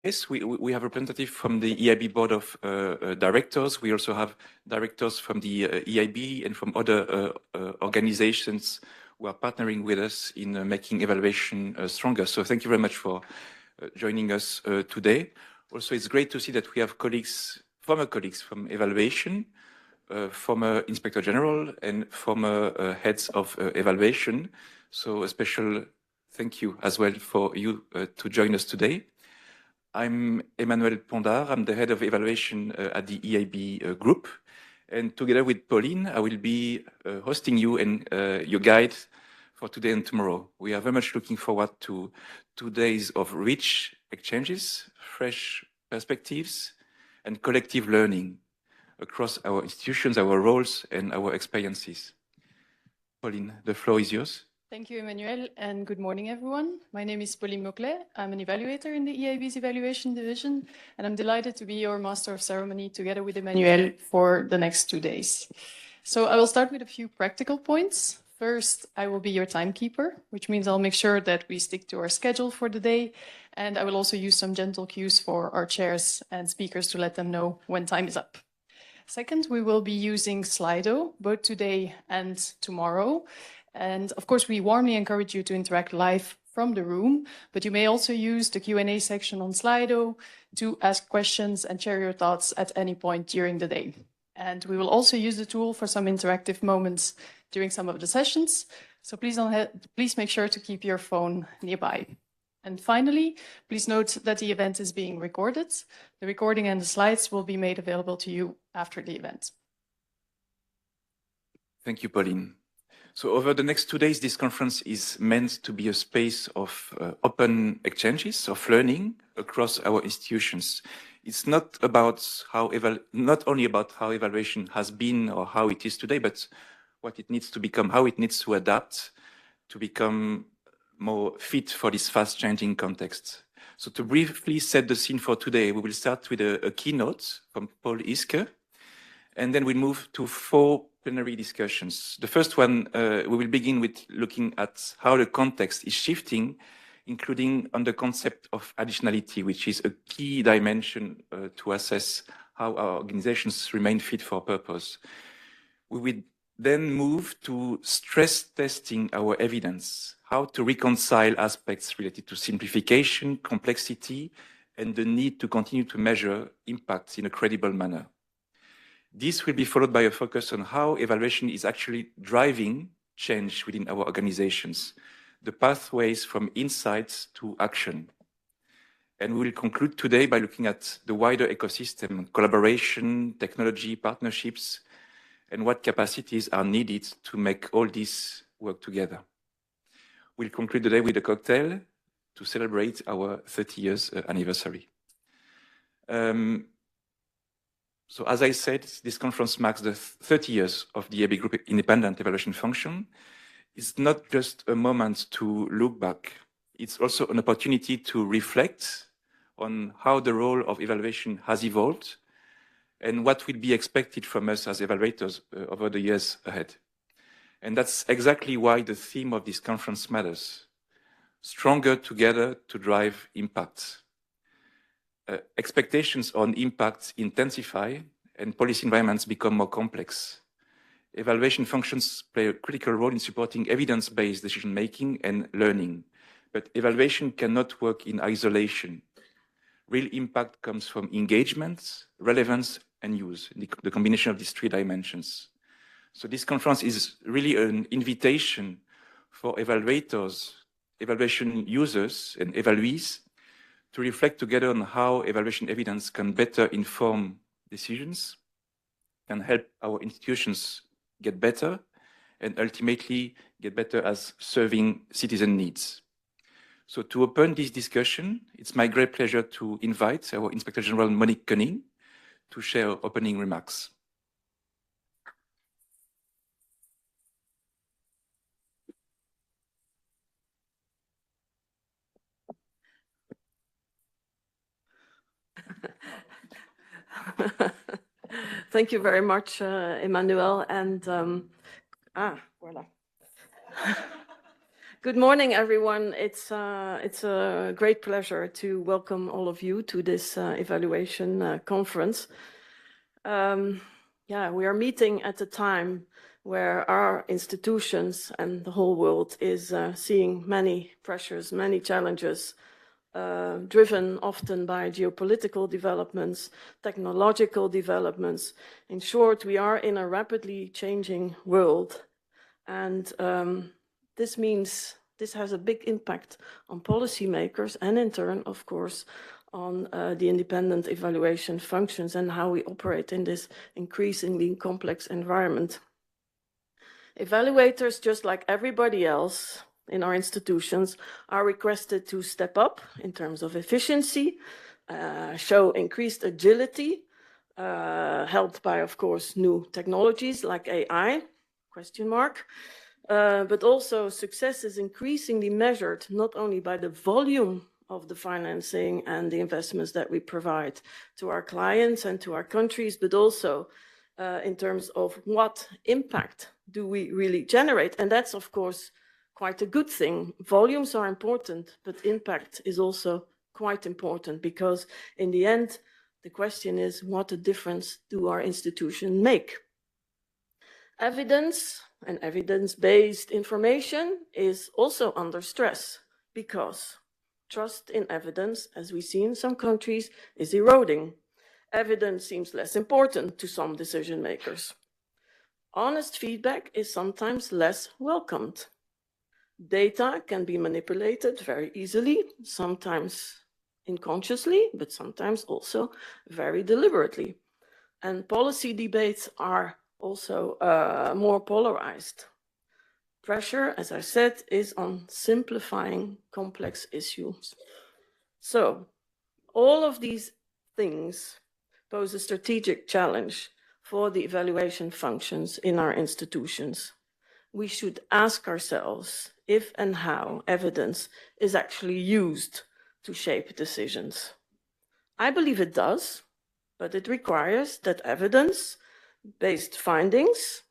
Yes, we have representatives from the EIB Board of Directors. We also have directors from the EIB and from other organizations who are partnering with us in making evaluation stronger. So thank you very much for joining us today. Also, it's great to see that we have colleagues, former colleagues from evaluation, former Inspector General and former heads of evaluation. So a special thank you as well for you to join us today. I'm Emmanuel Pondard. I'm the head of evaluation at the EIB group. And together with Pauline, I will be hosting you and your guide for today and tomorrow. We are very much looking forward to 2 days of rich exchanges, fresh perspectives, and collective learning across our institutions, our roles, and our experiences. Pauline, the floor is yours. Thank you, Emmanuel, and good morning, everyone. My name is Pauline Moclet. I'm an evaluator in the EIB's Evaluation Division, and I'm delighted to be your Master of Ceremony together with Emmanuel for the next 2 days. So I will start with a few practical points. First, I will be your timekeeper, which means I'll make sure that we stick to our schedule for the day, and I will also use some gentle cues for our chairs and speakers to let them know when time is up. Second, we will be using Slido, both today and tomorrow. And of course, we warmly encourage you to interact live from the room, but you may also use the Q&A section on Slido to ask questions and share your thoughts at any point during the day. And we will also use the tool for some interactive moments during some of the sessions. So please make sure to keep your phone nearby. And finally, please note that the event is being recorded. The recording and the slides will be made available to you after the event. Thank you, Pauline. So over the next 2 days, this conference is meant to be a space of open exchanges, of learning across our institutions. It's not only about how evaluation has been or how it is today, but what it needs to become, how it needs to adapt to become more fit for this fast-changing context. So to briefly set the scene for today, we will start with a keynote from Paul Iske, and then we'll move to 4 plenary discussions. The first one, we will begin with looking at how the context is shifting, including on the concept of additionality, which is a key dimension to assess how our organizations remain fit for purpose. We will then move to stress testing our evidence, how to reconcile aspects related to simplification, complexity, and the need to continue to measure impacts in a credible manner. This will be followed by a focus on how evaluation is actually driving change within our organizations, the pathways from insights to action. And we will conclude today by looking at the wider ecosystem, collaboration, technology, partnerships, and what capacities are needed to make all this work together. We'll conclude the day with a cocktail to celebrate our 30 years anniversary. So as I said, this conference marks the 30 years of the EIB Group independent evaluation function. It's not just a moment to look back. It's also an opportunity to reflect on how the role of evaluation has evolved and what will be expected from us as evaluators over the years ahead. And that's exactly why the theme of this conference matters. Stronger together to drive impact. Expectations on impacts intensify and policy environments become more complex. Evaluation functions play a critical role in supporting evidence-based decision-making and learning, but evaluation cannot work in isolation. Real impact comes from engagement, relevance, and use, the combination of these 3 dimensions. So this conference is really an invitation for evaluators, evaluation users, and evaluees to reflect together on how evaluation evidence can better inform decisions, can help our institutions get better, and ultimately get better as serving citizen needs. So to open this discussion, it's my great pleasure to invite our Inspector General Monique Koenig to share opening remarks. Thank you very much, Emmanuel, and voila. Good morning, everyone. It's a great pleasure to welcome all of you to this evaluation conference. Yeah, we are meeting at a time where our institutions and the whole world is seeing many pressures, many challenges, driven often by geopolitical developments, technological developments. In short, we are in a rapidly changing world. And this means this has a big impact on policymakers and in turn, of course, on the independent evaluation functions and how we operate in this increasingly complex environment. Evaluators, just like everybody else in our institutions, are requested to step up in terms of efficiency, show increased agility, helped by, of course, new technologies like AI, ? But also success is increasingly measured not only by the volume of the financing and the investments that we provide to our clients and to our countries, but also in terms of what impact do we really generate. And that's, of course, quite a good thing. Volumes are important, but impact is also quite important because in the end, the question is, what a difference do our institutions make? Evidence and evidence-based information is also under stress because trust in evidence, as we see in some countries, is eroding. Evidence seems less important to some decision makers. Honest feedback is sometimes less welcomed. Data can be manipulated very easily, sometimes unconsciously, but sometimes also very deliberately. And policy debates are also more polarized. Pressure, as I said, is on simplifying complex issues. So all of these things pose a strategic challenge for the evaluation functions in our institutions. We should ask ourselves if and how evidence is actually used to shape decisions. I believe it does, but it requires that evidence-based findings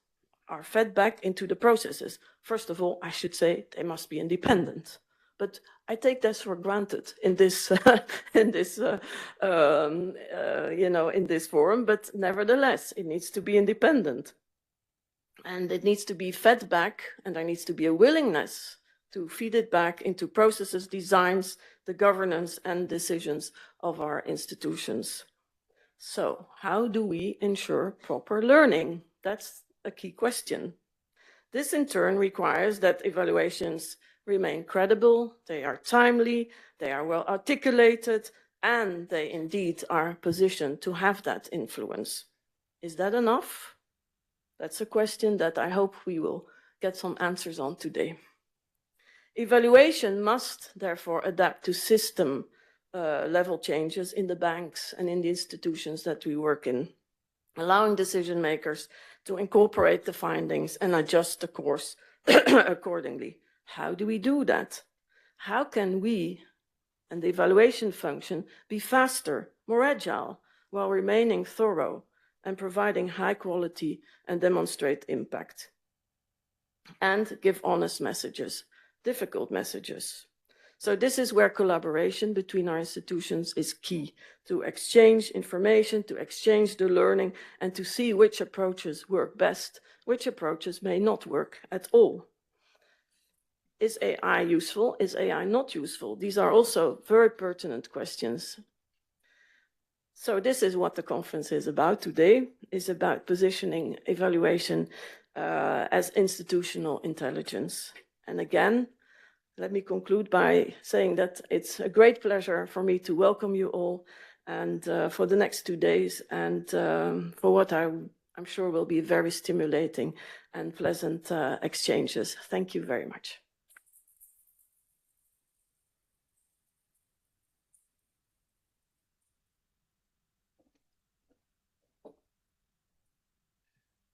are fed back into the processes. First of all, I should say they must be independent. But I take this for granted in this, in this forum. But nevertheless, it needs to be independent, and it needs to be fed back, and there needs to be a willingness to feed it back into processes, designs, the governance, and decisions of our institutions. So, how do we ensure proper learning? That's a key question. This in turn requires that evaluations remain credible, they are timely, they are well articulated, and they indeed are positioned to have that influence. Is that enough? That's a question that I hope we will get some answers on today. Evaluation must therefore adapt to system level changes in the banks and in the institutions that we work in, allowing decision makers to incorporate the findings and adjust the course accordingly. How do we do that? How can we and the evaluation function be faster, more agile, while remaining thorough and providing high quality and demonstrate impact? And give honest messages, difficult messages. So this is where collaboration between our institutions is key, to exchange information, to exchange the learning, and to see which approaches work best, which approaches may not work at all. Is AI useful? Is AI not useful? These are also very pertinent questions. So this is what the conference is about today, is about positioning evaluation as institutional intelligence. And again, let me conclude by saying that it's a great pleasure for me to welcome you all and for the next 2 days and for what I'm sure will be very stimulating and pleasant exchanges. Thank you very much.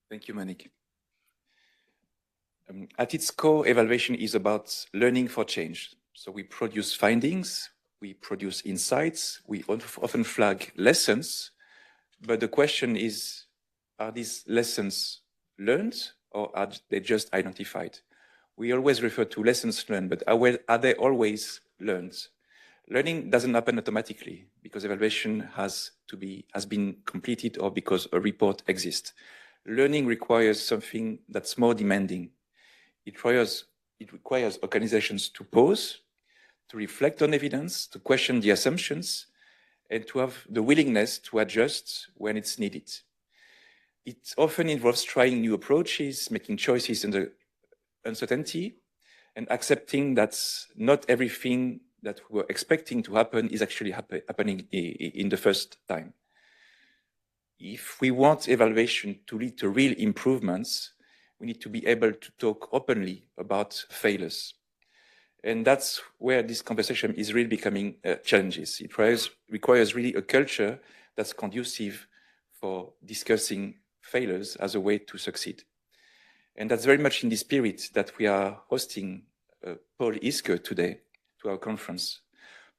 Thank you, Monique. At its core, evaluation is about learning for change. So we produce findings, we produce insights, we often flag lessons, but the question is, are these lessons learned or are they just identified? We always refer to lessons learned, but are they always learned? Learning doesn't happen automatically because evaluation has been completed or because a report exists. Learning requires something that's more demanding. It requires organizations to pause, to reflect on evidence, to question the assumptions, and to have the willingness to adjust when it's needed. It often involves trying new approaches, making choices under uncertainty, and accepting that not everything that we were expecting to happen is actually happening in the first time. If we want evaluation to lead to real improvements, we need to be able to talk openly about failures. And that's where this conversation is really becoming challenges. It requires really a culture that's conducive for discussing failures as a way to succeed. And that's very much in the spirit that we are hosting Paul Iske today to our conference.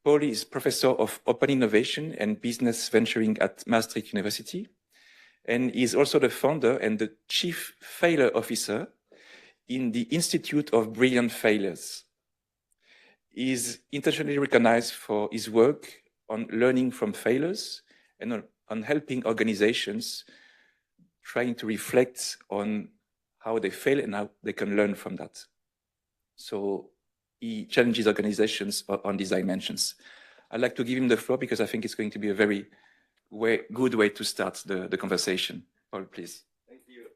Paul is Professor of Open Innovation and Business Venturing at Maastricht University, and is also the founder and the Chief Failure Officer in the Institute of Brilliant Failures. He is internationally recognized for his work on learning from failures and on helping organizations trying to reflect on how they fail and how they can learn from that. So he challenges organizations on these dimensions. I'd like to give him the floor because I think it's going to be a very good way to start the conversation. Paul, please. Thank you.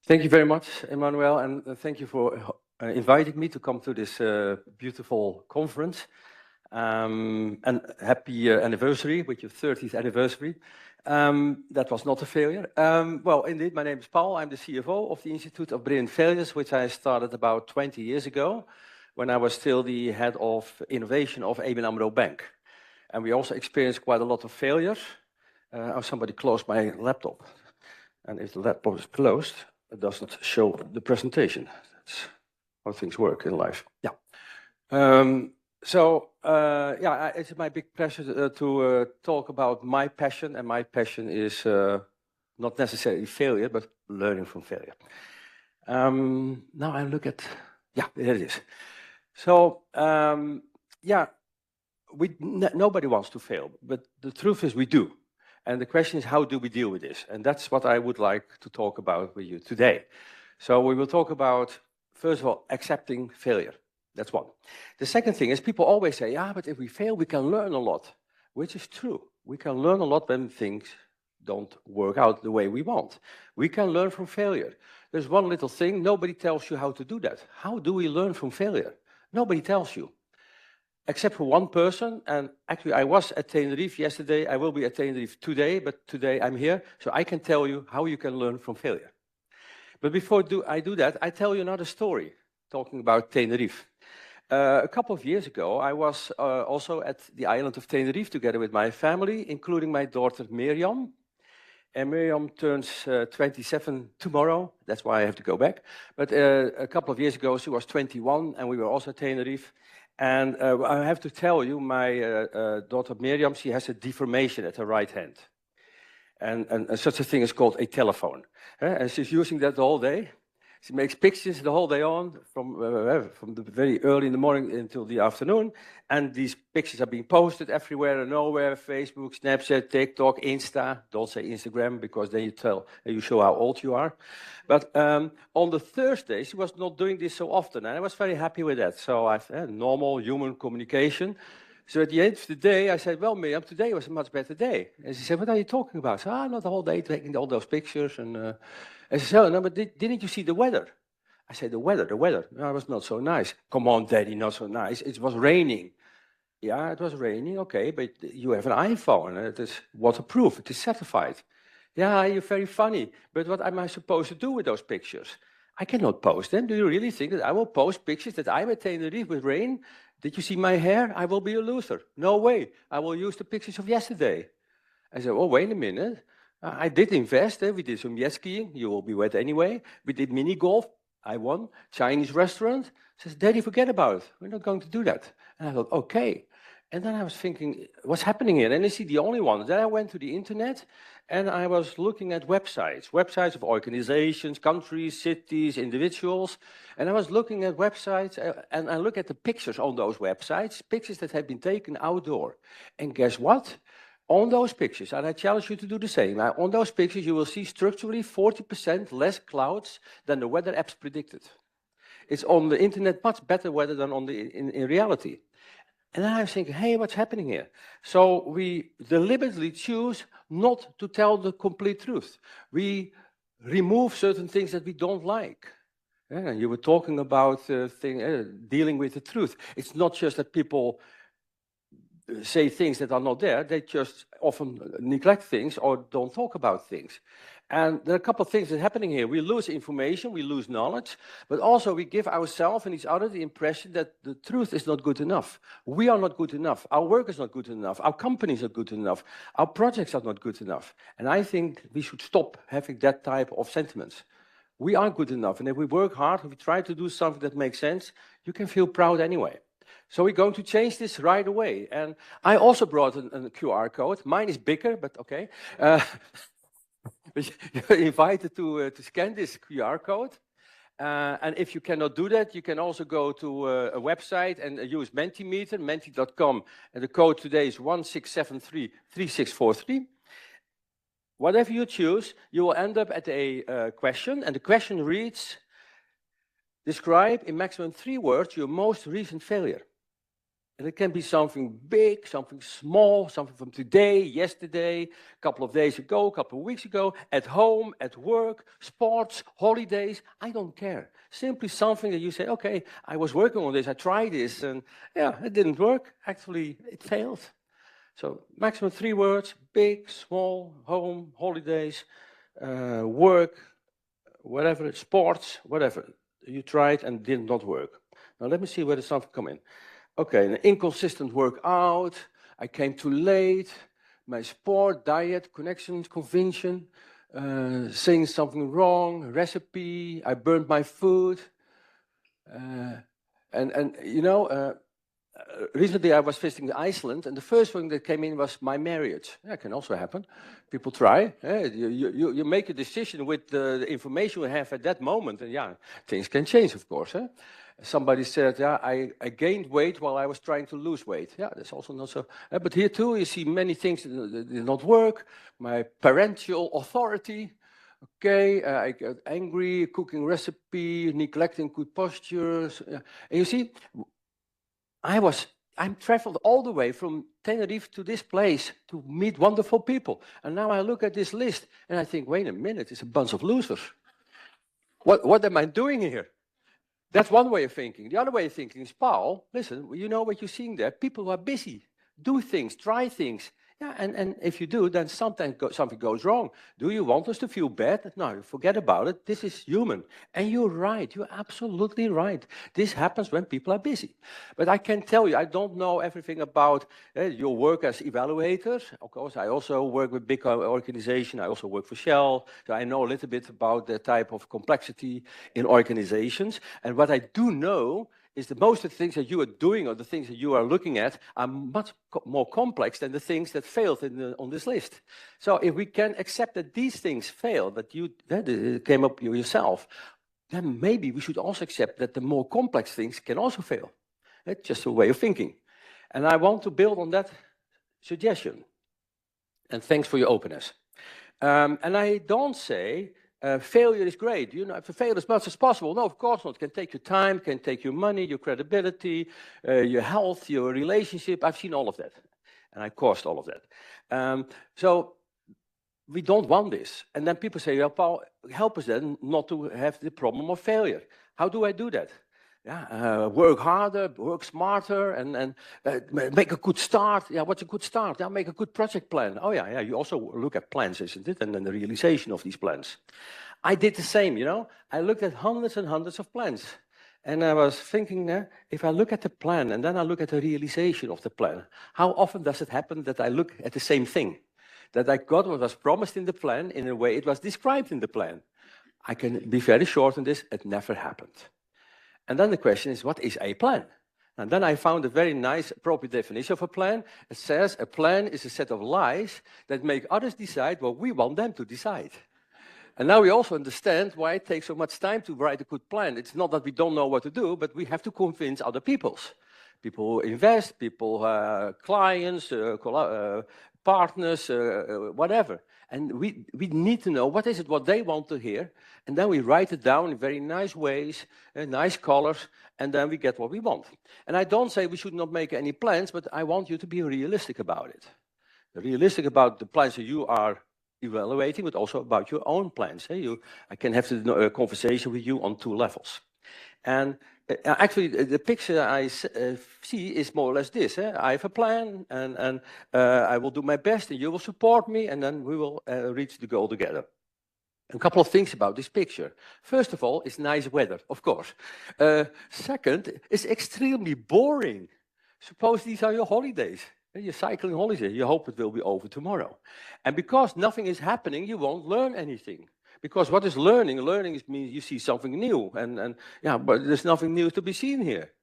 Thank you very much, Emmanuel, and thank you for inviting me to come to this beautiful conference. And happy anniversary with your 30th anniversary. That was not a failure. Well, indeed, my name is Paul. I'm the CFO of the Institute of Brilliant Failures, which I started about 20 years ago when I was still the head of innovation of ABN AMRO Bank. And we also experienced quite a lot of failures. Somebody closed my laptop. And if the laptop is closed, it doesn't show the presentation. That's how things work in life. Yeah. It's my big pleasure to talk about my passion, and my passion is not necessarily failure, but learning from failure. Now I look at, there it is. So, nobody wants to fail, but the truth is we do. And the question is, how do we deal with this? And that's what I would like to talk about with you today. So we will talk about, first of all, accepting failure. That's one. The second thing is people always say, but if we fail, we can learn a lot, which is true. We can learn a lot when things don't work out the way we want. We can learn from failure. There's one little thing, nobody tells you how to do that. How do we learn from failure? Nobody tells you, except for one person. And actually, I was at Tenerife yesterday. I will be at Tenerife today, but today I'm here. So I can tell you how you can learn from failure. But before I do that, I tell you another story, talking about Tenerife. A couple of years ago, I was also at the island of Tenerife together with my family, including my daughter Miriam. And Miriam turns 27 tomorrow. That's why I have to go back. But a couple of years ago, she was 21, and we were also at Tenerife. And I have to tell you, my daughter Miriam, she has a deformation at her right hand. And such a thing is called a telephone. And she's using that the whole day. She makes pictures the whole day on, from the very early in the morning until the afternoon. And these pictures are being posted everywhere and nowhere, Facebook, Snapchat, TikTok, Insta. Don't say Instagram, because then you show how old you are. But on the Thursday, she was not doing this so often, and I was very happy with that. So I've normal human communication. So at the end of the day, I said, well, Miriam, today was a much better day. And she said, what are you talking about? I said, not the whole day taking all those pictures. And she said, oh, no, but didn't you see the weather? I said, the weather. No, it was not so nice. Come on, Daddy, not so nice. It was raining. Yeah, it was raining, okay, but you have an iPhone. It is waterproof. It is certified. Yeah, you're very funny. But what am I supposed to do with those pictures? I cannot post them. Do you really think that I will post pictures that I'm at Tenerife with rain? Did you see my hair? I will be a loser. No way. I will use the pictures of yesterday. I said, oh, wait a minute. I did invest. We did some jet skiing. You will be wet anyway. We did mini golf. I won. Chinese restaurant. Says, Daddy, forget about it. We're not going to do that. And I thought, okay. And then I was thinking, what's happening here? And is he the only one? Then I went to the internet and I was looking at websites of organizations, countries, cities, individuals. And I was looking at websites and I look at the pictures on those websites, pictures that have been taken outdoor. And guess what? On those pictures, and I challenge you to do the same, on those pictures you will see structurally 40% less clouds than the weather apps predicted. It's on the internet much better weather than on in reality. And then I was thinking, hey, what's happening here? So we deliberately choose not to tell the complete truth. We remove certain things that we don't like. Yeah, you were talking about dealing with the truth. It's not just that people say things that are not there, they just often neglect things or don't talk about things. And there are a couple of things that are happening here. We lose information, we lose knowledge, but also we give ourselves and each other the impression that the truth is not good enough. We are not good enough. Our work is not good enough. Our companies are good enough. Our projects are not good enough. And I think we should stop having that type of sentiments. We are good enough. And if we work hard, if we try to do something that makes sense, you can feel proud anyway. So we're going to change this right away. And I also brought a QR code. Mine is bigger, but okay. You're invited to scan this QR code. And if you cannot do that, you can also go to a website and use Mentimeter, menti.com. And the code today is 16733643. Whatever you choose, you will end up at a question. And the question reads, describe in maximum 3 words your most recent failure. And it can be something big, something small, something from today, yesterday, a couple of days ago, a couple of weeks ago, at home, at work, sports, holidays, I don't care. Simply something that you say, okay, I was working on this, I tried this, and yeah, it didn't work. Actually, it failed. So maximum 3 words, big, small, home, holidays, work, whatever, sports, whatever. You tried and did not work. Now let me see where the something come in. Okay, an inconsistent workout, I came too late, my sport, diet, connections, convention, saying something wrong, recipe, I burned my food. And you know, recently I was visiting Iceland and the first thing that came in was my marriage. That can also happen. People try. You make a decision with the information you have at that moment and yeah, things can change of course. Somebody said, yeah, I gained weight while I was trying to lose weight. Yeah, that's also not so. But here too, you see many things that did not work. My parental authority. Okay, I got angry, cooking recipe, neglecting good postures. And you see, I'm traveled all the way from Tenerife to this place to meet wonderful people. And now I look at this list and I think, wait a minute, it's a bunch of losers. What am I doing here? That's one way of thinking. The other way of thinking is, Paul, listen, you know what you're seeing there? People who are busy, do things, try things. Yeah, and if you do, then sometimes something goes wrong. Do you want us to feel bad? No, forget about it. This is human. And you're right. You're absolutely right. This happens when people are busy. But I can tell you, I don't know everything about your work as evaluators. Of course, I also work with big organizations. I also work for Shell. So I know a little bit about the type of complexity in organizations. And what I do know is that most of the things that you are doing or the things that you are looking at are much more complex than the things that failed on this list. So if we can accept that these things fail, that you came up yourself, then maybe we should also accept that the more complex things can also fail. It's just a way of thinking. And I want to build on that suggestion. And thanks for your openness. And I don't say, failure is great. You know, if you fail as much as possible. No, of course not. It can take your time, can take your money, your credibility, your health, your relationship. I've seen all of that. And I caused all of that. So we don't want this. And then people say, well, Paul, help us then not to have the problem of failure. How do I do that? Yeah, work harder, work smarter, and make a good start. Yeah, what's a good start? Yeah, make a good project plan. Oh yeah, you also look at plans, isn't it? And then the realization of these plans. I did the same, you know. I looked at hundreds and hundreds of plans. And I was thinking, if I look at the plan and then I look at the realization of the plan, how often does it happen that I look at the same thing? That I got what was promised in the plan in a way it was described in the plan. I can be very short on this, it never happened. And then the question is, what is a plan? And then I found a very nice, appropriate definition of a plan. It says a plan is a set of lies that make others decide what we want them to decide. And now we also understand why it takes so much time to write a good plan. It's not that we don't know what to do, but we have to convince other people who invest, clients, partners, whatever. And we need to know what is it what they want to hear, and then we write it down in very nice ways, nice colors, and then we get what we want. And I don't say we should not make any plans, but I want you to be realistic about it. Realistic about the plans that you are evaluating, but also about your own plans. I can have a conversation with you on 2 levels. And actually, the picture I see is more or less this. I have a plan, and I will do my best, and you will support me, and then we will reach the goal together. A couple of things about this picture. First of all, it's nice weather, of course. Second, it's extremely boring. Suppose these are your holidays. You're cycling holiday, you hope it will be over tomorrow. And because nothing is happening, you won't learn anything. Because what is learning? Learning means you see something new, and yeah, but there's nothing new to be seen here.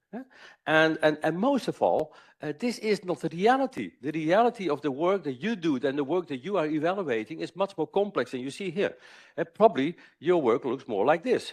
And most of all, this is not the reality. The reality of the work that you do and the work that you are evaluating is much more complex than you see here. Probably your work looks more like this.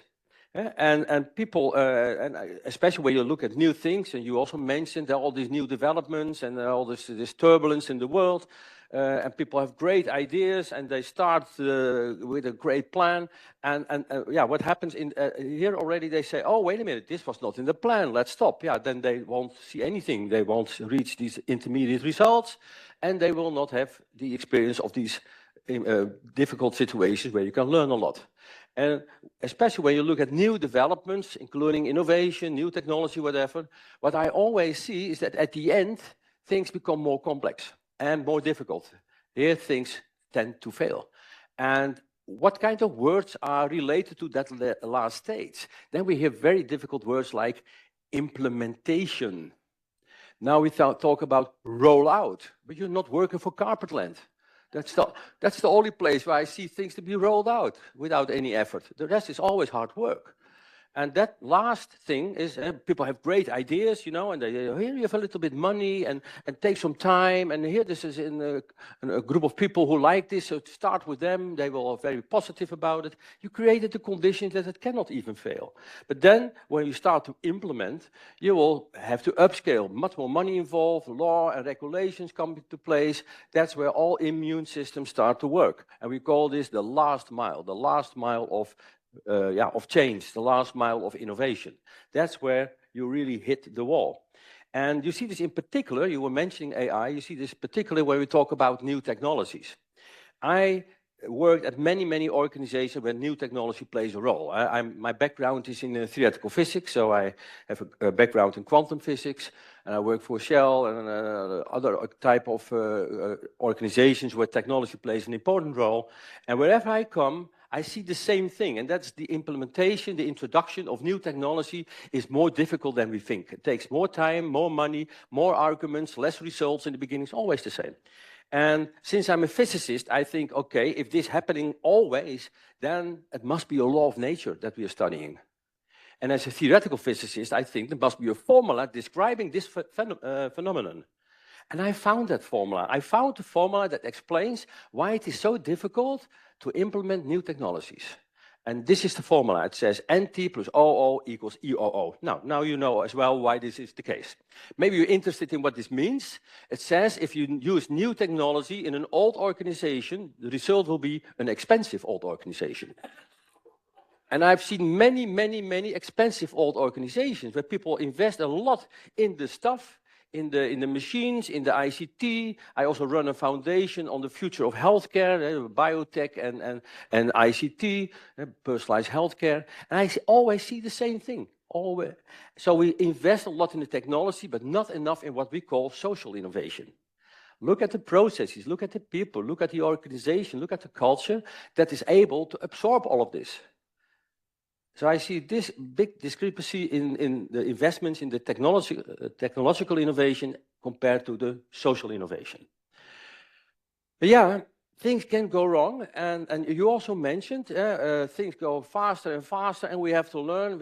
And people, and especially when you look at new things, and you also mentioned all these new developments and all this turbulence in the world, and people have great ideas, and they start with a great plan, and yeah, what happens in here already? They say, oh, wait a minute, this was not in the plan. Let's stop. Yeah, then they won't see anything. They won't reach these intermediate results, and they will not have the experience of these difficult situations where you can learn a lot. And especially when you look at new developments, including innovation, new technology, whatever, what I always see is that at the end, things become more complex and more difficult. Here, things tend to fail. And what kind of words are related to that last stage? Then we hear very difficult words like implementation. Now we talk about rollout, but you're not working for Carpetland. That's the only place where I see things to be rolled out without any effort. The rest is always hard work. And that last thing is people have great ideas, you know, and they here you have a little bit money and take some time. And here this is in a group of people who like this, so start with them. They will be very positive about it. You created the conditions that it cannot even fail. But then when you start to implement, you will have to upscale. Much more money involved, law and regulations come into place. That's where all immune systems start to work. And we call this the last mile of change, the last mile of innovation. That's where you really hit the wall. And you see this in particular, you were mentioning AI, you see this particularly where we talk about new technologies. I worked at many organizations where new technology plays a role. My background is in theoretical physics, so I have a background in quantum physics, and I work for Shell and other type of organizations where technology plays an important role. And wherever I come, I see the same thing, and that's the implementation, the introduction of new technology is more difficult than we think. It takes more time, more money, more arguments, less results in the beginning. It's always the same. And since I'm a physicist, I think, okay, if this is happening always, then it must be a law of nature that we are studying. And as a theoretical physicist, I think there must be a formula describing this phenomenon. And I found that formula. I found the formula that explains why it is so difficult to implement new technologies. And this is the formula. It says NT plus OO equals EOO. Now you know as well why this is the case. Maybe you're interested in what this means. It says if you use new technology in an old organization, the result will be an expensive old organization. And I've seen many expensive old organizations where people invest a lot in the stuff, in the machines, in the ICT. I also run a foundation on the future of healthcare, biotech and ICT, personalized healthcare. And I always see the same thing. Always. So we invest a lot in the technology, but not enough in what we call social innovation. Look at the processes, look at the people, look at the organization, look at the culture that is able to absorb all of this. So I see this big discrepancy in the investments in the technological innovation compared to the social innovation. But yeah, things can go wrong, and you also mentioned things go faster and faster, and we have to learn.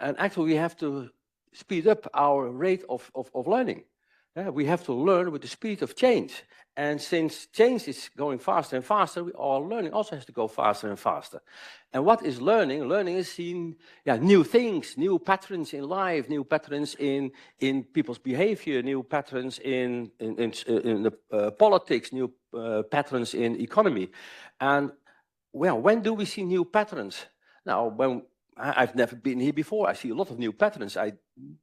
And actually we have to speed up our rate of learning. We have to learn with the speed of change. And since change is going faster and faster, our learning also has to go faster and faster. And what is learning? Learning is seeing new things, new patterns in life, new patterns in people's behavior, new patterns in the politics, new patterns in economy. And well, when do we see new patterns? Now, when I've never been here before. I see a lot of new patterns. I've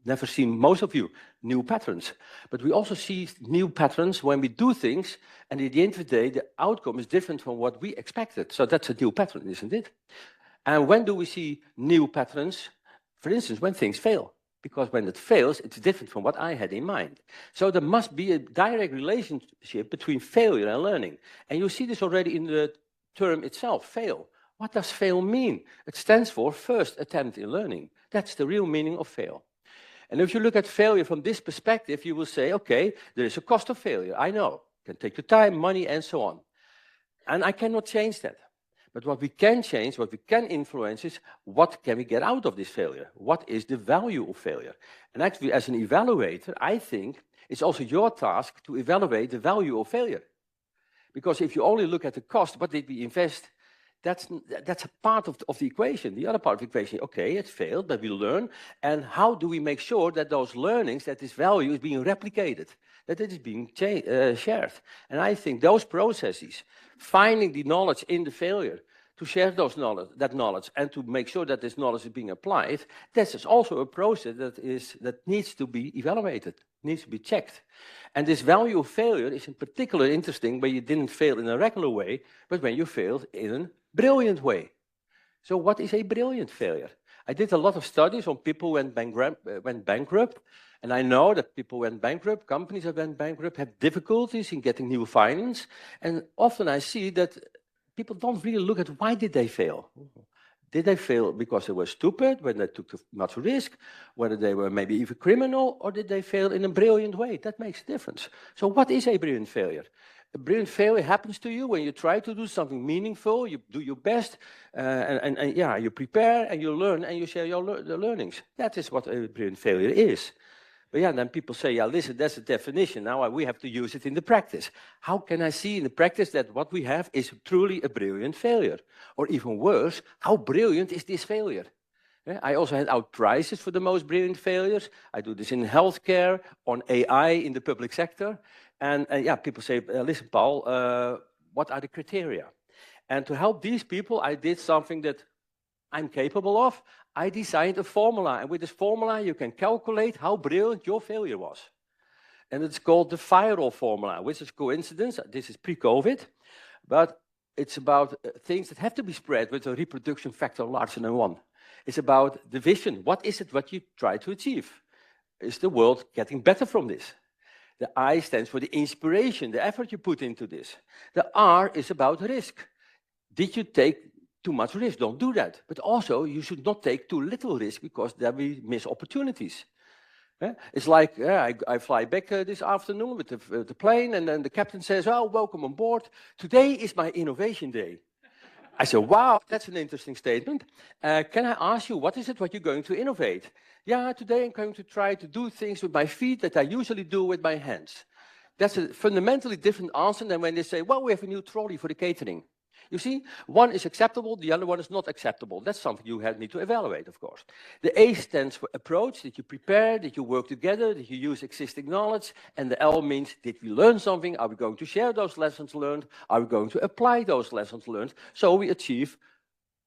never seen most of you new patterns. But we also see new patterns when we do things, and at the end of the day, the outcome is different from what we expected. So that's a new pattern, isn't it? And when do we see new patterns? For instance, when things fail. Because when it fails, it's different from what I had in mind. So there must be a direct relationship between failure and learning. And you see this already in the term itself, fail. What does fail mean? It stands for first attempt in learning. That's the real meaning of fail. And if you look at failure from this perspective, you will say, okay, there is a cost of failure. I know. It can take your time, money, and so on. And I cannot change that. But what we can change, what we can influence is what can we get out of this failure? What is the value of failure? And actually, as an evaluator, I think it's also your task to evaluate the value of failure. Because if you only look at the cost, what did we invest? That's a part of the equation. The other part of the equation, okay, it failed, but we learn. And how do we make sure that those learnings, that this value is being replicated, that it is being shared? And I think those processes, finding the knowledge in the failure, to share that knowledge, and to make sure that this knowledge is being applied, this is also a process that needs to be evaluated, needs to be checked. And this value of failure is in particular interesting when you didn't fail in a regular way, but when you failed in a brilliant way. So what is a brilliant failure? I did a lot of studies on people who went bankrupt, and I know that people went bankrupt, companies that went bankrupt have difficulties in getting new finance, and often I see that people don't really look at why did they fail. Did they fail because they were stupid, when they took too much risk, whether they were maybe even criminal, or did they fail in a brilliant way? That makes a difference. So what is a brilliant failure? A brilliant failure happens to you when you try to do something meaningful, you do your best, and you prepare, and you learn, and you share the learnings. That is what a brilliant failure is. But yeah, then people say, yeah, listen, that's a definition. Now we have to use it in the practice. How can I see in the practice that what we have is truly a brilliant failure? Or even worse, how brilliant is this failure? Yeah, I also hand out prizes for the most brilliant failures. I do this in healthcare, on AI in the public sector. And yeah, people say, listen, Paul, what are the criteria? And to help these people, I did something that I'm capable of. I designed a formula, and with this formula, you can calculate how brilliant your failure was. And it's called the viral formula, which is coincidence. This is pre-COVID, but it's about things that have to be spread with a reproduction factor larger than 1. It's about the vision. What is it what you try to achieve? Is the world getting better from this? The I stands for the inspiration, the effort you put into this. The R is about risk. Did you take too much risk? Don't do that. But also, you should not take too little risk, because then we miss opportunities. It's like I fly back this afternoon with the plane, and then the captain says, oh, welcome on board. Today is my innovation day. I said, wow, that's an interesting statement. Can I ask you, what is it what you're going to innovate? Yeah, today I'm going to try to do things with my feet that I usually do with my hands. That's a fundamentally different answer than when they say, well, we have a new trolley for the catering. You see, one is acceptable, the other one is not acceptable. That's something you need to evaluate, of course. The A stands for approach, that you prepare, that you work together, that you use existing knowledge. And the L means, did we learn something? Are we going to share those lessons learned? Are we going to apply those lessons learned? So we achieve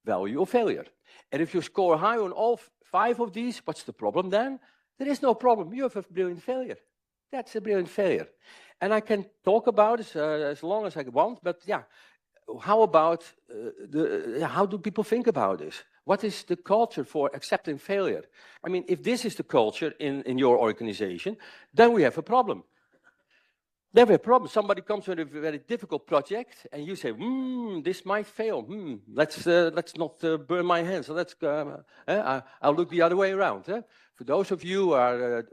value or failure. And if you score high on all 5 of these, what's the problem then? There is no problem. You have a brilliant failure. That's a brilliant failure. And I can talk about it as long as I want, but yeah. How about, how do people think about this? What is the culture for accepting failure? I mean, if this is the culture in your organization, then we have a problem. Then we have a problem. Somebody comes with a very difficult project, and you say, this might fail. Let's not burn my hands. So let's, I'll look the other way around. For those of you who are,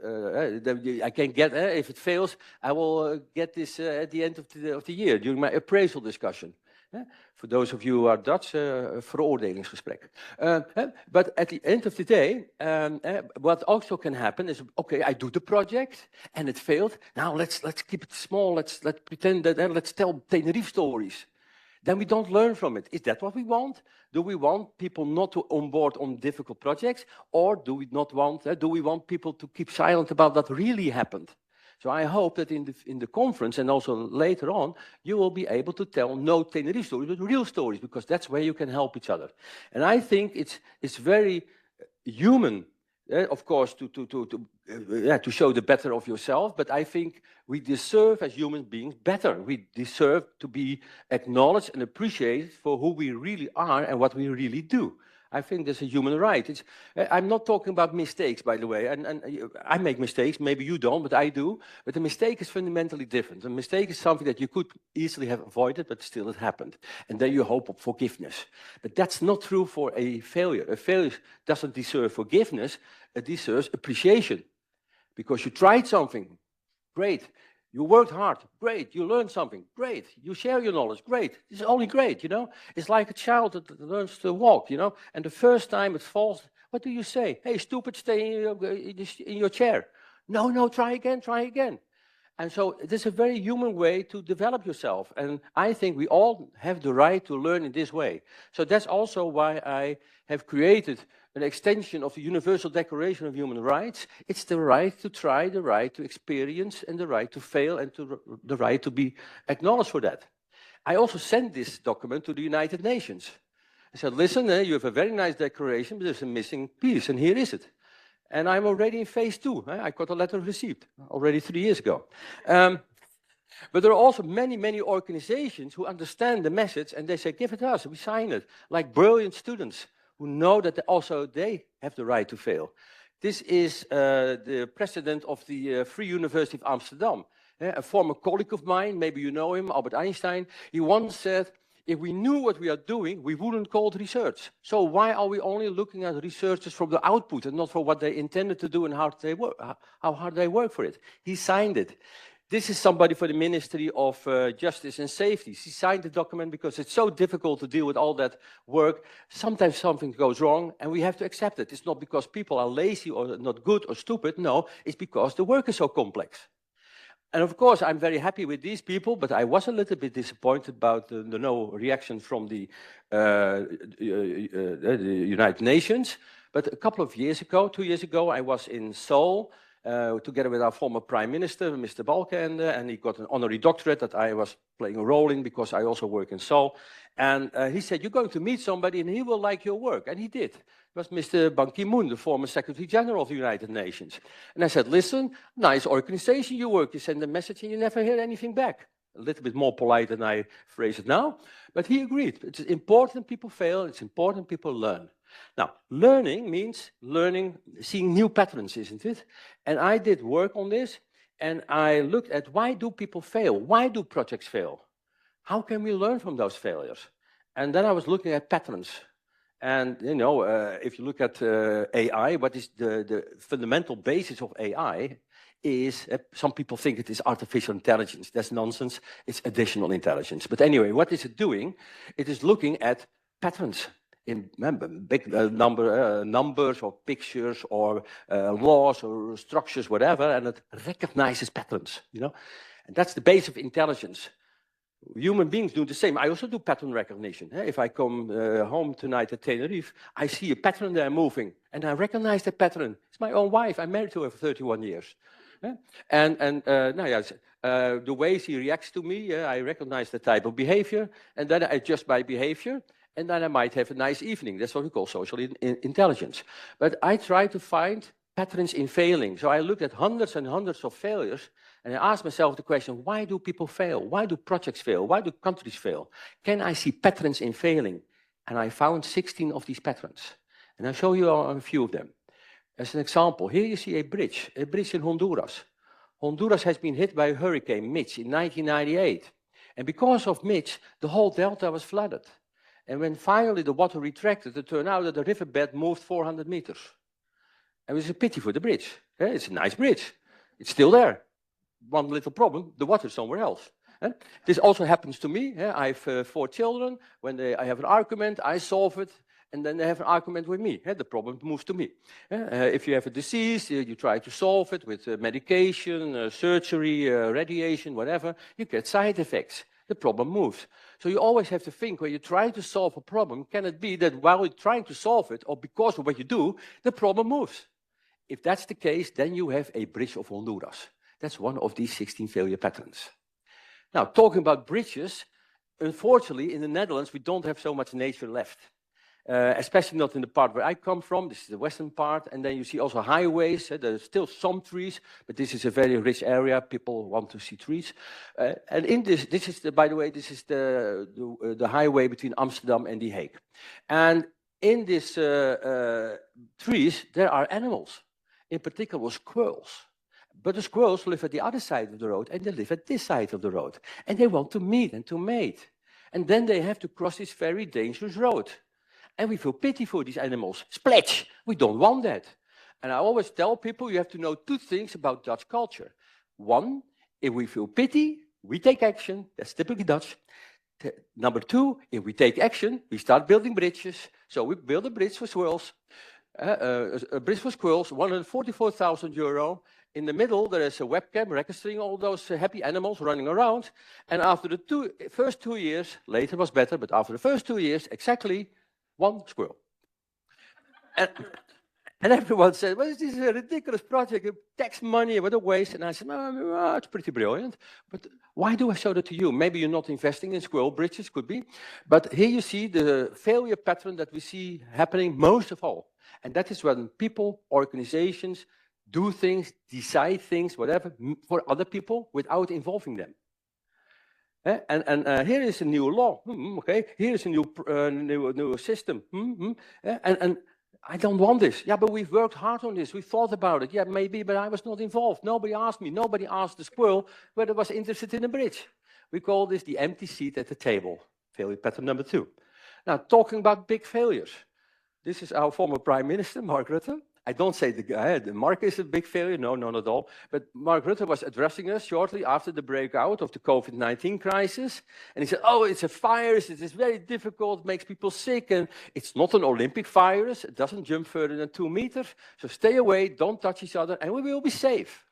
I can get, if it fails, I will get this at the end of the year during my appraisal discussion. For those of you who are Dutch, veroordelingsgesprek. But at the end of the day, what also can happen is, okay, I do the project and it failed. Now let's keep it small. Let's pretend that, let's tell Tenerife stories. Then we don't learn from it. Is that what we want? Do we want people not to onboard on difficult projects, or do we not want? Do we want people to keep silent about what really happened? So I hope that in the conference and also later on, you will be able to tell no Tenerife stories, but real stories, because that's where you can help each other. And I think it's very human, of course, to show the better of yourself. But I think we deserve, as human beings, better. We deserve to be acknowledged and appreciated for who we really are and what we really do. I think that's a human right. I'm not talking about mistakes, by the way, and I make mistakes, maybe you don't, but I do. But the mistake is fundamentally different. A mistake is something that you could easily have avoided, but still it happened. And then you hope for forgiveness. But that's not true for a failure. A failure doesn't deserve forgiveness, it deserves appreciation. Because you tried something, great. You worked hard, great. You learned something, great. You share your knowledge, great. It's only great, you know. It's like a child that learns to walk, you know. And the first time it falls, what do you say? Hey, stupid, stay in your chair. No, try again, try again. And so it is a very human way to develop yourself. And I think we all have the right to learn in this way. So that's also why I have created an extension of the Universal Declaration of Human Rights. It's the right to try, the right to experience, and the right to fail, and the right to be acknowledged for that. I also sent this document to the United Nations. I said, listen, you have a very nice declaration, but there's a missing piece, and here is it. And I'm already in phase 2. I got a letter received already 3 years ago. But there are also many organizations who understand the message, and they say, give it to us, we sign it, like brilliant students who know that also they have the right to fail. This is the president of the Free University of Amsterdam, a former colleague of mine, maybe you know him, Albert Einstein. He once said, if we knew what we are doing, we wouldn't call it research. So why are we only looking at researchers from the output and not for what they intended to do and how hard they work for it? He signed it. This is somebody for the Ministry of Justice and Safety. He signed the document because it's so difficult to deal with all that work. Sometimes something goes wrong and we have to accept it. It's not because people are lazy or not good or stupid. No, it's because the work is so complex. And of course, I'm very happy with these people, but I was a little bit disappointed about the no reaction from the United Nations. But a couple of years ago, 2 years ago, I was in Seoul, together with our former Prime Minister, Mr. Balkenende, and he got an honorary doctorate that I was playing a role in because I also work in Seoul. And he said, you're going to meet somebody and he will like your work. And he did. It was Mr. Ban Ki-moon, the former Secretary General of the United Nations. And I said, listen, nice organization you work. You send a message and you never hear anything back. A little bit more polite than I phrase it now. But he agreed. It's important people fail. It's important people learn. Now, learning means learning, seeing new patterns, isn't it? And I did work on this, and I looked at why do people fail? Why do projects fail? How can we learn from those failures? And then I was looking at patterns. And, you know, if you look at AI, what is the fundamental basis of AI is, some people think it is artificial intelligence. That's nonsense. It's additional intelligence. But anyway, what is it doing? It is looking at patterns in big numbers or pictures or laws or structures, whatever, and it recognizes patterns, you know. And that's the base of intelligence. Human beings do the same. I also do pattern recognition. If I come home tonight at Tenerife, I see a pattern there moving, and I recognize that pattern. It's my own wife. I'm married to her for 31 years. The way she reacts to me, I recognize the type of behavior, and then I adjust my behavior, and then I might have a nice evening. That's what we call social intelligence. But I try to find patterns in failing. So I looked at hundreds and hundreds of failures, and I asked myself the question, why do people fail? Why do projects fail? Why do countries fail? Can I see patterns in failing? And I found 16 of these patterns. And I'll show you a few of them. As an example, here you see a bridge in Honduras. Honduras has been hit by Hurricane Mitch in 1998. And because of Mitch, the whole delta was flooded. And when finally the water retracted, it turned out that the riverbed moved 400 meters. And it was a pity for the bridge. It's a nice bridge. It's still there. One little problem, the water is somewhere else. This also happens to me. I have 4 children. When I have an argument, I solve it, and then they have an argument with me. The problem moves to me. If you have a disease, you try to solve it with medication, surgery, radiation, whatever. You get side effects. The problem moves. So you always have to think, when you try to solve a problem, can it be that while you're trying to solve it, or because of what you do, the problem moves? If that's the case, then you have a bridge of Honduras. That's one of these 16 failure patterns. Now, talking about bridges, unfortunately, in the Netherlands, we don't have so much nature left. Especially not in the part where I come from. This is the western part, and then you see also highways. There's still some trees, but this is a very rich area. People want to see trees. And in this is by the way, this is the highway between Amsterdam and The Hague. And in these trees, there are animals, in particular squirrels. But the squirrels live at the other side of the road, and they live at this side of the road. And they want to meet and to mate. And then they have to cross this very dangerous road. And we feel pity for these animals. Splash! We don't want that. And I always tell people, you have to know 2 things about Dutch culture. 1, if we feel pity, we take action. That's typically Dutch. Number 2, if we take action, we start building bridges. So we build a bridge for squirrels. A bridge for squirrels, €144,000. In the middle, there is a webcam registering all those happy animals running around. And after the first 2 years, later was better, but after the first 2 years, exactly 1 squirrel. And everyone said, well, this is a ridiculous project, it takes money, what a waste. And I said, no, it's pretty brilliant. But why do I show that to you? Maybe you're not investing in squirrel bridges, could be. But here you see the failure pattern that we see happening most of all. And that is when people, organizations, do things, decide things, whatever, for other people without involving them. And here is a new law. Okay, here is a new system. And I don't want this. Yeah, but we've worked hard on this. We thought about it. Yeah, maybe, but I was not involved. Nobody asked me. Nobody asked the squirrel whether it was interested in a bridge. We call this the empty seat at the table. Failure pattern number 2. Now, talking about big failures. This is our former Prime Minister, Mark Rutte. I don't say Mark is a big failure, no, not at all. But Mark Rutte was addressing us shortly after the breakout of the COVID-19 crisis. And he said, oh, it's a virus, it is very difficult, makes people sick, and it's not an Olympic virus, it doesn't jump further than 2 meters. So stay away, don't touch each other, and we will be safe.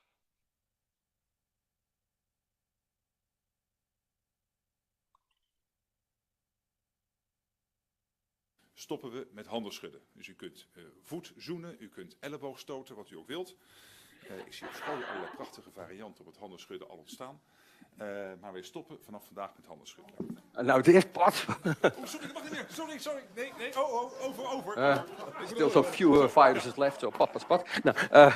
Stoppen we met handen schudden. Dus u kunt voet zoenen, u kunt elleboog stoten, wat u ook wilt. Ik zie op school allerlei prachtige varianten op het handen schudden al ontstaan. Maar wij stoppen vanaf vandaag met handen schudden. Nou, het eerst pad. Sorry, dat mag niet meer. Sorry. Nee. Over. Still so few viruses left, so pad. Now,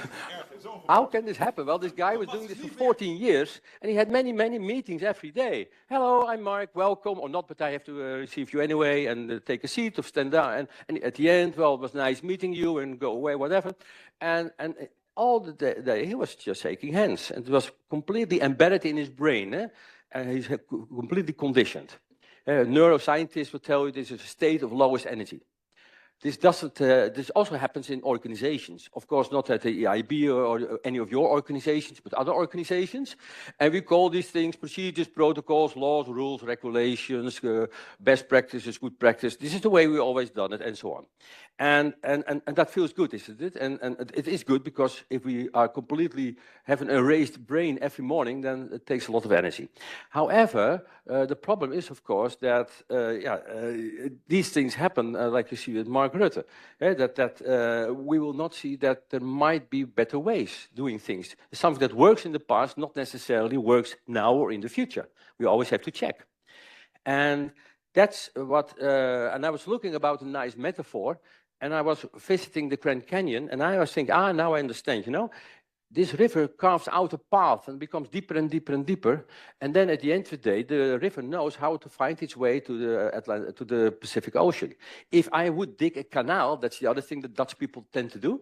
how can this happen? Well, this guy was doing this for 14 years, and he had many meetings every day. Hello, I'm Mark, welcome, or not, but I have to receive you anyway, and take a seat or stand down. And at the end, well, it was nice meeting you, and go away, whatever. And all the day, he was just shaking hands, and it was completely embedded in his brain, and he's completely conditioned. Neuroscientists will tell you this is a state of lowest energy. This also happens in organizations. Of course, not at the EIB or any of your organizations, but other organizations. And we call these things procedures, protocols, laws, rules, regulations, best practices, good practice. This is the way we always done it, and so on. And that feels good, isn't it? And it is good because if we are completely have an erased brain every morning, then it takes a lot of energy. However, the problem is, of course, that these things happen, like you see with Mark Rutte, that we will not see that there might be better ways doing things. Something that works in the past not necessarily works now or in the future. We always have to check. And that's what, and I was looking about a nice metaphor, and I was visiting the Grand Canyon, and I was thinking, now I understand, you know, this river carves out a path and becomes deeper and deeper and deeper. And then at the end of the day, the river knows how to find its way to the Pacific Ocean. If I would dig a canal, that's the other thing that Dutch people tend to do,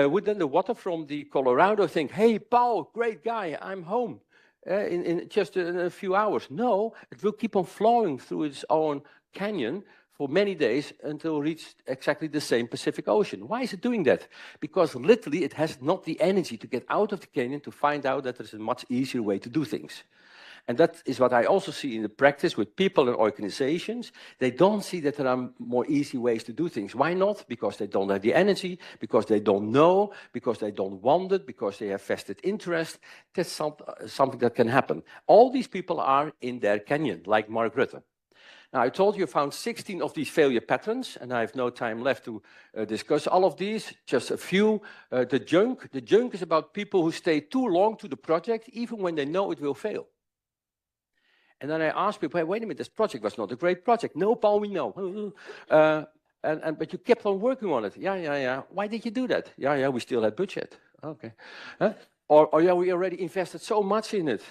would then the water from the Colorado think, hey, Paul, great guy, I'm home in just a few hours. No, it will keep on flowing through its own canyon for many days until it reaches exactly the same Pacific Ocean. Why is it doing that? Because literally it has not the energy to get out of the canyon to find out that there's a much easier way to do things. And that is what I also see in the practice with people and organizations. They don't see that there are more easy ways to do things. Why not? Because they don't have the energy, because they don't know, because they don't want it, because they have vested interest. That's something that can happen. All these people are in their canyon, like Mark Rutte. Now, I told you I found 16 of these failure patterns, and I have no time left to discuss all of these, just a few. The junk is about people who stay too long to the project, even when they know it will fail. And then I asked people, hey, wait a minute, this project was not a great project. No, Paul, we know. But you kept on working on it. Yeah. Why did you do that? Yeah, we still had budget. Okay. Or yeah, we already invested so much in it.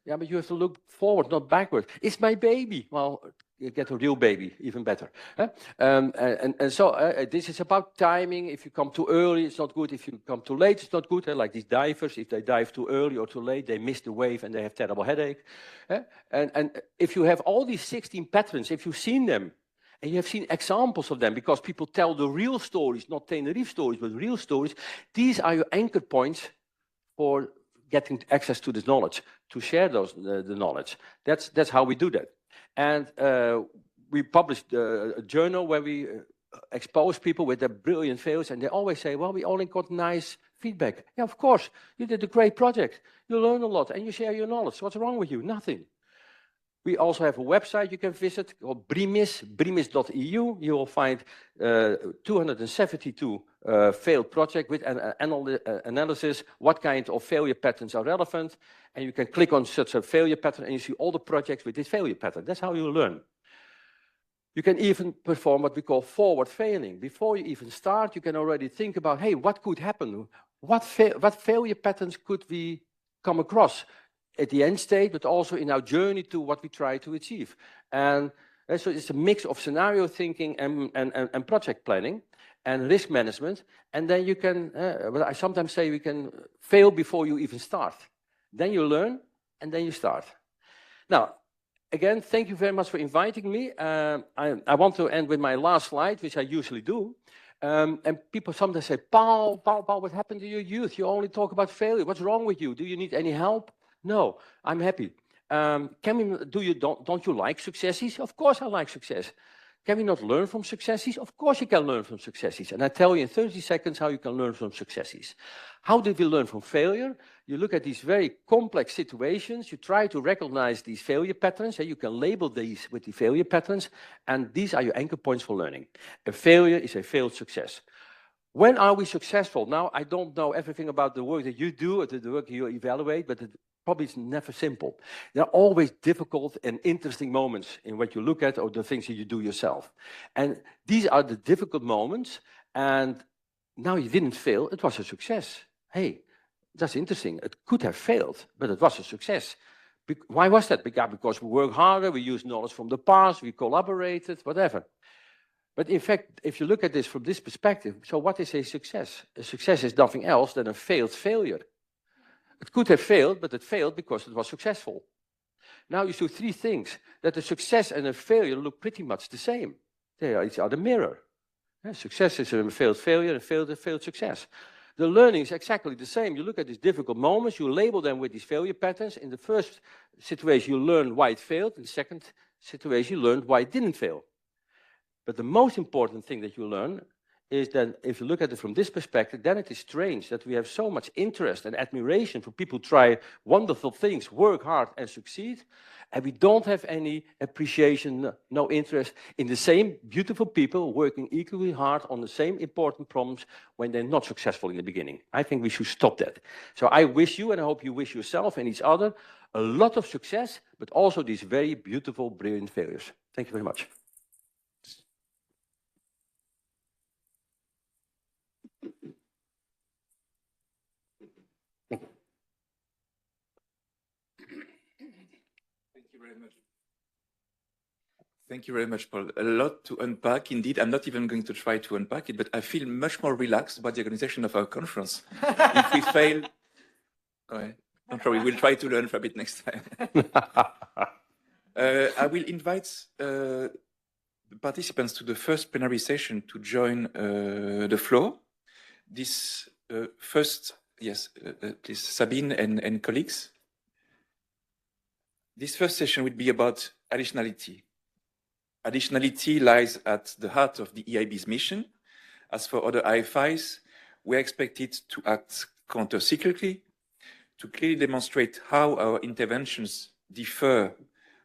Yeah, but you have to look forward, not backward. It's my baby. Well, you get a real baby, even better. So this is about timing. If you come too early, it's not good. If you come too late, it's not good. Like these divers, if they dive too early or too late, they miss the wave and they have terrible headache. And if you have all these 16 patterns, if you've seen them, and you have seen examples of them, because people tell the real stories, not Tenerife stories, but real stories, these are your anchor points for getting access to this knowledge, to share the knowledge. That's how we do that. And we published a journal where we expose people with their brilliant fails, and they always say, well, we only got nice feedback. Yeah, of course, you did a great project. You learn a lot, and you share your knowledge. What's wrong with you? Nothing. We also have a website you can visit called brimis.eu. You will find 272 failed projects with an analysis, what kind of failure patterns are relevant. And you can click on such a failure pattern and you see all the projects with this failure pattern. That's how you learn. You can even perform what we call forward failing. Before you even start, you can already think about, hey, what could happen? What failure patterns could we come across at the end state, but also in our journey to what we try to achieve. And so it's a mix of scenario thinking and project planning and risk management. And then you can, well, I sometimes say we can fail before you even start. Then you learn, and then you start. Now, again, thank you very much for inviting me. I want to end with my last slide, which I usually do. And people sometimes say, Paul, what happened to your youth? You only talk about failure. What's wrong with you? Do you need any help? No, I'm happy. Don't you like successes? Of course I like success. Can we not learn from successes? Of course you can learn from successes. And I tell you in 30 seconds how you can learn from successes. How did we learn from failure? You look at these very complex situations. You try to recognize these failure patterns. And you can label these with the failure patterns. And these are your anchor points for learning. A failure is a failed success. When are we successful? Now, I don't know everything about the work that you do or the work you evaluate, but probably it's never simple. There are always difficult and interesting moments in what you look at or the things that you do yourself. And these are the difficult moments. And now you didn't fail, it was a success. Hey, that's interesting. It could have failed, but it was a success. Why was that? Because we work harder, we use knowledge from the past, we collaborated, whatever. But in fact, if you look at this from this perspective, so what is a success? A success is nothing else than a failed failure. It could have failed, but it failed because it was successful. Now you see three things, that a success and a failure look pretty much the same. They are each other mirror. Success is a failed failure and a failed success. The learning is exactly the same. You look at these difficult moments, you label them with these failure patterns. In the first situation, you learn why it failed. In the second situation, you learned why it didn't fail. But the most important thing that you learn is that if you look at it from this perspective, then it is strange that we have so much interest and admiration for people who try wonderful things, work hard and succeed, and we don't have any appreciation, no interest in the same beautiful people working equally hard on the same important problems when they're not successful in the beginning. I think we should stop that. So I wish you, and I hope you wish yourself and each other, a lot of success, but also these very beautiful, brilliant failures. Thank you very much. Thank you very much, Paul. A lot to unpack, indeed. I'm not even going to try to unpack it, but I feel much more relaxed about the organization of our conference. If we fail, don't worry, we'll try to learn from it next time. I will invite the participants to the first plenary session to join the floor. This first, yes, please, Sabine and colleagues. This first session will be about additionality. Additionality lies at the heart of the EIB's mission. As for other IFIs, we are expected to act counter-cyclically, to clearly demonstrate how our interventions differ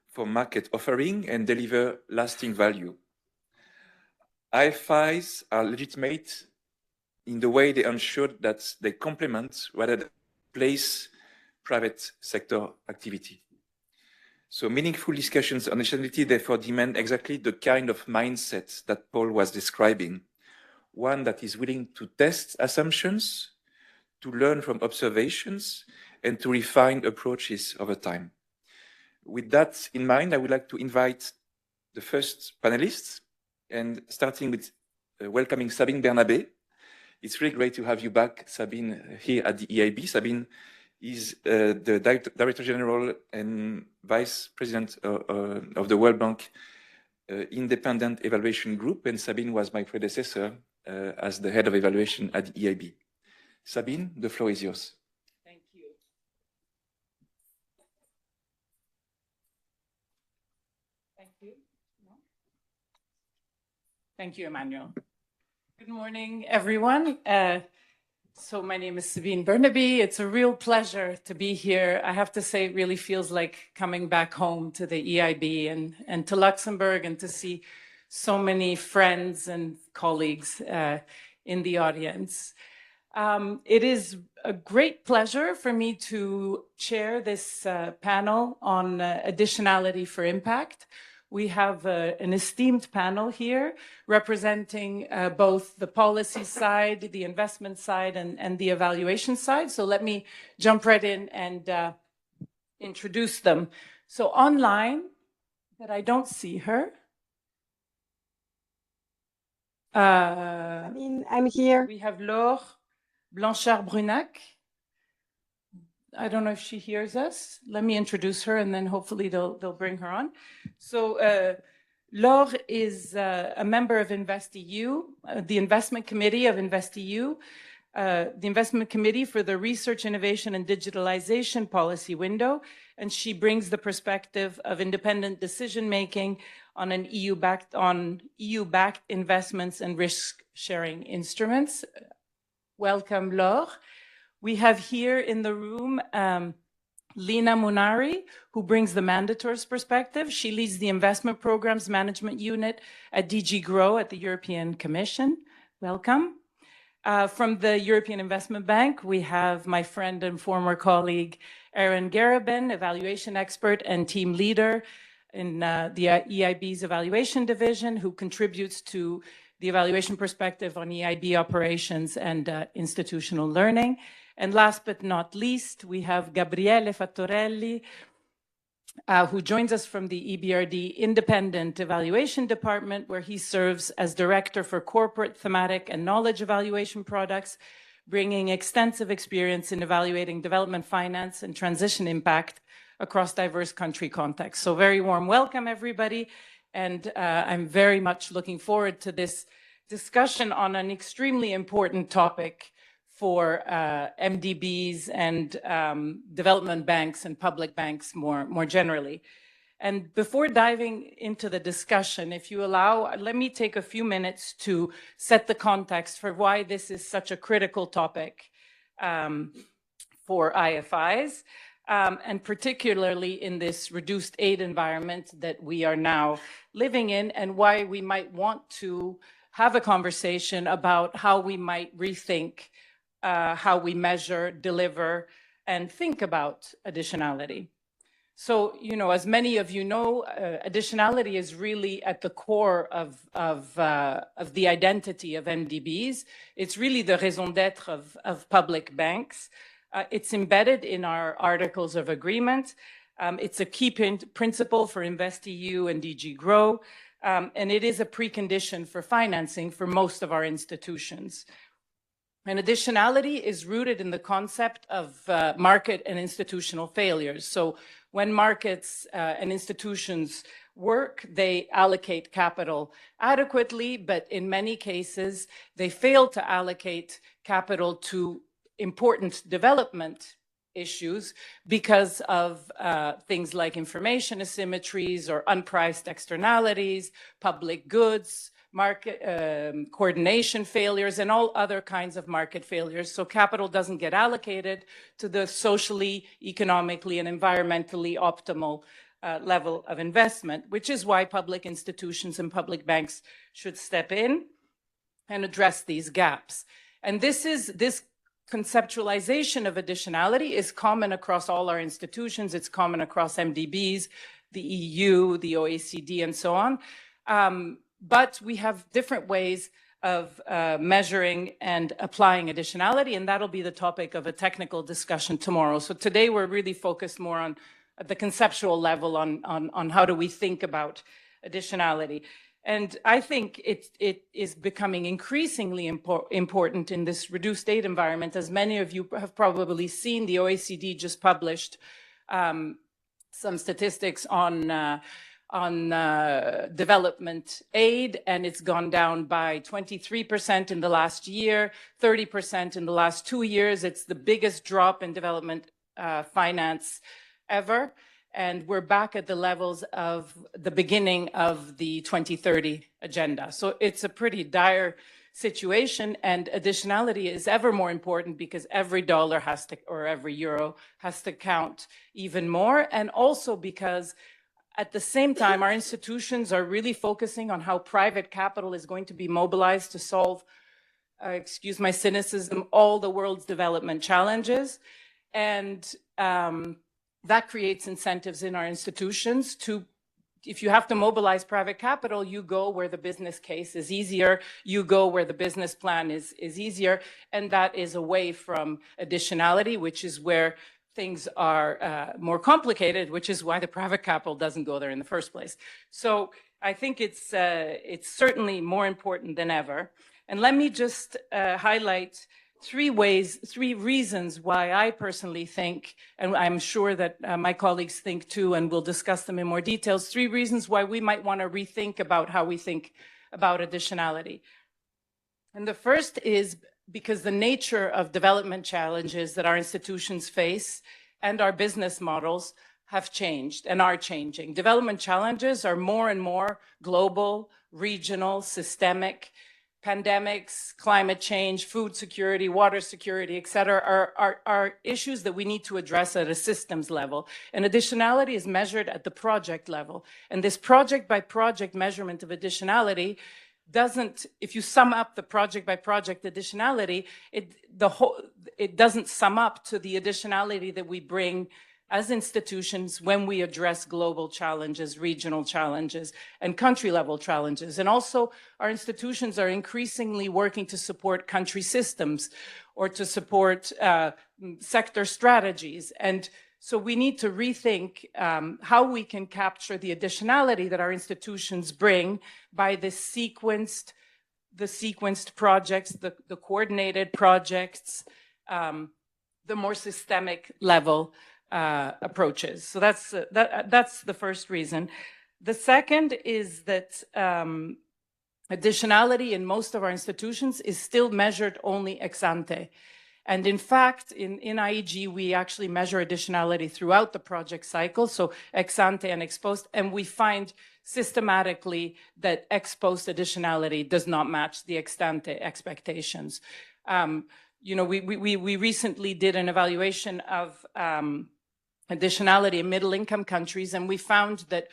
from market offering and deliver lasting value. IFIs are legitimate in the way they ensure that they complement rather than replace private sector activity. So meaningful discussions on additionality therefore demand exactly the kind of mindset that Paul was describing, one that is willing to test assumptions, to learn from observations, and to refine approaches over time. With that in mind, I would like to invite the first panelists, and starting with welcoming Sabine Bernabé. It's really great to have you back, Sabine, here at the EIB. Sabine is the Director General and Vice President of the World Bank Independent Evaluation Group, and Sabine was my predecessor as the Head of Evaluation at the EIB. Sabine, the floor is yours. Thank you. Thank you. Thank you, Emmanuel. Good morning, everyone. So my name is Sabine Bernabé. It's a real pleasure to be here. I have to say, it really feels like coming back home to the EIB and to Luxembourg, and to see so many friends and colleagues in the audience. It is a great pleasure for me to chair this panel on additionality for impact. We have an esteemed panel here representing both the policy side, the investment side, and the evaluation side. So let me jump right in and introduce them. So online, but I don't see her. I'm here. We have Laure Blanchard-Brunac. I don't know if she hears us. Let me introduce her, and then hopefully they'll bring her on. So Laure is a member of InvestEU, the investment committee of InvestEU, the investment committee for the Research, Innovation, and Digitalization Policy Window, and she brings the perspective of independent decision-making on an EU-backed investments and risk-sharing instruments. Welcome, Laure. We have here in the room Lina Munari, who brings the mandator's perspective. She leads the investment programs management unit at DG GROW at the European Commission. Welcome. From the European Investment Bank, we have my friend and former colleague, Aaron Garabin, evaluation expert and team leader in the EIB's evaluation division, who contributes to the evaluation perspective on EIB operations and institutional learning. And last but not least, we have Gabriele Fattorelli, who joins us from the EBRD Independent Evaluation Department, where he serves as Director for Corporate, Thematic, and Knowledge Evaluation Products, bringing extensive experience in evaluating development finance and transition impact across diverse country contexts. So very warm welcome, everybody. And I'm very much looking forward to this discussion on an extremely important topic for MDBs and development banks and public banks more generally. And before diving into the discussion, if you allow, let me take a few minutes to set the context for why this is such a critical topic for IFIs, and particularly in this reduced aid environment that we are now living in, and why we might want to have a conversation about how we might rethink how we measure, deliver, and think about additionality. So, you know, as many of you know, additionality is really at the core of the identity of MDBs. It's really the raison d'être of public banks. It's embedded in our articles of agreement. It's a key principle for InvestEU and DG GROW, and it is a precondition for financing for most of our institutions. And additionality is rooted in the concept of market and institutional failures. So when markets and institutions work, they allocate capital adequately, but in many cases, they fail to allocate capital to important development issues because of things like information asymmetries or unpriced externalities, public goods, market coordination failures, and all other kinds of market failures. So capital doesn't get allocated to the socially, economically, and environmentally optimal level of investment, which is why public institutions and public banks should step in and address these gaps. And this conceptualization of additionality is common across all our institutions. It's common across MDBs, the EU, the OECD, and so on. But we have different ways of measuring and applying additionality, and that'll be the topic of a technical discussion tomorrow. So today we're really focused more on the conceptual level on how do we think about additionality. And I think it is becoming increasingly important in this reduced aid environment. As many of you have probably seen, the OECD just published some statistics on development aid, and it's gone down by 23% in the last year, 30% in the last 2 years. It's the biggest drop in development finance ever. And we're back at the levels of the beginning of the 2030 agenda. So it's a pretty dire situation, and additionality is ever more important because every dollar has to, or every euro has to count even more. And also because at the same time, our institutions are really focusing on how private capital is going to be mobilized to solve, excuse my cynicism, all the world's development challenges. And that creates incentives in our institutions to, if you have to mobilize private capital, you go where the business case is easier, you go where the business plan is easier, and that is away from additionality, which is where things are more complicated, which is why the private capital doesn't go there in the first place. So I think it's certainly more important than ever. And let me just highlight three reasons why I personally think, and I'm sure that my colleagues think too, and we'll discuss them in more details, 3 reasons why we might want to rethink about how we think about additionality. And the first is because the nature of development challenges that our institutions face and our business models have changed and are changing. Development challenges are more and more global, regional, systemic. Pandemics, climate change, food security, water security, et cetera, are issues that we need to address at a systems level. And additionality is measured at the project level. And this project by project measurement of additionality doesn't, if you sum up the project by project additionality, it doesn't sum up to the additionality that we bring as institutions when we address global challenges, regional challenges, and country level challenges. And also our institutions are increasingly working to support country systems or to support sector strategies. And so we need to rethink how we can capture the additionality that our institutions bring by the sequenced projects, the coordinated projects, the more systemic level approaches. So that's the first reason. The second is that additionality in most of our institutions is still measured only ex ante. And in fact, in IEG, we actually measure additionality throughout the project cycle, so ex ante and ex post, and we find systematically that ex post additionality does not match the ex ante expectations. You know, we recently did an evaluation of additionality in middle-income countries, and we found that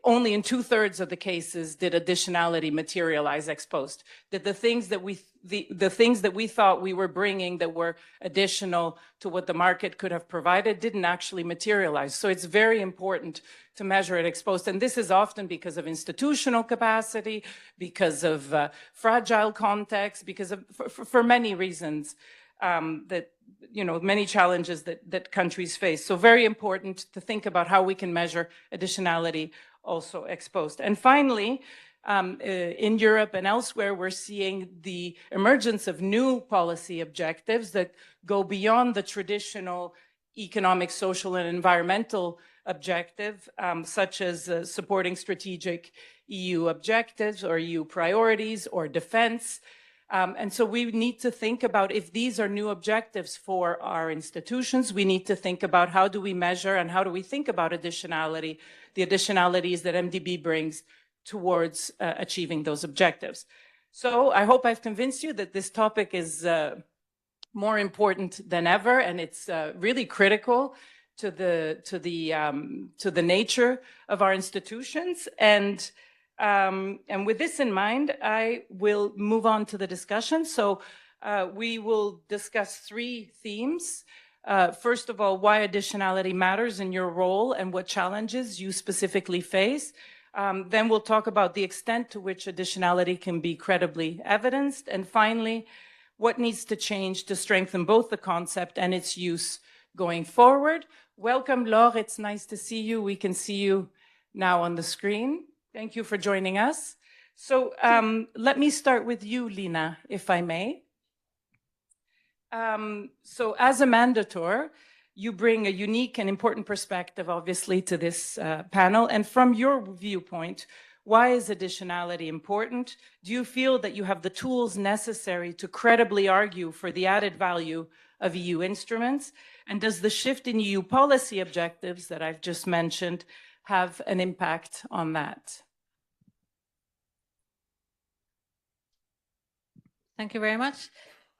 only in 2/3 of the cases did additionality materialize ex post. That the things that we thought we were bringing that were additional to what the market could have provided didn't actually materialize. So it's very important to measure it ex post, and this is often because of institutional capacity, because of fragile context, because of for many reasons that, you know, many challenges that countries face. So very important to think about how we can measure additionality also ex post. And finally, in Europe and elsewhere, we're seeing the emergence of new policy objectives that go beyond the traditional economic, social, and environmental objective, such as supporting strategic EU objectives or EU priorities or defense. And so we need to think about if these are new objectives for our institutions, we need to think about how do we measure and how do we think about additionality, the additionalities that MDB brings towards achieving those objectives. So I hope I've convinced you that this topic is more important than ever, and it's really critical to the nature of our institutions. And with this in mind, I will move on to the discussion. So we will discuss 3 themes. First of all, why additionality matters in your role and what challenges you specifically face. Then we'll talk about the extent to which additionality can be credibly evidenced. And finally, what needs to change to strengthen both the concept and its use going forward. Welcome, Laure. It's nice to see you. We can see you now on the screen. Thank you for joining us. So let me start with you, Lina, if I may. So as a mandator, you bring a unique and important perspective, obviously, to this panel. And from your viewpoint, why is additionality important? Do you feel that you have the tools necessary to credibly argue for the added value of EU instruments? And does the shift in EU policy objectives that I've just mentioned have an impact on that? Thank you very much.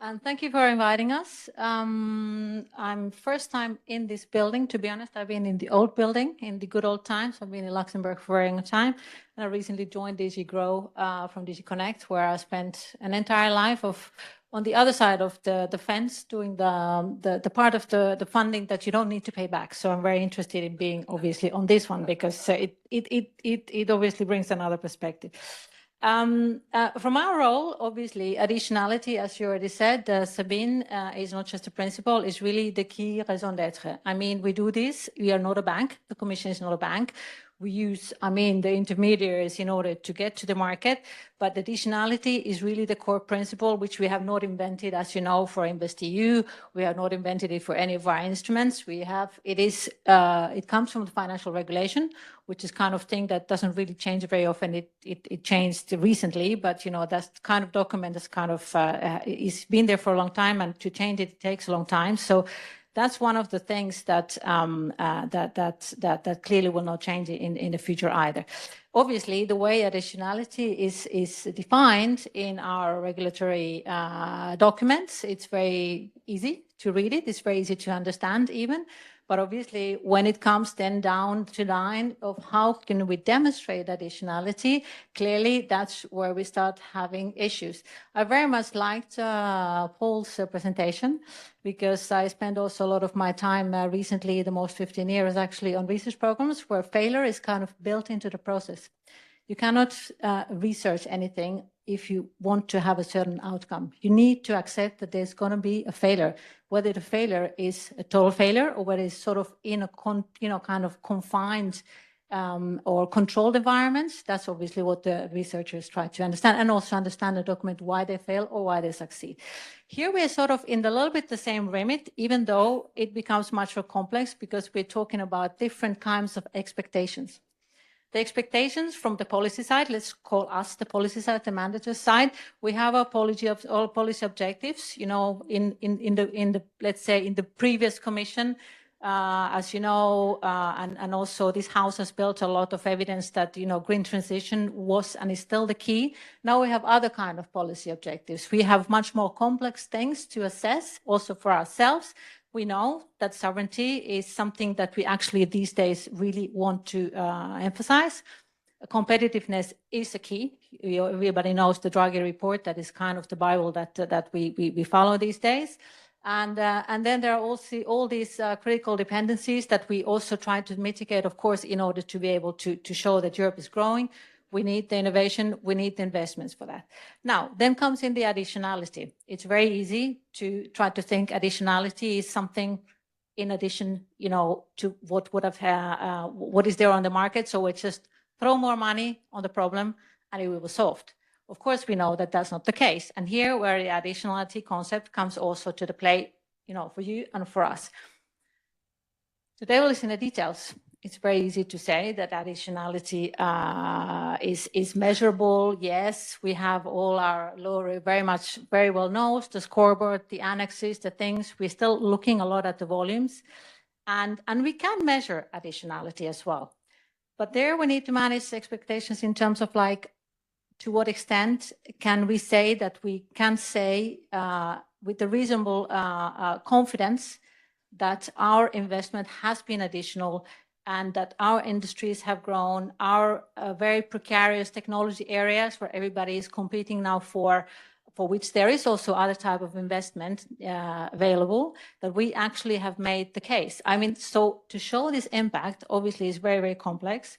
And thank you for inviting us. I'm first time in this building. To be honest, I've been in the old building in the good old times. I've been in Luxembourg for a very long time. And I recently joined DG Grow from DG Connect, where I spent an entire life on the other side of the fence, doing the part of the funding that you don't need to pay back. So I'm very interested in being obviously on this one, because it obviously brings another perspective. From our role, obviously, additionality, as you already said, Sabine, is not just a principle, it's really the key raison d'etre. I mean, we do this, we are not a bank, the Commission is not a bank. We use, the intermediaries in order to get to the market, but additionality is really the core principle, which we have not invented, as you know, for InvestEU. We have not invented it for any of our instruments. It comes from the financial regulation, which is kind of thing that doesn't really change very often. It changed recently, but that's kind of document that's kind of it's been there for a long time, and to change it takes a long time. So that's one of the things that that clearly will not change in the future either. Obviously, the way additionality is defined in our regulatory documents, it's very easy to read it. It's very easy to understand even. But obviously, when it comes then down to the line of how can we demonstrate additionality, clearly that's where we start having issues. I very much liked Paul's presentation, because I spent also a lot of my time recently, the most 15 years actually, on research programs where failure is kind of built into the process. You cannot research anything if you want to have a certain outcome. You need to accept that there's going to be a failure, whether the failure is a total failure or whether it's sort of in a kind of confined or controlled environments. That's obviously what the researchers try to understand, and also understand the document why they fail or why they succeed. Here we are sort of in a little bit the same remit, even though it becomes much more complex, because we're talking about different kinds of expectations. The expectations from the policy side, let's call us the policy side, the mandatory side. We have our policy objectives. In the let's say in the previous commission, as you know, and also this house has built a lot of evidence that green transition was and is still the key. Now we have other kind of policy objectives. We have much more complex things to assess, also for ourselves. We know that sovereignty is something that we actually these days really want to emphasize. Competitiveness is a key. Everybody knows the Draghi report, that is kind of the Bible that we follow these days. And then there are also all these critical dependencies that we also try to mitigate, of course, in order to be able to show that Europe is growing. We need the innovation, we need the investments for that. Now, then comes in the additionality. It's very easy to try to think additionality is something in addition, to what is there on the market. So it's just throw more money on the problem and it will be solved. Of course, we know that that's not the case. And here where the additionality concept comes also to the play, for you and for us. The devil is in the details. it's very easy to say that additionality is measurable. Yes, we have all our law very well knows, the scoreboard, the annexes, the things. We're still looking a lot at the volumes, and we can measure additionality as well. But there we need to manage expectations in terms of like, to what extent can we say that we can say with a reasonable confidence that our investment has been additional and that our industries have grown, our very precarious technology areas where everybody is competing now for which there is also other type of investment available, that we actually have made the case. I mean, so to show this impact obviously is very, very complex.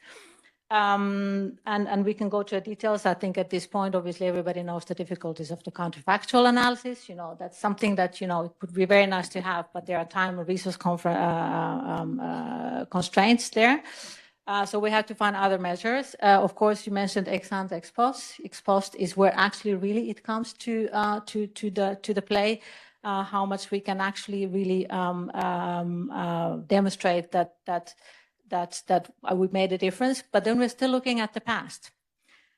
And we can go to the details. I think at this point, obviously, everybody knows the difficulties of the counterfactual analysis. You know, that's something that, you know, it would be very nice to have, but there are time and resource constraints there. So we have to find other measures. Of course, you mentioned ex ante, ex post. Ex post is where actually really it comes to the play. How much we can actually really demonstrate that we made a difference, but then we're still looking at the past.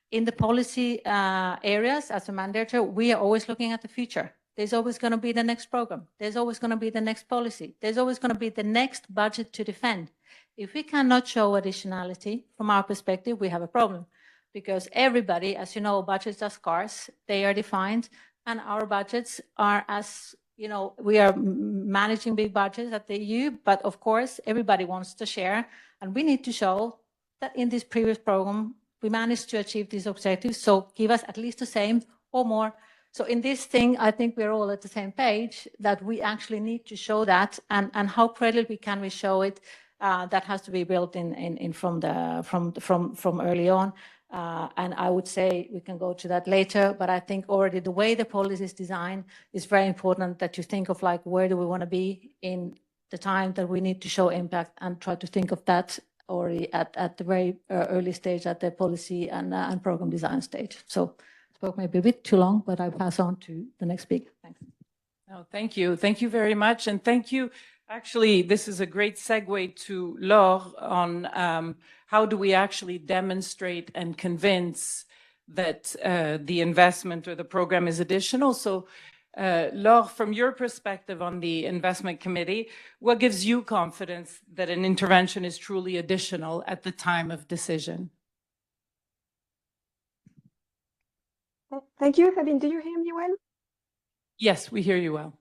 In the policy areas, as a mandator, we are always looking at the future. There's always going to be the next program. There's always going to be the next policy. There's always going to be the next budget to defend. If we cannot show additionality, from our perspective, we have a problem. Because everybody, as you know, budgets are scarce, they are defined, and our budgets are as, you know, we are managing big budgets at the EU, but of course, everybody wants to share. And we need to show that in this previous program, we managed to achieve these objectives. So give us at least the same or more. So in this thing, I think we're all at the same page that we actually need to show that, and how credibly can we show it? That has to be built in from early on. And I would say we can go to that later, but I think already the way the policy is designed is very important, that you think of like, where do we want to be in the time that we need to show impact, and try to think of that already at the very early stage, at the policy and program design stage. So I spoke maybe a bit too long, but I pass on to the next speaker. Thanks. No, thank you. Thank you very much. And thank you. Actually, this is a great segue to Laure on how do we actually demonstrate and convince that the investment or the program is additional. So Laure, from your perspective on the investment committee, what gives you confidence that an intervention is truly additional at the time of decision? Thank you, Sabine. Do you hear me well? Yes, we hear you well.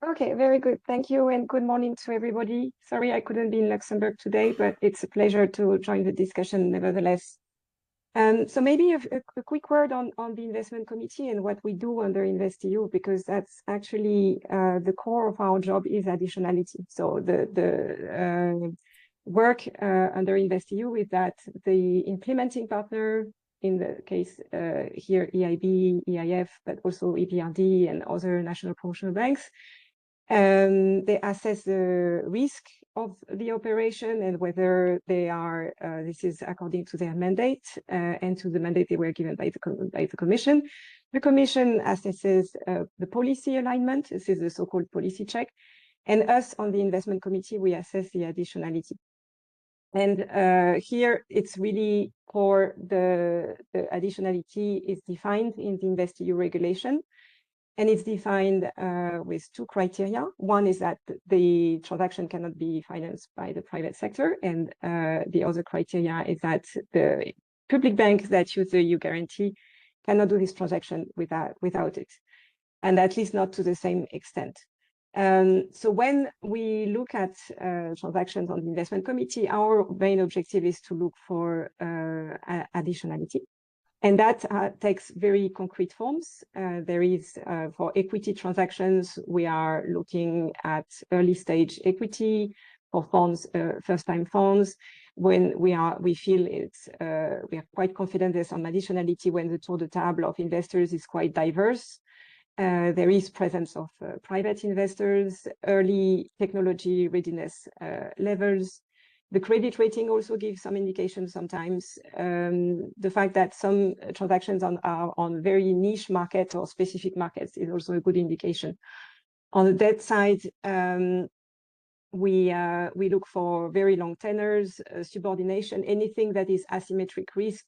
Okay, very good. Thank you, and good morning to everybody. Sorry I couldn't be in Luxembourg today, but it's a pleasure to join the discussion nevertheless. So maybe a quick word on the investment committee and what we do under InvestEU, because that's actually the core of our job is additionality. So the work under InvestEU is that the implementing partner, in the case here EIB, EIF, but also EBRD and other national promotional banks, they assess the risk of the operation and whether they are, this is according to their mandate and to the mandate they were given by the Commission. The Commission assesses the policy alignment. This is the so-called policy check. And us on the investment committee, we assess the additionality. And here it's really for the additionality is defined in the InvestEU regulation. And it's defined with two criteria. One is that the transaction cannot be financed by the private sector. And the other criteria is that the public banks that use the EU guarantee cannot do this transaction without it, and at least not to the same extent. So when we look at transactions on the investment committee, our main objective is to look for additionality. And that takes very concrete forms. There is, for equity transactions, we are looking at early stage equity. For funds, first-time funds. When we feel it's, we are quite confident there's some additionality when the tour de table of investors is quite diverse. There is presence of private investors, early technology readiness levels. The credit rating also gives some indication sometimes. The fact that some transactions are on very niche markets or specific markets is also a good indication. On the debt side, We look for very long tenors, subordination, anything that is asymmetric risk.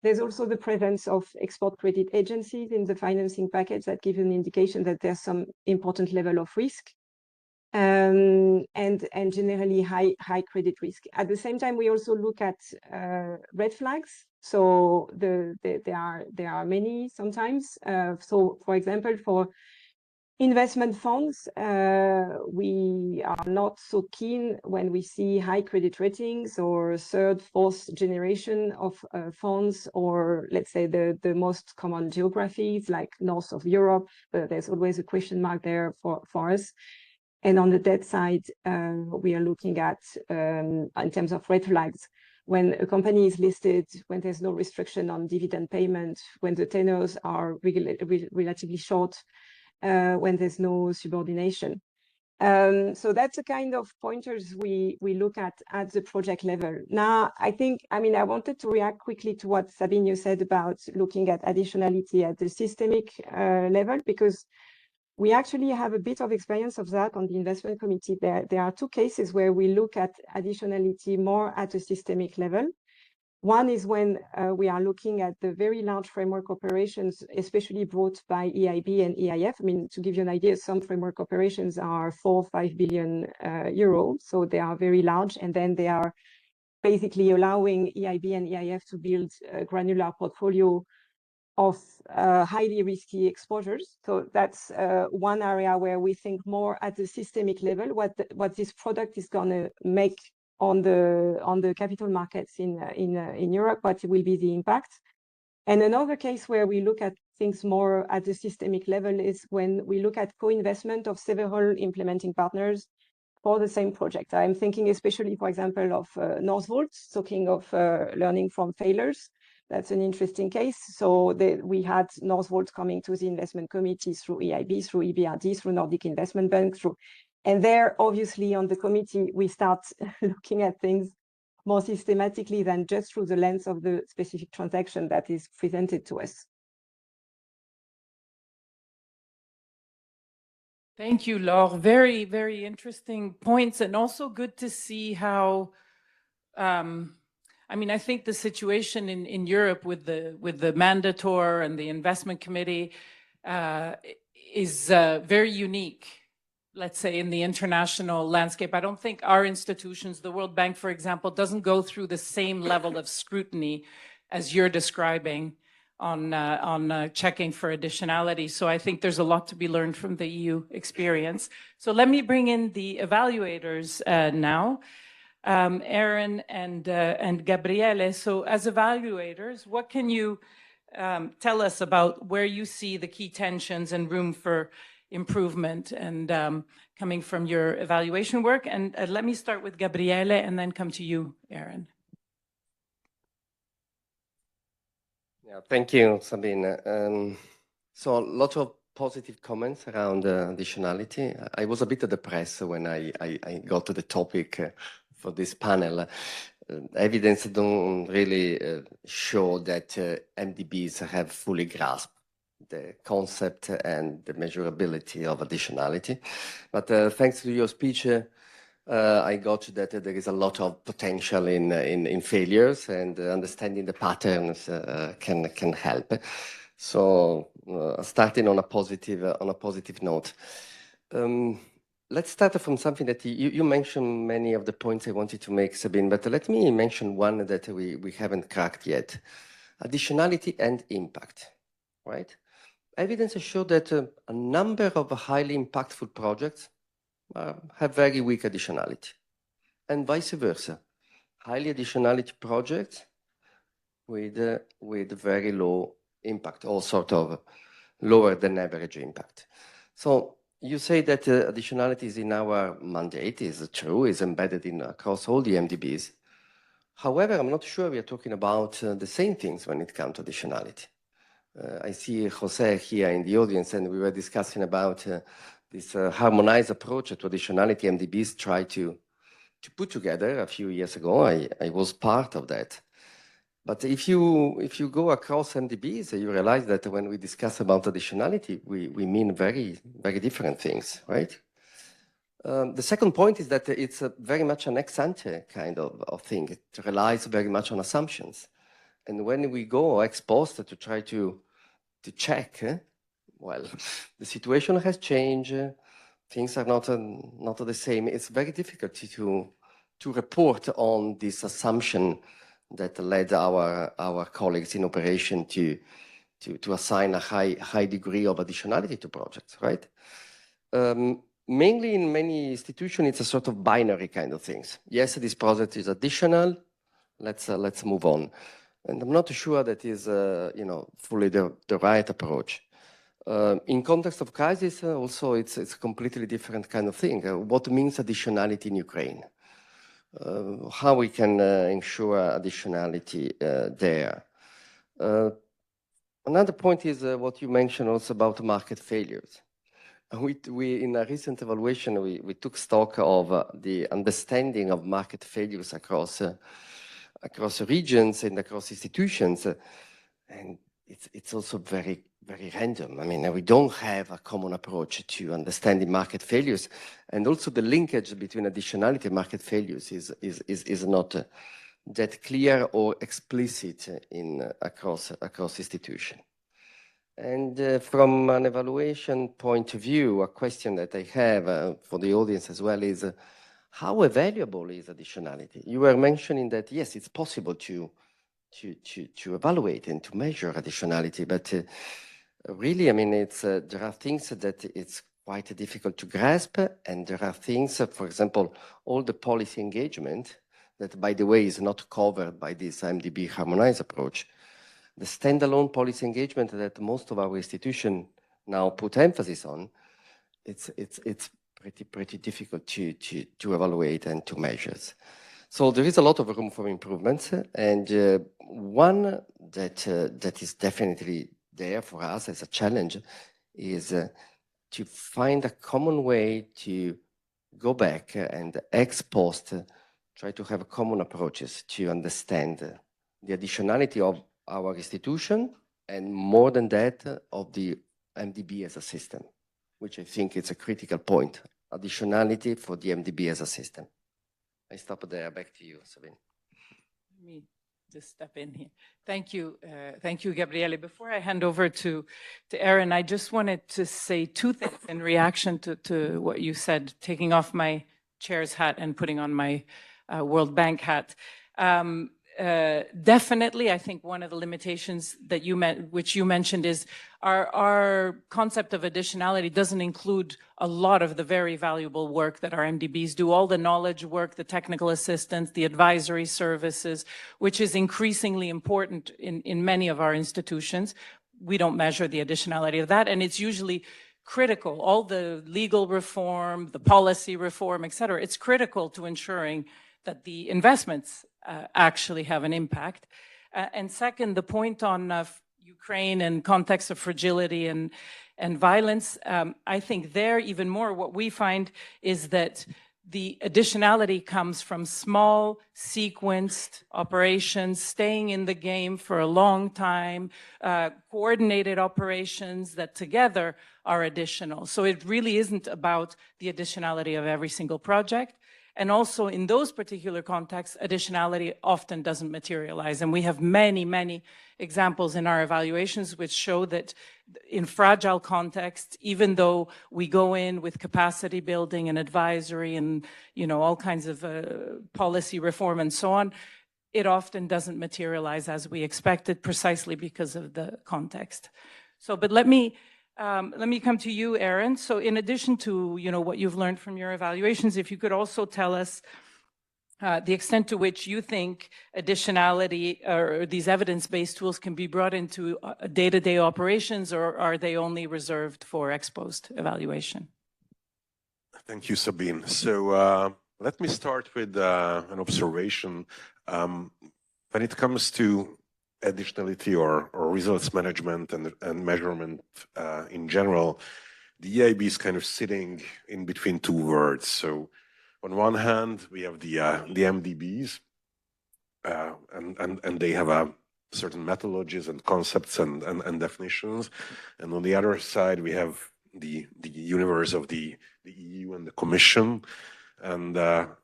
There's also the presence of export credit agencies in the financing package that give an indication that there's some important level of risk, and generally high credit risk. At the same time, we also look at red flags. So there are many sometimes. So for example, for investment funds, we are not so keen when we see high credit ratings or third, fourth generation of funds, or let's say the most common geographies like north of Europe. There's always a question mark there for us. And on the debt side, we are looking at, in terms of red flags, when a company is listed, when there's no restriction on dividend payment, when the tenors are relatively short, when there's no subordination. So that's the kind of pointers we look at the project level. Now, I wanted to react quickly to what Sabine, you said about looking at additionality at the systemic level, because we actually have a bit of experience of that on the investment committee. There are two cases where we look at additionality more at a systemic level. One is when we are looking at the very large framework operations, especially brought by EIB and EIF. I mean, to give you an idea, some framework operations are 4 or 5 billion euros, so they are very large, and then they are basically allowing EIB and EIF to build a granular portfolio of highly risky exposures. So that's one area where we think more at the systemic level, what this product is going to make on the capital markets in Europe, what will be the impact. And another case where we look at things more at the systemic level is when we look at co-investment of several implementing partners for the same project. I'm thinking especially, for example, of Northvolt, talking of learning from failures. That's an interesting case. So we had Northvolt coming to the investment committee through EIB, through EBRD, through Nordic Investment Bank, and there, obviously, on the committee, we start looking at things more systematically than just through the lens of the specific transaction that is presented to us. Thank you, Laure. Very, very interesting points, and also good to see how, I think the situation in Europe with the mandator and the investment committee is very unique, let's say, in the international landscape. I don't think our institutions, the World Bank, for example, doesn't go through the same level of scrutiny as you're describing on checking for additionality. So I think there's a lot to be learned from the EU experience. So let me bring in the evaluators now, Aaron and Gabriele. So as evaluators, what can you tell us about where you see the key tensions and room for improvement, and coming from your evaluation work? And let me start with Gabriele and then come to you, Aaron. Yeah, thank you, Sabine. So a lot of positive comments around additionality. I was a bit depressed when I got to the topic for this panel. Evidence don't really show that MDBs have fully grasped the concept and the measurability of additionality. But thanks to your speech, I got that there is a lot of potential in failures, and understanding the patterns can help. So starting on a positive note. Let's start from something that you mentioned many of the points I wanted to make, Sabine, but let me mention one that we haven't cracked yet. Additionality and impact, right? Evidence has shown that a number of highly impactful projects have very weak additionality, and vice versa. Highly additionality projects with very low impact, or sort of lower than average impact. So you say that additionality is in our mandate, is true, is embedded across all the MDBs. However, I'm not sure we are talking about the same things when it comes to additionality. I see Jose here in the audience, and we were discussing about this harmonized approach to additionality MDBs tried to put together a few years ago. I was part of that. But if you go across MDBs, you realize that when we discuss about additionality, we mean very, very different things, right? The second point is that it's very much an ex-ante kind of thing. It relies very much on assumptions. And when we go ex post to try to check, well, the situation has changed, things are not the same. It's very difficult to report on this assumption that led our colleagues in operation to assign a high degree of additionality to projects, right? Mainly in many institutions, it's a sort of binary kind of things. Yes, this project is additional. Let's move on. And I'm not sure that is, fully the right approach. In context of crisis, also, it's a completely different kind of thing. What means additionality in Ukraine? How we can ensure additionality there? Another point is what you mentioned also about market failures. We in a recent evaluation, we took stock of the understanding of market failures across regions and across institutions, and it's also very random. I mean, we don't have a common approach to understanding market failures, and also the linkage between additionality and market failures is not that clear or explicit across institutions. And from an evaluation point of view, a question that I have for the audience as well is, how valuable is additionality? You were mentioning that, yes, it's possible to evaluate and to measure additionality, but really, I mean, there are things that it's quite difficult to grasp, and there are things, for example, all the policy engagement that, by the way, is not covered by this MDB harmonized approach. The standalone policy engagement that most of our institutions now put emphasis on, it's pretty difficult to evaluate and to measure. So there is a lot of room for improvements, and one that is definitely there for us as a challenge is to find a common way to go back and ex post try to have common approaches to understand the additionality of our institution, and more than that, of the MDB as a system, which I think is a critical point, additionality for the MDB as a system. I stop there. Back to you, Sabine. Let me just step in here. Thank you, Gabriele. Before I hand over to Aaron, I just wanted to say two things in reaction to what you said, taking off my chair's hat and putting on my World Bank hat. Definitely, I think one of the limitations that which you mentioned is our concept of additionality doesn't include a lot of the very valuable work that our MDBs do, all the knowledge work, the technical assistance, the advisory services, which is increasingly important in many of our institutions. We don't measure the additionality of that, and it's usually critical. All the legal reform, the policy reform, et cetera, it's critical to ensuring that the investments actually have an impact. And second, the point on Ukraine and context of fragility and violence, I think there even more what we find is that the additionality comes from small, sequenced operations, staying in the game for a long time, coordinated operations that together are additional. So it really isn't about the additionality of every single project. And also in those particular contexts, additionality often doesn't materialize. And we have many, many examples in our evaluations which show that in fragile contexts, even though we go in with capacity building and advisory and, all kinds of policy reform and so on, it often doesn't materialize as we expected, precisely because of the context. So, but let me come to you, Aaron. So in addition to, what you've learned from your evaluations, if you could also tell us the extent to which you think additionality or these evidence-based tools can be brought into day-to-day operations, or are they only reserved for ex-post evaluation? Thank you, Sabine. So let me start with an observation. When it comes to additionality or results management and measurement in general, the EIB is kind of sitting in between two words. So on one hand, we have the MDBs, and they have certain methodologies and concepts and definitions. And on the other side, we have the universe of the EU and the Commission. And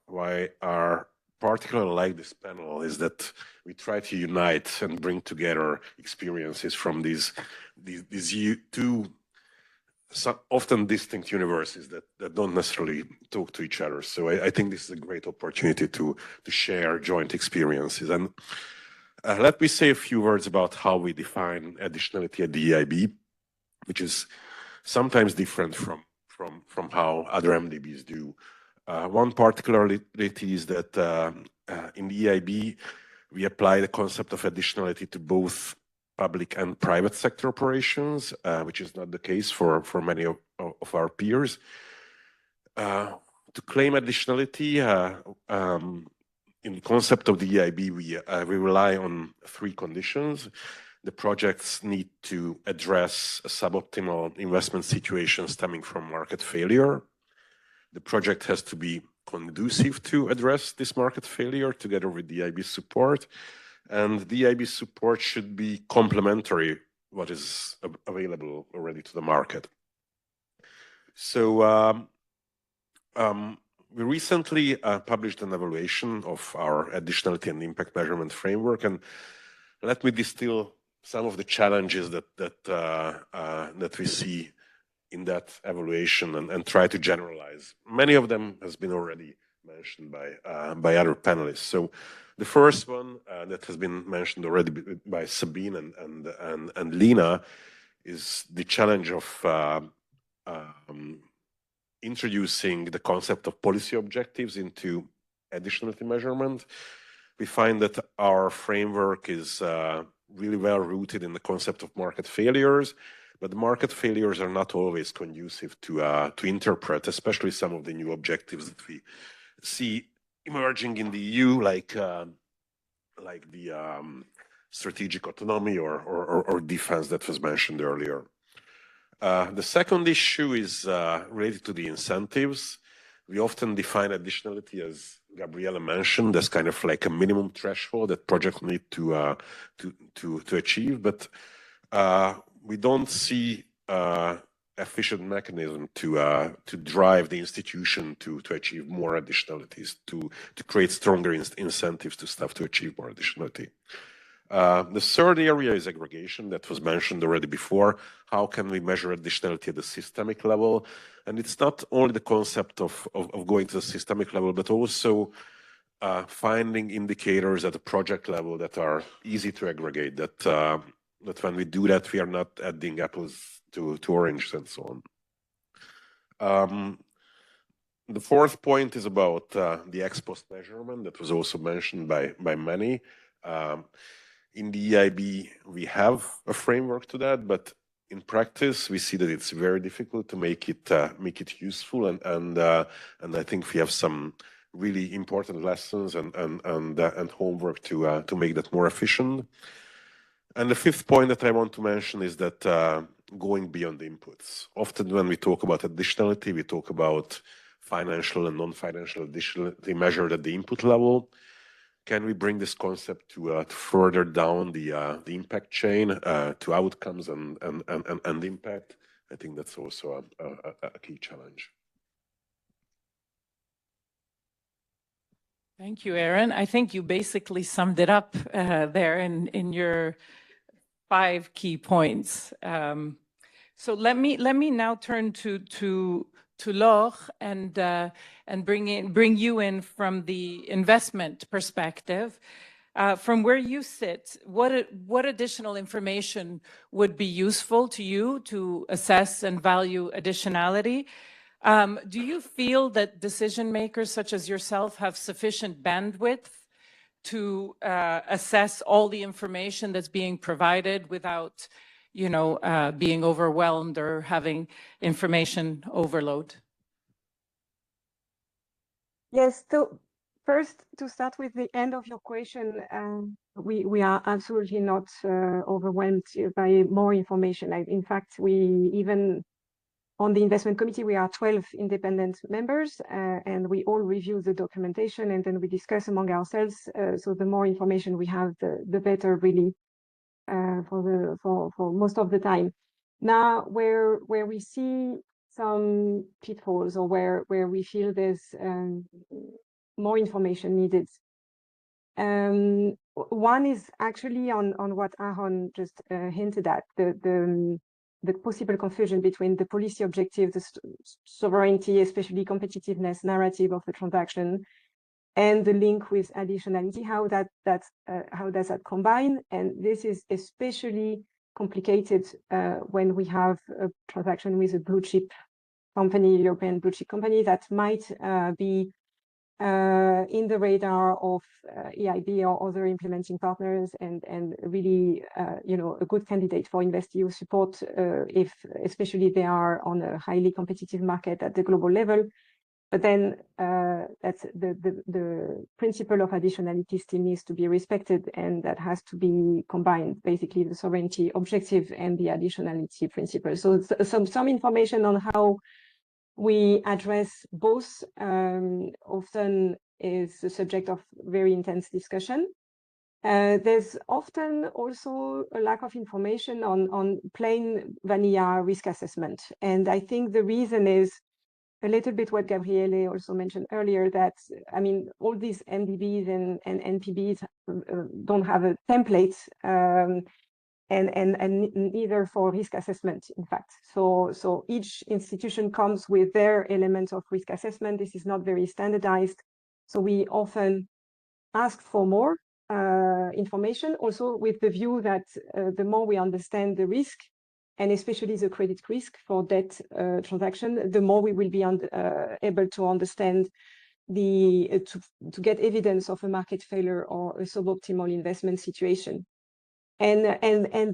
why I particularly like this panel is that we try to unite and bring together experiences from these two often distinct universes that don't necessarily talk to each other. So I think this is a great opportunity to share joint experiences. And let me say a few words about how we define additionality at the EIB, which is sometimes different from how other MDBs do. One particularity is that in the EIB, we apply the concept of additionality to both public and private sector operations, which is not the case for many of our peers. To claim additionality, in the concept of the EIB, we rely on three conditions. The projects need to address a suboptimal investment situation stemming from market failure. The project has to be conducive to address this market failure together with the EIB support. And the EIB support should be complementary what is available already to the market. So we recently published an evaluation of our additionality and impact measurement framework, and let me distill some of the challenges that we see in that evaluation and try to generalize. Many of them has been already mentioned by other panelists. So the first one that has been mentioned already by Sabine and Lina is the challenge of introducing the concept of policy objectives into additionality measurement. We find that our framework is really well rooted in the concept of market failures, but the market failures are not always conducive to interpret, especially some of the new objectives that we see emerging in the EU, like the strategic autonomy or defense that was mentioned earlier. The second issue is related to the incentives. We often define additionality, as Gabriela mentioned, as kind of like a minimum threshold that projects need to achieve, but we don't see efficient mechanism to drive the institution to achieve more additionalities, to create stronger incentives to staff to achieve more additionality. The third area is aggregation that was mentioned already before. How can we measure additionality at the systemic level? And it's not only the concept of going to the systemic level, but also finding indicators at the project level that are easy to aggregate, that when we do that, we are not adding apples to oranges and so on. The fourth point is about the ex post measurement that was also mentioned by many. In the EIB, we have a framework to that, but in practice, we see that it's very difficult to make it useful, and I think we have some really important lessons and homework to make that more efficient. And the fifth point that I want to mention is that going beyond the inputs. Often when we talk about additionality, we talk about financial and non-financial additionality measured at the input level. Can we bring this concept to further down the impact chain to outcomes and impact? I think that's also a key challenge. Thank you, Aaron. I think you basically summed it up there in your 5 key points. So let me now turn to Laure and bring you in from the investment perspective. From where you sit, what additional information would be useful to you to assess and value additionality? Do you feel that decision makers such as yourself have sufficient bandwidth to assess all the information that's being provided without, being overwhelmed or having information overload? Yes, so first, to start with the end of your question, we are absolutely not overwhelmed by more information. In fact, even on the investment committee, we are 12 independent members, and we all review the documentation, and then we discuss among ourselves. So the more information we have, the better, really, for most of the time. Now, where we see some pitfalls or where we feel there's more information needed. One is actually on what Aaron just hinted at, the possible confusion between the policy objective, the sovereignty, especially competitiveness narrative of the transaction, and the link with additionality. How does that combine? And this is especially complicated when we have a transaction with a blue chip company, European blue chip company that might be in the radar of EIB or other implementing partners, and really, a good candidate for InvestEU support, if especially they are on a highly competitive market at the global level. But then that's the principle of additionality still needs to be respected, and that has to be combined, basically the sovereignty objective and the additionality principle. So some information on how we address both often is the subject of very intense discussion. There's often also a lack of information on plain vanilla risk assessment. And I think the reason is a little bit what Gabriele also mentioned earlier, that, I mean, all these MDBs and NPBs don't have a template, and neither for risk assessment, in fact. So each institution comes with their element of risk assessment. This is not very standardized. So we often ask for more information, also with the view that the more we understand the risk, and especially the credit risk for debt transaction, the more we will be able to understand to get evidence of a market failure or a suboptimal investment situation. And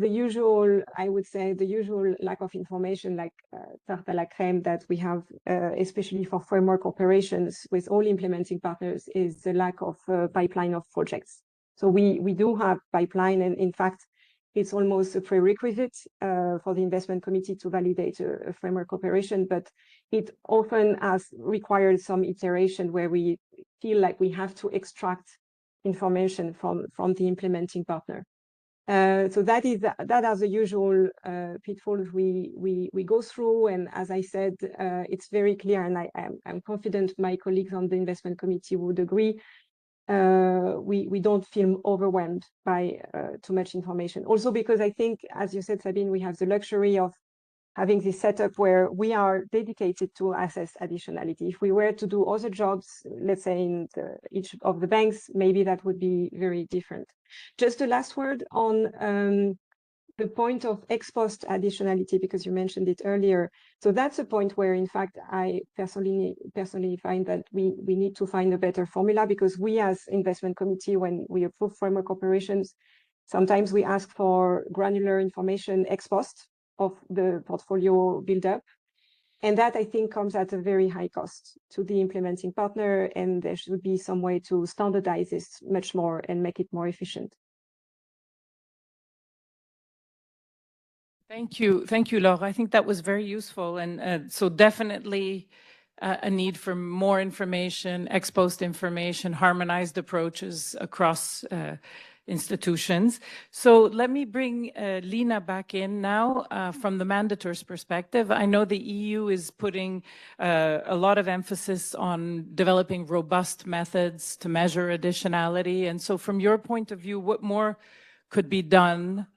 the usual, I would say, the usual lack of information, like tarte à la crème that we have, especially for framework operations with all implementing partners, is the lack of pipeline of projects. So we do have pipeline, and in fact, it's almost a prerequisite for the investment committee to validate a framework operation, but it often has required some iteration where we feel like we have to extract information from the implementing partner. So that are the usual pitfalls we go through, and as I said, it's very clear, and I'm confident my colleagues on the investment committee would agree. We don't feel overwhelmed by too much information. Also because I think, as you said, Sabine, we have the luxury of having this setup where we are dedicated to assess additionality. If we were to do other jobs, let's say in each of the banks, maybe that would be very different. Just a last word on the point of ex post additionality, because you mentioned it earlier. So that's a point where, in fact, I personally find that we need to find a better formula, because we as investment committee, when we approve framework operations, sometimes we ask for granular information ex post of the portfolio build-up. And that, I think, comes at a very high cost to the implementing partner, and there should be some way to standardize this much more and make it more efficient. Thank you, Laure. I think that was very useful, and so definitely a need for more information, ex post information, harmonized approaches across institutions. So let me bring Lina back in now from the mandator's perspective. I know the EU is putting a lot of emphasis on developing robust methods to measure additionality. And so from your point of view, what more could be done?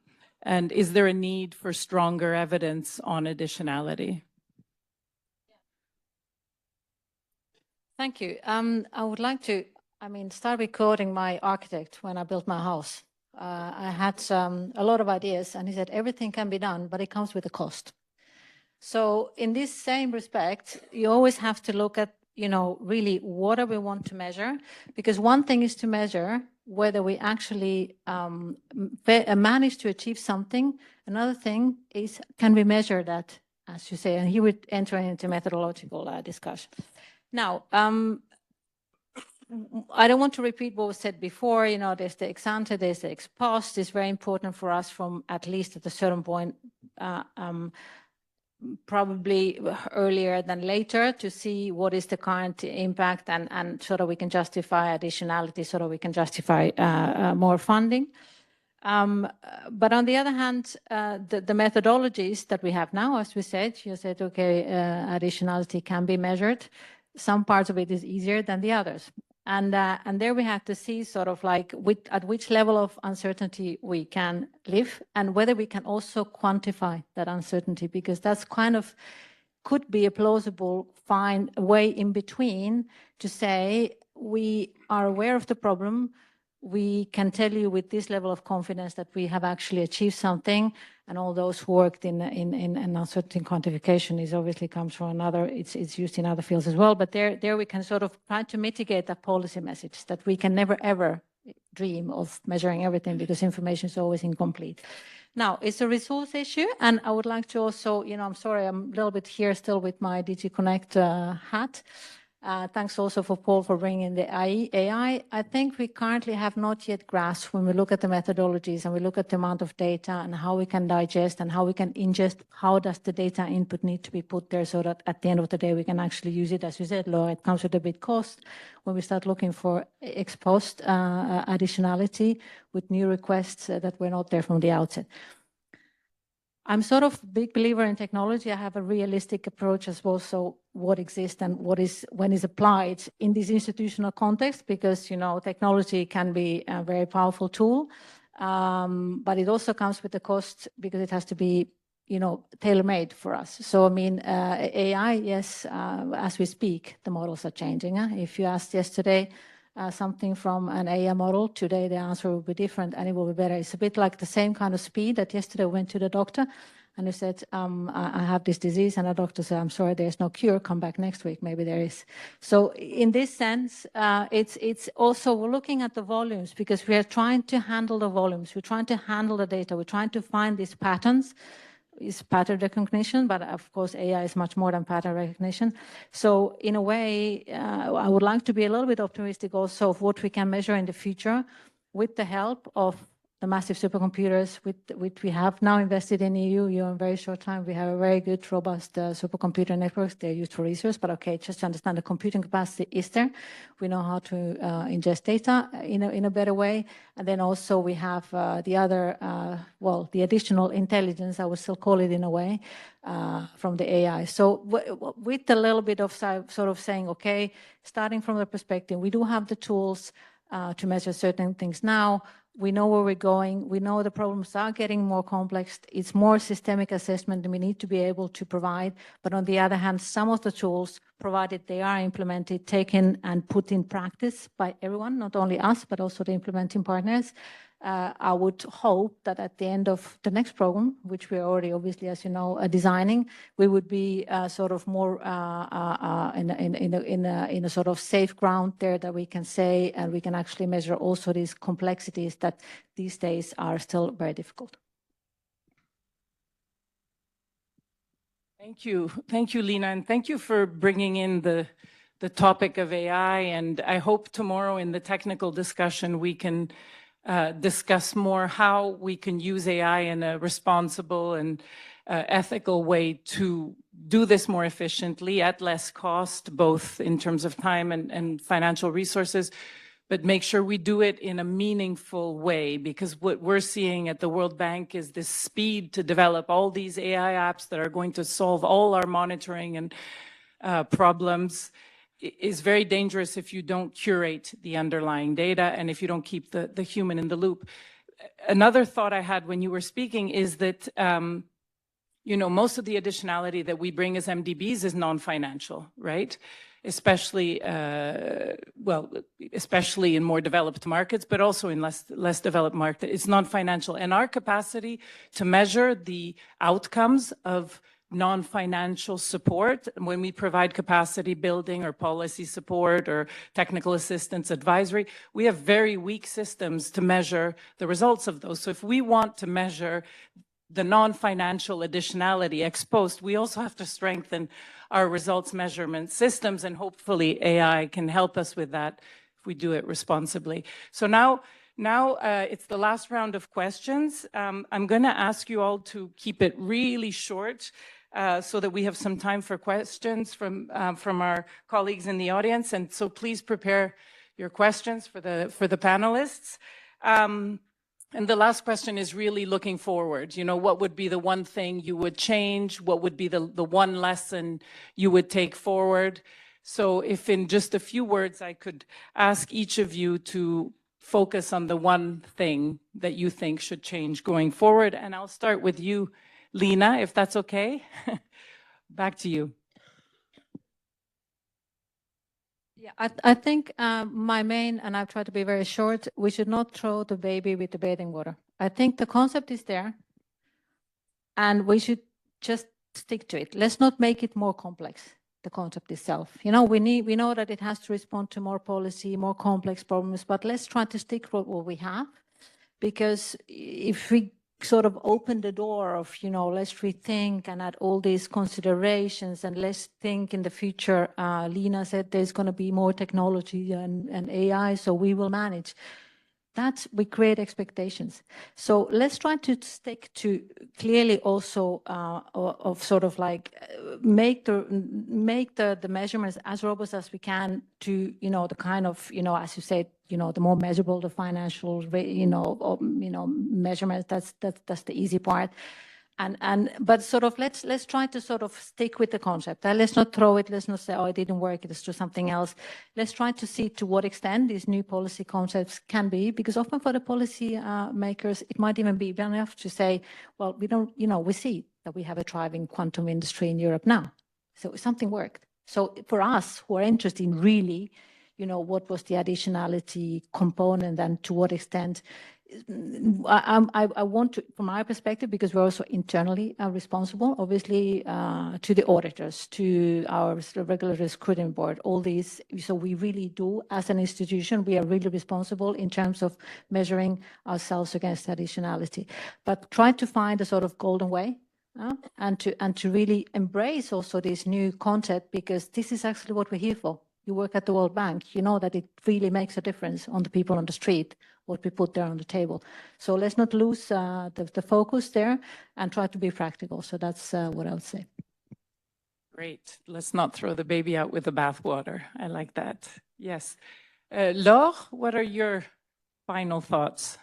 And is there a need for stronger evidence on additionality? Thank you. I would like to start recording my architect when I built my house. I had a lot of ideas, and he said, everything can be done, but it comes with a cost. So in this same respect, you always have to look at, really what do we want to measure? Because one thing is to measure whether we actually manage to achieve something. Another thing is, can we measure that, as you say, and he would enter into methodological discussion. Now, I don't want to repeat what was said before. There's the ex ante, there's the ex post. It's very important for us from at least at a certain point, probably earlier than later, to see what is the current impact, and so that we can justify additionality, so that we can justify more funding. But on the other hand, the methodologies that we have now, as we said, you said, okay, additionality can be measured. Some parts of it is easier than the others. And there we have to see sort of like at which level of uncertainty we can live and whether we can also quantify that uncertainty, because that's kind of could be a plausible find way in between to say we are aware of the problem. We can tell you with this level of confidence that we have actually achieved something, and all those who worked in uncertainty quantification is obviously comes from another, it's used in other fields as well, but there we can sort of try to mitigate that policy message that we can never ever dream of measuring everything because information is always incomplete. Now, it's a resource issue, and I would like to also, I'm sorry, I'm a little bit here still with my DG Connect hat. Thanks also for Paul for bringing the AI. I think we currently have not yet grasped when we look at the methodologies and we look at the amount of data and how we can digest and how we can ingest, how does the data input need to be put there so that at the end of the day we can actually use it. As you said, Laura, it comes with a bit cost when we start looking for ex post additionality with new requests that were not there from the outset. I'm sort of a big believer in technology. I have a realistic approach as well. So what exists and what is when is applied in this institutional context, because technology can be a very powerful tool, but it also comes with a cost because it has to be tailor-made for us. So I mean, AI, yes, as we speak, the models are changing. If you asked yesterday something from an AI model, today the answer will be different and it will be better. It's a bit like the same kind of speed that yesterday I went to the doctor and he said, I have this disease, and the doctor said, I'm sorry, there's no cure, come back next week, maybe there is. So in this sense, it's also, we're looking at the volumes because we are trying to handle the volumes, we're trying to handle the data, we're trying to find these patterns. Is pattern recognition, but of course AI is much more than pattern recognition. So in a way, I would like to be a little bit optimistic also of what we can measure in the future with the help of the massive supercomputers which we have now invested in EU. In a very short time, we have a very good, robust supercomputer networks. They're used for research, but okay, just to understand the computing capacity is there. We know how to ingest data in a better way. And then also we have the other, the additional intelligence, I would still call it in a way, from the AI. So with a little bit of sort of saying, okay, starting from the perspective, we do have the tools to measure certain things now. We know where we're going. We know the problems are getting more complex. It's more systemic assessment that we need to be able to provide. But on the other hand, some of the tools, provided they are implemented, taken and put in practice by everyone, not only us, but also the implementing partners, I would hope that at the end of the next program, which we're already obviously, as you know, designing, we would be sort of more in a sort of safe ground there that we can say, and we can actually measure also these complexities that these days are still very difficult. Thank you, Lina, and thank you for bringing in the topic of AI. And I hope tomorrow in the technical discussion we can discuss more how we can use AI in a responsible and ethical way to do this more efficiently at less cost, both in terms of time and financial resources, but make sure we do it in a meaningful way, because what we're seeing at the World Bank is this speed to develop all these AI apps that are going to solve all our monitoring and problems is very dangerous if you don't curate the underlying data and if you don't keep the human in the loop. Another thought I had when you were speaking is that, most of the additionality that we bring as MDBs is non-financial, right? Especially, especially in more developed markets, but also in less developed markets. It's non-financial. And our capacity to measure the outcomes of non-financial support when we provide capacity building or policy support or technical assistance advisory, we have very weak systems to measure the results of those. So if we want to measure the non-financial additionality ex post, we also have to strengthen our results measurement systems, and hopefully AI can help us with that if we do it responsibly. So now it's the last round of questions. I'm going to ask you all to keep it really short so that we have some time for questions from our colleagues in the audience. And so please prepare your questions for the panelists. And the last question is really looking forward. You know, what would be the one thing you would change? What would be the one lesson you would take forward? So if in just a few words, I could ask each of you to focus on the one thing that you think should change going forward. And I'll start with you, Lina, if that's okay. Back to you. Yeah, I think my main, and I've tried to be very short, we should not throw the baby with the bathing water. I think the concept is there, and we should just stick to it. Let's not make it more complex, the concept itself. You know, we know that it has to respond to more policy, more complex problems, but let's try to stick with what we have, because if we sort of open the door of, you know, let's rethink and add all these considerations and let's think in the future. Lina said there's going to be more technology and AI, so we will manage. That we create expectations. So let's try to stick to clearly also of sort of like make the measurements as robust as we can to, you know, the kind of, you know, as you said, you know, the more measurable the financial, you know, measurements. That's the easy part. But sort of let's try to sort of stick with the concept. Let's not throw it. Let's not say, oh, it didn't work. Let's do something else. Let's try to see to what extent these new policy concepts can be, because often for the policy makers, it might even be enough to say, well, we don't, you know, we see that we have a thriving quantum industry in Europe now. So something worked. So for us who are interested in really, you know, what was the additionality component and to what extent, I want to, from our perspective, because we're also internally responsible, obviously, to the auditors, to our regulatory scrutiny board, all these. So we really do, as an institution, we are really responsible in terms of measuring ourselves against additionality. But try to find a sort of golden way. And to really embrace also this new concept, because this is actually what we're here for. You work at the World Bank, you know that it really makes a difference on the people on the street, what we put there on the table. So let's not lose the focus there and try to be practical. So that's what I would say. Great. Let's not throw the baby out with the bathwater. I like that. Yes. Laure, what are your final thoughts?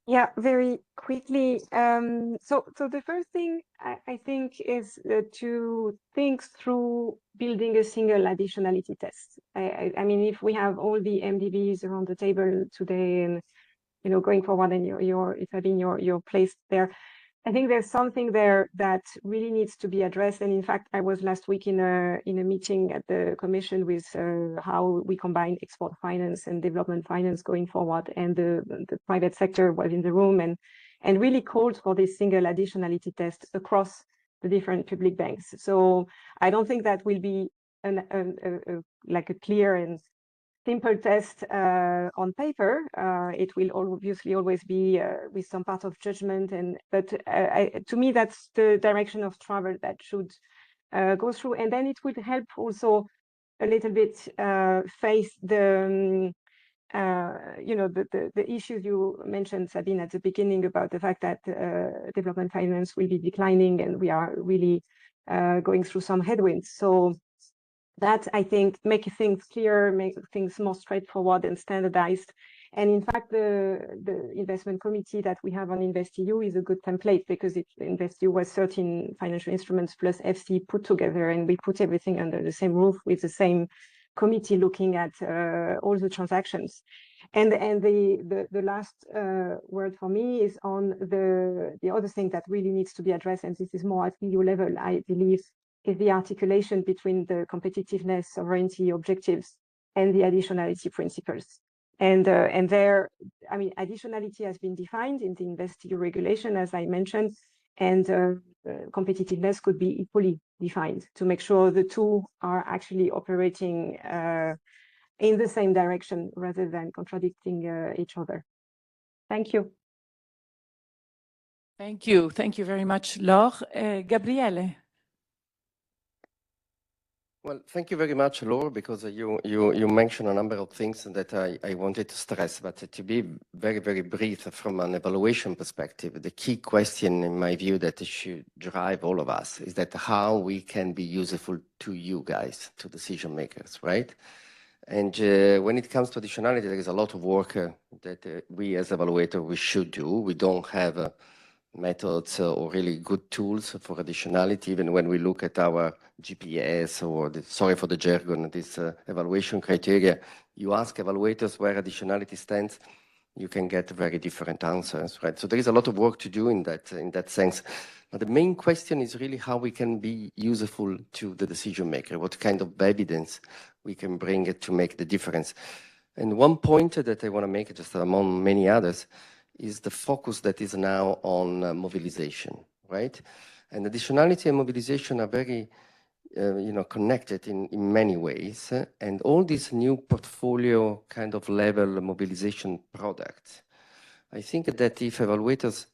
Yeah, very quickly. So the first thing I think is to think through building a single additionality test. I mean, if we have all the MDBs around the table today, and you know, going forward, and if having your place there, I think there's something there that really needs to be addressed. And in fact, I was last week in a meeting at the Commission with how we combine export finance and development finance going forward. And the private sector was in the room and really called for this single additionality test across the different public banks. So I don't think that will be like a clear and simple test on paper. It will obviously always be with some part of judgment, but to me that's the direction of travel that should go through, and then it would help also a little bit face the you know, the issues you mentioned, Sabine, at the beginning about the fact that development finance will be declining and we are really going through some headwinds. So that, I think, make things clearer, make things more straightforward and standardized. And in fact, the investment committee that we have on InvestEU is a good template, because InvestEU was 13 financial instruments plus FC put together, and we put everything under the same roof with the same committee looking at all the transactions. And the last word for me is on the other thing that really needs to be addressed, and this is more at EU level, I believe, is the articulation between the competitiveness, sovereignty objectives and the additionality principles. And there, I mean, additionality has been defined in the InvestEU regulation, as I mentioned, and competitiveness could be equally defined to make sure the two are actually operating in the same direction rather than contradicting each other. Thank you. Thank you. Thank you very much, Laure. Gabriele. Well, thank you very much, Laure, because you mentioned a number of things that I wanted to stress, but to be very, very brief from an evaluation perspective, the key question, in my view, that should drive all of us is that how we can be useful to you guys, to decision makers, right? And when it comes to additionality, there is a lot of work that we as evaluator, we should do. We don't have methods or really good tools for additionality, even when we look at our GPS or, sorry for the jargon, this evaluation criteria. You ask evaluators where additionality stands, you can get very different answers, right? So there is a lot of work to do in that sense. But the main question is really how we can be useful to the decision maker, what kind of evidence we can bring it to make the difference. And one point that I want to make, just among many others, is the focus that is now on mobilization, right? And additionality and mobilization are very connected in many ways. And all these new portfolio kind of level mobilization products, I think that if evaluators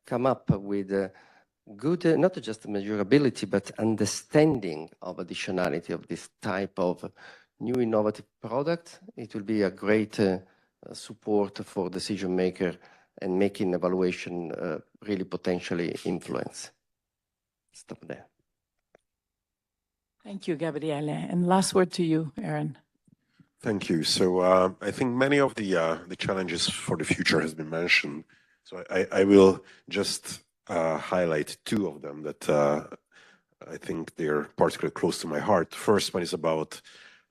come up with good, not just measurability, but understanding of additionality of this type of new innovative product, it will be a great support for decision maker and making evaluation really potentially influence. Stop there. Thank you, Gabriele. And last word to you, Aaron. Thank you. So I think many of the challenges for the future has been mentioned. So I will just highlight two of them that I think they're particularly close to my heart. The first one is about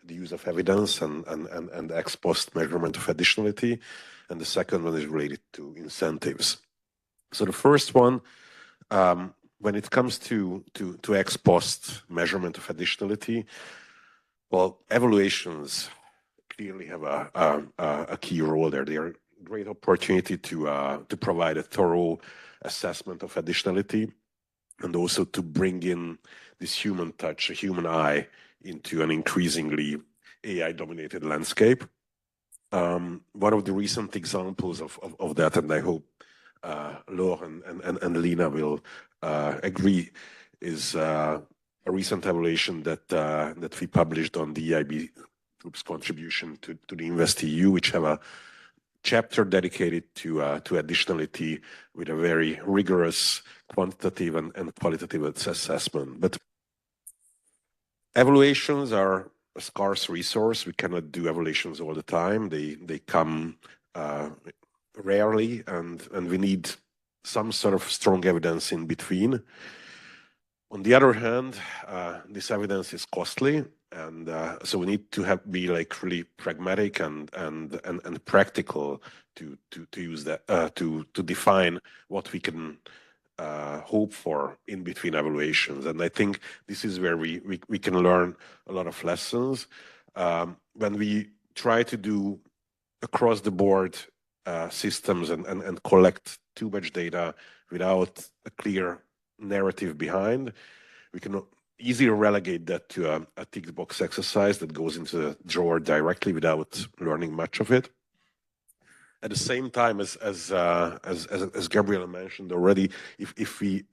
the use of evidence and ex post measurement of additionality. And the second one is related to incentives. So the first one, when it comes to ex post measurement of additionality, well, evaluations clearly have a key role there. They are a great opportunity to provide a thorough assessment of additionality and also to bring in this human touch, a human eye into an increasingly AI-dominated landscape. One of the recent examples of that, and I hope Laure and Lina will agree, is a recent evaluation that we published on the EIB Group's contribution to the InvestEU, which have a chapter dedicated to additionality with a very rigorous quantitative and qualitative assessment. But evaluations are a scarce resource. We cannot do evaluations all the time. They come rarely, and we need some sort of strong evidence in between. On the other hand, this evidence is costly, and so we need to be like really pragmatic and practical to use that to define what we can hope for in between evaluations. And I think this is where we can learn a lot of lessons when we try to do across the board systems and collect too much data without a clear narrative behind. We can easily relegate that to a tick box exercise that goes into the drawer directly without learning much of it. At the same time, as Gabriele mentioned already, if we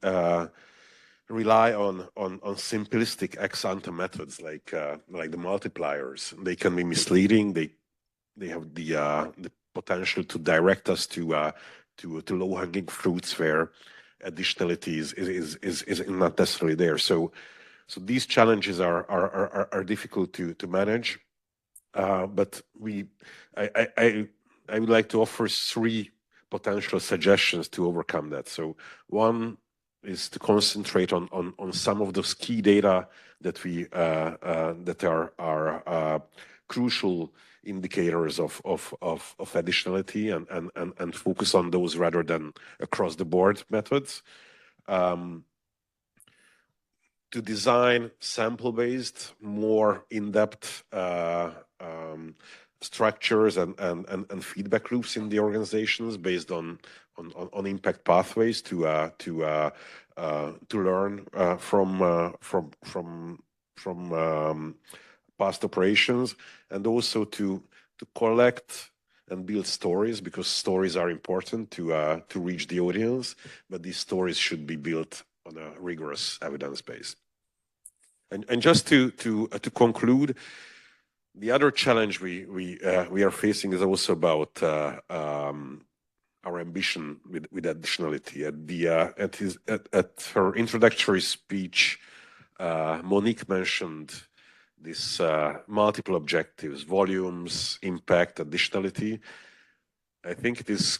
rely on simplistic ex ante methods like the multipliers, they can be misleading. They have the potential to direct us to low hanging fruits where additionality is not necessarily there. So these challenges are difficult to manage, but I would like to offer three potential suggestions to overcome that. So one is to concentrate on some of those key data that that are crucial indicators of additionality and focus on those rather than across the board methods. To design sample-based, more in-depth structures and feedback loops in the organizations based on impact pathways to learn from past operations, and also to collect and build stories, because stories are important to reach the audience, but these stories should be built on a rigorous evidence base. And just to conclude, the other challenge we are facing is also about our ambition with additionality. At her introductory speech, Monique mentioned this multiple objectives: volumes, impact, additionality. I think it is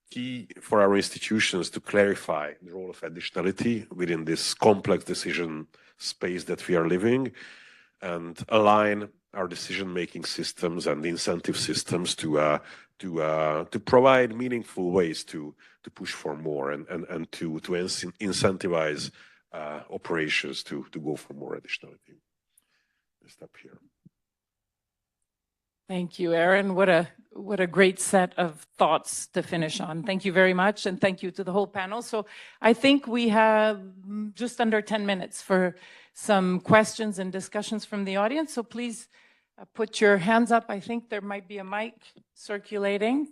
key for our institutions to clarify the role of additionality within this complex decision space that we are living, and align our decision-making systems and incentive systems to provide meaningful ways to push for more and to incentivize operations to go for more additionality. I'll stop here. Thank you, Aaron. What a great set of thoughts to finish on. Thank you very much, and thank you to the whole panel. So I think we have just under 10 minutes for some questions and discussions from the audience. So please put your hands up. I think there might be a mic circulating.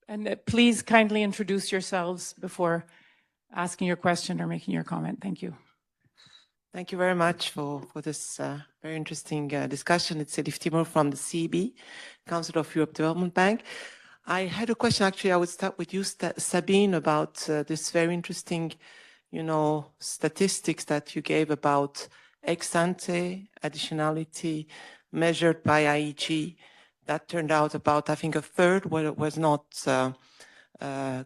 And please kindly introduce yourselves before asking your question or making your comment. Thank you. Thank you very much for this very interesting discussion. It's Elif Timur from the CEB, Council of Europe Development Bank. I had a question, actually. I would start with you, Sabine, about this very interesting, statistics that you gave about ex-ante additionality measured by IEG. That turned out about, I think, a third where it was not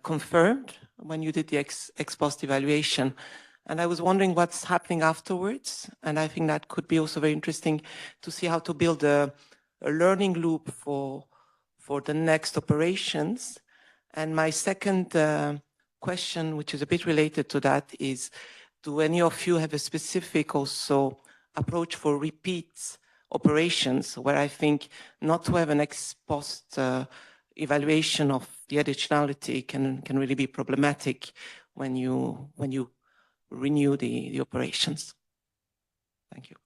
confirmed when you did the ex-post evaluation. And I was wondering what's happening afterwards. And I think that could be also very interesting to see how to build a learning loop for the next operations. And my second question, which is a bit related to that, is do any of you have a specific also approach for repeat operations, where I think not to have an ex-post evaluation of the additionality can really be problematic when you renew the operations. Thank you.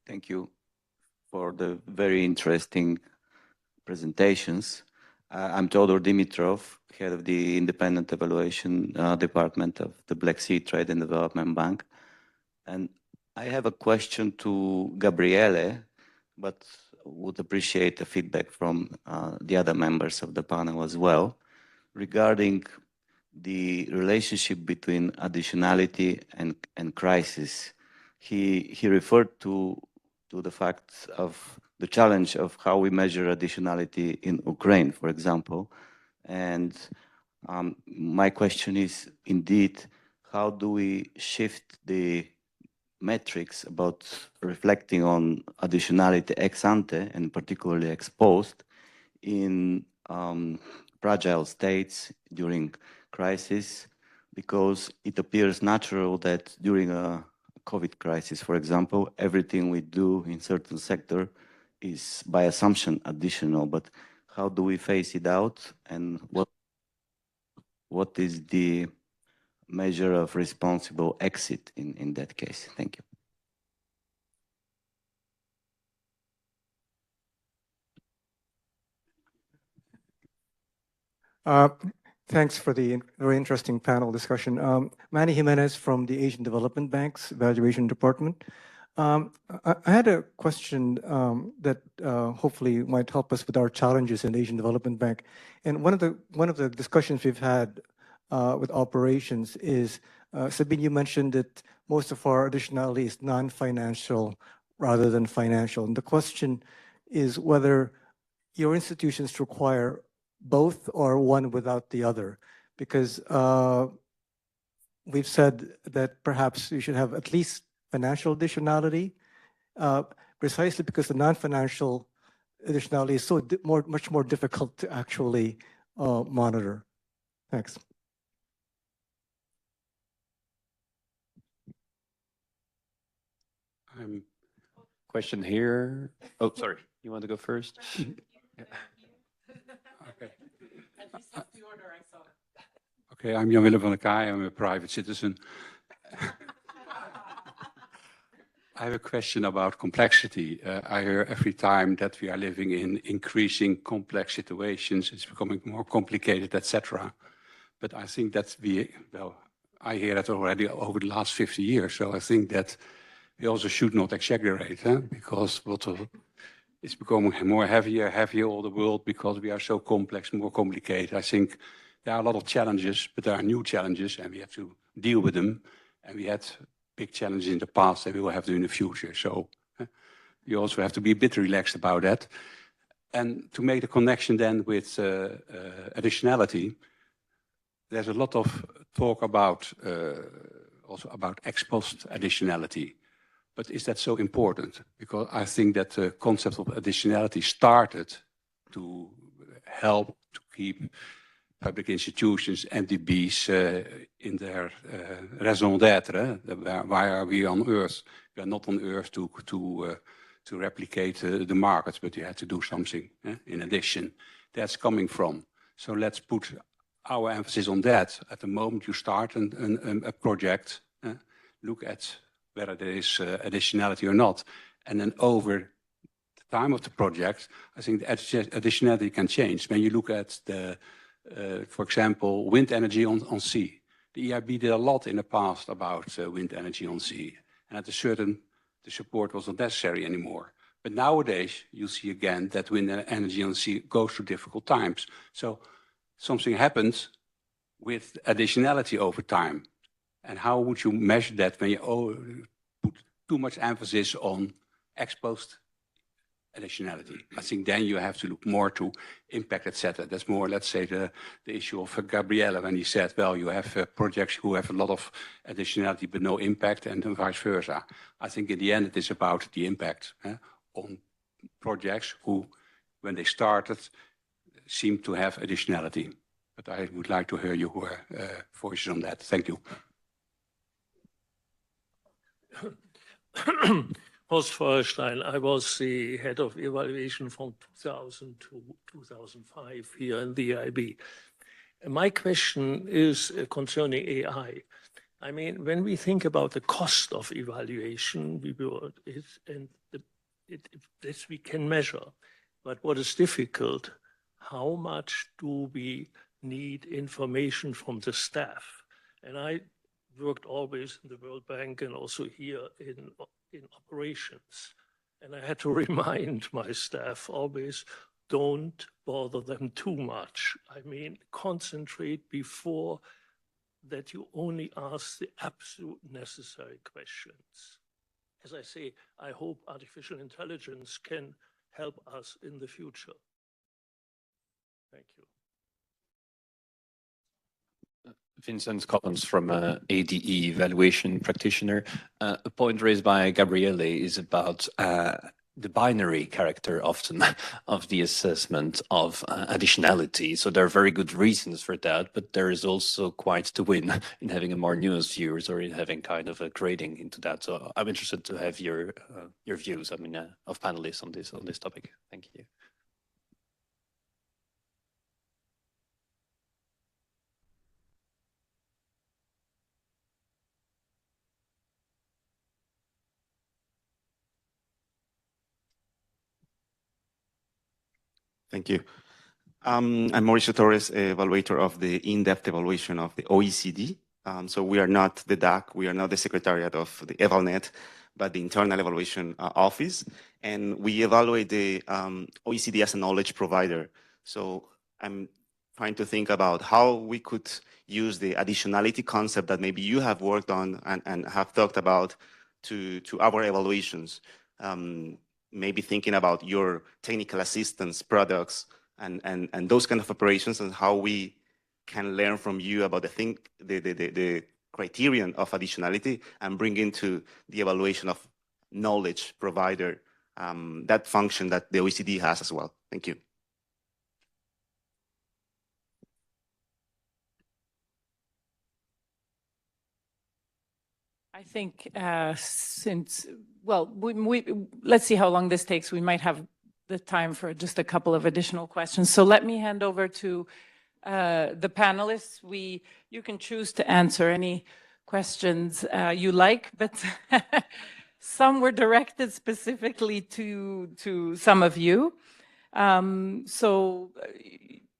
Thank you for the very interesting presentations. I'm Todor Dimitrov, head of the Independent Evaluation Department of the Black Sea Trade and Development Bank. And I have a question to Gabriele, but would appreciate the feedback from the other members of the panel as well, regarding the relationship between additionality and crisis. He referred to the fact of the challenge of how we measure additionality in Ukraine, for example. And my question is, indeed, how do we shift the metrics about reflecting on additionality ex ante and particularly ex post in fragile states during crisis, because it appears natural that during a COVID crisis, for example, everything we do in certain sector is by assumption additional, but how do we phase it out, and what is the measure of responsible exit in that case? Thank you. Thanks for the very interesting panel discussion. Manny Jimenez from the Asian Development Bank's Evaluation Department. I had a question that hopefully might help us with our challenges in the Asian Development Bank. And one of the discussions we've had with operations is, Sabine, you mentioned that most of our additionality is non-financial rather than financial. And the question is whether your institutions require both or one without the other, because we've said that perhaps you should have at least financial additionality, precisely because the non-financial additionality is so much more difficult to actually monitor. Thanks. Question here. Oh, sorry. You want to go first? Yeah. Okay. Okay, I'm Jan Willem van der Kaai. I'm a private citizen. I have a question about complexity. I hear every time that we are living in increasing complex situations, it's becoming more complicated, etc. But I think that I hear that already over the last 50 years. So I think that we also should not exaggerate, because it's becoming more heavier all the world, because we are so complex, more complicated. I think there are a lot of challenges, but there are new challenges, and we have to deal with them. And we had big challenges in the past, and we will have to in the future. So you also have to be a bit relaxed about that. And to make the connection then with additionality, there's a lot of talk about also about ex post additionality. But is that so important? Because I think that the concept of additionality started to help to keep public institutions, MDBs, in their raison d'être. Why are we on Earth? We are not on Earth to replicate the markets, but you have to do something in addition. That's coming from. So let's put our emphasis on that. At the moment you start a project, look at whether there is additionality or not. And then over the time of the project, I think the additionality can change. When you look at the, for example, wind energy on sea. The EIB did a lot in the past about wind energy on sea. And at a certain, the support wasn't necessary anymore. But nowadays, you see again that wind energy on the sea goes through difficult times. So something happens with additionality over time. And how would you measure that when you put too much emphasis on ex post additionality? I think then you have to look more to impact, etc. That's more, let's say, the issue of Gabriele when he said, well, you have projects who have a lot of additionality but no impact, and then vice versa. I think in the end it is about the impact on projects who, when they started, seem to have additionality. But I would like to hear your voices on that. Thank you. Horst Feuerstein, I was the head of evaluation from 2000 to 2005 here in the EIB. My question is concerning AI. I mean, when we think about the cost of evaluation, this we can measure. But what is difficult, how much do we need information from the staff? And I worked always in the World Bank and also here in operations. And I had to remind my staff always, don't bother them too much. I mean, concentrate before that you only ask the absolute necessary questions. As I say, I hope artificial intelligence can help us in the future. Thank you. Vincent Collins from ADE Evaluation Practitioner. A point raised by Gabriele is about the binary character often of the assessment of additionality. So there are very good reasons for that, but there is also quite to win in having a more nuanced views or in having kind of a grading into that. So I'm interested to have your views, I mean, of panelists on this topic. Thank you. Thank you. I'm Mauricio Torres, evaluator of the in-depth evaluation of the OECD. So we are not the DAC, we are not the secretariat of the EvalNet, but the internal evaluation office. And we evaluate the OECD as a knowledge provider. So I'm trying to think about how we could use the additionality concept that maybe you have worked on and have talked about to our evaluations. Maybe thinking about your technical assistance products and those kind of operations and how we can learn from you about the criterion of additionality and bring into the evaluation of knowledge provider, that function that the OECD has as well. Thank you. I think let's see how long this takes. We might have the time for just a couple of additional questions. So let me hand over to the panelists. You can choose to answer any questions you like, but some were directed specifically to some of you. So,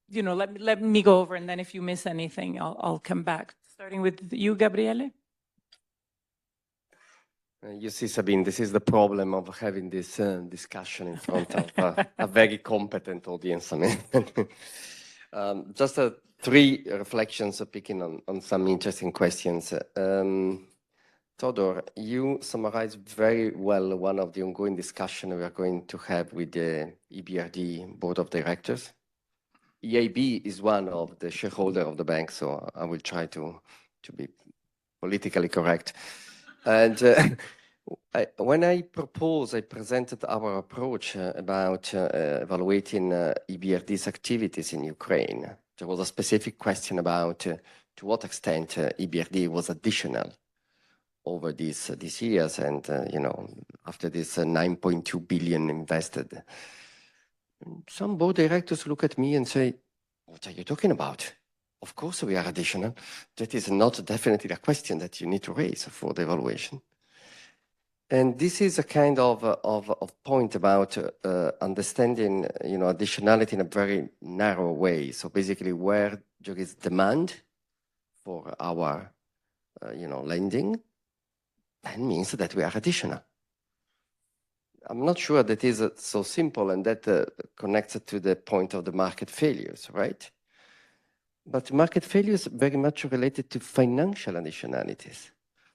you know, let me go over, and then if you miss anything, I'll come back. Starting with you, Gabriele. You see, Sabine, this is the problem of having this discussion in front of a very competent audience. I mean, just three reflections picking on some interesting questions. Todor, you summarized very well one of the ongoing discussion we are going to have with the EBRD Board of Directors. EIB is one of the shareholders of the bank, so I will try to be politically correct. And when I presented our approach about evaluating EBRD's activities in Ukraine, there was a specific question about to what extent EBRD was additional over these years, and after this 9.2 billion invested. Some board directors look at me and say, "What are you talking about? Of course we are additional. That is not definitely a question that you need to raise for the evaluation." And this is a kind of point about understanding, additionality in a very narrow way. So basically, where there is demand for our, lending, that means that we are additional. I'm not sure that is so simple, and that connects to the point of the market failures, right? But market failures are very much related to financial additionalities.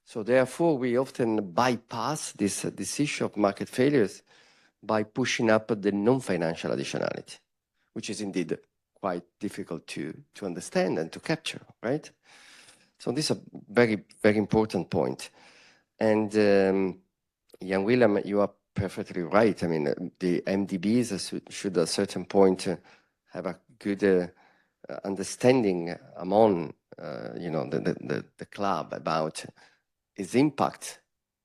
So therefore, we often bypass this issue of market failures by pushing up the non-financial additionality, which is indeed quite difficult to understand and to capture, right? So this is a very, very important point. And Jan Willem, you are perfectly right. I mean, the MDBs should at a certain point have a good understanding among, the club about its impact,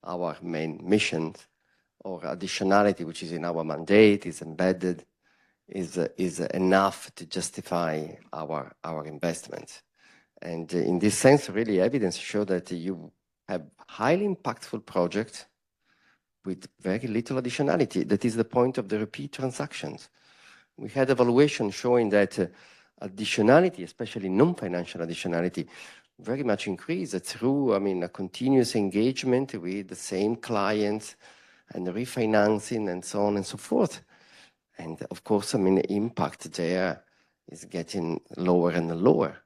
our main mission, or additionality, which is in our mandate, is embedded, is enough to justify our investments. And in this sense, really, evidence shows that you have highly impactful projects with very little additionality. That is the point of the repeat transactions. We had evaluation showing that additionality, especially non-financial additionality, very much increased through, a continuous engagement with the same clients and refinancing and so on and so forth. And of course, the impact there is getting lower and lower.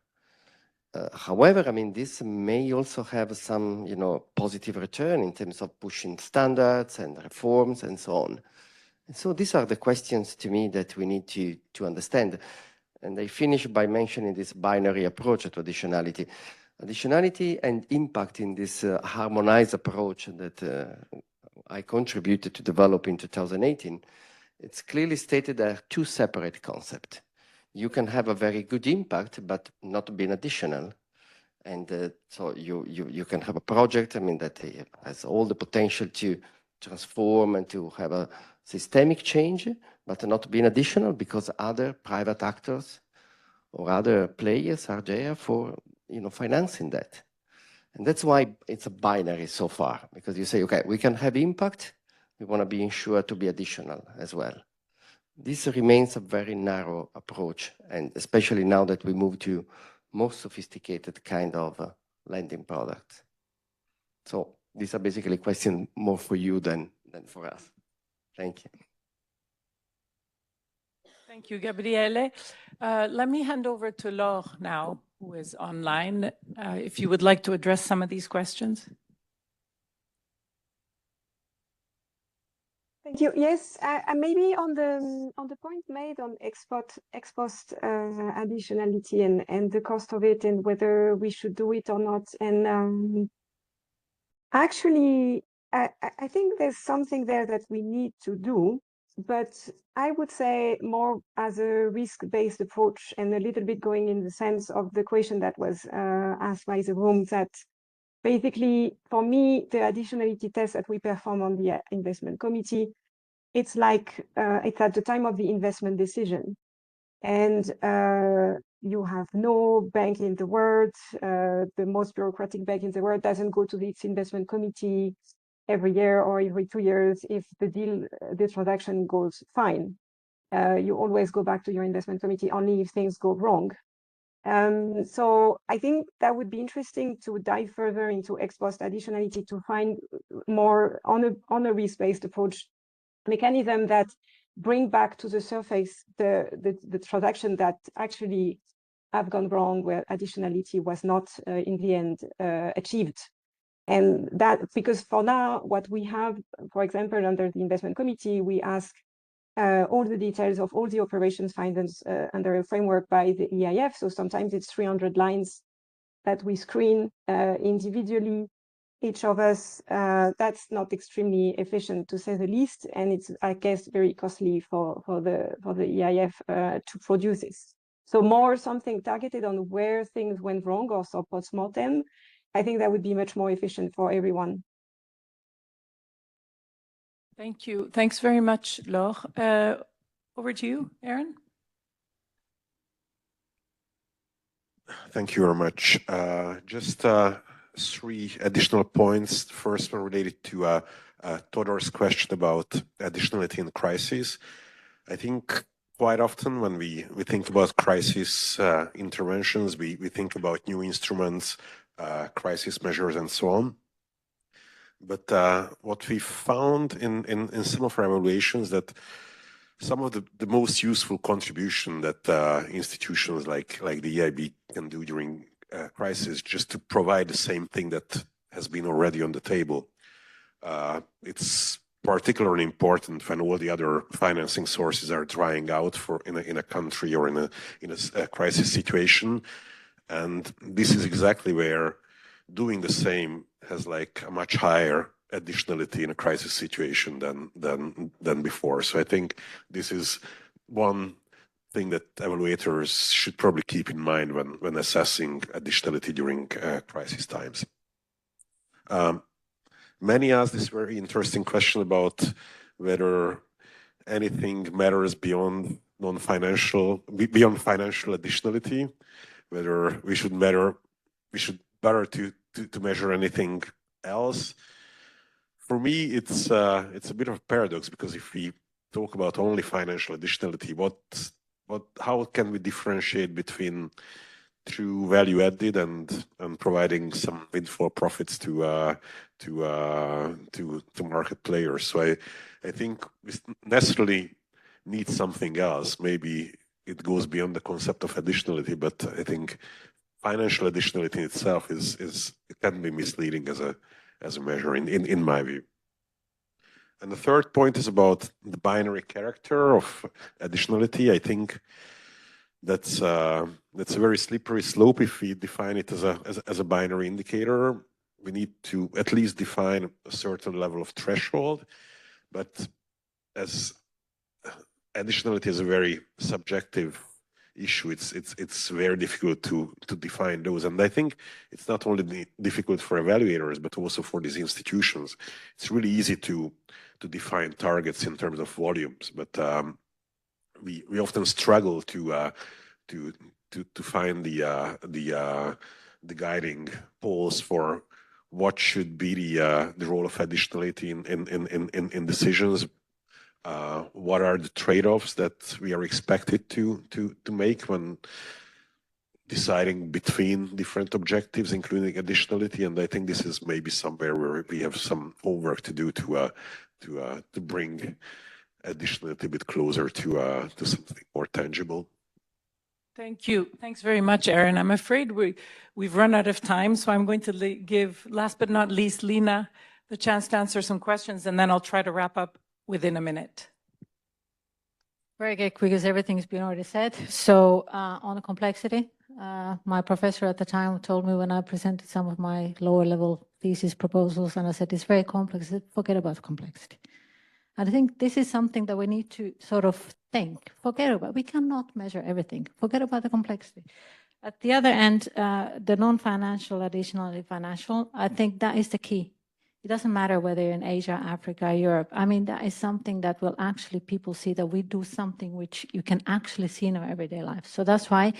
However, this may also have some, positive return in terms of pushing standards and reforms and so on. And so these are the questions to me that we need to understand. And I finish by mentioning this binary approach to additionality. Additionality and impact in this harmonized approach that I contributed to develop in 2018, it's clearly stated there are two separate concepts. You can have a very good impact, but not being additional. And so you can have a project, that has all the potential to transform and to have a systemic change, but not being additional because other private actors or other players are there for, financing that. And that's why it's a binary so far, because you say, okay, we can have impact. We want to be ensured to be additional as well. This remains a very narrow approach, and especially now that we move to more sophisticated kind of lending products. So these are basically questions more for you than for us. Thank you. Thank you, Gabriele. Let me hand over to Laure now, who is online, if you would like to address some of these questions. Thank you. Yes, maybe on the point made on ex post additionality and the cost of it and whether we should do it or not. And actually, I think there's something there that we need to do, but I would say more as a risk-based approach and a little bit going in the sense of the question that was asked by the room, that basically, for me, the additionality test that we perform on the investment committee, it's like it's at the time of the investment decision. And you have no bank in the world, the most bureaucratic bank in the world doesn't go to its investment committee every year or every 2 years if the transaction goes fine. You always go back to your investment committee only if things go wrong. So I think that would be interesting to dive further into ex post additionality to find more on a risk-based approach mechanism that bring back to the surface the transaction that actually have gone wrong, where additionality was not in the end achieved. And that, because for now, what we have, for example, under the investment committee, we ask all the details of all the operations financed under a framework by the EIF. So sometimes it's 300 lines that we screen individually, each of us. That's not extremely efficient, to say the least, and it's, I guess, very costly for the EIF to produce this. So more something targeted on where things went wrong, or so post-mortem. I think that would be much more efficient for everyone. Thank you. Thanks very much, Laure. Over to you, Aaron. Thank you very much. Just 3 additional points. The first one related to Todor's question about additionality in crisis. I think quite often when we think about crisis interventions, we think about new instruments, crisis measures, and so on. But what we found in some of our evaluations, that some of the most useful contribution that institutions like the EIB can do during crisis, just to provide the same thing that has been already on the table. It's particularly important when all the other financing sources are drying out in a country or in a crisis situation. And this is exactly where doing the same has like a much higher additionality in a crisis situation than before. So I think this is one thing that evaluators should probably keep in mind when assessing additionality during crisis times. Many asked this very interesting question about whether anything matters beyond financial additionality, whether we should better to measure anything else. For me, it's a bit of a paradox, because if we talk about only financial additionality, how can we differentiate between true value added and providing some windfall profits to market players? So I think we necessarily need something else. Maybe it goes beyond the concept of additionality, but I think financial additionality itself it can be misleading as a measure in my view. And the third point is about the binary character of additionality. I think that's a very slippery slope if we define it as a binary indicator. We need to at least define a certain level of threshold, but as additionality is a very subjective issue, it's very difficult to define those. And I think it's not only difficult for evaluators, but also for these institutions. It's really easy to define targets in terms of volumes, but we often struggle to find the guiding poles for what should be the role of additionality in decisions. What are the trade-offs that we are expected to make when deciding between different objectives, including additionality? And I think this is maybe somewhere where we have some homework to do to bring additionality a bit closer to something more tangible. Thank you. Thanks very much, Aaron. I'm afraid we've run out of time, so I'm going to give, last but not least, Lina the chance to answer some questions, and then I'll try to wrap up within a minute. Very good, because everything's been already said. So on the complexity, my professor at the time told me when I presented some of my lower level thesis proposals, and I said, it's very complex, forget about complexity. And I think this is something that we need to sort of think, forget about. We cannot measure everything. Forget about the complexity. At the other end, the non-financial, additionally financial, I think that is the key. It doesn't matter whether you're in Asia, Africa, Europe. I mean, that is something that will actually people see that we do something which you can actually see in our everyday life. So that's why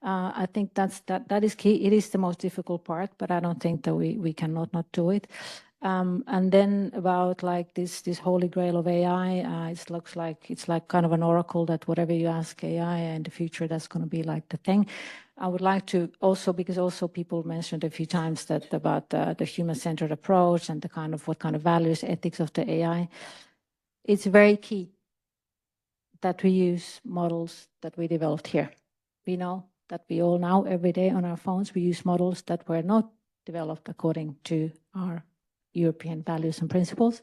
I think that is key. It is the most difficult part, but I don't think that we cannot not do it. And then about like this holy grail of AI, it looks like it's like kind of an oracle that whatever you ask AI in the future, that's going to be like the thing. I would like to also, because also people mentioned a few times that about the human-centered approach and the kind of what kind of values, ethics of the AI. It's very key that we use models that we developed here. We know that we all now every day on our phones, we use models that were not developed according to our European values and principles.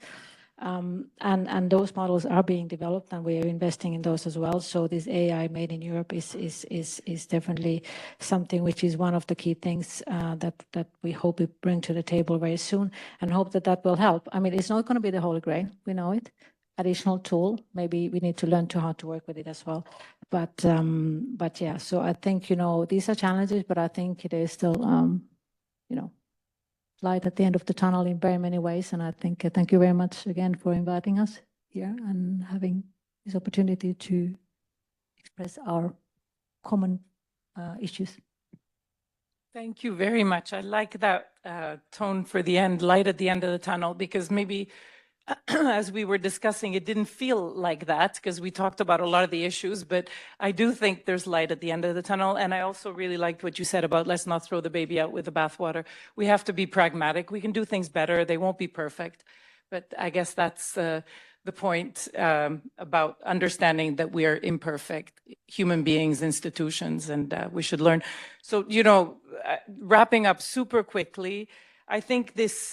And those models are being developed, and we are investing in those as well. So this AI made in Europe is definitely something which is one of the key things that we hope we bring to the table very soon, and hope that that will help. I mean, it's not going to be the holy grail, we know it. Additional tool, maybe we need to learn how to work with it as well. But yeah, so I think, you know, these are challenges, but I think it is still, you know, light at the end of the tunnel in very many ways. And I think thank you very much again for inviting us here and having this opportunity to express our common issues. Thank you very much. I like that tone for the end, light at the end of the tunnel, because maybe as we were discussing, it didn't feel like that because we talked about a lot of the issues, but I do think there's light at the end of the tunnel. And I also really liked what you said about let's not throw the baby out with the bathwater. We have to be pragmatic. We can do things better. They won't be perfect. But I guess that's the point about understanding that we are imperfect human beings, institutions, and we should learn. So, you know, wrapping up super quickly, I think this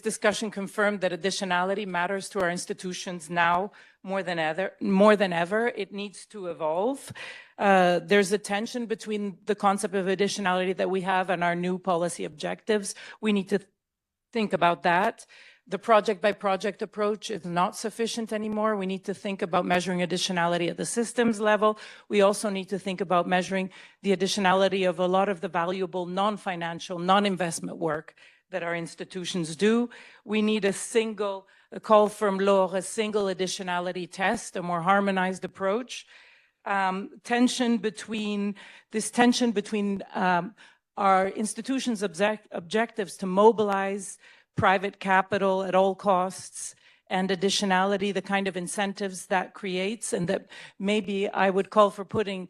discussion confirmed that additionality matters to our institutions now more than ever. It needs to evolve. There's a tension between the concept of additionality that we have and our new policy objectives. We need to think about that. The project-by-project approach is not sufficient anymore. We need to think about measuring additionality at the systems level. We also need to think about measuring the additionality of a lot of the valuable non-financial, non-investment work that our institutions do. We need a call from law, a single additionality test, a more harmonized approach. Tension between our institutions' objectives to mobilize private capital at all costs and additionality, the kind of incentives that creates, and that maybe I would call for putting,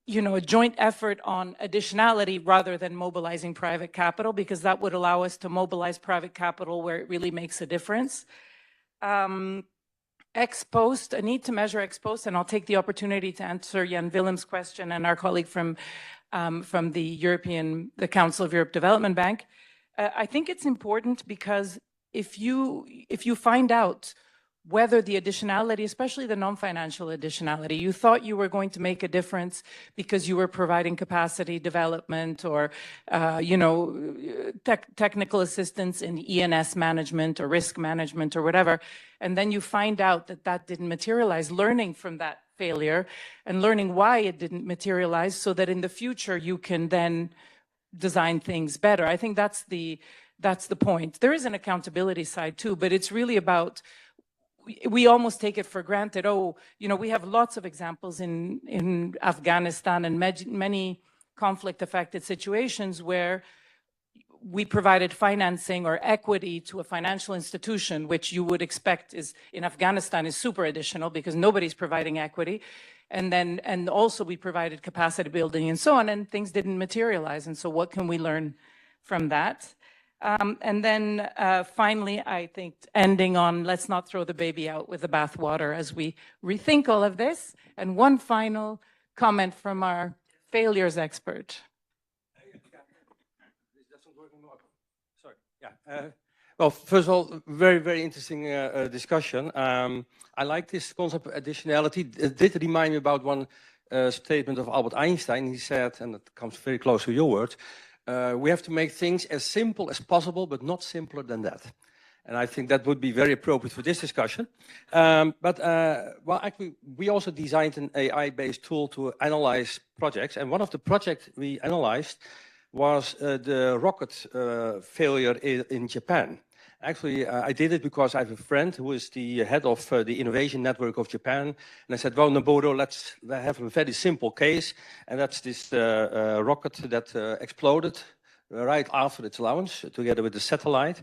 you know, a joint effort on additionality rather than mobilizing private capital, because that would allow us to mobilize private capital where it really makes a difference. Ex post, a need to measure ex post, and I'll take the opportunity to answer Jan Willem's question and our colleague from the Council of Europe Development Bank. I think it's important because if you find out whether the additionality, especially the non-financial additionality, you thought you were going to make a difference because you were providing capacity development or, you know, technical assistance in ENS management or risk management or whatever, and then you find out that that didn't materialize, learning from that failure and learning why it didn't materialize so that in the future you can then design things better. I think that's the point. There is an accountability side too, but it's really about, we almost take it for granted. Oh, you know, we have lots of examples in Afghanistan and many conflict-affected situations where we provided financing or equity to a financial institution, which you would expect is in Afghanistan is super additional because nobody's providing equity. And also we provided capacity building and so on, and things didn't materialize. And so what can we learn from that? And then finally, I think ending on let's not throw the baby out with the bathwater as we rethink all of this. And one final comment from our failures expert. Sorry. Yeah. Well, first of all, very, very interesting discussion. I like this concept of additionality. It did remind me about one statement of Albert Einstein. He said, and it comes very close to your words, we have to make things as simple as possible, but not simpler than that. And I think that would be very appropriate for this discussion. Well, actually, we also designed an AI-based tool to analyze projects. And one of the projects we analyzed was the rocket failure in Japan. Actually, I did it because I have a friend who is the head of the innovation network of Japan. And I said, well, Nobodo, let's have a very simple case. And that's this rocket that exploded right after its launch together with the satellite.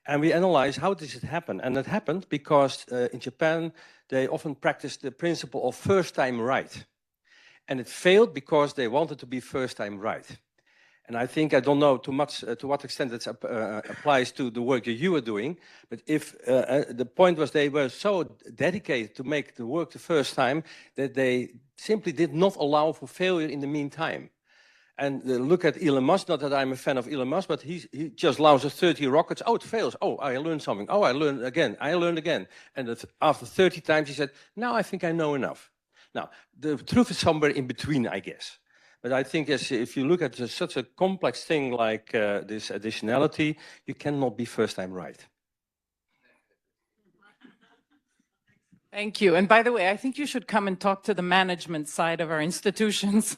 And we analyzed how does it happen. And it happened because in Japan, they often practice the principle of first time right. And it failed because they wanted to be first time right. And I think I don't know too much to what extent it applies to the work that you are doing. But if the point was they were so dedicated to make the work the first time that they simply did not allow for failure in the meantime. And look at Elon Musk, not that I'm a fan of Elon Musk, but he just launches 30 rockets. Oh, it fails. Oh, I learned something. Oh, I learned again. I learned again. And after 30 times, he said, now I think I know enough. Now, the truth is somewhere in between, I guess. But I think if you look at such a complex thing like this additionality, you cannot be first time right. Thank you. And by the way, I think you should come and talk to the management side of our institutions.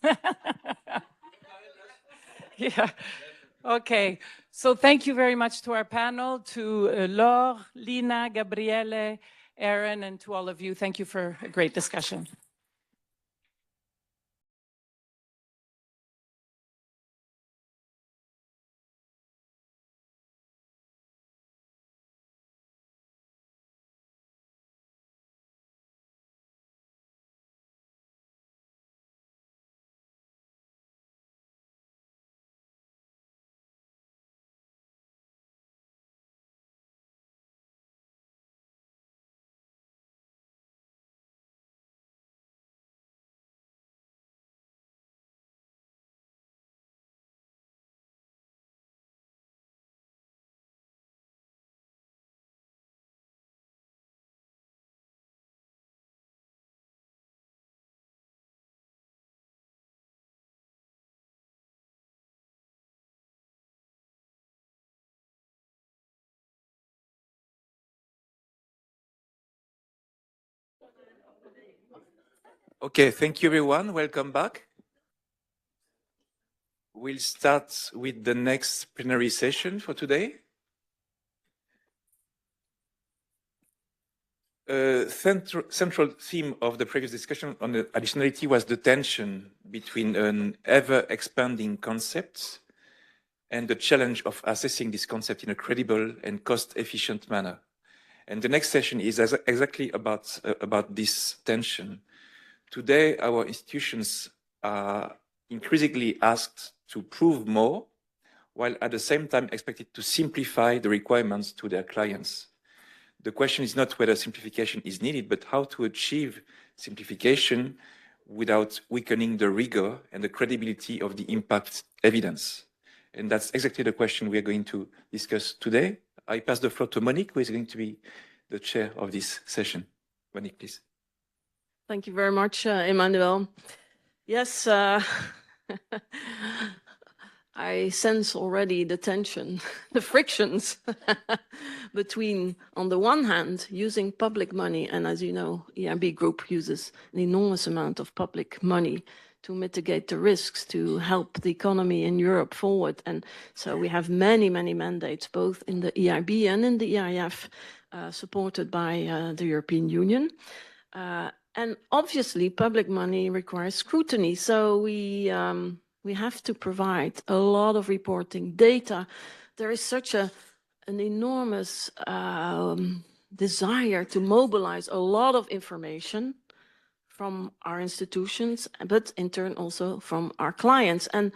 Yeah. Okay. So thank you very much to our panel, to Laure, Lina, Gabriele, Aaron, and to all of you. Thank you for a great discussion. Okay, thank you everyone. Welcome back. We'll start with the next plenary session for today. Central theme of the previous discussion on the additionality was the tension between an ever-expanding concept and the challenge of assessing this concept in a credible and cost-efficient manner. And the next session is exactly about this tension. Today, our institutions are increasingly asked to prove more, while at the same time expected to simplify the requirements to their clients. The question is not whether simplification is needed, but how to achieve simplification without weakening the rigor and the credibility of the impact evidence. And that's exactly the question we are going to discuss today. I pass the floor to Monique, who is going to be the chair of this session. Monique, please. Thank you very much, Emmanuel. Yes, I sense already the tension, the frictions between, on the one hand, using public money, and as you know, EIB Group uses an enormous amount of public money to mitigate the risks, to help the economy in Europe forward. And so we have many, many mandates, both in the EIB and in the EIF, supported by the European Union. And obviously, public money requires scrutiny. So we have to provide a lot of reporting data. There is such an enormous desire to mobilize a lot of information from our institutions, but in turn also from our clients. And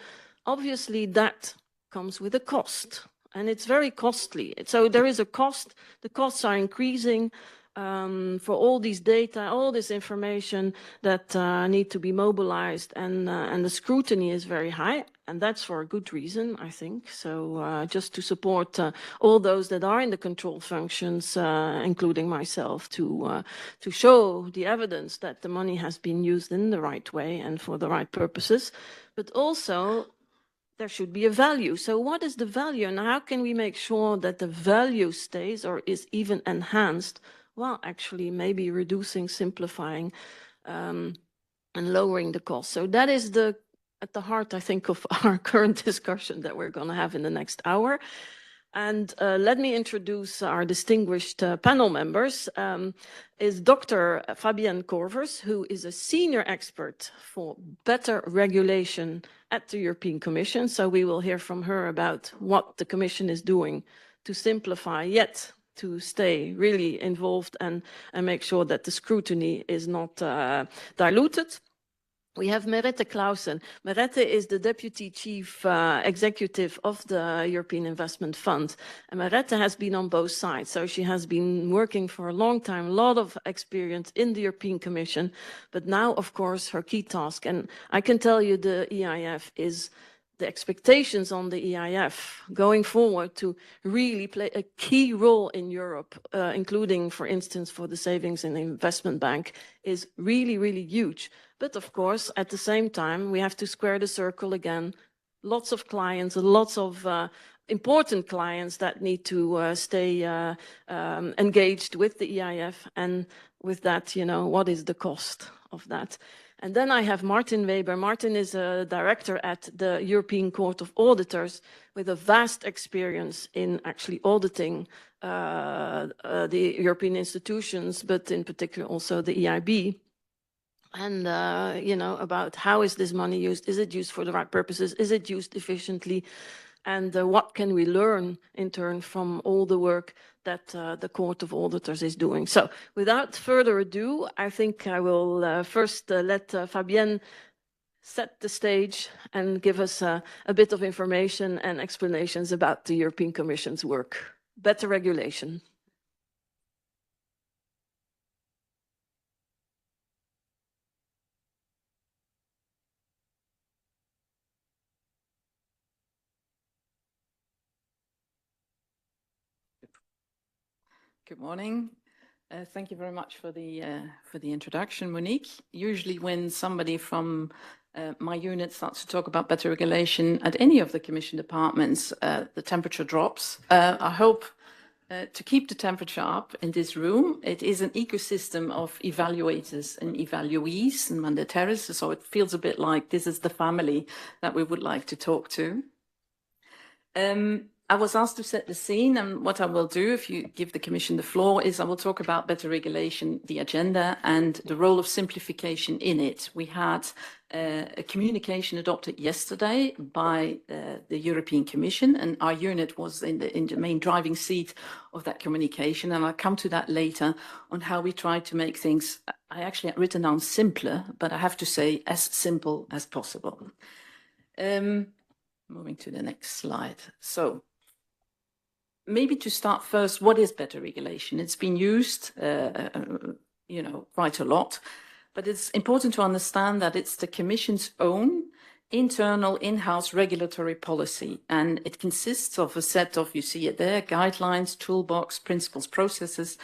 obviously that comes with a cost, and it's very costly. So there is a cost. The costs are increasing for all these data, all this information that need to be mobilized, and the scrutiny is very high, and that's for a good reason, I think. So just to support all those that are in the control functions, including myself, to show the evidence that the money has been used in the right way and for the right purposes, but also there should be a value. So what is the value, and how can we make sure that the value stays or is even enhanced? Well, actually, maybe reducing, simplifying, and lowering the cost. So that is at the heart, I think, of our current discussion that we're going to have in the next hour. And let me introduce our distinguished panel members. Is Dr. Fabienne Korvers, who is a senior expert for better regulation at the European Commission. So we will hear from her about what the Commission is doing to simplify, yet to stay really involved and make sure that the scrutiny is not diluted. We have Merete Clausen. Merete is the Deputy Chief Executive of the European Investment Fund. And Merete has been on both sides. So she has been working for a long time, a lot of experience in the European Commission. But now, of course, her key task, and I can tell you the EIF is the expectations on the EIF going forward to really play a key role in Europe, including, for instance, for the Savings and Investment Bank, is really, really huge. But of course, at the same time, we have to square the circle again. Lots of clients, lots of important clients that need to stay engaged with the EIF. And with that, you know, what is the cost of that? And then I have Martin Weber. Martin is a director at the European Court of Auditors with a vast experience in actually auditing the European institutions, but in particular also the EIB. And, you know, about how is this money used? Is it used for the right purposes? Is it used efficiently? And what can we learn in turn from all the work that the Court of Auditors is doing? So without further ado, I think I will first let Fabienne set the stage and give us a bit of information and explanations about the European Commission's work. Better regulation. Good morning. Thank you very much for the introduction, Monique. Usually when somebody from my unit starts to talk about better regulation at any of the Commission departments, the temperature drops. I hope to keep the temperature up in this room. It is an ecosystem of evaluators and evaluees and mandataries, so it feels a bit like this is the family that we would like to talk to. I was asked to set the scene, and what I will do, if you give the Commission the floor, is I will talk about better regulation, the agenda, and the role of simplification in it. We had a communication adopted yesterday by the European Commission, and our unit was in the main driving seat of that communication, and I'll come to that later on how we try to make things, I actually had written down simpler, but I have to say as simple as possible. Moving to the next slide. So, maybe to start first, what is better regulation? It's been used, you know, quite a lot, but it's important to understand that it's the Commission's own internal in-house regulatory policy, and it consists of a set of, you see it there, guidelines, toolbox, principles, processes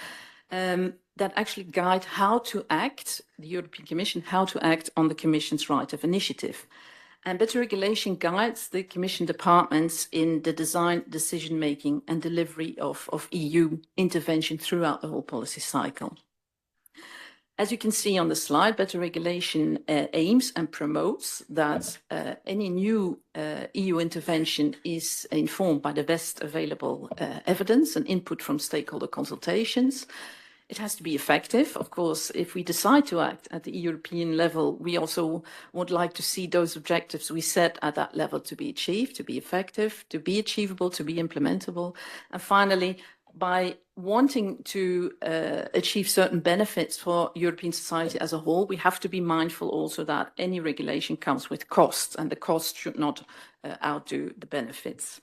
that actually guide how to act, the European Commission, how to act on the Commission's right of initiative. And better regulation guides the Commission departments in the design, decision-making and delivery of EU intervention throughout the whole policy cycle. As you can see on the slide, better regulation aims and promotes that any new EU intervention is informed by the best available evidence and input from stakeholder consultations. It has to be effective. Of course, if we decide to act at the European level, we also would like to see those objectives we set at that level to be achieved, to be effective, to be achievable, to be implementable. And finally, by wanting to achieve certain benefits for European society as a whole, we have to be mindful also that any regulation comes with costs, and the costs should not outdo the benefits.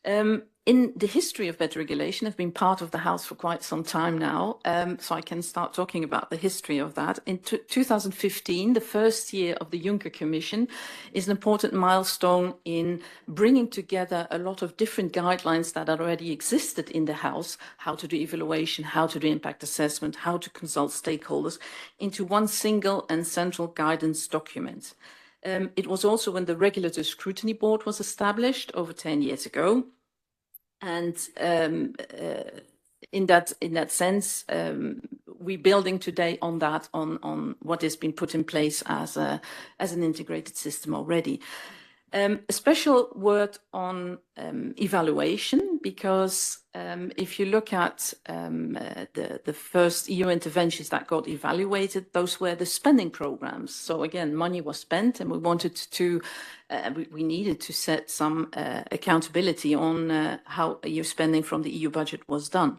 In the history of better regulation, I've been part of the House for quite some time now, so I can start talking about the history of that. In 2015, the first year of the Juncker Commission, is an important milestone in bringing together a lot of different guidelines that already existed in the House, how to do evaluation, how to do impact assessment, how to consult stakeholders, into one single and central guidance document. It was also when the Regulatory Scrutiny Board was established over 10 years ago. And in that sense, we're building today on that, on what has been put in place as an integrated system already. A special word on evaluation, because if you look at the first EU interventions that got evaluated, those were the spending programs. So again, money was spent, and we wanted to, we needed to set some accountability on how EU spending from the EU budget was done.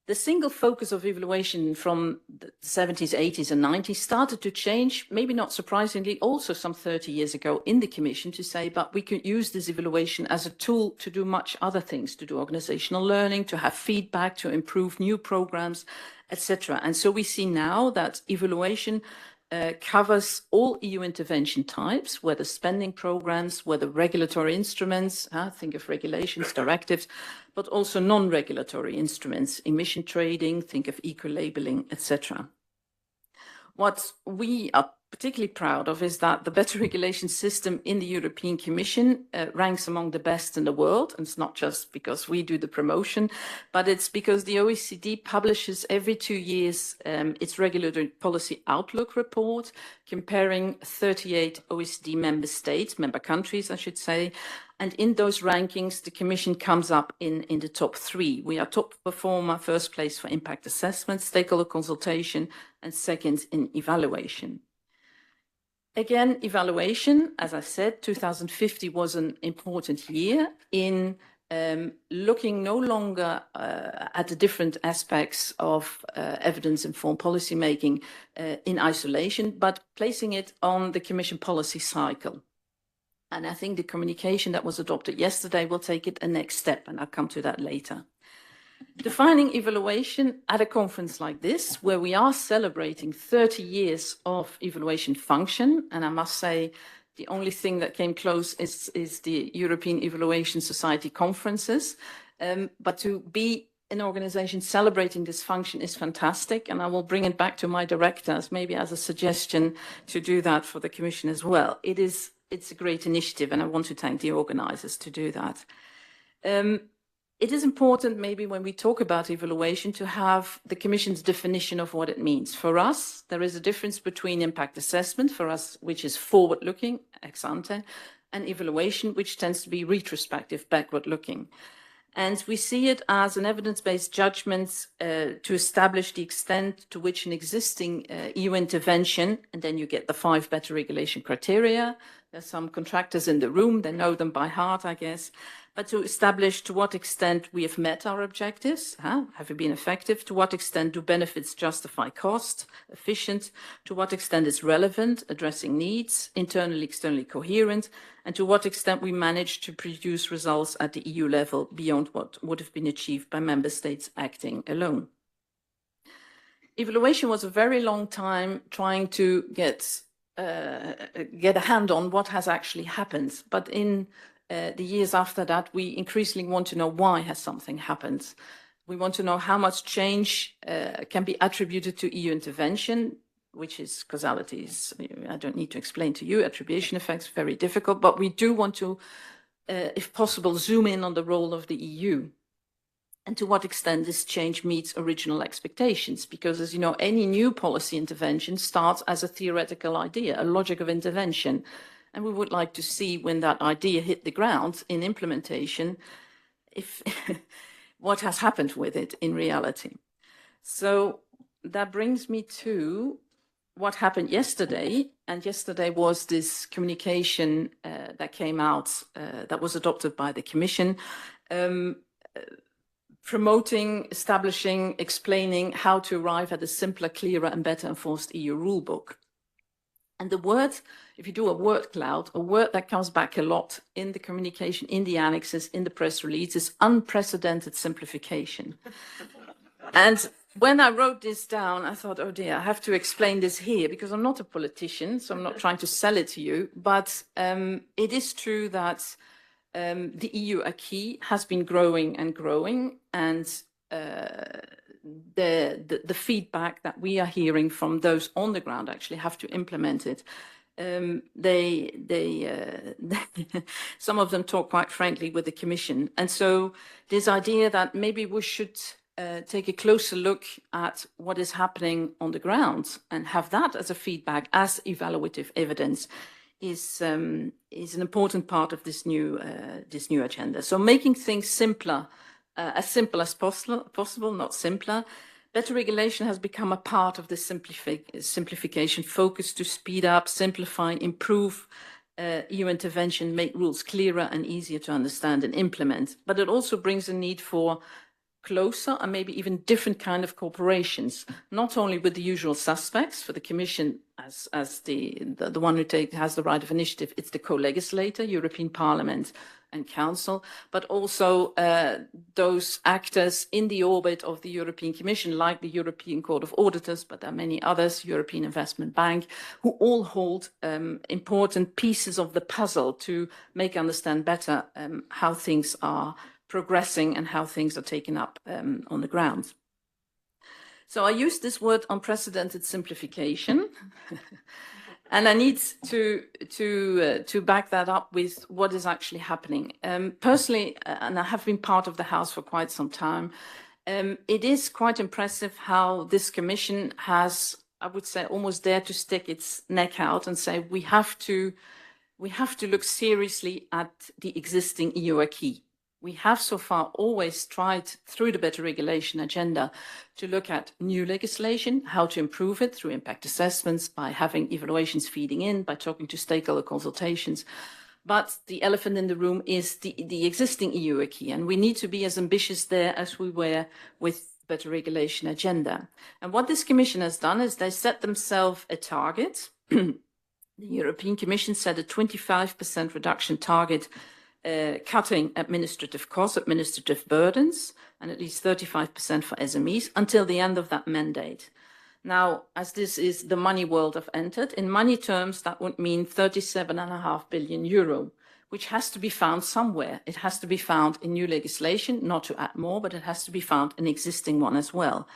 The single focus of evaluation from the 70s, 80s and 90s started to change, maybe not surprisingly, also some 30 years ago in the Commission, to say, but we could use this evaluation as a tool to do much other things, to do organizational learning, to have feedback, to improve new programs, etc. And so we see now that evaluation covers all EU intervention types, whether spending programs, whether regulatory instruments, think of regulations, directives, but also non-regulatory instruments, emission trading, think of eco-labeling, etc. What we are particularly proud of is that the better regulation system in the European Commission ranks among the best in the world. And it's not just because we do the promotion, but it's because the OECD publishes every 2 years its regulatory policy outlook report, comparing 38 OECD member countries, I should say. And in those rankings, the Commission comes up in the top 3. We are top performer, first place for impact assessment, stakeholder consultation, and second in evaluation. Again, evaluation, as I said, 2050 was an important year in looking no longer at the different aspects of evidence-informed policymaking in isolation, but placing it on the Commission policy cycle. And I think the communication that was adopted yesterday will take it a next step, and I'll come to that later. Defining evaluation at a conference like this, where we are celebrating 30 years of evaluation function, and I must say the only thing that came close is the European Evaluation Society conferences, but to be an organization celebrating this function is fantastic, and I will bring it back to my directors, maybe as a suggestion to do that for the Commission as well. It's a great initiative, and I want to thank the organizers to do that. It is important, maybe when we talk about evaluation, to have the Commission's definition of what it means. For us, there is a difference between impact assessment, for us, which is forward-looking, ex ante, and evaluation, which tends to be retrospective, backward-looking. And we see it as an evidence-based judgment to establish the extent to which an existing EU intervention, and then you get the 5 better regulation criteria. There's some contractors in the room, they know them by heart, I guess. But to establish to what extent we have met our objectives, have we been effective, to what extent do benefits justify cost, efficient, to what extent it's relevant, addressing needs, internally, externally coherent, and to what extent we manage to produce results at the EU level beyond what would have been achieved by member states acting alone. Evaluation was a very long time trying to get a hand on what has actually happened, but in the years after that, we increasingly want to know why has something happened. We want to know how much change can be attributed to EU intervention, which is causalities. I don't need to explain to you, attribution effects, very difficult, but we do want to, if possible, zoom in on the role of the EU and to what extent this change meets original expectations. Because as you know, any new policy intervention starts as a theoretical idea, a logic of intervention. And we would like to see when that idea hit the ground in implementation, if what has happened with it in reality. So that brings me to what happened yesterday. And yesterday was this communication that came out, that was adopted by the Commission, promoting, establishing, explaining how to arrive at a simpler, clearer and better enforced EU rulebook. And the word, if you do a word cloud, a word that comes back a lot in the communication, in the annexes, in the press release, is unprecedented simplification. And when I wrote this down, I thought, oh dear, I have to explain this here because I'm not a politician, so I'm not trying to sell it to you. But it is true that the EU acquis has been growing and growing, and the feedback that we are hearing from those on the ground actually have to implement it. Some of them talk quite frankly with the Commission. And so this idea that maybe we should take a closer look at what is happening on the ground and have that as a feedback, as evaluative evidence, is an important part of this new agenda. So making things simpler, as simple as possible, not simpler. Better regulation has become a part of the simplification focus to speed up, simplify, improve EU intervention, make rules clearer and easier to understand and implement. But it also brings a need for closer and maybe even different kind of cooperations, not only with the usual suspects for the Commission as the one who has the right of initiative, it's the co-legislator, European Parliament and Council, but also those actors in the orbit of the European Commission, like the European Court of Auditors, but there are many others, European Investment Bank, who all hold important pieces of the puzzle to make understand better how things are progressing and how things are taken up on the ground. So I use this word unprecedented simplification, and I need to back that up with what is actually happening. Personally, and I have been part of the House for quite some time, it is quite impressive how this Commission has, I would say, almost dared to stick its neck out and say we have to look seriously at the existing EU acquis. We have so far always tried through the better regulation agenda to look at new legislation, how to improve it through impact assessments, by having evaluations feeding in, by talking to stakeholder consultations. But the elephant in the room is the existing EU acquis, and we need to be as ambitious there as we were with better regulation agenda. And what this Commission has done is they set themselves a target. The European Commission set a 25% reduction target, cutting administrative costs, administrative burdens, and at least 35% for SMEs until the end of that mandate. Now, as this is the money world I've entered, in money terms, that would mean 37.5 billion euro, which has to be found somewhere. It has to be found in new legislation, not to add more, but it has to be found in existing one as well.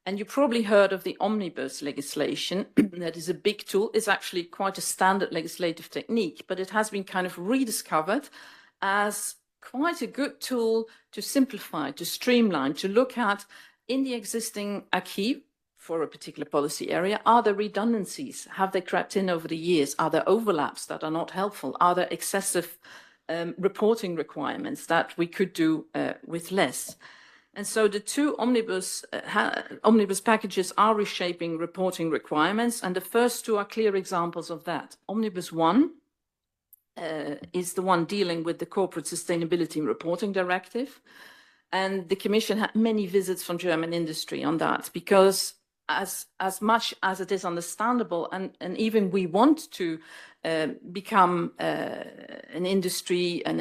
And you probably heard of the omnibus legislation. That is a big tool. It's actually quite a standard legislative technique, but it has been kind of rediscovered as quite a good tool to simplify, to streamline, to look at in the existing acquis for a particular policy area, are there redundancies? Have they crept in over the years? Are there overlaps that are not helpful? Are there excessive reporting requirements that we could do with less? And so the two omnibus packages are reshaping reporting requirements, and the first two are clear examples of that. Omnibus 1 is the one dealing with the Corporate Sustainability Reporting Directive, and the Commission had many visits from German industry on that, because as much as it is understandable, and even we want to become an industry and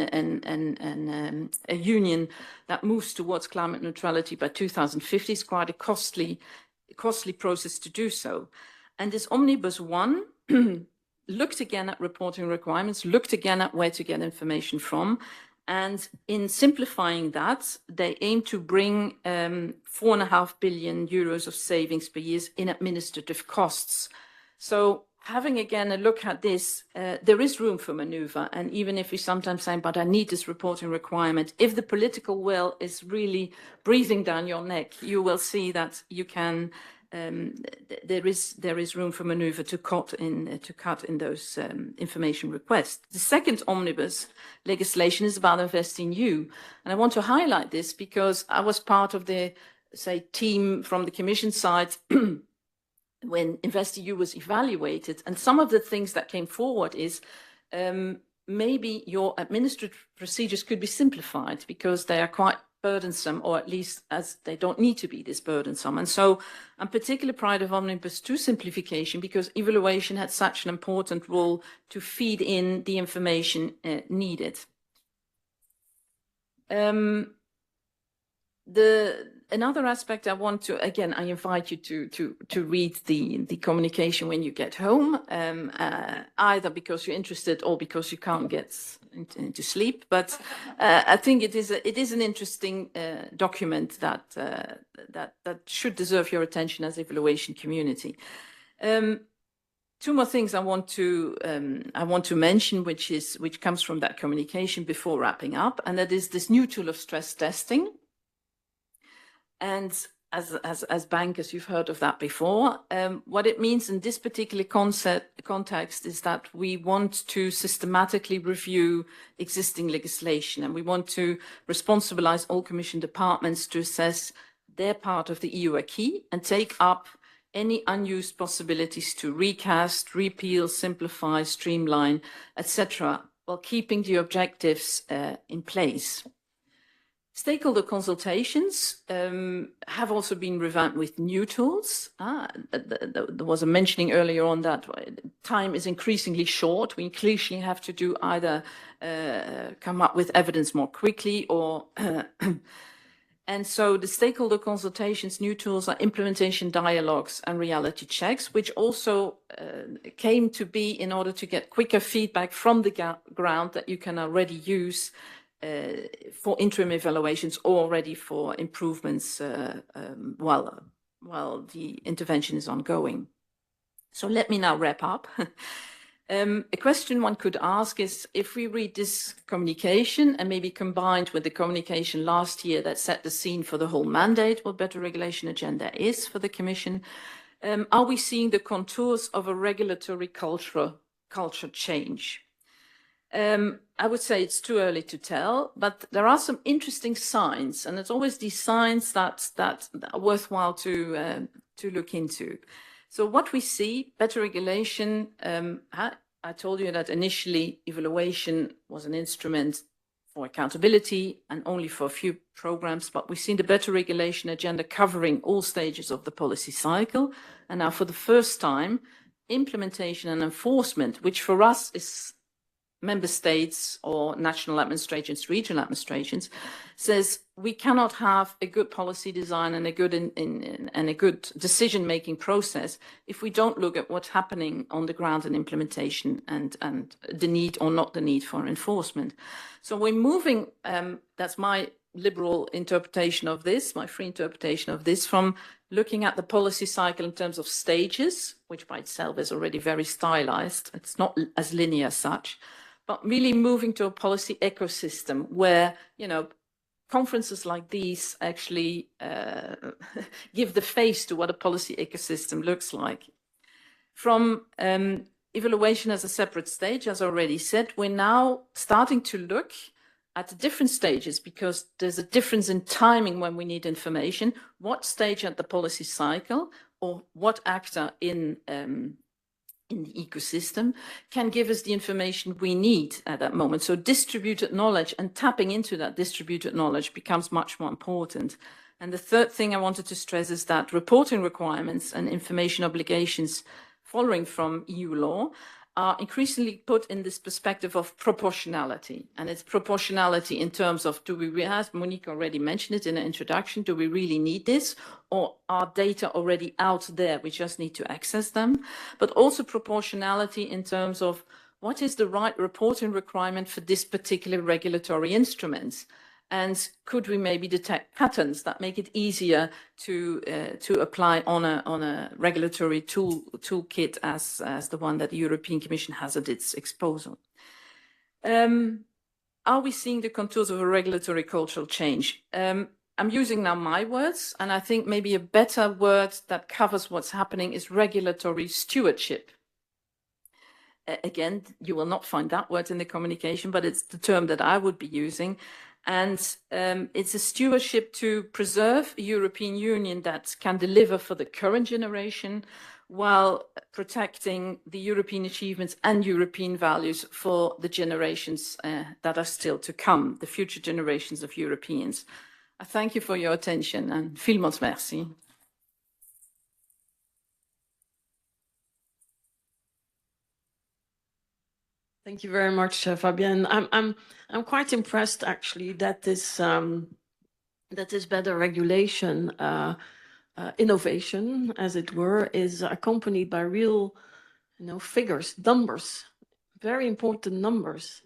a union that moves towards climate neutrality by 2050, is quite a costly process to do so. And this Omnibus 1 looked again at reporting requirements, looked again at where to get information from, and in simplifying that, they aim to bring 4.5 billion euros of savings per year in administrative costs. So having again a look at this, there is room for maneuver. And even if we sometimes say, but I need this reporting requirement, if the political will is really breathing down your neck, you will see that you can, there is room for maneuver to cut in those information requests. The second omnibus legislation is about InvestEU. And I want to highlight this because I was part of the, team from the Commission side when InvestEU was evaluated, and some of the things that came forward is maybe your administrative procedures could be simplified because they are quite burdensome, or at least as they don't need to be this burdensome. And so I'm particularly proud of Omnibus 2 simplification because evaluation had such an important role to feed in the information needed. Another aspect I want to, again, I invite you to read the communication when you get home, either because you're interested or because you can't get into sleep. But I think it is an interesting document that should deserve your attention as evaluation community. Two more things I want to mention, which comes from that communication before wrapping up, and that is this new tool of stress testing. And as bankers, you've heard of that before. What it means in this particular context is that we want to systematically review existing legislation, and we want to responsibilize all Commission departments to assess their part of the EU acquis and take up any unused possibilities to recast, repeal, simplify, streamline, etc., while keeping the objectives in place. Stakeholder consultations have also been revamped with new tools. There was a mentioning earlier on that time is increasingly short. We increasingly have to do either come up with evidence more quickly or and so the stakeholder consultations, new tools are implementation dialogues and reality checks, which also came to be in order to get quicker feedback from the ground that you can already use for interim evaluations or already for improvements while the intervention is ongoing. So let me now wrap up. A question one could ask is, if we read this communication and maybe combined with the communication last year that set the scene for the whole mandate, what better regulation agenda is for the Commission, are we seeing the contours of a regulatory culture change? I would say it's too early to tell, but there are some interesting signs, and it's always these signs that are worthwhile to look into. So what we see, better regulation, I told you that initially evaluation was an instrument for accountability and only for a few programs, but we've seen the better regulation agenda covering all stages of the policy cycle. And now for the first time, implementation and enforcement, which for us is member states or national administrations, regional administrations, says we cannot have a good policy design and a good and a good decision-making process if we don't look at what's happening on the ground in implementation and the need or not the need for enforcement. So we're moving, that's my liberal interpretation of this, my free interpretation of this, from looking at the policy cycle in terms of stages, which by itself is already very stylized. It's not as linear as such, but really moving to a policy ecosystem where, you know, conferences like these actually give the face to what a policy ecosystem looks like. From evaluation as a separate stage, as I already said, we're now starting to look at the different stages because there's a difference in timing when we need information, what stage at the policy cycle or what actor in the ecosystem can give us the information we need at that moment. So distributed knowledge and tapping into that distributed knowledge becomes much more important. And the third thing I wanted to stress is that reporting requirements and information obligations following from EU law are increasingly put in this perspective of proportionality. And it's proportionality in terms of, do we, as Monique already mentioned it in the introduction, do we really need this? Or are data already out there? We just need to access them. But also proportionality in terms of what is the right reporting requirement for this particular regulatory instrument? And could we maybe detect patterns that make it easier to apply on a regulatory toolkit as the one that the European Commission has at its disposal? Are we seeing the contours of a regulatory cultural change? I'm using now my words, and I think maybe a better word that covers what's happening is regulatory stewardship. Again, you will not find that word in the communication, but it's the term that I would be using. And it's a stewardship to preserve a European Union that can deliver for the current generation while protecting the European achievements and European values for the generations that are still to come, the future generations of Europeans. I thank you for your attention and vielmals merci. Thank you very much, Fabienne. I'm quite impressed actually that this better regulation innovation, as it were, is accompanied by real, figures, numbers, very important numbers.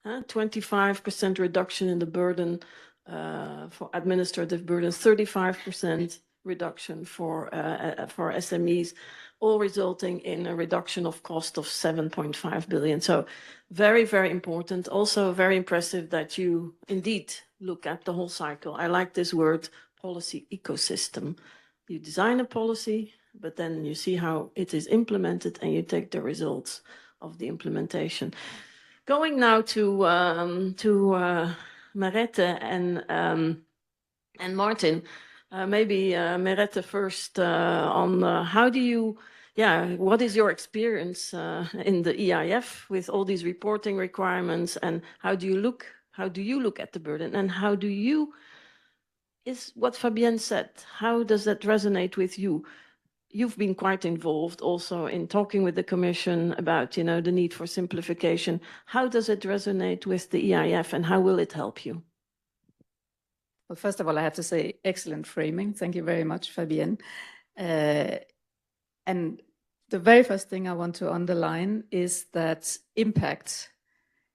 25% reduction in the burden for administrative burden, 35% reduction for SMEs, all resulting in a reduction of cost of 7.5 billion. So very, very important. Also very impressive that you indeed look at the whole cycle. I like this word, policy ecosystem. You design a policy, but then you see how it is implemented and you take the results of the implementation. Going now to Merete and Martin. Maybe Merete first on how do you, what is your experience in the EIF with all these reporting requirements, and how do you look How do you look at the burden? And how do you, is what Fabienne said, how does that resonate with you? You've been quite involved also in talking with the Commission about, you know, the need for simplification. How does it resonate with the EIF and how will it help you? Well, first of all, I have to say excellent framing. Thank you very much, Fabienne. And the very first thing I want to underline is that impact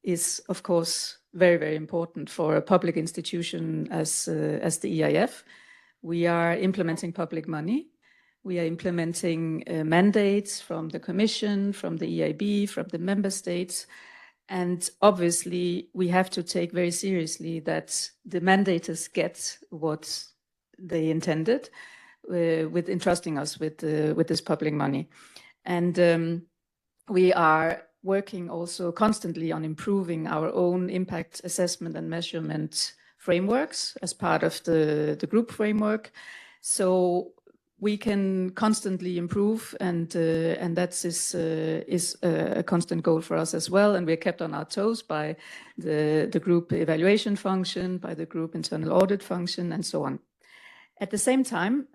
is, of course, very, very important for a public institution as the EIF. We are implementing public money. We are implementing mandates from the Commission, from the EIB, from the member states. And obviously, we have to take very seriously that the mandators get what they intended with entrusting us with this public money. And we are working also constantly on improving our own impact assessment and measurement frameworks as part of the group framework. So we can constantly improve, and that is a constant goal for us as well. And we're kept on our toes by the group evaluation function, by the group internal audit function, and so on. At the same time,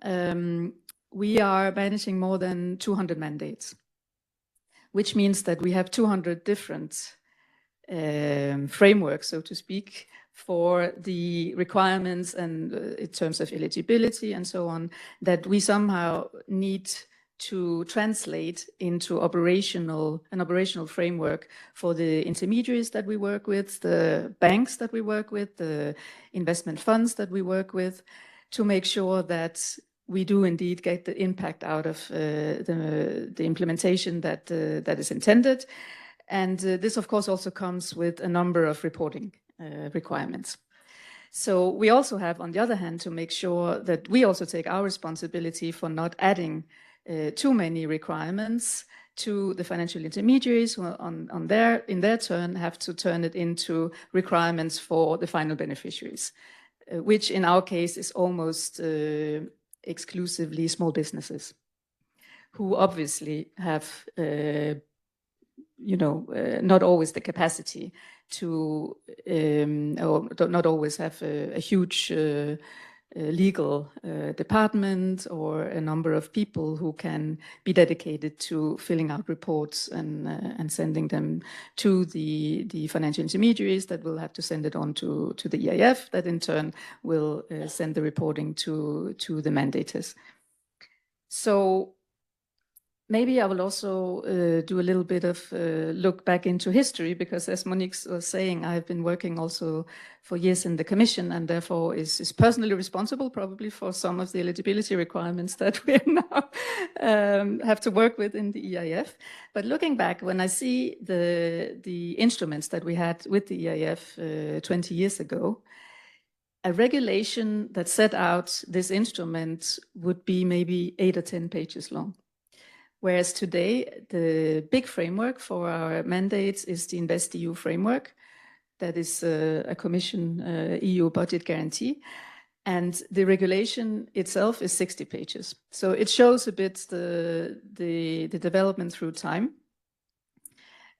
we are managing more than 200 mandates, which means that we have 200 different frameworks, so to speak, for the requirements and in terms of eligibility and so on, that we somehow need to translate into an operational framework for the intermediaries that we work with, the banks that we work with, the investment funds that we work with, to make sure that we do indeed get the impact out of the implementation that is intended. And this, of course, also comes with a number of reporting requirements. So we also have, on the other hand, to make sure that we also take our responsibility for not adding too many requirements to the financial intermediaries who in their turn have to turn it into requirements for the final beneficiaries, which in our case is almost exclusively small businesses who obviously have not always the capacity to, or not always have a huge legal department or a number of people who can be dedicated to filling out reports and sending them to the financial intermediaries that will have to send it on to the EIF, that in turn will send the reporting to the mandators. So maybe I will also do a little bit of look back into history, because as Monique was saying, I've been working also for years in the Commission, and therefore is personally responsible probably for some of the eligibility requirements that we now have to work with in the EIF. But looking back, when I see the instruments that we had with the EIF 20 years ago, a regulation that set out this instrument would be maybe 8 or 10 pages long. Whereas today, the big framework for our mandates is the InvestEU framework. That is a Commission EU budget guarantee. And the regulation itself is 60 pages. So it shows a bit the development through time.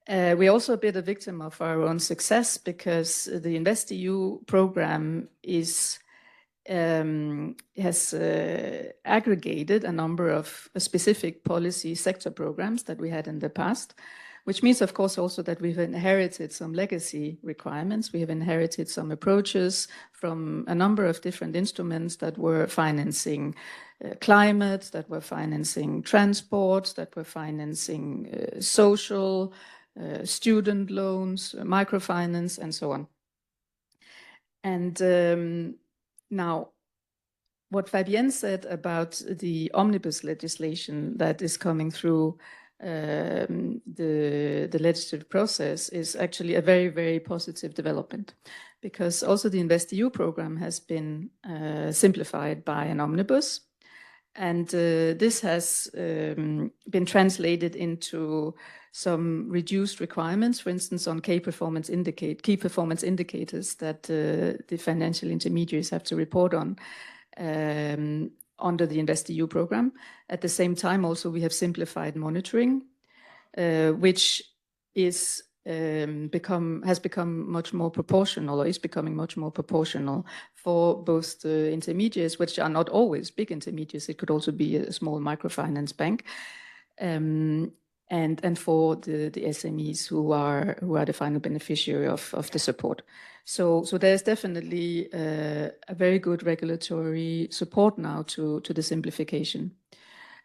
We're also a bit a victim of our own success, because the InvestEU program has aggregated a number of specific policy sector programs that we had in the past, which means, of course, also that we've inherited some legacy requirements. We have inherited some approaches from a number of different instruments that were financing climate, that were financing transport, that were financing social, student loans, microfinance, and so on. And now, what Fabienne said about the omnibus legislation that is coming through the legislative process is actually a very, very positive development, because also the InvestEU program has been simplified by an omnibus. And this has been translated into some reduced requirements, for instance, on key performance indicators that the financial intermediaries have to report on under the InvestEU program. At the same time, also, we have simplified monitoring, which is has become much more proportional, or is becoming much more proportional for both the intermediaries, which are not always big intermediaries. It could also be a small microfinance bank, and for the SMEs who are the final beneficiary of the support. So there's definitely a very good regulatory support now to the simplification.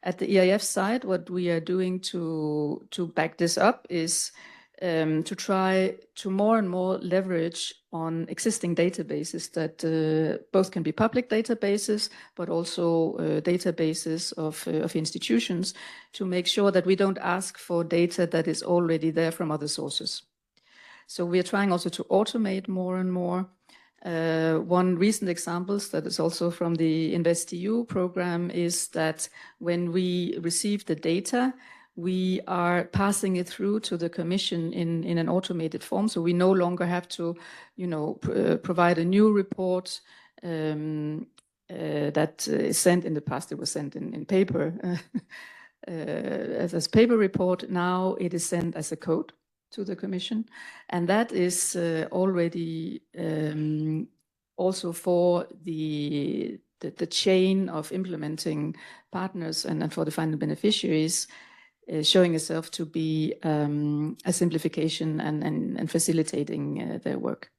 At the EIF side, what we are doing to back this up is to try to more and more leverage on existing databases that both can be public databases, but also databases of institutions, to make sure that we don't ask for data that is already there from other sources. So we are trying also to automate more and more. One recent example that is also from the InvestEU program is that when we receive the data, we are passing it through to the Commission in an automated form. So we no longer have to, provide a new report that is sent. In the past, it was sent in paper as paper report. Now it is sent as a code to the Commission, and that is already also for the chain of implementing partners and for the final beneficiaries, showing itself to be a simplification and facilitating their work.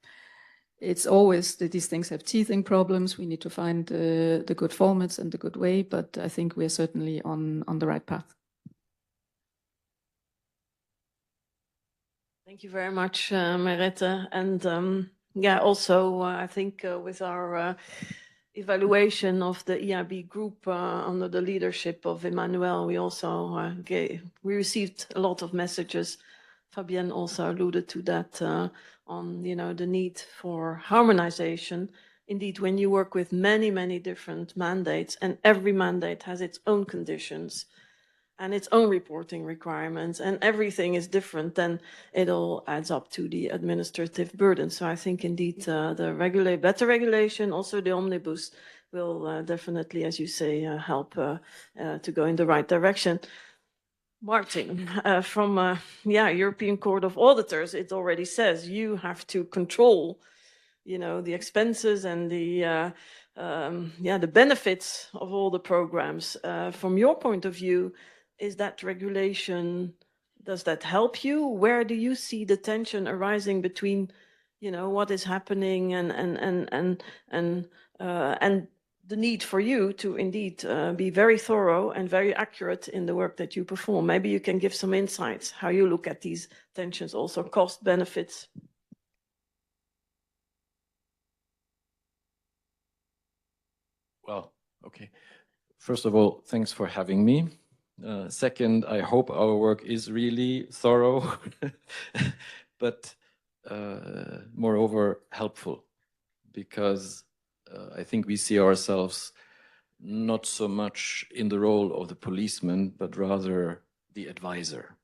It's always that these things have teething problems. We need to find the good formats and the good way, but I think we're certainly on the right path. Thank you very much, Merete. And yeah, also I think with our evaluation of the EIB group under the leadership of Emmanuel, we also we received a lot of messages. Fabienne also alluded to that on the need for harmonization. Indeed, when you work with many different mandates, and every mandate has its own conditions and its own reporting requirements, and everything is different, then it all adds up to the administrative burden. So I think indeed the better regulation, also the omnibus, will definitely, as you say, help to go in the right direction. Martin, from European Court of Auditors, it already says you have to control, the expenses and the benefits of all the programs. From your point of view, is that regulation, does that help you? Where do you see the tension arising between, what is happening and the need for you to indeed be very thorough and very accurate in the work that you perform? Maybe you can give some insights how you look at these tensions, also cost benefits. Well, okay. First of all, thanks for having me. Second, I hope our work is really thorough, but moreover helpful, because I think we see ourselves not so much in the role of the policeman, but rather the advisor.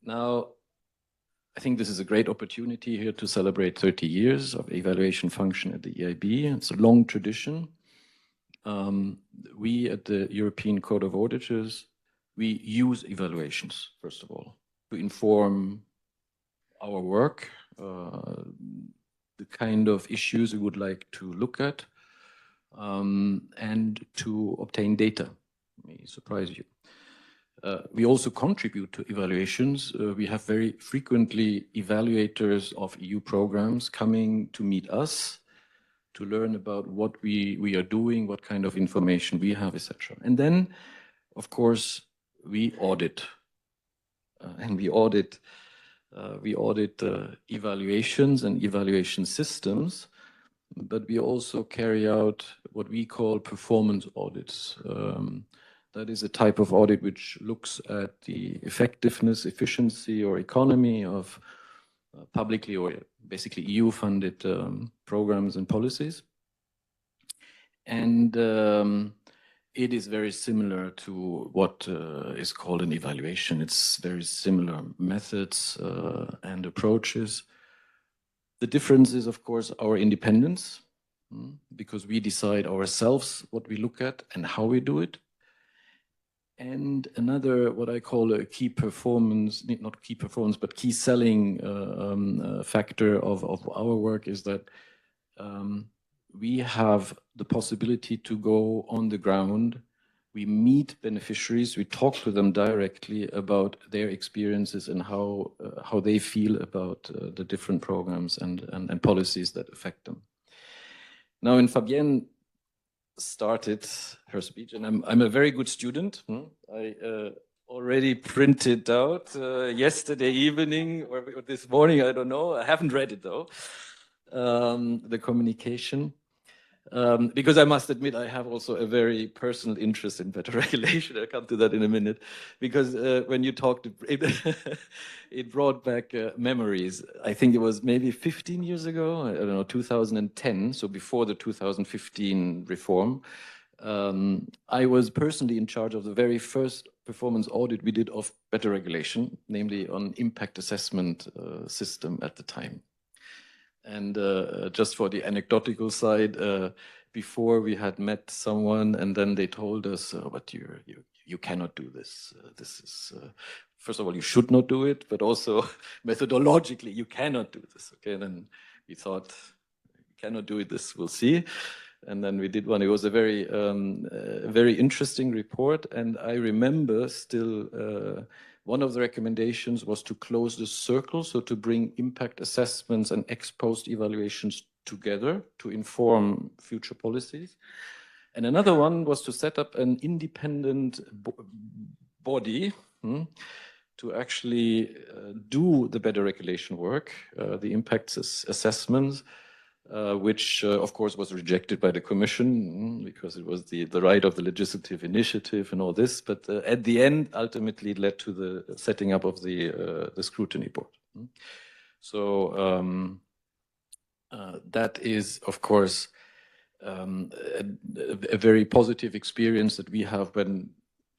Now, I think this is a great opportunity here to celebrate 30 years of evaluation function at the EIB. It's a long tradition. We at the European Court of Auditors, we use evaluations, first of all, to inform our work, the kind of issues we would like to look at, and to obtain data. May surprise you. We also contribute to evaluations. We have very frequently evaluators of EU programs coming to meet us to learn about what we are doing, what kind of information we have, etc. And then, of course, we audit. And we audit evaluations and evaluation systems, but we also carry out what we call performance audits. That is a type of audit which looks at the effectiveness, efficiency, or economy of publicly or basically EU-funded programs and policies. And it is very similar to what is called an evaluation. It's very similar methods and approaches. The difference is, of course, our independence, because we decide ourselves what we look at and how we do it. And another, what I call a key performance, not key performance, but key selling factor of our work is that we have the possibility to go on the ground. We meet beneficiaries, we talk to them directly about their experiences and how they feel about the different programs and policies that affect them. Now, when Fabienne started her speech, and I'm a very good student. I already printed out yesterday evening or this morning, I don't know. I haven't read it though, the communication. Because I must admit, I have also a very personal interest in better regulation. I'll come to that in a minute. Because when you talked, it brought back memories. I think it was maybe 15 years ago, I don't know, 2010, so before the 2015 reform. I was personally in charge of the very first performance audit we did of better regulation, namely on impact assessment system at the time. And just for the anecdotal side, before we had met someone and then they told us, but you cannot do this. This is, first of all, you should not do it, but also methodologically, you cannot do this. Okay, then we thought, you cannot do it, this we'll see. And then we did one. It was a very interesting report. And I remember still one of the recommendations was to close the circle, so to bring impact assessments and ex-post evaluations together to inform future policies. And another one was to set up an independent body to actually do the better regulation work, the impact assessments, which of course was rejected by the Commission because it was the right of the legislative initiative and all this, but at the end ultimately it led to the setting up of the scrutiny board. So that is of course a very positive experience that we have when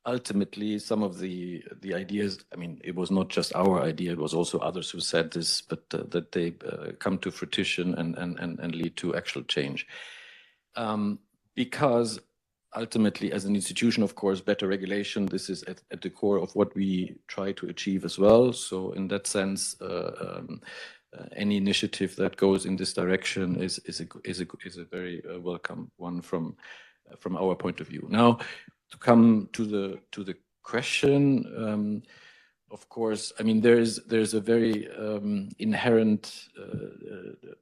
ultimately some of the ideas, I mean, it was not just our idea, it was also others who said this, but that they come to fruition and lead to actual change. Because ultimately, as an institution, of course, better regulation, this is at the core of what we try to achieve as well. So in that sense, any initiative that goes in this direction is a very welcome one from our point of view. Now, to come to the question, of course, I mean there's a very inherent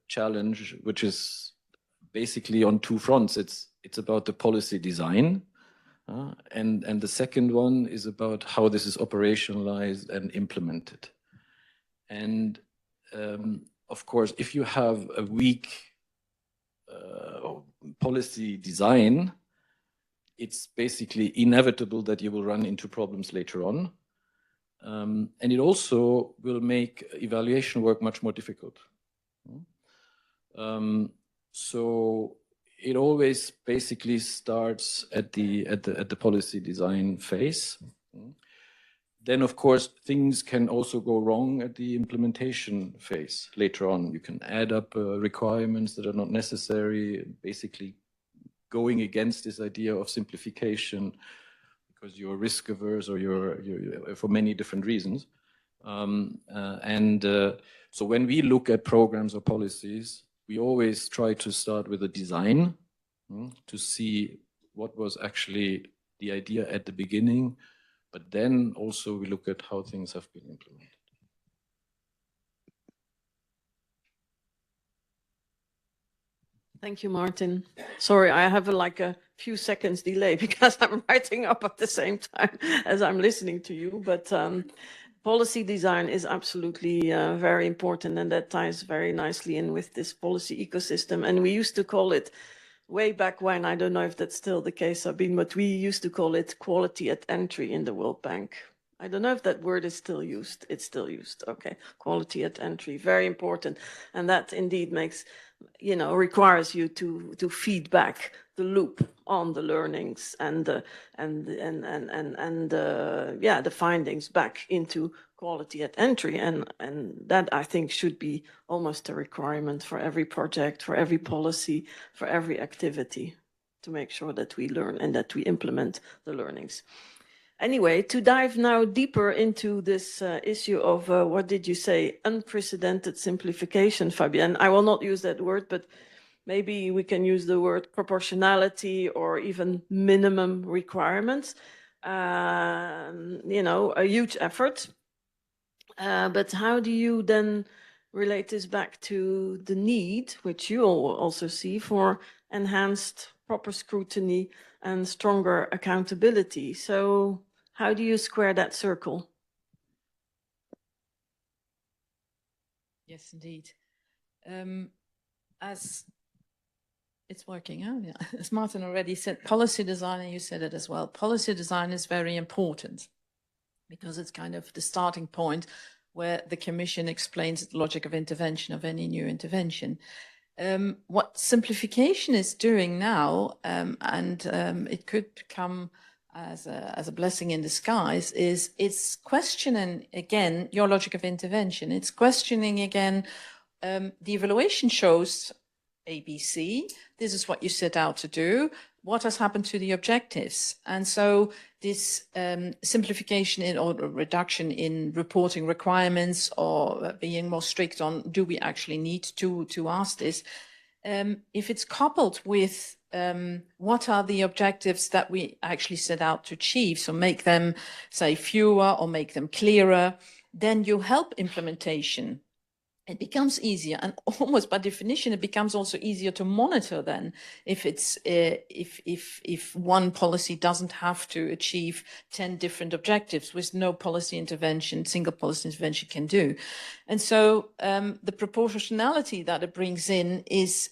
challenge, which is basically on two fronts. It's about the policy design, and the second one is about how this is operationalized and implemented. And of course, if you have a weak policy design, it's basically inevitable that you will run into problems later on. And it also will make evaluation work much more difficult. So it always basically starts at the policy design phase. Then, of course, things can also go wrong at the implementation phase later on. You can add up requirements that are not necessary, basically going against this idea of simplification because you're risk averse or you're for many different reasons. So when we look at programs or policies, we always try to start with a design to see what was actually the idea at the beginning, but then also we look at how things have been implemented. Thank you, Martin. Sorry, I have like a few seconds delay because I'm writing up at the same time as I'm listening to you. But policy design is absolutely very important, and that ties very nicely in with this policy ecosystem. And we used to call it, way back when, I don't know if that's still the case, Sabine, but we used to call it quality at entry in the World Bank. I don't know if that word is still used. It's still used. Okay, quality at entry, very important. And that indeed makes, you know, requires you to feed back the loop on the learnings and the findings back into quality at entry, and that I think should be almost a requirement for every project, for every policy, for every activity, to make sure that we learn and that we implement the learnings. Anyway, to dive now deeper into this issue of, what did you say, unprecedented simplification, Fabienne. I will not use that word, but maybe we can use the word proportionality or even minimum requirements. You know, a huge effort. But how do you then relate this back to the need, which you also see, for enhanced proper scrutiny and stronger accountability? So how do you square that circle? Yes, indeed. As it's working out, yeah. As Martin already said, policy design, and you said it as well, policy design is very important because it's kind of the starting point where the Commission explains the logic of intervention, of any new intervention. What simplification is doing now, and it could come as a blessing in disguise, is it's questioning again your logic of intervention. It's questioning again, the evaluation shows ABC, this is what you set out to do, what has happened to the objectives? And so this simplification in, or reduction in reporting requirements, or being more strict on, do we actually need to ask this? If it's coupled with what are the objectives that we actually set out to achieve, so make them, say, fewer or make them clearer, then you help implementation. It becomes easier, and almost by definition, it becomes also easier to monitor then if it's if one policy doesn't have to achieve 10 different objectives, which no policy intervention, single policy intervention can do. And so the proportionality that it brings in is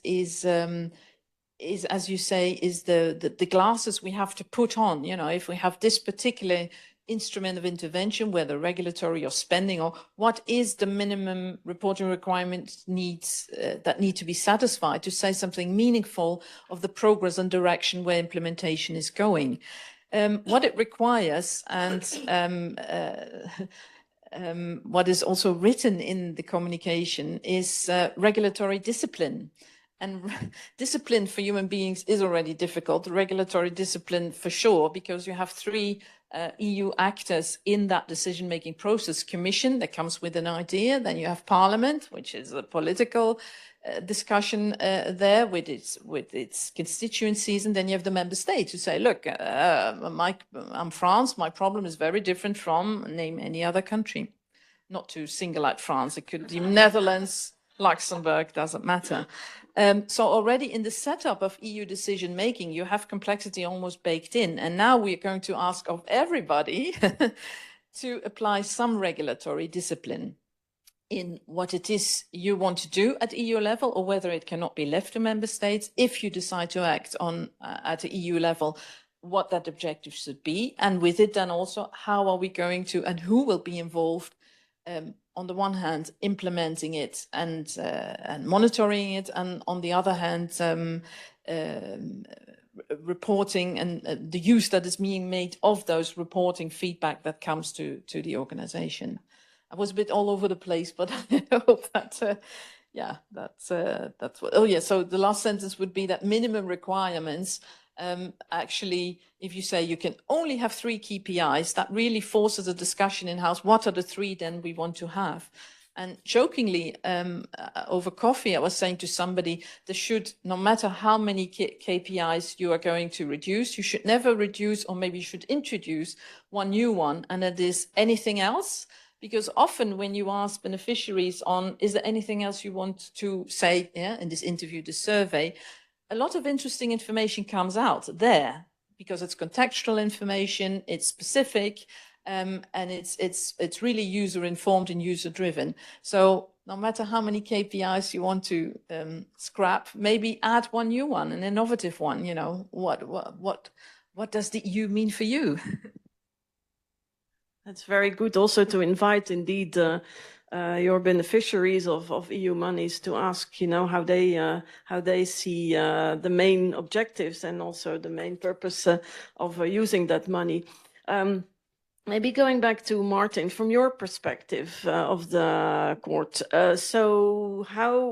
as you say, is the glasses we have to put on. You know, if we have this particular instrument of intervention, whether regulatory or spending, or what is the minimum reporting requirements needs that need to be satisfied to say something meaningful of the progress and direction where implementation is going. What it requires, and what is also written in the communication, is regulatory discipline. And discipline for human beings is already difficult, regulatory discipline for sure, because you have three EU actors in that decision-making process. Commission, that comes with an idea, then you have Parliament, which is a political discussion there with its constituencies, and then you have the member states who say, look, I'm France, my problem is very different from, name any other country. Not to single out France, it could be Netherlands, Luxembourg, doesn't matter. So already in the setup of EU decision-making, you have complexity almost baked in. And now we're going to ask of everybody to apply some regulatory discipline in what it is you want to do at EU level, or whether it cannot be left to member states. If you decide to act on at the EU level, what that objective should be. And with it then also, how are we going to, and who will be involved, on the one hand, implementing it and monitoring it, and on the other hand, reporting and the use that is being made of those reporting feedback that comes to the organization. I was a bit all over the place, but I hope that, yeah, that's what, oh yeah, so the last sentence would be that minimum requirements, actually, if you say you can only have 3 KPIs, that really forces a discussion in-house. What are the 3 then we want to have? And jokingly, over coffee, I was saying to somebody, there should, no matter how many KPIs you are going to reduce, you should never reduce, or maybe you should introduce one new one, and that is anything else. Because often when you ask beneficiaries on, is there anything else you want to say, yeah, in this interview, this survey, a lot of interesting information comes out there, because it's contextual information, it's specific, and it's really user-informed and user-driven. So no matter how many KPIs you want to scrap, maybe add one new one, an innovative one. You know, what does the EU mean for you? That's very good also to invite indeed your beneficiaries of EU monies to ask, you know, how they see the main objectives and also the main purpose of using that money. Maybe going back to Martin, from your perspective of the court, so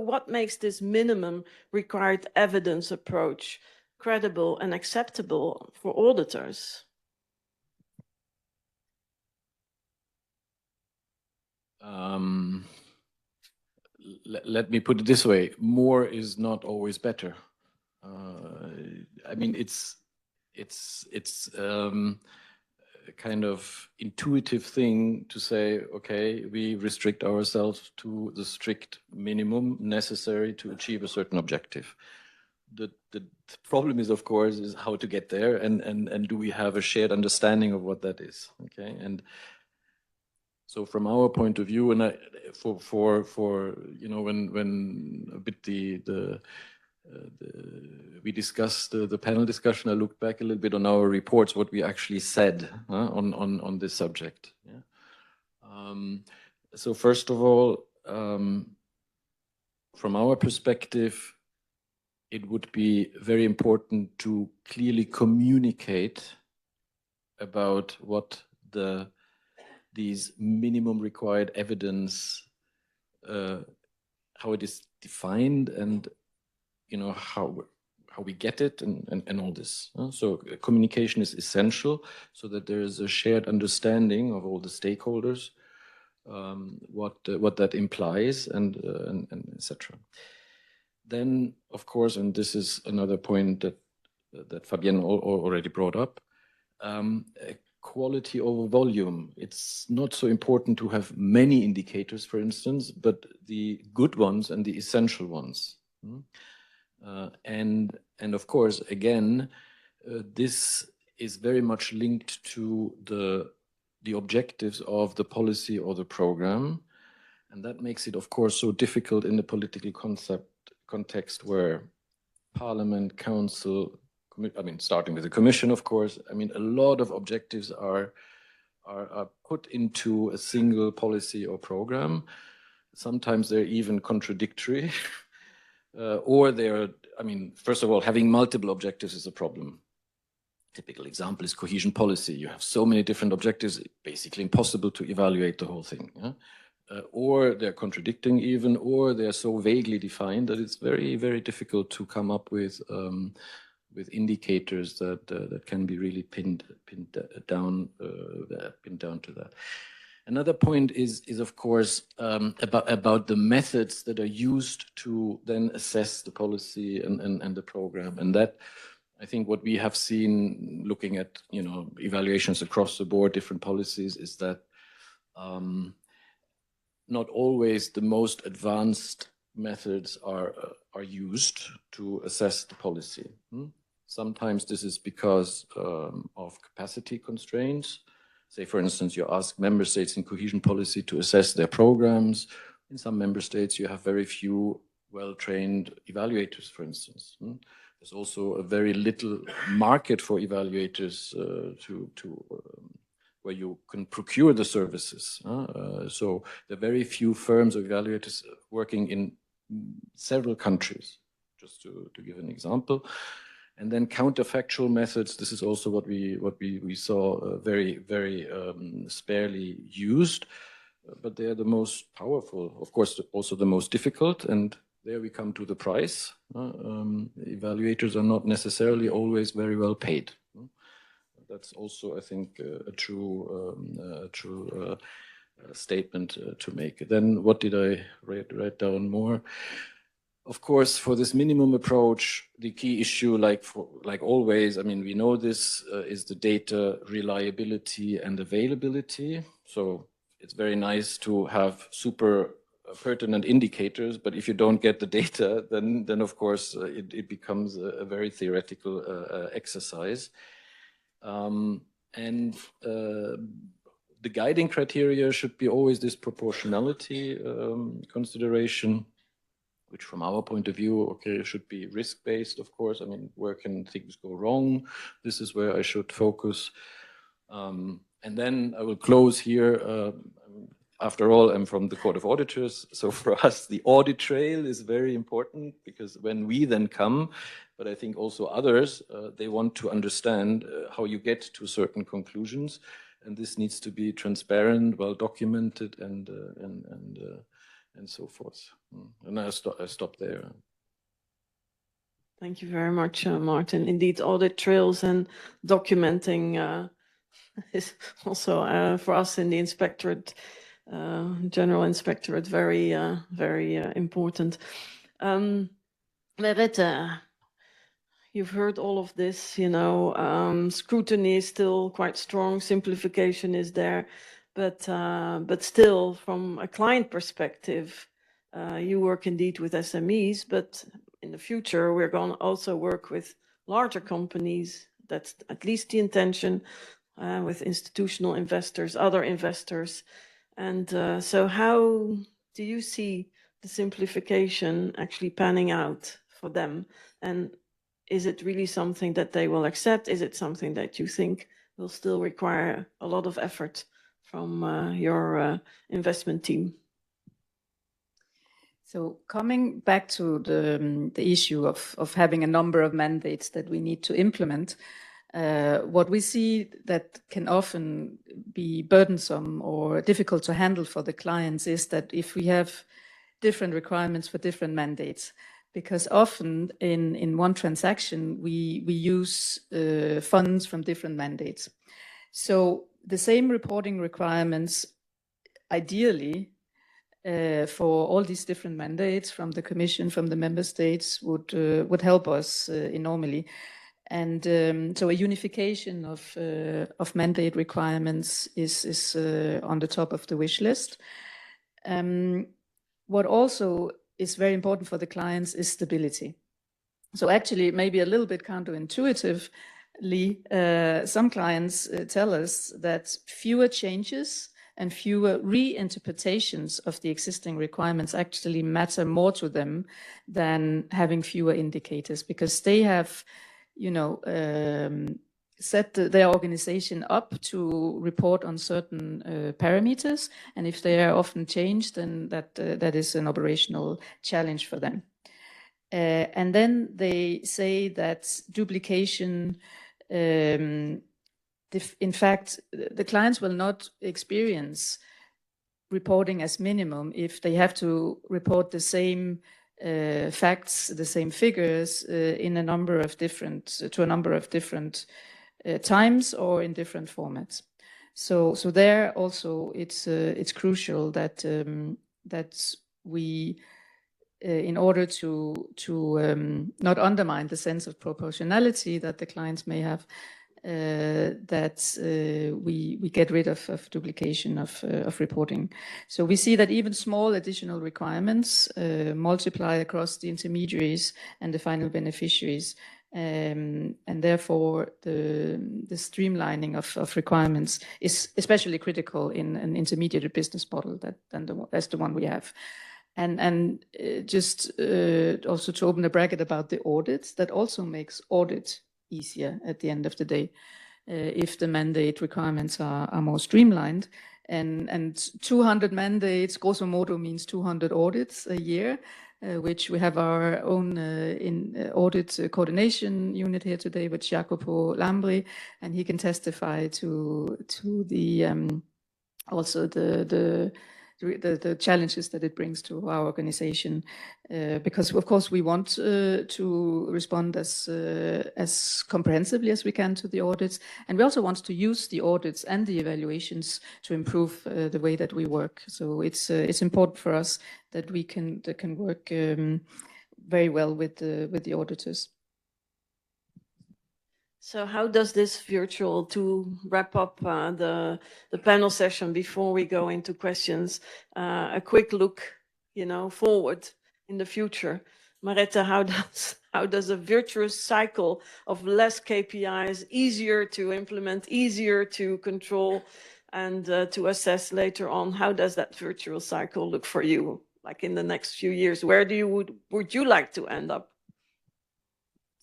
what makes this minimum required evidence approach credible and acceptable for auditors? let me put it this way: more is not always better. I mean, it's a kind of intuitive thing to say, okay, we restrict ourselves to the strict minimum necessary to achieve a certain objective. The problem is, of course, is how to get there, and do we have a shared understanding of what that is? Okay, and so from our point of view, and for you know, when a bit we discussed the panel discussion, I looked back a little bit on our reports, what we actually said on this subject. Yeah. So first of all, from our perspective, it would be very important to clearly communicate about what these minimum required evidence, how it is defined, and you know how we get it, and all this. So communication is essential, so that there is a shared understanding of all the stakeholders, what that implies, and etc. Then, of course, and this is another point that Fabienne already brought up, quality over volume. It's not so important to have many indicators, for instance, but the good ones and the essential ones. And of course, again, this is very much linked to the objectives of the policy or the program, and that makes it, of course, so difficult in the political context where Parliament, Council, I mean, starting with the Commission, of course, I mean, a lot of objectives are put into a single policy or program. Sometimes they're even contradictory. Or they're, I mean, first of all, having multiple objectives is a problem. Typical example is cohesion policy. You have so many different objectives, basically impossible to evaluate the whole thing. Yeah? Or they're contradicting even, or they're so vaguely defined that it's very, very difficult to come up with indicators that can be really pinned down to that. Another point is of course, about the methods that are used to then assess the policy and the program. And that, I think what we have seen looking at, you know, evaluations across the board, different policies, is that not always the most advanced methods are used to assess the policy. Sometimes this is because of capacity constraints. Say, for instance, you ask member states in cohesion policy to assess their programs. In some member states, you have very few well-trained evaluators, for instance. There's also a very little market for evaluators where you can procure the services. So there are very few firms of evaluators working in several countries, just to give an example. And then counterfactual methods, this is also what we saw very, very sparely used, but they are the most powerful, of course, also the most difficult, and there we come to the price. Evaluators are not necessarily always very well paid. That's also, I think, a true statement to make. Then what did I write down more? Of course, for this minimum approach, the key issue, like always, I mean, we know this is the data reliability and availability. So it's very nice to have super pertinent indicators, but if you don't get the data, then of course it becomes a very theoretical exercise. And the guiding criteria should be always this proportionality consideration, which from our point of view, okay, should be risk-based, of course. I mean, where can things go wrong? This is where I should focus. And then I will close here. After all, I'm from the Court of Auditors. So for us, the audit trail is very important, because when we then come, but I think also others, they want to understand how you get to certain conclusions. And this needs to be transparent, well documented, and so forth. And I stop there. Thank you very much, Martin. Indeed, audit trails and documenting is also for us in the inspectorate General Inspectorate, very important. Merete, you've heard all of this, you know, scrutiny is still quite strong, simplification is there, but still from a client perspective, you work indeed with SMEs, but in the future, we're going to also work with larger companies. That's at least the intention, with institutional investors, other investors. And so how do you see the simplification actually panning out for them? And is it really something that they will accept? Is it something that you think will still require a lot of effort from your investment team? So coming back to the issue of having a number of mandates that we need to implement, what we see that can often be burdensome or difficult to handle for the clients is that if we have different requirements for different mandates, because often in one transaction, we use funds from different mandates. So the same reporting requirements, ideally, for all these different mandates from the Commission, from the member states would help us enormously. And so a unification of mandate requirements is on the top of the wish list. What also is very important for the clients is stability. So actually, maybe a little bit counterintuitively, some clients tell us that fewer changes and fewer reinterpretations of the existing requirements actually matter more to them than having fewer indicators, because they have, you know, set their organization up to report on certain parameters, and if they are often changed, then that is an operational challenge for them. And then they say that duplication, in fact, the clients will not experience reporting as minimum if they have to report the same facts, the same figures in a number of different times or in different formats. So there also it's crucial that that we, in order to not undermine the sense of proportionality that the clients may have, that we get rid of duplication of reporting. So we see that even small additional requirements multiply across the intermediaries and the final beneficiaries, and therefore the streamlining of requirements is especially critical in an intermediate business model that's the one we have. And just also to open a bracket about the audits, that also makes audit easier at the end of the day, if the mandate requirements are more streamlined. And 200 mandates, grosso modo, means 200 audits a year, which we have our own audit coordination unit here today with Jacopo Lambri, and he can testify to the also the challenges that it brings to our organization, because of course we want to respond as comprehensively as we can to the audits, and we also want to use the audits and the evaluations to improve the way that we work. So it's important for us that we can work very well with the auditors. So how does this virtual, to wrap up the panel session before we go into questions, a quick look, you know, forward in the future. Marette, how does a virtuous cycle of less KPIs, easier to implement, easier to control, and to assess later on, how does that virtual cycle look for you, like in the next few years? Where would you like to end up?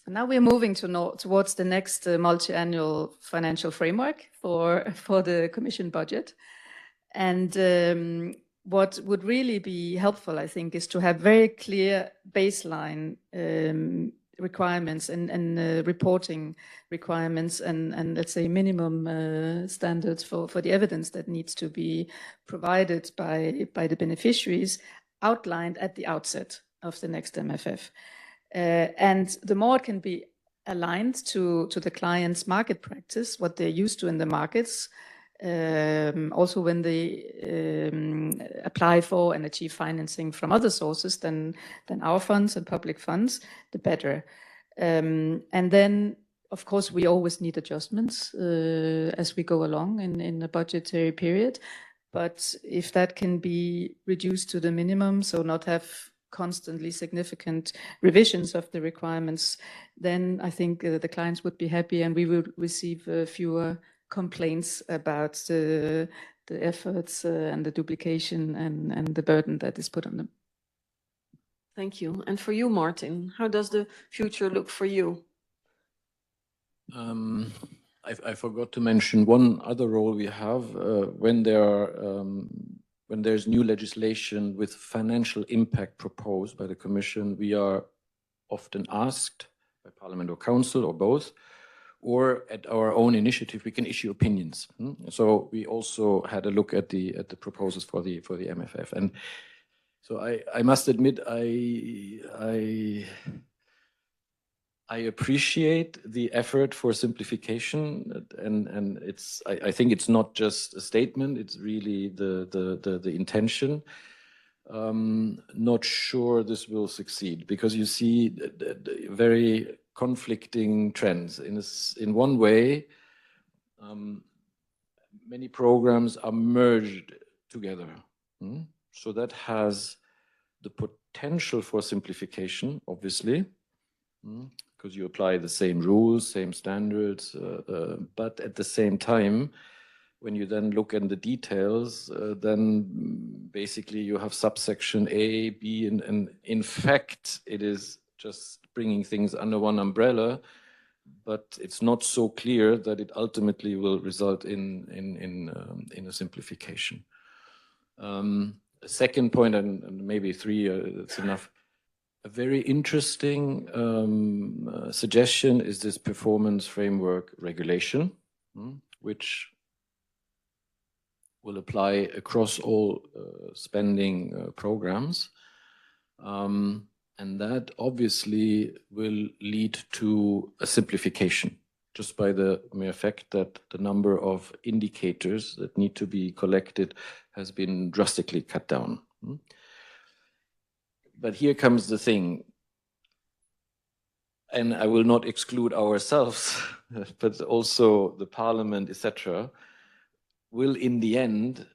So now we're moving towards the next multi-annual financial framework for the Commission budget. And what would really be helpful, I think, is to have very clear baseline requirements and reporting requirements and let's say minimum standards for the evidence that needs to be provided by the beneficiaries outlined at the outset of the next MFF. And the more it can be aligned to the client's market practice, what they're used to in the markets, Also when they apply for and achieve financing from other sources than our funds and public funds, the better. And then, of course, we always need adjustments as we go along in a budgetary period. But if that can be reduced to the minimum, so not have constantly significant revisions of the requirements, then I think the clients would be happy and we will receive fewer complaints about the efforts and the duplication and the burden that is put on them. Thank you. And for you, Martin, how does the future look for you? I forgot to mention one other role we have when there's new legislation with financial impact proposed by the Commission. We are often asked by Parliament or Council or both, or at our own initiative, we can issue opinions. So we also had a look at the proposals for the MFF, and so I must admit I appreciate the effort for simplification, and I think it's not just a statement; it's really the intention. Not sure this will succeed because you see the very conflicting trends. In one way, many programs are merged together, so that has the potential for simplification, obviously. Because you apply the same rules, same standards, but at the same time, when you then look at the details, then basically you have subsection A, B, and in fact, it is just bringing things under one umbrella, but it's not so clear that it ultimately will result in a simplification. A second point, and maybe three, it's enough. A very interesting suggestion is this performance framework regulation, which will apply across all spending programs. And that obviously will lead to a simplification just by the mere fact that the number of indicators that need to be collected has been drastically cut down. But here comes the thing, and I will not exclude ourselves, but also the Parliament, etc. Will in the end,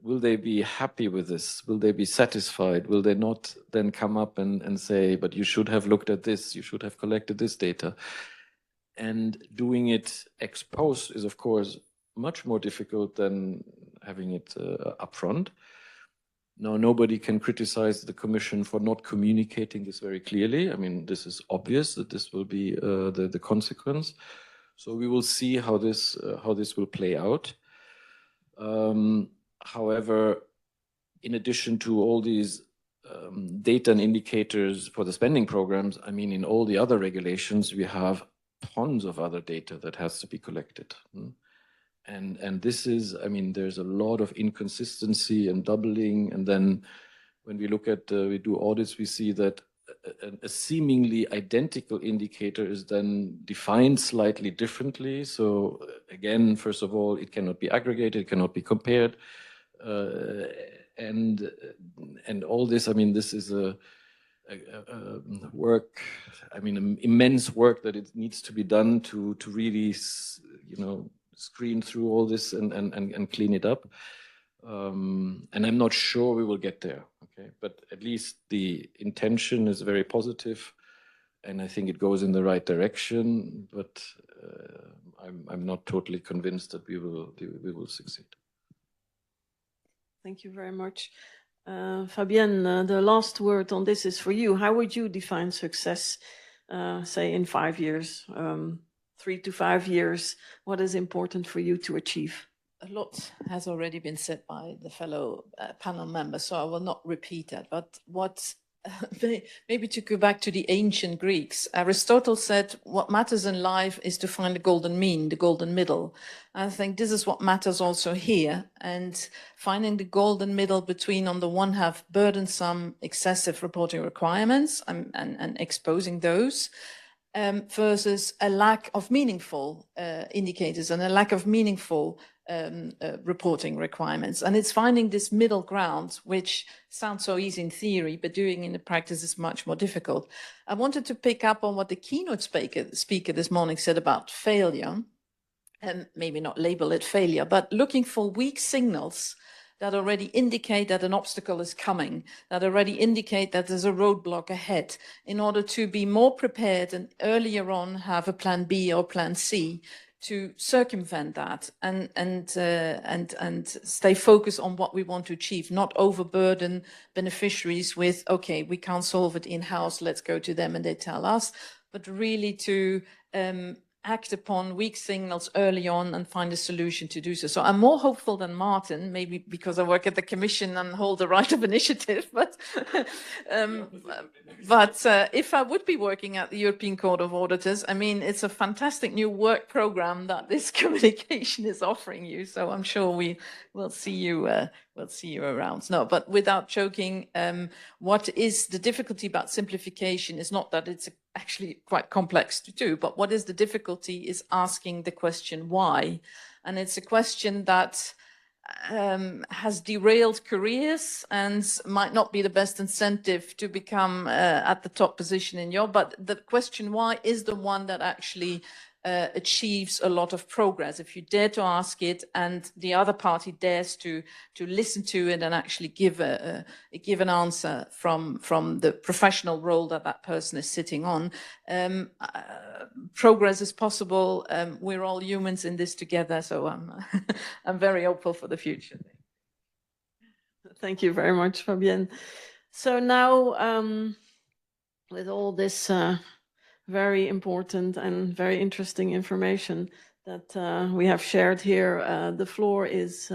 will they be happy with this? Will they be satisfied? Will they not then come up and say, but you should have looked at this, you should have collected this data? And doing it ex post is, of course, much more difficult than having it upfront. Now, nobody can criticize the Commission for not communicating this very clearly. I mean, this is obvious that this will be the consequence. So we will see how this will play out. However, in addition to all these data and indicators for the spending programs, I mean, in all the other regulations, we have tons of other data that has to be collected. And this is, I mean, there's a lot of inconsistency and doubling. And then when we look at, we do audits, we see that a seemingly identical indicator is then defined slightly differently. So again, first of all, it cannot be aggregated, it cannot be compared. And all this, I mean, this is a work, I mean, immense work that it needs to be done to really, you know, screen through all this and clean it up. And I'm not sure we will get there, okay? But at least the intention is very positive, and I think it goes in the right direction, but I'm not totally convinced that we will succeed. Thank you very much. Fabienne, the last word on this is for you. How would you define success, say in 5 years, 3 to 5 years? What is important for you to achieve? A lot has already been said by the fellow panel members, so I will not repeat that. But what, maybe to go back to the ancient Greeks, Aristotle said what matters in life is to find the golden mean, the golden middle. I think this is what matters also here, and finding the golden middle between, on the one hand, burdensome, excessive reporting requirements and exposing those, versus a lack of meaningful indicators and a lack of meaningful reporting requirements. And it's finding this middle ground, which sounds so easy in theory, but doing in the practice is much more difficult. I wanted to pick up on what the keynote speaker this morning said about failure, and maybe not label it failure, but looking for weak signals that already indicate that an obstacle is coming, that already indicate that there's a roadblock ahead, in order to be more prepared and earlier on have a plan B or plan C to circumvent that and stay focused on what we want to achieve, not overburden beneficiaries with, okay, we can't solve it in-house, let's go to them and they tell us, but really to act upon weak signals early on and find a solution to do so. So I'm more hopeful than Martin, maybe because I work at the Commission and hold the right of initiative, but if I would be working at the European Court of Auditors, I mean, it's a fantastic new work program that this communication is offering you. So I'm sure we will see you around. No, but without joking, what is the difficulty about simplification is not that it's actually quite complex to do, but what is the difficulty is asking the question why. And it's a question that has derailed careers and might not be the best incentive to become at the top position in your, but the question why is the one that actually achieves a lot of progress. If you dare to ask it and the other party dares to listen to it and actually give an answer from the professional role that person is sitting on, progress is possible. We're all humans in this together, so I'm very hopeful for the future. Thank you very much, Fabienne. So now, with all this very important and very interesting information that we have shared here, the floor is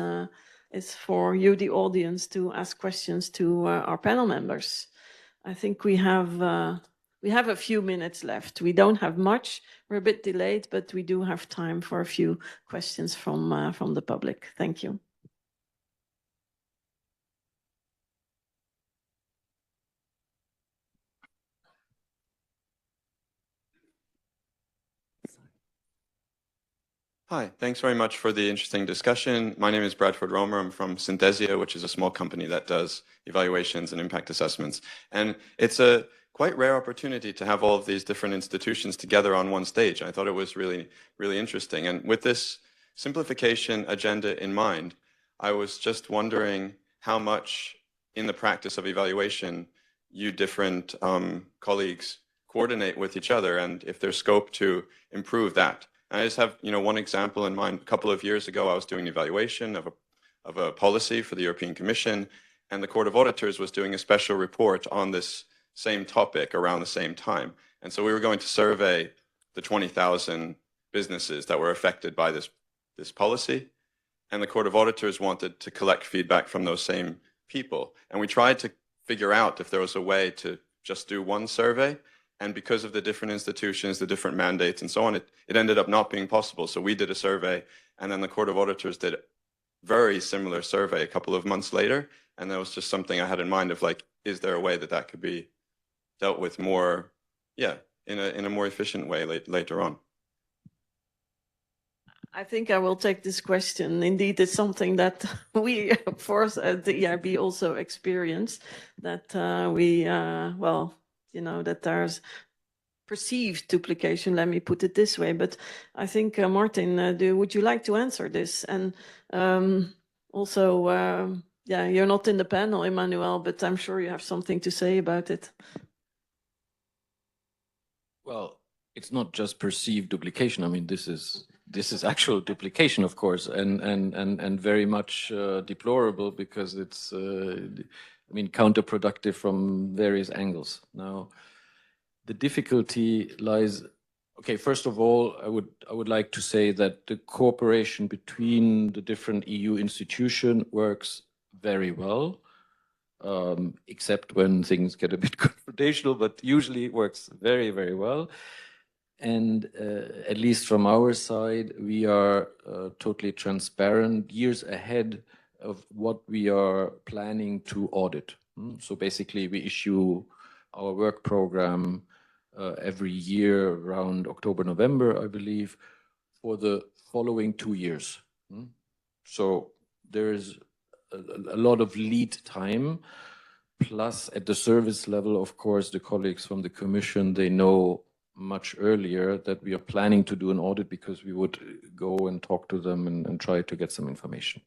for you, the audience, to ask questions to our panel members. I think we have a few minutes left. We don't have much. We're a bit delayed, but we do have time for a few questions from the public. Thank you. Hi, thanks very much for the interesting discussion. My name is Bradford Romer. I'm from Synthesia, which is a small company that does evaluations and impact assessments. And it's a quite rare opportunity to have all of these different institutions together on one stage. I thought it was really, really interesting. And with this simplification agenda in mind, I was just wondering how much in the practice of evaluation you different colleagues coordinate with each other and if there's scope to improve that. I just have, one example in mind. A couple of years ago, I was doing an evaluation of a policy for the European Commission, and the Court of Auditors was doing a special report on this same topic around the same time. And so we were going to survey the 20,000 businesses that were affected by this policy, and the Court of Auditors wanted to collect feedback from those same people. And we tried to figure out if there was a way to just do one survey. And because of the different institutions, the different mandates and so on, it ended up not being possible. So we did a survey, and then the Court of Auditors did a very similar survey a couple of months later. And that was just something I had in mind of like, is there a way that could be dealt with more, in a more efficient way later on? I think I will take this question. Indeed, it's something that we, of course, at the EIB also experience, that that there's perceived duplication, let me put it this way. But I think, Martin, would you like to answer this? And also, you're not in the panel, Emmanuel, but I'm sure you have something to say about it. Well, it's not just perceived duplication. I mean, this is actual duplication, of course, and very much deplorable because it's counterproductive from various angles. Now, the difficulty lies. Okay, first of all, I would like to say that the cooperation between the different EU institutions works very well, except when things get a bit confrontational, but usually it works very, very well. And at least from our side, we are totally transparent years ahead of what we are planning to audit. So basically, we issue our work program every year around October, November, I believe, for the following 2 years. So there is a lot of lead time. Plus, at the service level, of course, the colleagues from the Commission, they know much earlier that we are planning to do an audit because we would go and talk to them and try to get some information.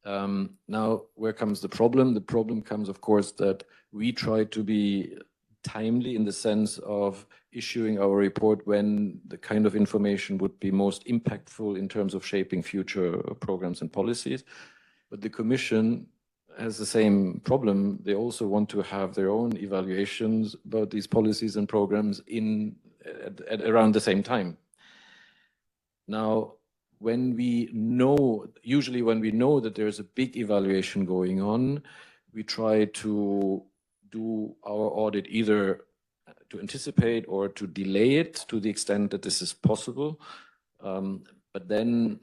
Now, where comes the problem? The problem comes, of course, that we try to be timely in the sense of issuing our report when the kind of information would be most impactful in terms of shaping future programs and policies. But the Commission has the same problem. They also want to have their own evaluations about these policies and programs at around the same time. Now, usually when we know that there's a big evaluation going on, we try to do our audit either to anticipate or to delay it to the extent that this is possible. But then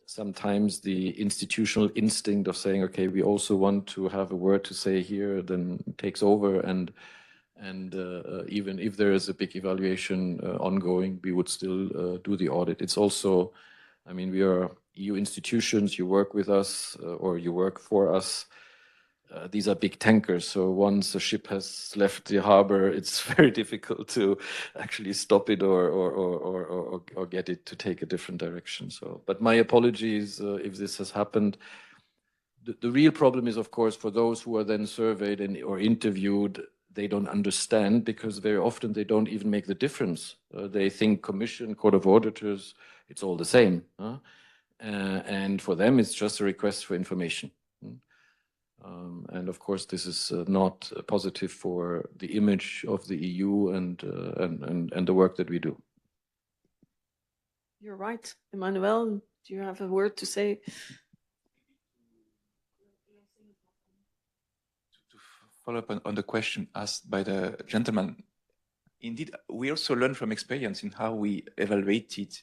sometimes the institutional instinct of saying, okay, we also want to have a word to say here, then takes over, and even if there is a big evaluation ongoing, we would still do the audit. It's also, I mean, we are EU institutions, you work with us or you work for us. These are big tankers, so once a ship has left the harbor, it's very difficult to actually stop it or get it to take a different direction. So, but my apologies if this has happened. The real problem is, of course, for those who are then surveyed or interviewed, they don't understand because very often they don't even make the difference. They think Commission, Court of Auditors, it's all the same. And for them, it's just a request for information. And of course, this is not positive for the image of the EU and the work that we do. You're right. Emmanuel, do you have a word to say? To follow up on the question asked by the gentleman, indeed, we also learned from experience in how we evaluated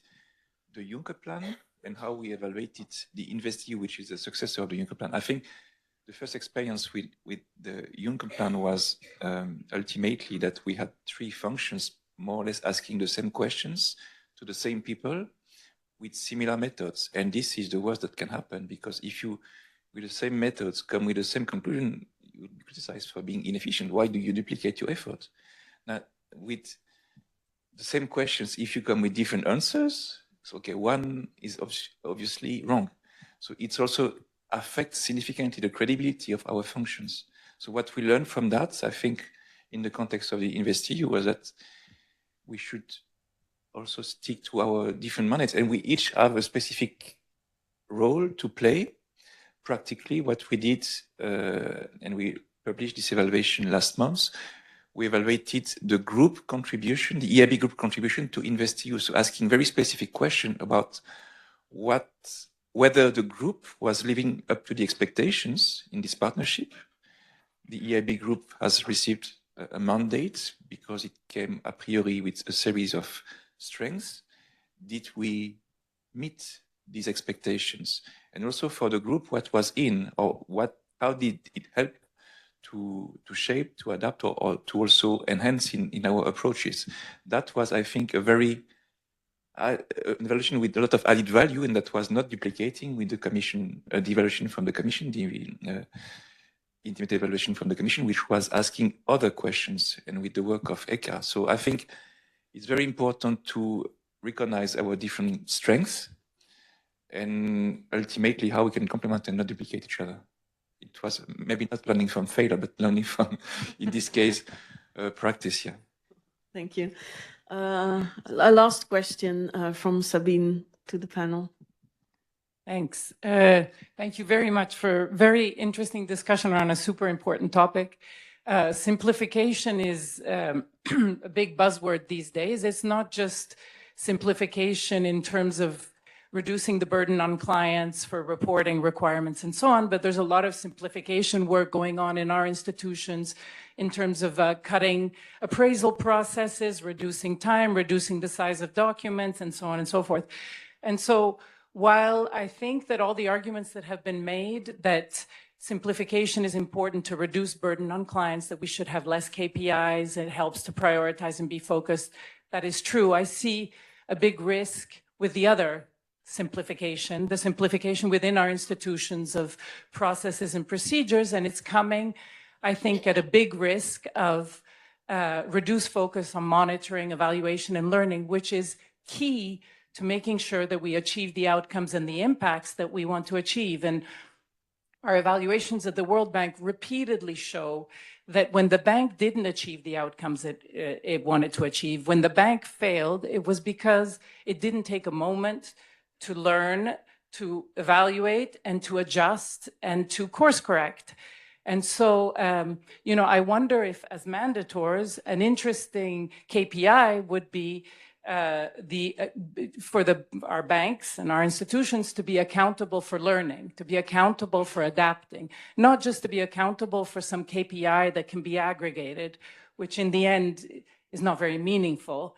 the Juncker plan and how we evaluated the InvestEU, which is the successor of the Juncker plan. I think the first experience with the Juncker plan was ultimately that we had three functions more or less asking the same questions to the same people with similar methods. And this is the worst that can happen, because if you, with the same methods, come with the same conclusion, you would be criticized for being inefficient. Why do you duplicate your effort? Now, with the same questions, if you come with different answers, so okay, one is obviously wrong. So it's also affects significantly the credibility of our functions. So what we learned from that, I think, in the context of the InvestEU, was that we should also stick to our different mandates, and we each have a specific role to play. Practically, what we did, and we published this evaluation last month, we evaluated the group contribution, the EIB group contribution to InvestEU, so asking very specific question about whether the group was living up to the expectations in this partnership. The EIB group has received a mandate because it came a priori with a series of strengths. Did we meet these expectations? And also for the group, what was in, or how did it help to shape, to adapt, or to also enhance in our approaches? That was, I think, a very evaluation with a lot of added value, and that was not duplicating with the Commission, the evaluation from the Commission, the intimate evaluation from the Commission, which was asking other questions, and with the work of ECHA. So I think it's very important to recognize our different strengths and ultimately how we can complement and not duplicate each other. It was maybe not learning from failure, but learning from, in this case, practice. Yeah. Thank you. A last question from Sabine to the panel. Thanks. Thank you very much for very interesting discussion on a super important topic. Simplification is a big buzzword these days. It's not just simplification in terms of reducing the burden on clients for reporting requirements and so on, but there's a lot of simplification work going on in our institutions in terms of cutting appraisal processes, reducing time, reducing the size of documents, and so on and so forth. And so while I think that all the arguments that have been made that simplification is important to reduce burden on clients, that we should have less KPIs, it helps to prioritize and be focused, that is true. I see a big risk with the other simplification, the simplification within our institutions of processes and procedures, and it's coming, I think, at a big risk of reduced focus on monitoring, evaluation, and learning, which is key to making sure that we achieve the outcomes and the impacts that we want to achieve. And our evaluations at the World Bank repeatedly show that when the bank didn't achieve the outcomes it wanted to achieve, when the bank failed, it was because it didn't take a moment to learn, to evaluate, and to adjust, and to course correct. And so, you know, I wonder if, as mandators, an interesting KPI would be for our banks and our institutions to be accountable for learning, to be accountable for adapting, not just to be accountable for some KPI that can be aggregated, which in the end is not very meaningful.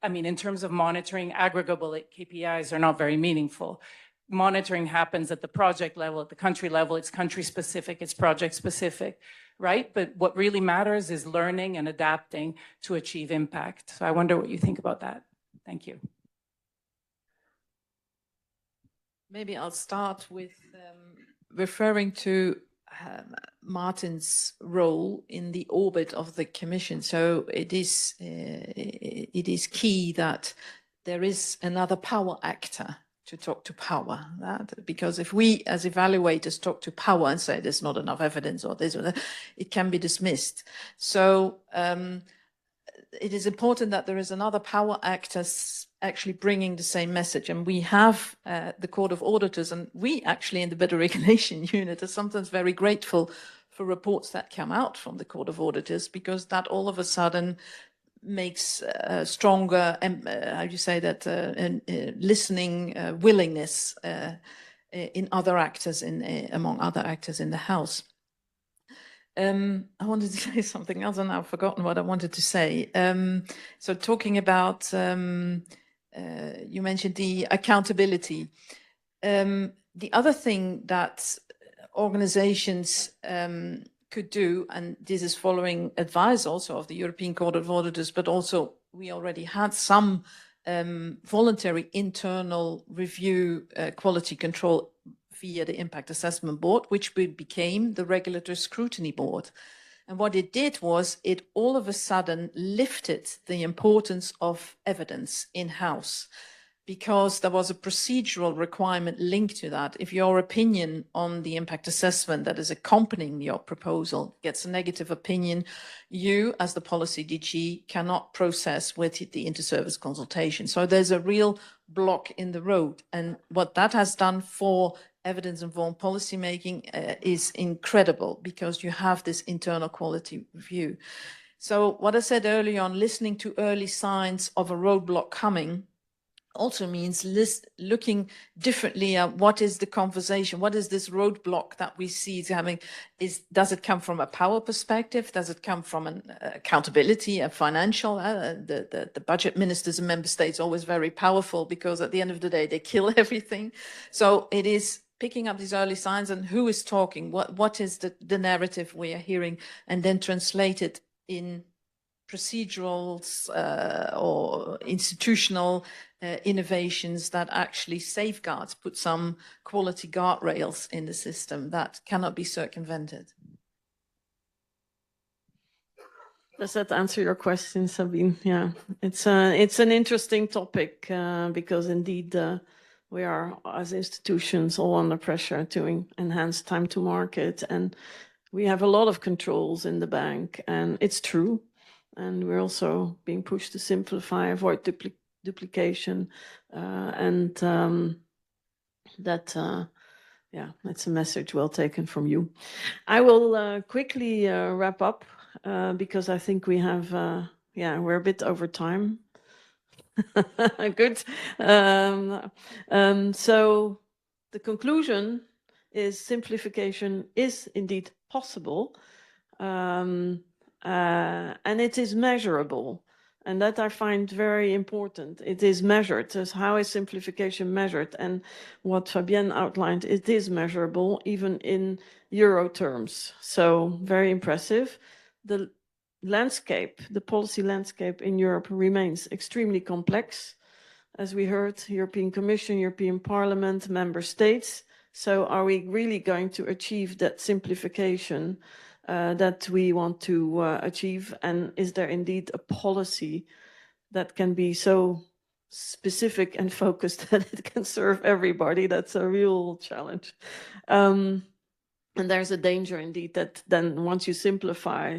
I mean, in terms of monitoring, aggregable KPIs are not very meaningful. Monitoring happens at the project level, at the country level. It's country specific, it's project specific, right? But what really matters is learning and adapting to achieve impact. So I wonder what you think about that. Thank you. Maybe I'll start with referring to Martin's role in the orbit of the Commission. So it is key that there is another power actor to talk to power, because if we as evaluators talk to power and say there's not enough evidence or this or that, it can be dismissed. So it is important that there is another power actor actually bringing the same message. And we have the Court of Auditors, and we actually in the Better Regulation Unit are sometimes very grateful for reports that come out from the Court of Auditors, because that all of a sudden makes stronger, how do you say that, listening willingness in other actors, among other actors in the House. I wanted to say something else and I've forgotten what I wanted to say. So talking about, you mentioned the accountability. The other thing that organizations could do, and this is following advice also of the European Court of Auditors, but also we already had some voluntary internal review quality control via the Impact Assessment Board, which became the Regulatory Scrutiny Board. And what it did was it all of a sudden lifted the importance of evidence in-house, because there was a procedural requirement linked to that. If your opinion on the impact assessment that is accompanying your proposal gets a negative opinion, you as the policy DG cannot process with the inter-service consultation. So there's a real block in the road. And what that has done for evidence-informed policymaking is incredible, because you have this internal quality review. So what I said earlier on, listening to early signs of a roadblock coming, also means looking differently at what is the conversation, what is this roadblock that we see is having, does it come from a power perspective, does it come from an accountability, a financial, the budget ministers in member states always very powerful, because at the end of the day they kill everything. So it is picking up these early signs and who is talking, what is the narrative we are hearing, and then translate it in procedurals or institutional innovations that actually safeguards, put some quality guardrails in the system that cannot be circumvented. Does that answer your question, Sabine? Yeah, it's an interesting topic because indeed we are, as institutions, all under pressure to enhance time to market, and we have a lot of controls in the bank, and it's true. And we're also being pushed to simplify, avoid duplication, and yeah, that's a message well taken from you. I will quickly wrap up because I think we have, yeah, we're a bit over time. Good. So the conclusion is simplification is indeed possible. And it is measurable, and that I find very important. It is measured. So how is simplification measured? And what Fabienne outlined, it is measurable even in euro terms. So very impressive. The landscape, the policy landscape in Europe remains extremely complex. as we heard, European Commission, European Parliament, member states. So are we really going to achieve that simplification that we want to achieve? And is there indeed a policy that can be so specific and focused that it can serve everybody? That's a real challenge. And there's a danger indeed that then once you simplify,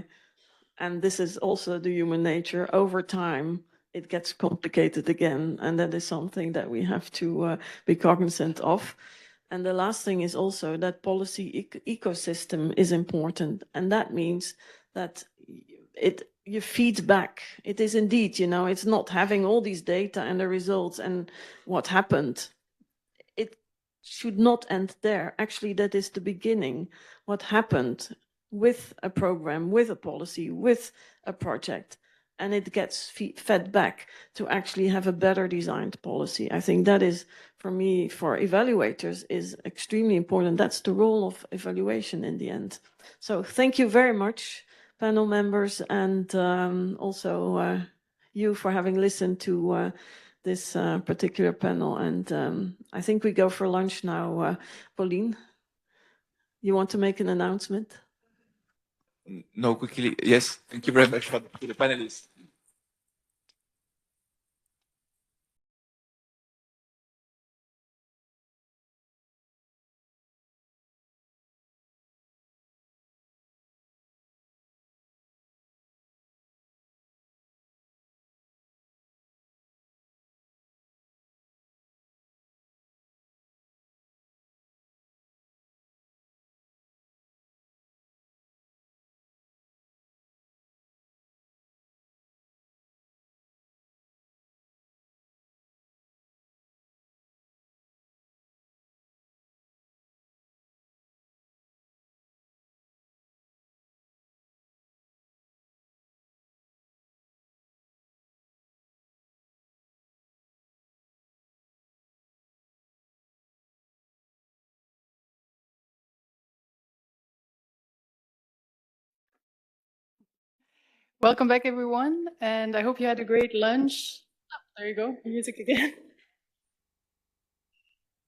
and this is also the human nature, over time, it gets complicated again. And that is something that we have to be cognizant of. And the last thing is also that policy ecosystem is important. And that means that you feed back. It is indeed, you know, it's not having all these data and the results and what happened. It should not end there. Actually, that is the beginning. What happened with a program, with a policy, with a project, and it gets fed back to actually have a better designed policy. I think that is, for me, for evaluators, is extremely important. That's the role of evaluation in the end. So thank you very much, panel members, and also you for having listened to this particular panel. And I think we go for lunch now. Pauline, you want to make an announcement? No, quickly. Yes, thank you very much to the panelists. Welcome back, everyone, and I hope you had a great lunch. Oh, there you go, music again.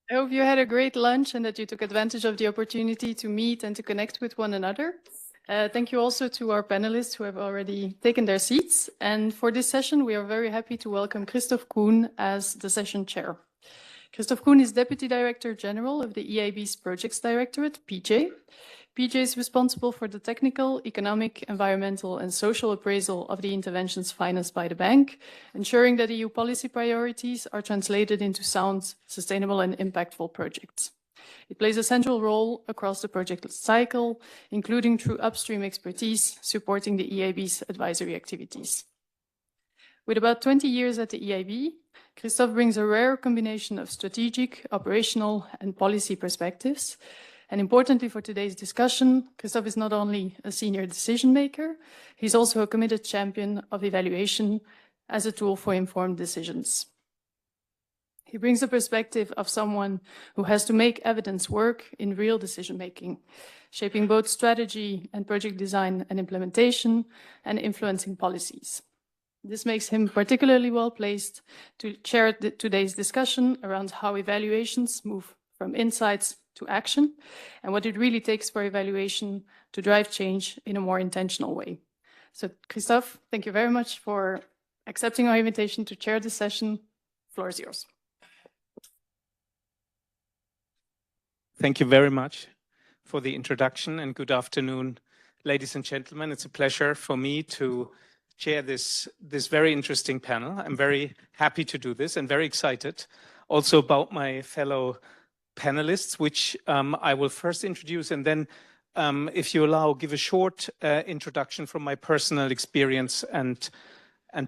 I hope you had a great lunch and that you took advantage of the opportunity to meet and to connect with one another. Thank you also to our panelists who have already taken their seats. And for this session, we are very happy to welcome Christoph Kuhn as the session chair. Christoph Kuhn is Deputy Director General of the EIB's Projects Directorate, PJ. PJ is responsible for the technical, economic, environmental, and social appraisal of the interventions financed by the bank, ensuring that EU policy priorities are translated into sound, sustainable, and impactful projects. It plays a central role across the project cycle, including through upstream expertise, supporting the EIB's advisory activities. With about 20 years at the EIB, Christoph brings a rare combination of strategic, operational, and policy perspectives. And importantly for today's discussion, Christoph is not only a senior decision maker, he's also a committed champion of evaluation as a tool for informed decisions. He brings the perspective of someone who has to make evidence work in real decision making, shaping both strategy and project design and implementation, and influencing policies. This makes him particularly well placed to chair today's discussion around how evaluations move from insights to action, and what it really takes for evaluation to drive change in a more intentional way. So, Christoph, thank you very much for accepting our invitation to chair this session. The floor is yours. Thank you very much for the introduction, and good afternoon, ladies and gentlemen. It's a pleasure for me to chair this very interesting panel. I'm very happy to do this and very excited also about my fellow panelists, which I will first introduce, and then, if you allow, give a short introduction from my personal experience and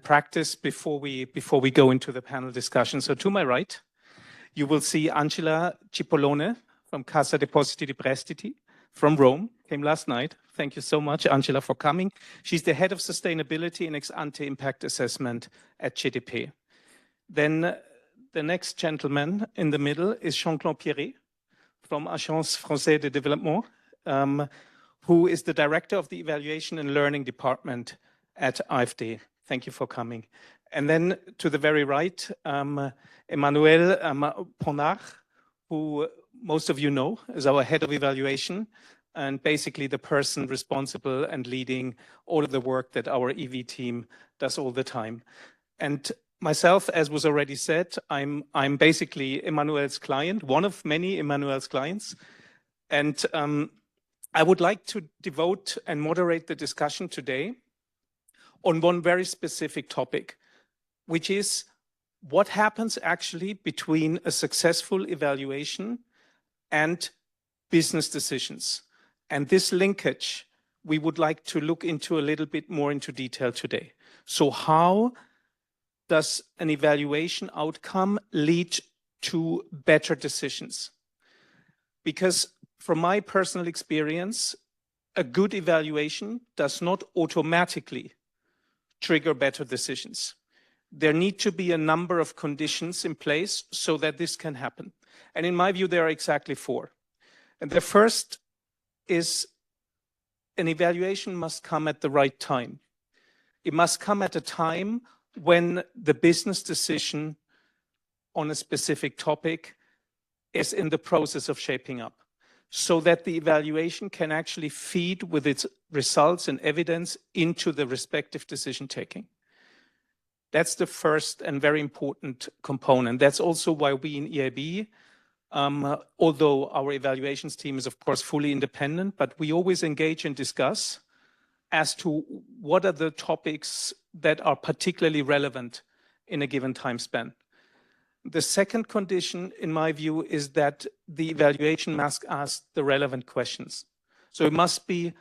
practice before we go into the panel discussion. So to my right, you will see Angela Cipollone from Cassa Depositi e Prestiti from Rome, came last night. Thank you so much, Angela, for coming. She's the head of sustainability and ex-ante impact assessment at GDP. Then the next gentleman in the middle is Jean-Claude Pierret from Agence Française de Développement, who is the director of the Evaluation and Learning Department at AFD. Thank you for coming. And then to the very right, Emmanuel Ponard, who most of you know is our head of evaluation and basically the person responsible and leading all of the work that our EV team does all the time. And myself, as was already said, I'm basically Emmanuel's client, one of many Emmanuel's clients. And I would like to devote and moderate the discussion today on one very specific topic, which is what happens actually between a successful evaluation and business decisions. And this linkage, we would like to look into a little bit more into detail today. So how does an evaluation outcome lead to better decisions? Because from my personal experience, a good evaluation does not automatically trigger better decisions. There need to be a number of conditions in place so that this can happen. And in my view, there are exactly 4. And the first is an evaluation must come at the right time. It must come at a time when the business decision on a specific topic is in the process of shaping up, so that the evaluation can actually feed with its results and evidence into the respective decision taking. That's the first and very important component. That's also why we in EIB, although our evaluations team is of course fully independent, but we always engage and discuss as to what are the topics that are particularly relevant in a given time span. The second condition, in my view, is that the evaluation must ask the relevant questions. So it must be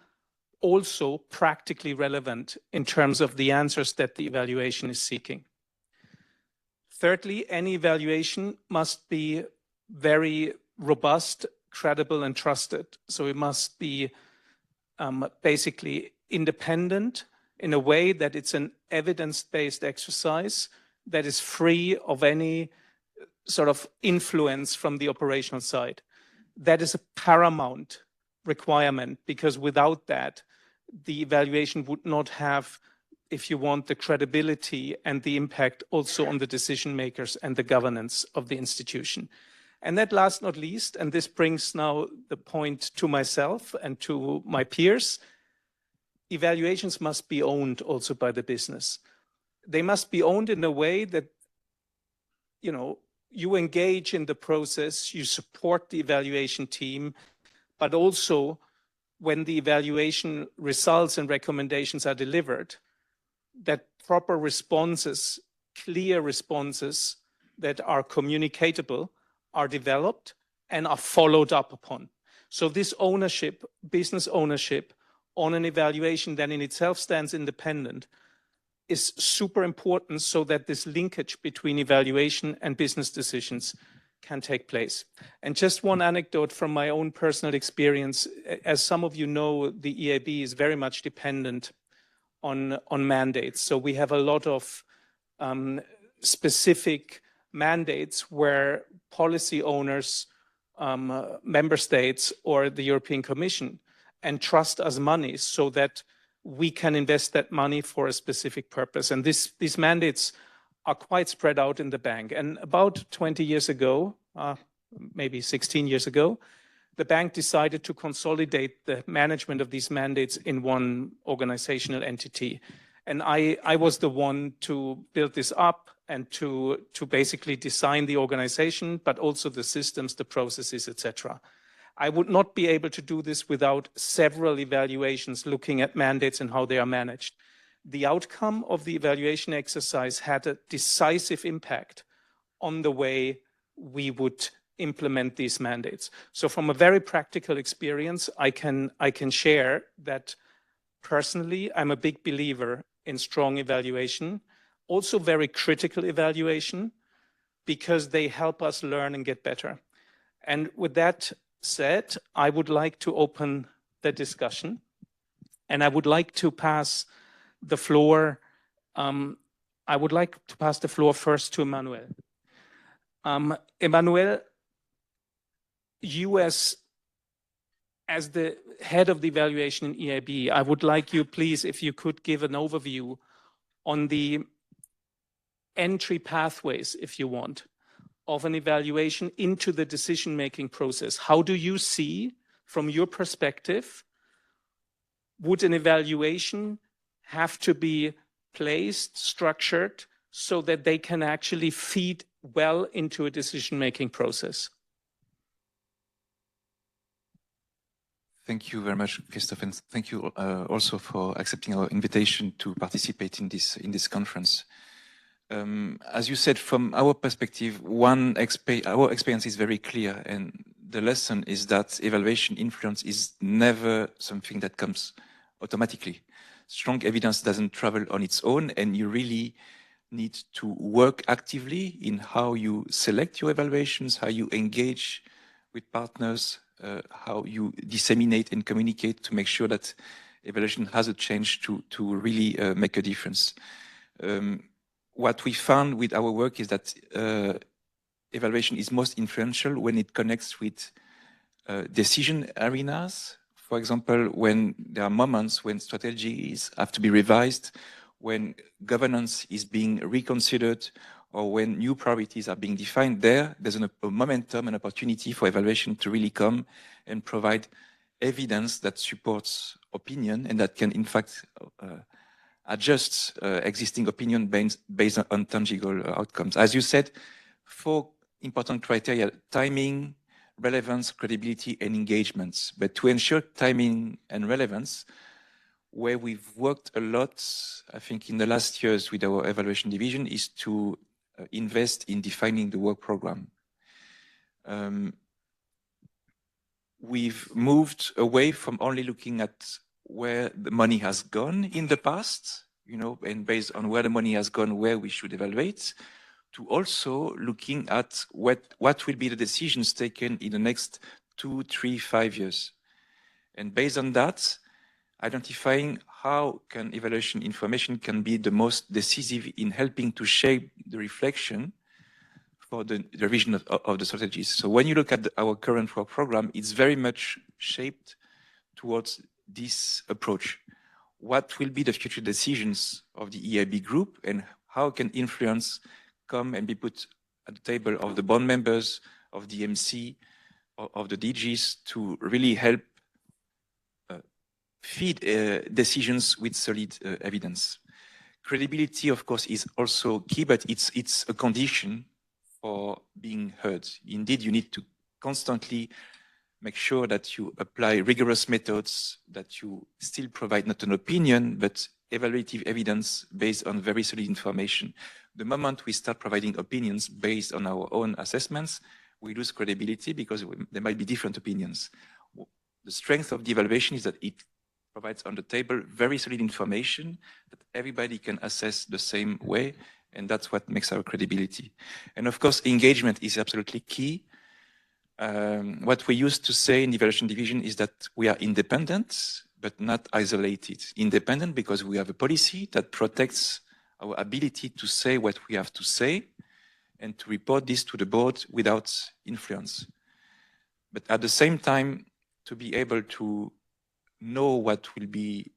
also practically relevant in terms of the answers that the evaluation is seeking. Thirdly, any evaluation must be very robust, credible, and trusted. So it must be basically independent in a way that it's an evidence-based exercise that is free of any sort of influence from the operational side. That is a paramount requirement, because without that, the evaluation would not have, if you want, the credibility and the impact also on the decision makers and the governance of the institution. And that last not least, and this brings now the point to myself and to my peers, evaluations must be owned also by the business. They must be owned in a way that, you engage in the process, you support the evaluation team, but also when the evaluation results and recommendations are delivered, that proper responses, clear responses that are communicatable are developed and are followed up upon. So this ownership, business ownership on an evaluation that in itself stands independent, is super important so that this linkage between evaluation and business decisions can take place. And just one anecdote from my own personal experience. As some of you know, the EIB is very much dependent on mandates. So we have a lot of specific mandates where policy owners, member states, or the European Commission entrust us money so that we can invest that money for a specific purpose. And these mandates are quite spread out in the bank. And about 20 years ago, maybe 16 years ago, the bank decided to consolidate the management of these mandates in one organizational entity. And I was the one to build this up and to basically design the organization, but also the systems, the processes, etc. I would not be able to do this without several evaluations looking at mandates and how they are managed. The outcome of the evaluation exercise had a decisive impact on the way we would implement these mandates. So from a very practical experience, I can share that personally, I'm a big believer in strong evaluation, also very critical evaluation, because they help us learn and get better. And with that said, I would like to open the discussion, and I would like to pass the floor. I would like to pass the floor first to Emmanuel. Emmanuel, you as the head of the evaluation in EIB, I would like you, please, if you could give an overview on the entry pathways, if you want, of an evaluation into the decision-making process. How do you see, from your perspective, would an evaluation have to be placed, structured, so that they can actually feed well into a decision-making process? Thank you very much, Christoph, and thank you also for accepting our invitation to participate in this conference. As you said, from our perspective, our experience is very clear, and the lesson is that evaluation influence is never something that comes automatically. Strong evidence doesn't travel on its own, and you really need to work actively in how you select your evaluations, how you engage with partners, how you disseminate and communicate to make sure that evaluation has a chance to really make a difference. What we found with our work is that evaluation is most influential when it connects with decision arenas. For example, when there are moments when strategies have to be revised, when governance is being reconsidered, or when new priorities are being defined, there's a momentum, an opportunity for evaluation to really come and provide evidence that supports opinion and that can, in fact, adjust existing opinion based on tangible outcomes. As you said, 4 important criteria: timing, relevance, credibility, and engagement. But to ensure timing and relevance, where we've worked a lot, I think, in the last years with our evaluation division, is to invest in defining the work program. We've moved away from only looking at where the money has gone in the past, and based on where the money has gone, where we should evaluate, to also looking at what will be the decisions taken in the next 2, 3, 5 years. And based on that, identifying how can evaluation information can be the most decisive in helping to shape the reflection for the revision of the strategies. So when you look at our current work program, it's very much shaped towards this approach. What will be the future decisions of the EIB group, and how can influence come and be put at the table of the board members, of the MC, of the DGs, to really help feed decisions with solid evidence. Credibility, of course, is also key, but it's a condition for being heard. Indeed, you need to constantly make sure that you apply rigorous methods, that you still provide not an opinion, but evaluative evidence based on very solid information. The moment we start providing opinions based on our own assessments, we lose credibility because there might be different opinions. The strength of the evaluation is that it provides on the table very solid information that everybody can assess the same way, and that's what makes our credibility. And of course, engagement is absolutely key. What we used to say in the evaluation division is that we are independent, but not isolated. Independent because we have a policy that protects our ability to say what we have to say and to report this to the board without influence. But at the same time, to be able to know what will be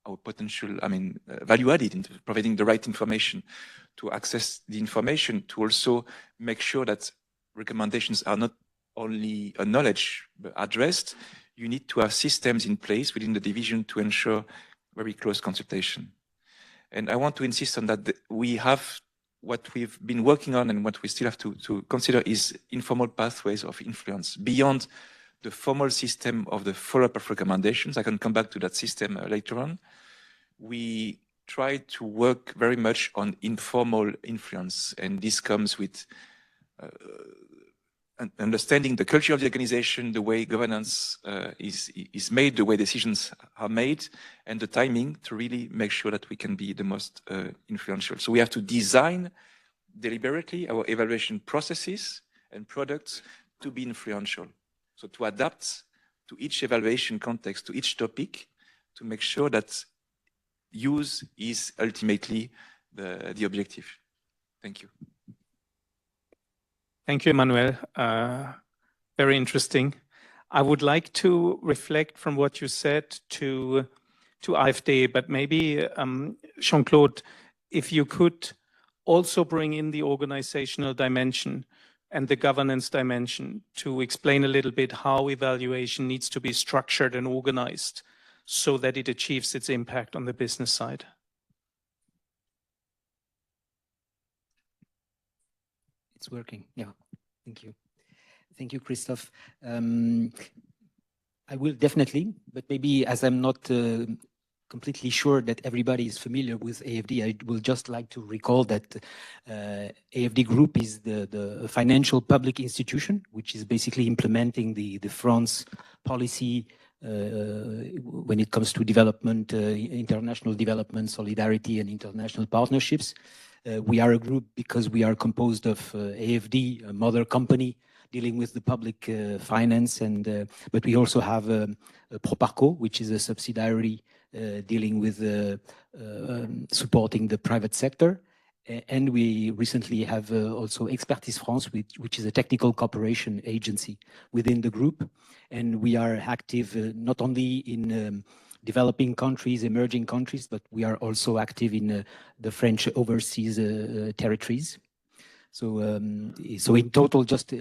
our potential, value added into providing the right information, to access the information, to also make sure that recommendations are not only acknowledged but addressed. You need to have systems in place within the division to ensure very close consultation. And I want to insist on that we have what we've been working on, and what we still have to consider is informal pathways of influence beyond the formal system of the follow-up of recommendations. I can come back to that system later on. We try to work very much on informal influence, and this comes with understanding the culture of the organization, the way governance is made, the way decisions are made, and the timing to really make sure that we can be the most influential. So we have to design deliberately our evaluation processes and products to be influential. So to adapt to each evaluation context, to each topic, to make sure that use is ultimately the objective. Thank you. Thank you, Emmanuel. Very interesting. I would like to reflect from what you said to AfD, but maybe Jean-Claude, if you could also bring in the organizational dimension and the governance dimension to explain a little bit how evaluation needs to be structured and organized so that it achieves its impact on the business side. It's working. Yeah. Thank you. Thank you, Christoph. I will definitely, but maybe as I'm not completely sure that everybody is familiar with AFD, I will just like to recall that AFD Group is the financial public institution, which is basically implementing the France policy when it comes to development, international development, solidarity, and international partnerships. We are a group because we are composed of AFD, a mother company, dealing with the public finance, and but we also have Proparco, which is a subsidiary dealing with supporting the private sector. And we recently have also Expertise France, which is a technical cooperation agency within the group. And we are active not only in developing countries, emerging countries, but we are also active in the French overseas territories. So, so in total, just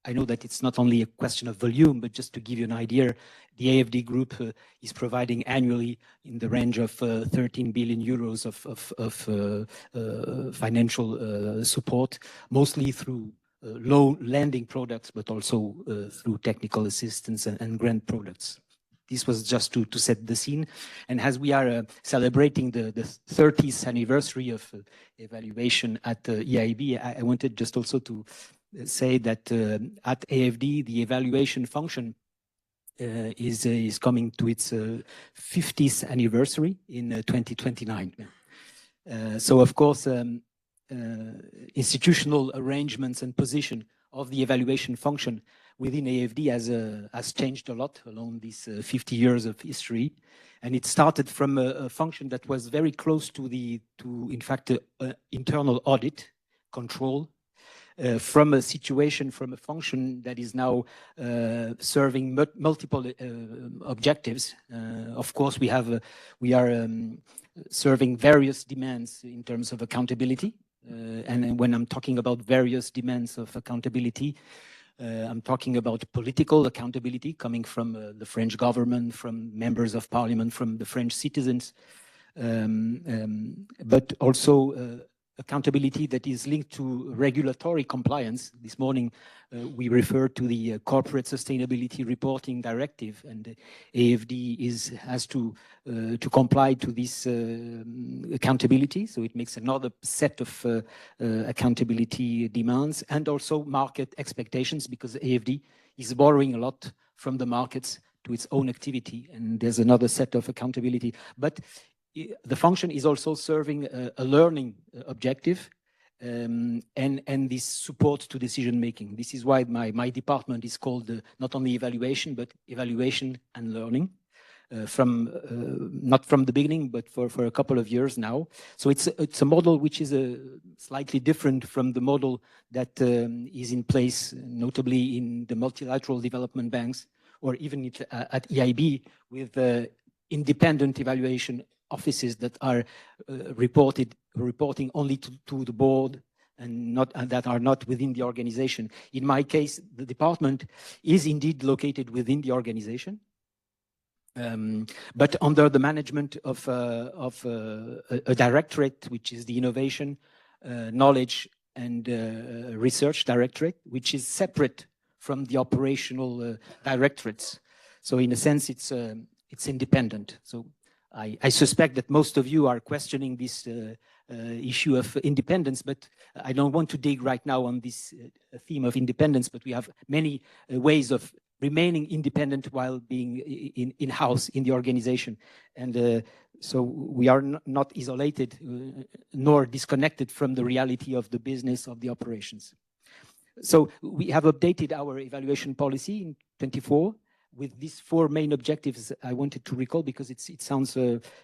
I know that it's not only a question of volume, but just to give you an idea, the AFD Group is providing annually in the range of 13 billion euros of financial support, mostly through loan lending products, but also through technical assistance and grant products. This was just to set the scene. And as we are celebrating the 30th anniversary of evaluation at EIB, I wanted just also to say that at AFD, the evaluation function is coming to its 50th anniversary in 2029. So of course, institutional arrangements and position of the evaluation function within AFD has changed a lot along these 50 years of history. And it started from a function that was very close to in fact, internal audit control, from a situation, from a function that is now serving multiple objectives. Of course, we are serving various demands in terms of accountability. And when I'm talking about various demands of accountability, I'm talking about political accountability coming from the French government, from members of parliament, from the French citizens, but also accountability that is linked to regulatory compliance. This morning, we referred to the Corporate Sustainability Reporting Directive, and AFD has to comply to this accountability. So it makes another set of accountability demands, and also market expectations, because AFD is borrowing a lot from the markets to its own activity, and there's another set of accountability. But the function is also serving a learning objective and this support to decision making. This is why my department is called not only evaluation, but evaluation and learning, not from the beginning, but for a couple of years now. So it's a model which is slightly different from the model that is in place, notably in the multilateral development banks, or even at EIB, with independent evaluation offices that are reporting only to the board and that are not within the organization. In my case, the department is indeed located within the organization, but under the management of a directorate, which is the Innovation, Knowledge and Research Directorate, which is separate from the operational directorates. So in a sense, it's independent. So I suspect that most of you are questioning this issue of independence, but I don't want to dig right now on this theme of independence, but we have many ways of remaining independent while being in-house in the organization. And so we are not isolated nor disconnected from the reality of the business of the operations. So we have updated our evaluation policy in 24 with these 4 main objectives I wanted to recall, because it sounds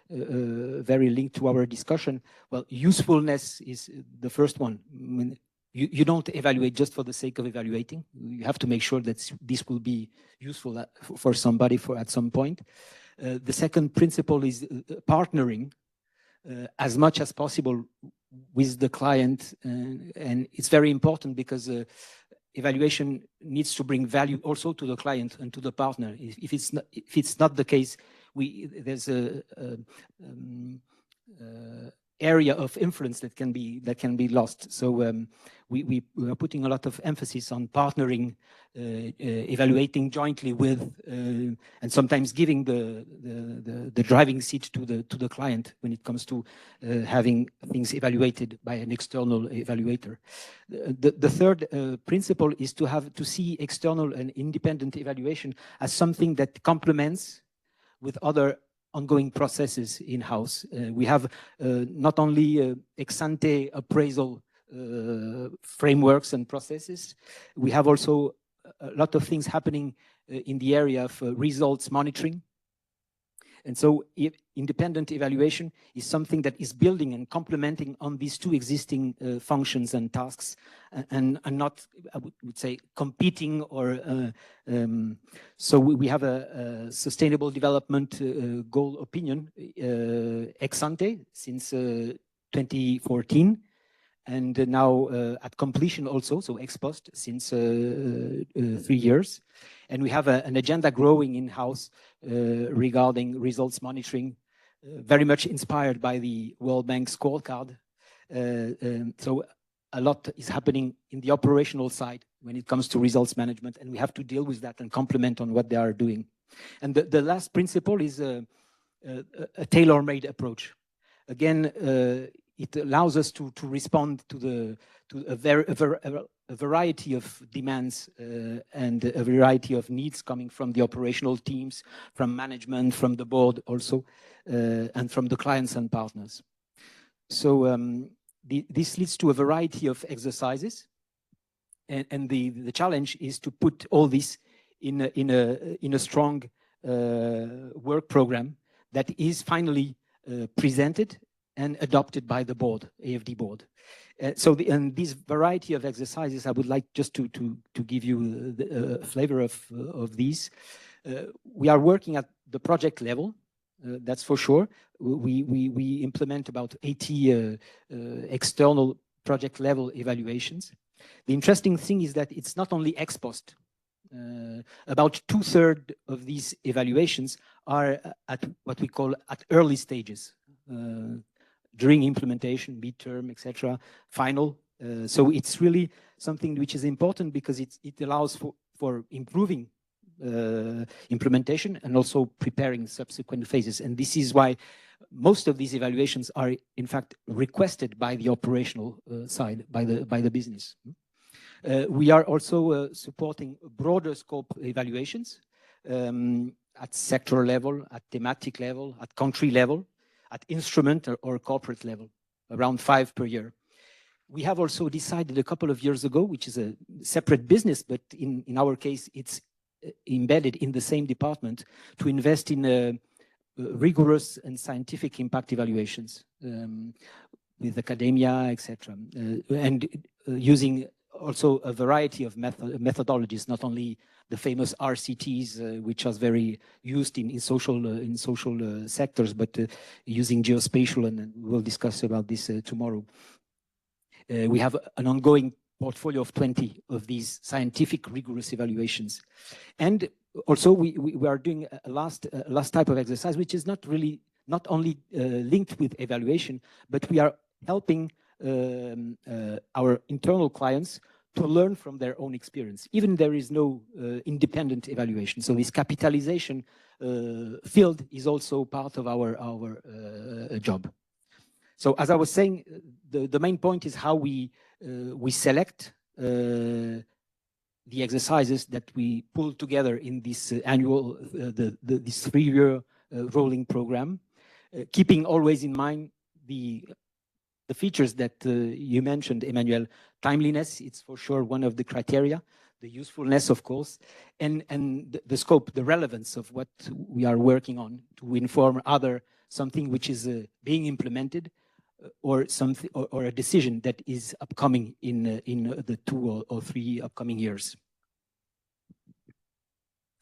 very linked to our discussion. Well, usefulness is the first one. I mean, you don't evaluate just for the sake of evaluating. You have to make sure that this will be useful for somebody at some point. The second principle is partnering as much as possible with the client, and it's very important because evaluation needs to bring value also to the client and to the partner. If it's not the case, there's a area of influence that can be lost. So we are putting a lot of emphasis on partnering, evaluating jointly with, and sometimes giving the driving seat to the client when it comes to having things evaluated by an external evaluator. The third principle is to see external and independent evaluation as something that complements with other ongoing processes in-house. We have not only ex-ante appraisal frameworks and processes, we have also a lot of things happening in the area of results monitoring. And so independent evaluation is something that is building and complementing on these two existing functions and tasks, and not, I would say, competing or so we have a sustainable development goal opinion ex ante since 2014, and now at completion also, so ex post since 3 years. And we have an agenda growing in-house regarding results monitoring, very much inspired by the World Bank scorecard. So a lot is happening in the operational side when it comes to results management, and we have to deal with that and complement on what they are doing. And the last principle is a tailor-made approach. Again, it allows us to respond to a variety of demands and a variety of needs coming from the operational teams, from management, from the board also, and from the clients and partners. So this leads to a variety of exercises, and the challenge is to put all this in a strong work program that is finally presented and adopted by the board, AFD board. And this variety of exercises, I would like just to give you a flavor of these. We are working at the project level, that's for sure. We implement about 80 external project level evaluations. The interesting thing is that it's not only ex post. About 2/3 of these evaluations are at what we call at early stages. During implementation, midterm, etc., final. So it's really something which is important because it allows for improving implementation and also preparing subsequent phases. And this is why most of these evaluations are in fact requested by the operational side, by the business. We are also supporting broader scope evaluations at sector level, at thematic level, at country level, at instrument or corporate level, around 5 per year. We have also decided a couple of years ago, which is a separate business, but in our case, it's embedded in the same department, to invest in rigorous and scientific impact evaluations with academia, etc. And using also a variety of methodologies, not only the famous RCTs, which are very used in social sectors, but using geospatial, and we'll discuss about this tomorrow. We have an ongoing portfolio of 20 of these scientific rigorous evaluations. And also we are doing a last type of exercise, which is not only linked with evaluation, but we are helping our internal clients to learn from their own experience, even there is no independent evaluation. So this capitalization field is also part of our job. So as I was saying, the main point is how we select the exercises that we pull together in this annual, this 3-year rolling program, keeping always in mind the features that you mentioned, Emmanuel. Timeliness, it's for sure one of the criteria, the usefulness, of course, and the scope, the relevance of what we are working on to inform something which is being implemented, or something, or a decision that is upcoming in the 2 or 3 upcoming years.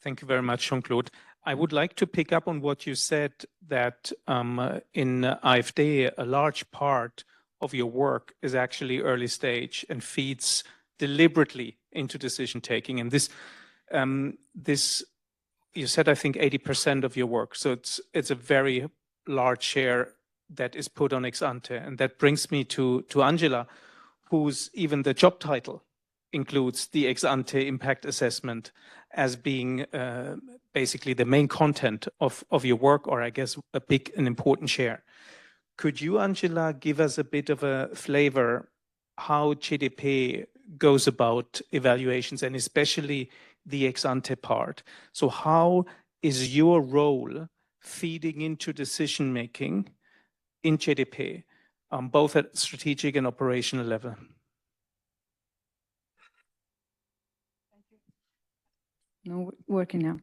Thank you very much, Jean-Claude. I would like to pick up on what you said, that in AfD, a large part of your work is actually early stage and feeds deliberately into decision taking. And this, you said, I think 80% of your work. So it's a very large share that is put on ex ante. And that brings me to Angela, whose even the job title includes the ex ante impact assessment as being basically the main content of your work, or I guess a big and important share. Could you, Angela, give us a bit of a flavor how GDP goes about evaluations, and especially the ex ante part? So how is your role feeding into decision making in GDP, both at strategic and operational level? No, working now.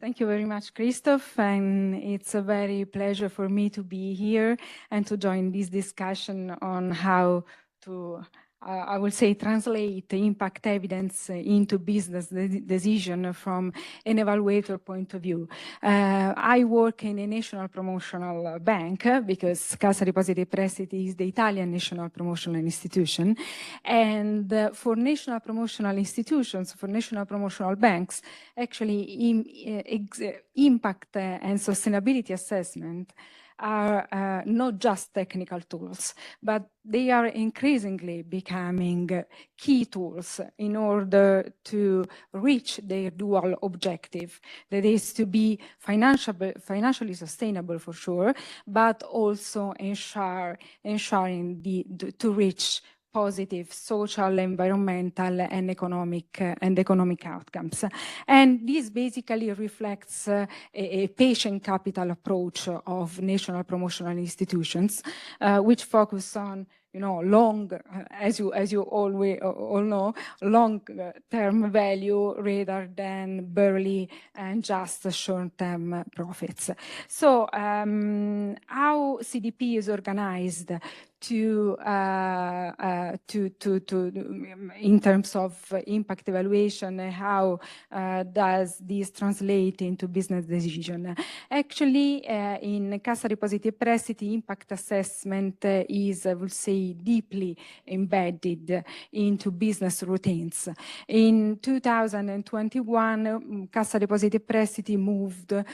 Thank you very much, Christoph, and it's a very pleasure for me to be here and to join this discussion on how to, I will say, translate impact evidence into business decision from an evaluator point of view. I work in a national promotional bank because Cassa Depositi e Prestiti is the Italian national promotional institution. And for national promotional institutions, for national promotional banks, actually impact and sustainability assessment are not just technical tools, but they are increasingly becoming key tools in order to reach their dual objective. That is to be financially sustainable for sure, but also ensuring to reach positive social, environmental, and economic outcomes. And this basically reflects a patient capital approach of national promotional institutions, which focus on long, as you all know, long-term value rather than barely and just short-term profits. So how CDP is organized in terms of impact evaluation, how does this translate into business decision? Actually, in Cassa Depositi e Prestiti, impact assessment is, I would say, deeply embedded into business routines. In 2021, Cassa Depositi e Prestiti moved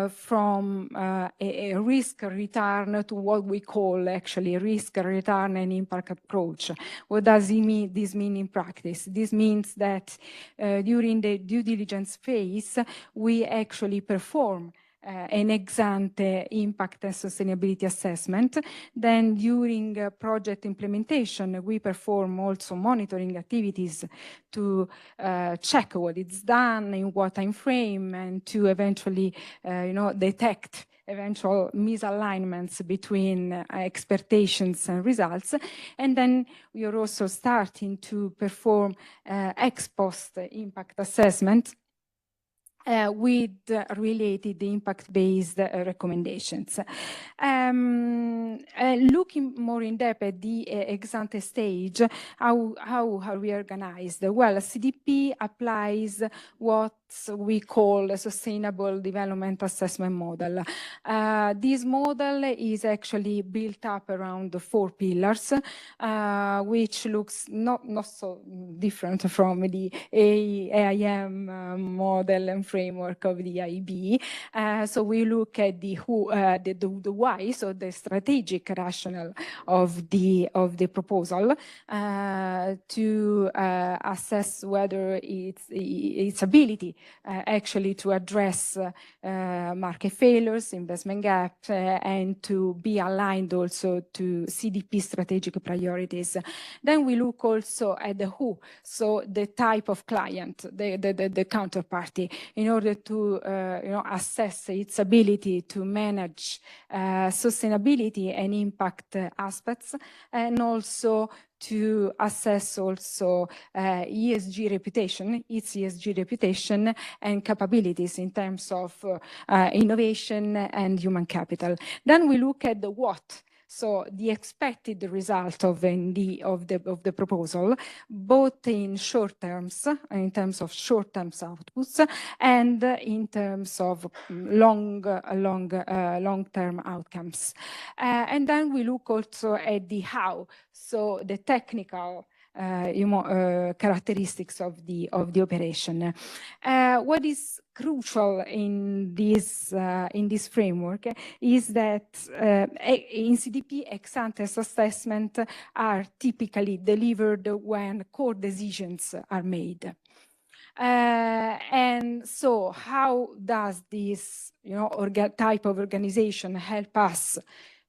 from a risk return to what we call actually risk return and impact approach. What does this mean in practice? This means that during the due diligence phase, we actually perform an ex-ante impact and sustainability assessment. Then during project implementation, we perform also monitoring activities to check what it's done, in what time frame, and to eventually detect eventual misalignments between expectations and results. And then we are also starting to perform ex post impact assessment with related impact-based recommendations. Looking more in depth at the ex-ante stage, how are we organized? Well, CDP applies what we call a sustainable development assessment model. This model is actually built up around 4 pillars, which looks not so different from the AIM model and framework of the EIB. So we look at the why, so the strategic rationale of the proposal, to assess whether its ability actually to address market failures, investment gaps, and to be aligned also to CDP strategic priorities. Then we look also at the who, so the type of client, the counterparty, in order to assess its ability to manage sustainability and impact aspects, and also to assess also its ESG reputation and capabilities in terms of innovation and human capital. Then we look at the what. So the expected result of the proposal, both in short terms, in terms of short-term outputs, and in terms of long-term outcomes. And then we look also at the how, so the technical characteristics of the operation. What is crucial in this framework is that in CDP ex-ante assessment are typically delivered when core decisions are made. And so how does this type of organization help us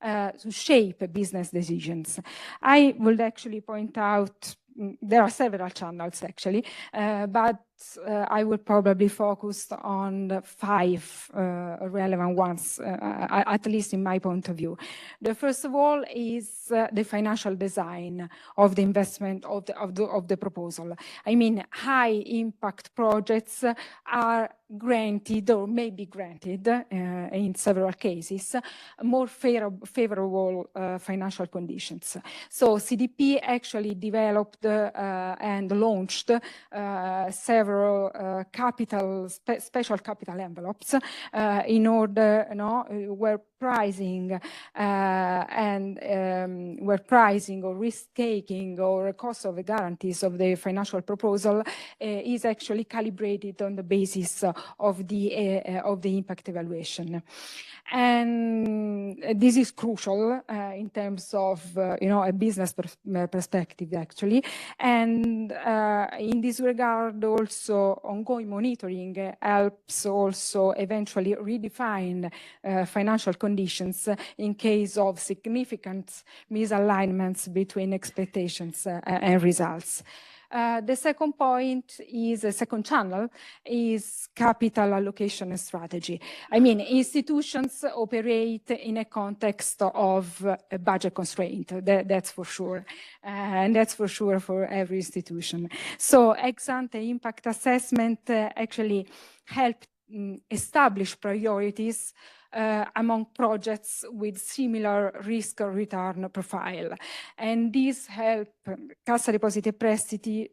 to shape business decisions? I would actually point out there are several channels actually, but I would probably focus on 5 relevant ones, at least in my point of view. The first of all is the financial design of the investment of the proposal. I mean, high impact projects are granted or may be granted in several cases more favorable financial conditions. So CDP actually developed and launched several special capital envelopes in order, where pricing where pricing or risk taking or cost of the guarantees of the financial proposal is actually calibrated on the basis of the impact evaluation. And this is crucial in terms of a business perspective actually. And in this regard also ongoing monitoring helps also eventually redefine financial conditions in case of significant misalignments between expectations and results. The second point is a second channel is capital allocation strategy. I mean, institutions operate in a context of a budget constraint, that's for sure. And that's for sure for every institution. So ex-ante impact assessment actually help establish priorities among projects with similar risk or return profile. And these help Cassa Depositi e Prestiti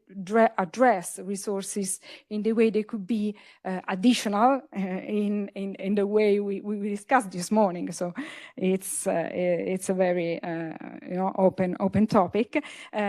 address resources in the way they could be additional in the way we discussed this morning. So it's a very open topic.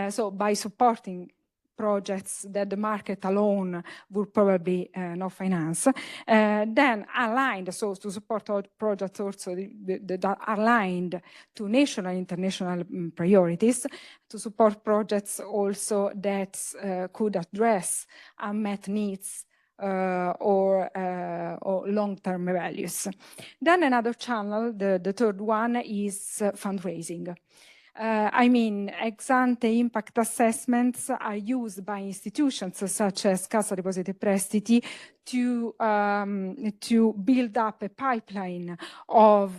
So by supporting projects that the market alone would probably not finance. Then aligned, so to support projects also that are aligned to national and international priorities, to support projects also that could address unmet needs or long-term values. Then another channel, the third one is fundraising. I mean, ex-ante impact assessments are used by institutions such as Cassa Depositi e Prestiti to build up a pipeline of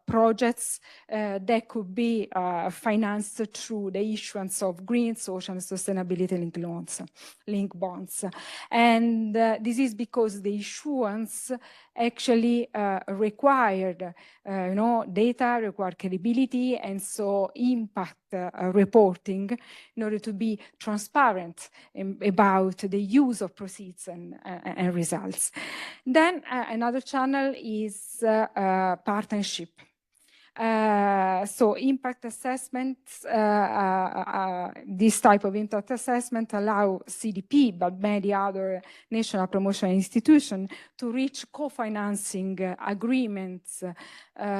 projects that could be financed through the issuance of green, social, and sustainability-linked bonds. And this is because the issuance actually required, data, required credibility, and so impact reporting in order to be transparent about the use of proceeds and results. Then another channel is partnership. So impact assessments, this type of impact assessment allow CDP, but many other national promotion institutions to reach co-financing agreements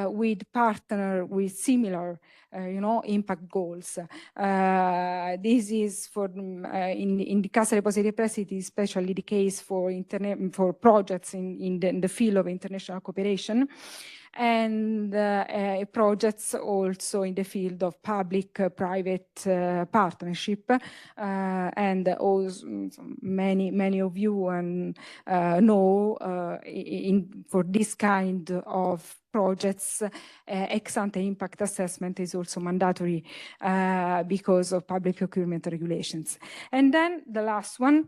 with partners with similar impact goals. This is for in the Cassa Depositi e Prestiti, especially the case for projects in the field of international cooperation, and projects also in the field of public-private partnership. And also many of you know for this kind of projects, ex-ante impact assessment is also mandatory because of public procurement regulations. And then the last one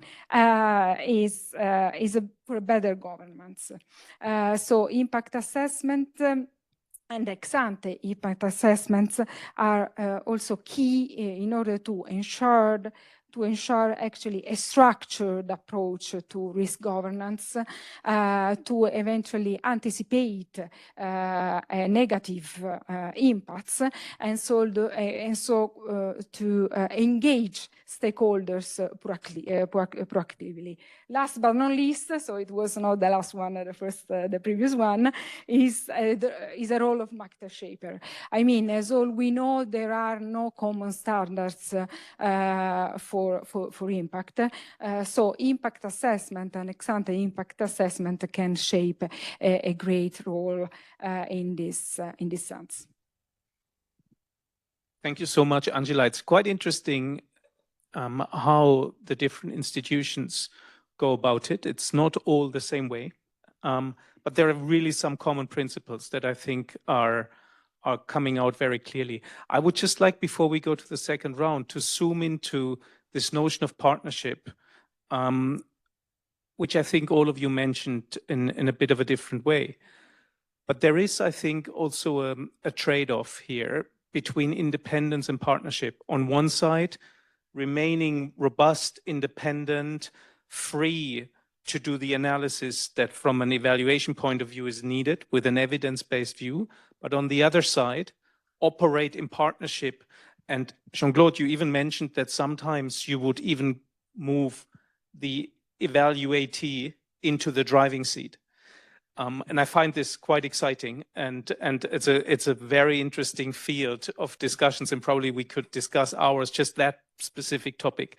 is for better governance. So impact assessment and ex-ante impact assessments are also key in order to ensure actually a structured approach to risk governance to eventually anticipate negative impacts and so to engage stakeholders proactively. Last but not least, so it was not the last one, the previous one, is a role of market shaper. I mean, as all we know, there are no common standards for impact. So impact assessment and ex-ante impact assessment can shape a great role in this sense. Thank you so much, Angela. It's quite interesting how the different institutions go about it. It's not all the same way, but there are really some common principles that I think are coming out very clearly. I would just like, before we go to the second round, to zoom into this notion of partnership, which I think all of you mentioned in a bit of a different way. But there is, I think, also a trade-off here between independence and partnership. On one side, remaining robust, independent, free to do the analysis that from an evaluation point of view is needed with an evidence-based view. But on the other side, operate in partnership. And Jean-Claude, you even mentioned that sometimes you would even move the evaluatee into the driving seat. And I find this quite exciting, and it's a very interesting field of discussions, and probably we could discuss hours just that specific topic.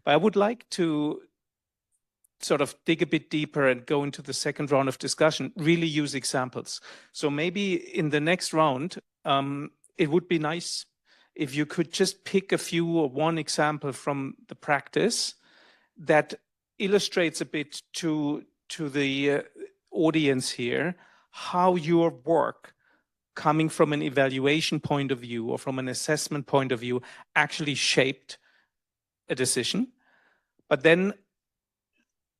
But I would like to sort of dig a bit deeper and go into the second round of discussion, really use examples. So maybe in the next round, it would be nice if you could just pick a few or one example from the practice that illustrates a bit to the audience here how your work, coming from an evaluation point of view or from an assessment point of view, actually shaped a decision. But then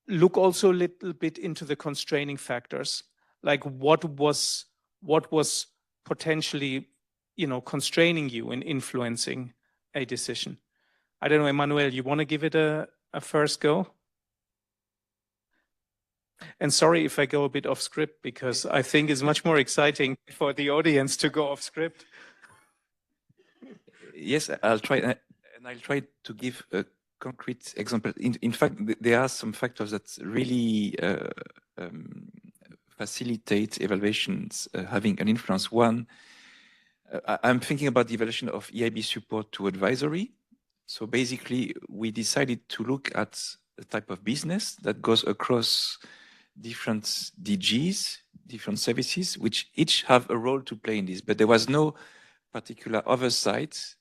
look also a little bit into the constraining factors, like what was potentially, constraining you in influencing a decision. I don't know, Emmanuel, you want to give it a first go? And sorry if I go a bit off script, because I think it's much more exciting for the audience to go off script. Yes, I'll try, and I'll try to give a concrete example. In fact, there are some factors that really facilitate evaluations having an influence. One, I'm thinking about the evaluation of EIB support to advisory. So basically, we decided to look at the type of business that goes across different DGs, different services, which each have a role to play in this. But there was no particular oversight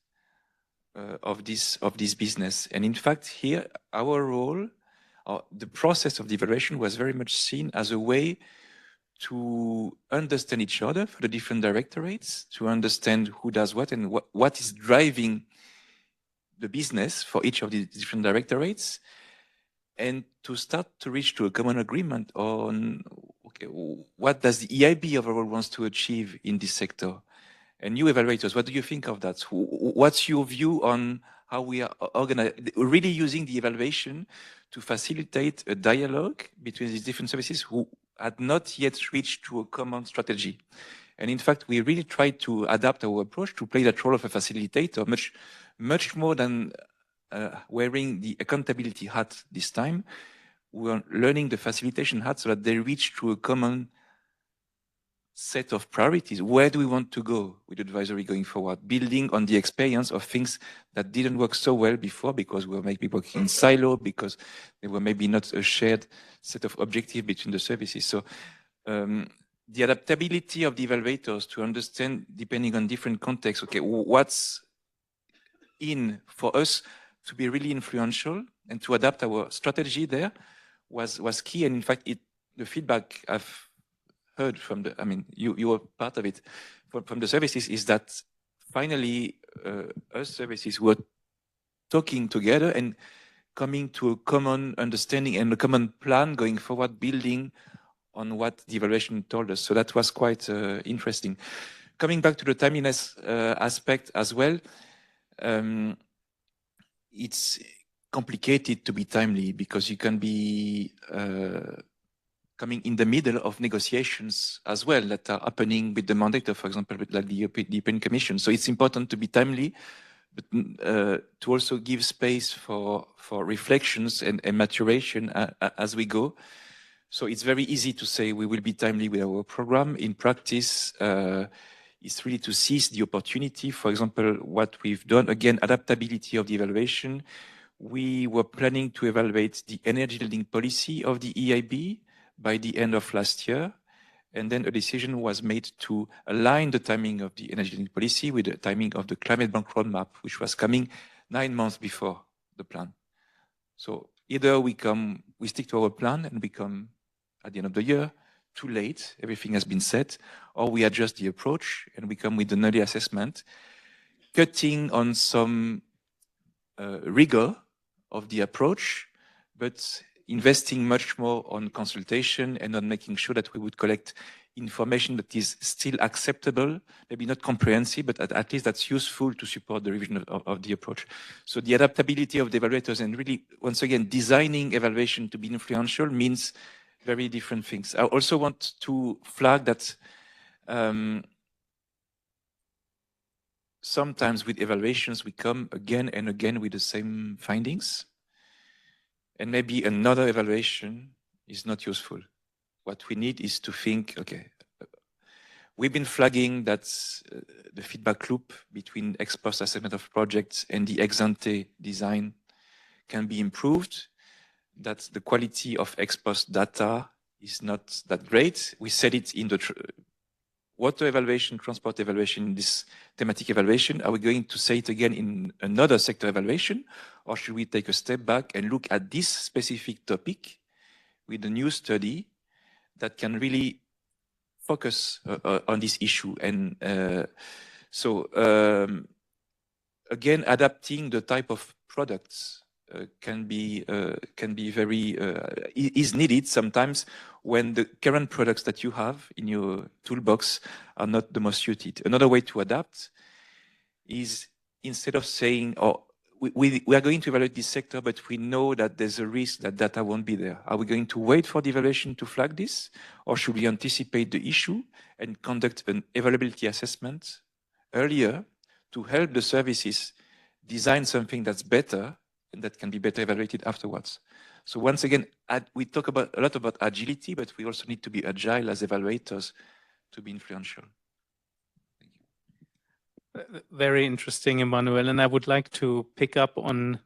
of this business. And in fact, here, our role, the process of the evaluation was very much seen as a way to understand each other for the different directorates, to understand who does what and what is driving the business for each of the different directorates, and to start to reach to a common agreement on, okay, what does the EIB overall wants to achieve in this sector? And you evaluators, what do you think of that? What's your view on how we are really using the evaluation to facilitate a dialogue between these different services who had not yet reached to a common strategy? And in fact, we really tried to adapt our approach to play that role of a facilitator, much more than wearing the accountability hat this time. We are learning the facilitation hat so that they reach to a common set of priorities. Where do we want to go with advisory going forward? Building on the experience of things that didn't work so well before because we were maybe working in silo, because there were maybe not a shared set of objectives between the services. So the adaptability of the evaluators to understand, depending on different contexts, okay, what's in for us to be really influential and to adapt our strategy there was key. And in fact, the feedback I've heard from you were part of it, from the services, is that finally us services were talking together and coming to a common understanding and a common plan going forward, building on what the evaluation told us. So that was quite interesting. coming back to the timeliness aspect as well, it's complicated to be timely because you can be coming in the middle of negotiations as well that are happening with the mandator, for example, with like the European Commission. So it's important to be timely, but to also give space for reflections and maturation as we go. So it's very easy to say we will be timely with our program. In practice, it's really to seize the opportunity. For example, what we've done, again, adaptability of the evaluation. We were planning to evaluate the energy lending policy of the EIB by the end of last year. And then a decision was made to align the timing of the energy lending policy with the timing of the climate bank roadmap, which was coming 9 months before the plan. So either we stick to our plan and we come at the end of the year, too late, everything has been set, or we adjust the approach and we come with an early assessment, cutting on some rigor of the approach, but investing much more on consultation and on making sure that we would collect information that is still acceptable, maybe not comprehensive, but at least that's useful to support the revision of the approach. So the adaptability of the evaluators and really, once again, designing evaluation to be influential means very different things. I also want to flag that sometimes with evaluations, we come again and again with the same findings. And maybe another evaluation is not useful. What we need is to think, okay, we've been flagging that the feedback loop between ex post assessment of projects and the ex ante design can be improved, that the quality of ex post data is not that great. We said it in the water evaluation, transport evaluation, this thematic evaluation. Are we going to say it again in another sector evaluation? Or should we take a step back and look at this specific topic with a new study that can really focus on this issue? And again, adapting the type of products can be very is needed sometimes when the current products that you have in your toolbox are not the most suited. Another way to adapt is, instead of saying, oh, we are going to evaluate this sector, but we know that there's a risk that data won't be there. Are we going to wait for the evaluation to flag this? Or should we anticipate the issue and conduct an availability assessment earlier to help the services design something that's better and that can be better evaluated afterwards? So once again, we talk a lot about agility, but we also need to be agile as evaluators to be influential. Very interesting, Emmanuel. And I would like to pick up on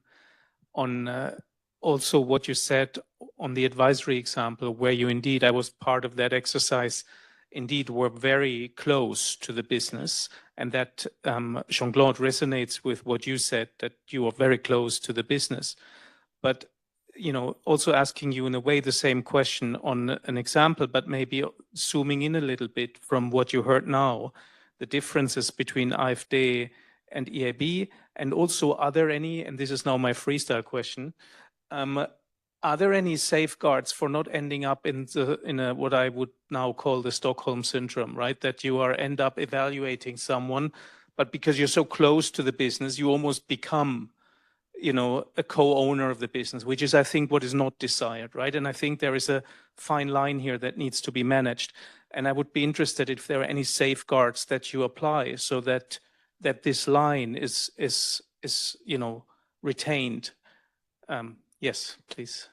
also what you said on the advisory example, where you indeed, I was part of that exercise, indeed were very close to the business, and that Jean-Claude resonates with what you said, that you are very close to the business. But also asking you in a way the same question on an example, but maybe zooming in a little bit from what you heard now, the differences between AfD and EIB, and also are there any, and this is now my freestyle question, are there any safeguards for not ending up in what I would now call the Stockholm syndrome, right? That you end up evaluating someone, but because you're so close to the business, you almost become a co-owner of the business, which is, I think, what is not desired, right? And I think there is a fine line here that needs to be managed. And I would be interested if there are any safeguards that you apply so that this line is retained. Yes, please.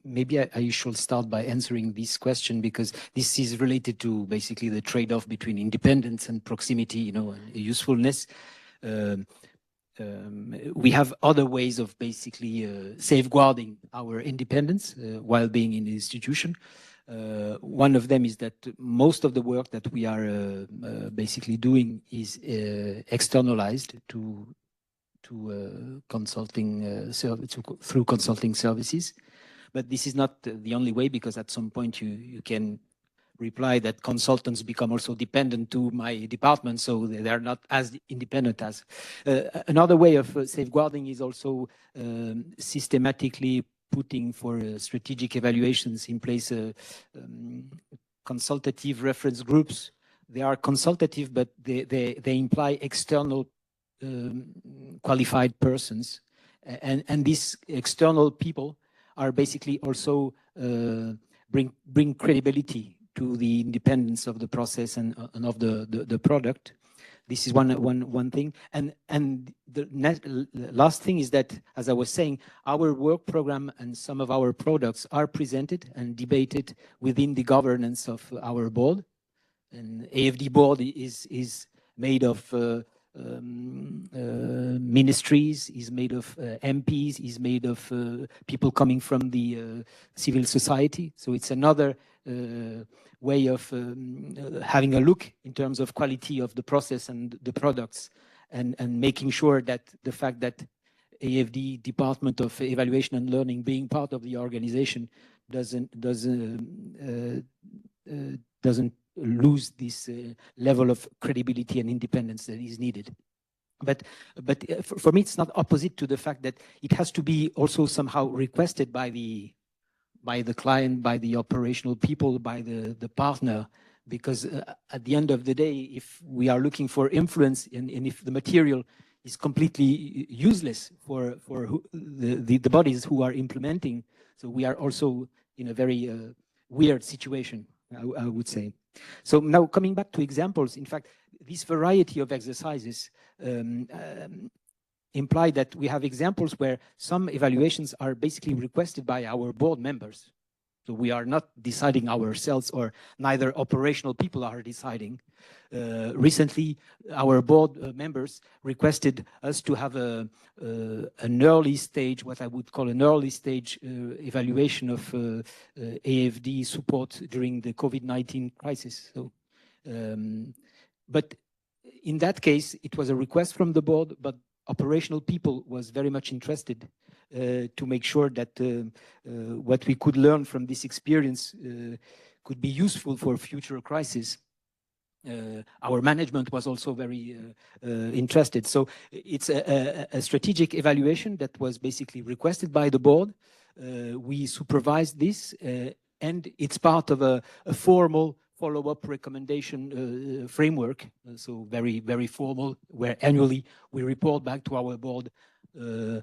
Maybe I should start by answering this question, because this is related to basically the trade-off between independence and proximity, and usefulness. We have other ways of basically safeguarding our independence while being in the institution. One of them is that most of the work that we are basically doing is externalized through consulting services. But this is not the only way, because at some point you can reply that consultants become also dependent to my department, so they are not as independent as. Another way of safeguarding is also systematically putting for strategic evaluations in place consultative reference groups. They are consultative, but they imply external qualified persons. And these external people are basically also bring credibility to the independence of the process and of the product. This is one thing. And the last thing is that, as I was saying, our work program and some of our products are presented and debated within the governance of our board. And AFD board is made of ministries, is made of MPs, is made of people coming from the civil society. So it's another way of having a look in terms of quality of the process and the products, and making sure that the fact that AFD Department of Evaluation and Learning being part of the organization doesn't lose this level of credibility and independence that is needed. But for me, it's not opposite to the fact that it has to be also somehow requested by the client, by the operational people, by the partner, because at the end of the day, if we are looking for influence and if the material is completely useless for the bodies who are implementing, so we are also in a very weird situation, I would say. So now coming back to examples, in fact, this variety of exercises imply that we have examples where some evaluations are basically requested by our board members. So we are not deciding ourselves, or neither operational people are deciding. Recently, our board members requested us to have an early stage, what I would call an early stage evaluation of AFD support during the COVID-19 crisis. So, but in that case, it was a request from the board, but operational people was very much interested to make sure that what we could learn from this experience could be useful for future crises. Our management was also very interested. So it's a strategic evaluation that was basically requested by the board. We supervised this, and it's part of a formal follow-up recommendation framework, so very, very formal, where annually we report back to our board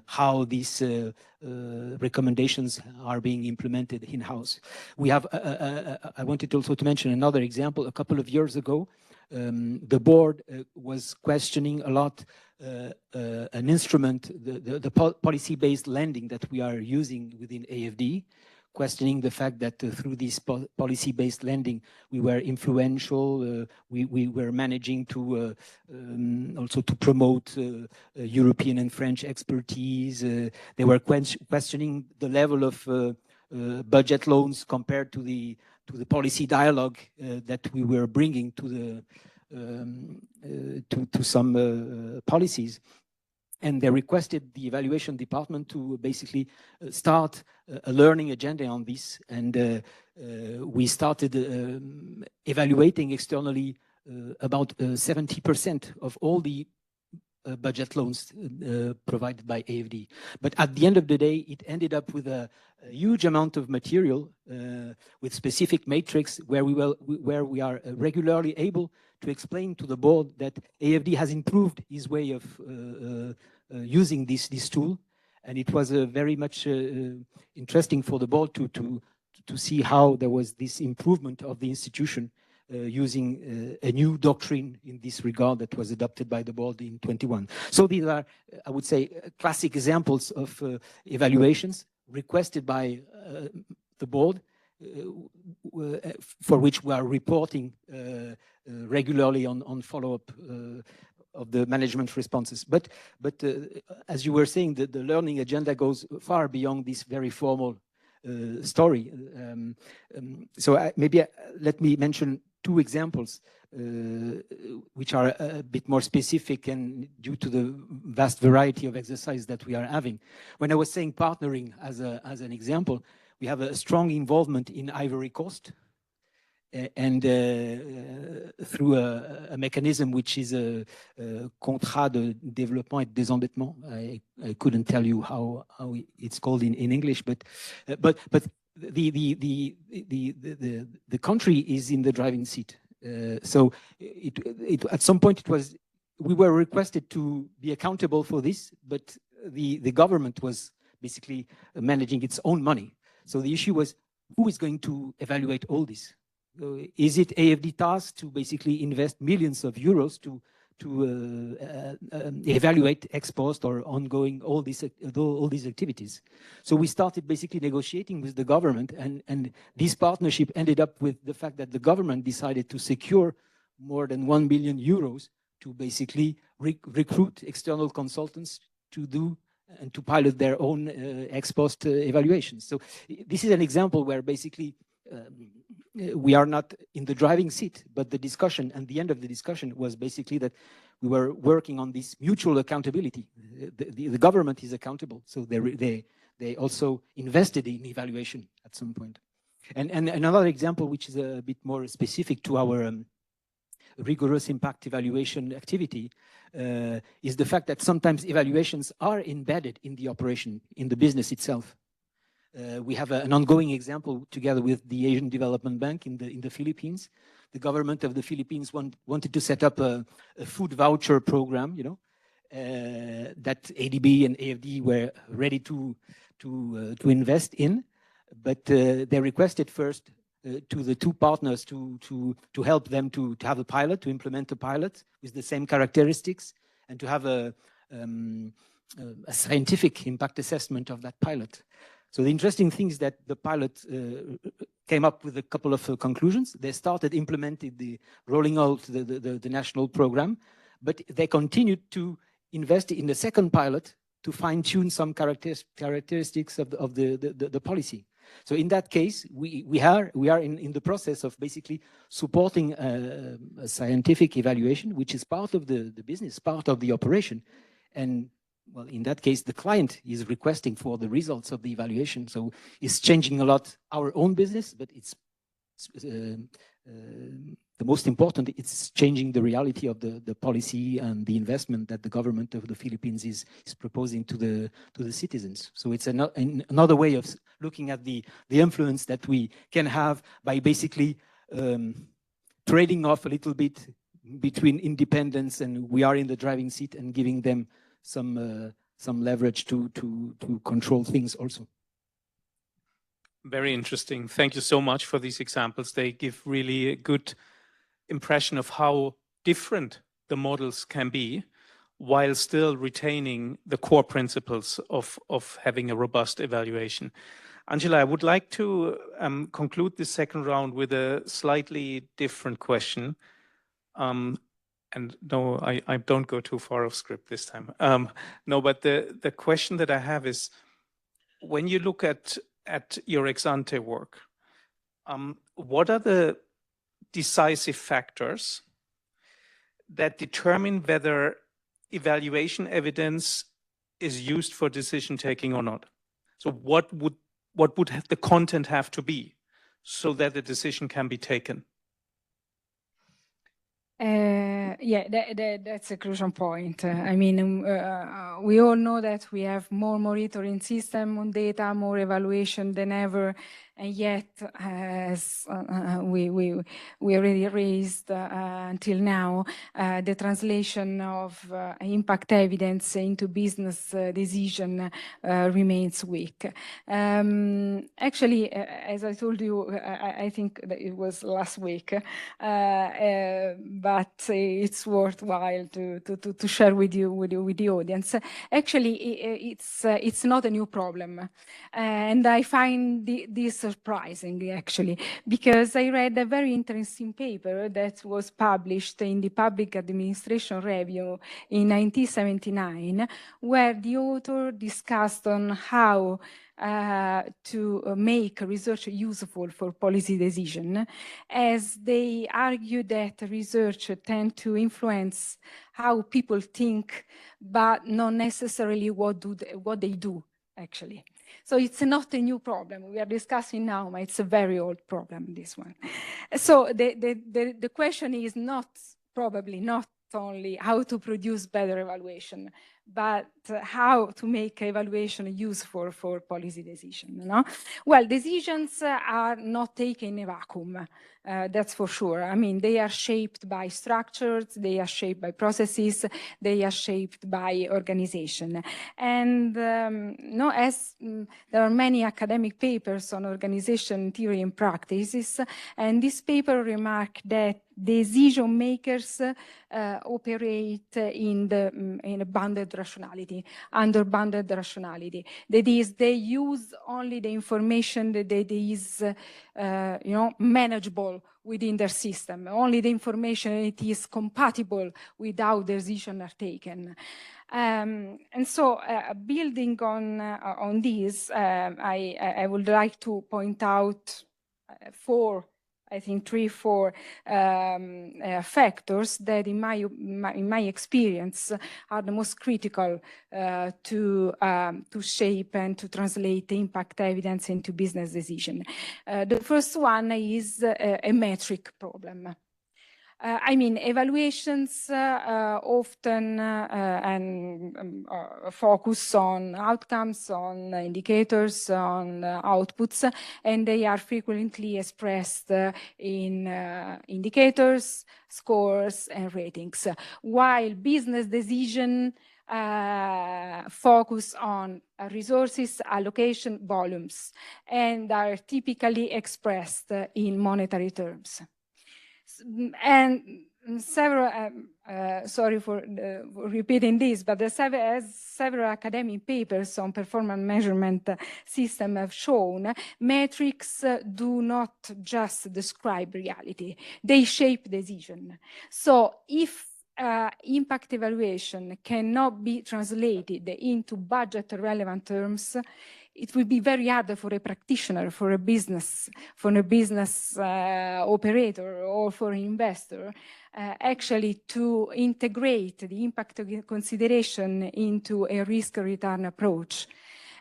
how these recommendations are being implemented in-house. We have, I wanted also to mention another example. A couple of years ago, the board was questioning a lot an instrument, the policy-based lending that we are using within AFD, questioning the fact that through this policy-based lending, we were influential, we were managing to also to promote European and French expertise. They were questioning the level of budget loans compared to the policy dialogue that we were bringing to some policies. And they requested the evaluation department to basically start a learning agenda on this. And we started evaluating externally about 70% of all the budget loans provided by AFD. But at the end of the day, it ended up with a huge amount of material with specific matrix where we are regularly able to explain to the board that AFD has improved his way of using this tool, and it was very much interesting for the board to see how there was this improvement of the institution using a new doctrine in this regard that was adopted by the board in 21. So these are, I would say, classic examples of evaluations requested by the board, for which we are reporting regularly on follow-up of the management responses. But as you were saying, the learning agenda goes far beyond this very formal story. So maybe let me mention two examples which are a bit more specific and due to the vast variety of exercise that we are having. When I was saying partnering as an example, we have a strong involvement in Ivory Coast. and through a mechanism which is a contrat de développement et de désendettement. I couldn't tell you how it's called in English, but the country is in the driving seat. So at some point we were requested to be accountable for this, but the government was basically managing its own money. So the issue was, who is going to evaluate all this? Is it AFD task to basically invest millions of euros to evaluate ex post or ongoing all these activities? So we started basically negotiating with the government, and this partnership ended up with the fact that the government decided to secure more than 1 billion euros to basically recruit external consultants to do and to pilot their own ex post evaluations. So this is an example where basically we are not in the driving seat, but the discussion and the end of the discussion was basically that we were working on this mutual accountability. The government is accountable, so they also invested in evaluation at some point. And another example, which is a bit more specific to our rigorous impact evaluation activity, is the fact that sometimes evaluations are embedded in the operation, in the business itself. We have an ongoing example together with the Asian Development Bank in the Philippines. The government of the Philippines wanted to set up a food voucher program, that ADB and AFD were ready to invest in, but they requested first to the two partners to help them to have a pilot, to implement a pilot with the same characteristics, and to have a scientific impact assessment of that pilot. So the interesting thing is that the pilot came up with a couple of conclusions. They started implementing rolling out the national program, but they continued to invest in the second pilot to fine-tune some characteristics of the policy. So in that case, we are in the process of basically supporting a scientific evaluation, which is part of the business, part of the operation. And well, in that case, the client is requesting for the results of the evaluation. So it's changing a lot our own business, but it's the most important, it's changing the reality of the policy and the investment that the government of the Philippines is proposing to the citizens. So it's another way of looking at the influence that we can have by basically trading off a little bit between independence and we are in the driving seat, and giving them some leverage to control things also. Very interesting. Thank you so much for these examples. They give really a good impression of how different the models can be while still retaining the core principles of having a robust evaluation. Angela, I would like to conclude this second round with a slightly different question. And no, I don't go too far off script this time. No, but the question that I have is, when you look at your ex-ante work, what are the decisive factors that determine whether evaluation evidence is used for decision taking or not? So what would the content have to be so that the decision can be taken? Yeah, that's a crucial point. I mean, we all know that we have more monitoring system on data, more evaluation than ever, and yet, as we already raised until now, the translation of impact evidence into business decision remains weak. Actually, as I told you, I think that it was last week, but it's worthwhile to share with the audience. Actually, it's not a new problem, and I find this surprising, actually, because I read a very interesting paper that was published in the Public Administration Review in 1979, where the author discussed on how to make research useful for policy decision, as they argue that research tend to influence how people think, but not necessarily what they do, actually. So it's not a new problem. We are discussing now, but it's a very old problem, this one. So the question is not, probably not only how to produce better evaluation, but how to make evaluation useful for policy decision. No? Well, decisions are not taken in a vacuum. That's for sure. I mean, they are shaped by structures, they are shaped by processes, they are shaped by organization. And no, as there are many academic papers on organization theory and practices, and this paper remarked that decision makers operate in a bounded rationality, under bounded rationality. That is, they use only the information that is, manageable within their system. Only the information that is compatible with how decisions are taken. And so, building on this, I would like to point out three, four factors that, in my experience, are the most critical to shape and to translate impact evidence into business decision. The first one is a metric problem. I mean, evaluations often focus on outcomes, on indicators, on outputs, and they are frequently expressed in indicators, scores, and ratings, while business decision focus on resources, allocation, volumes, and are typically expressed in monetary terms. And several, sorry for repeating this, but several academic papers on performance measurement system have shown, metrics do not just describe reality, they shape decision. So if impact evaluation cannot be translated into budget relevant terms, it will be very hard for a practitioner, for a business operator, or for an investor, actually to integrate the impact consideration into a risk-return approach,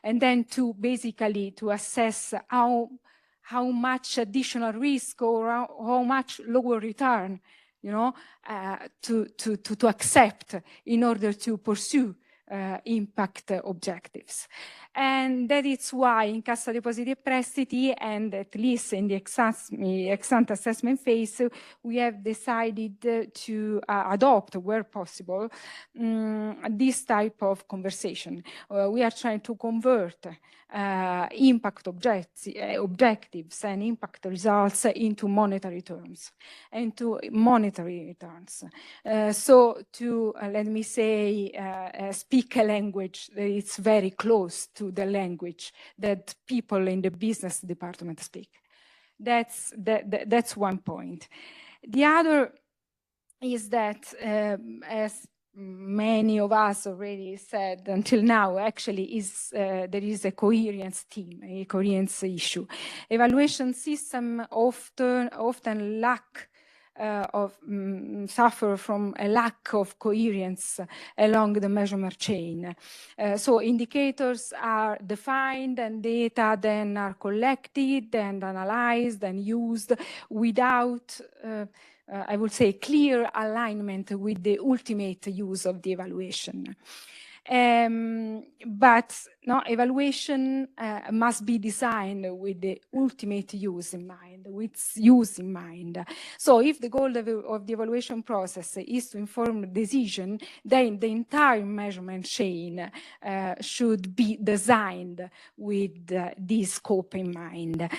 and then to basically to assess how much additional risk or how much lower return, to accept in order to pursue impact objectives. And that is why in Cassa Depositi e Prestiti, and at least in the ex-ante assessment phase, we have decided to adopt, where possible, this type of conversation. We are trying to convert impact objectives and impact results into monetary terms, and to monetary returns. So to, let me say, speak a language that is very close to the language that people in the business department speak. That's one point. The other is that, as many of us already said until now, actually there is a coherence theme, a coherence issue. Evaluation system often lack suffer from a lack of coherence along the measurement chain. So indicators are defined and data then are collected and analyzed and used without, I would say, clear alignment with the ultimate use of the evaluation. But no, evaluation must be designed with the ultimate use in mind, with use in mind. So if the goal of the evaluation process is to inform the decision, then the entire measurement chain should be designed with this scope in mind.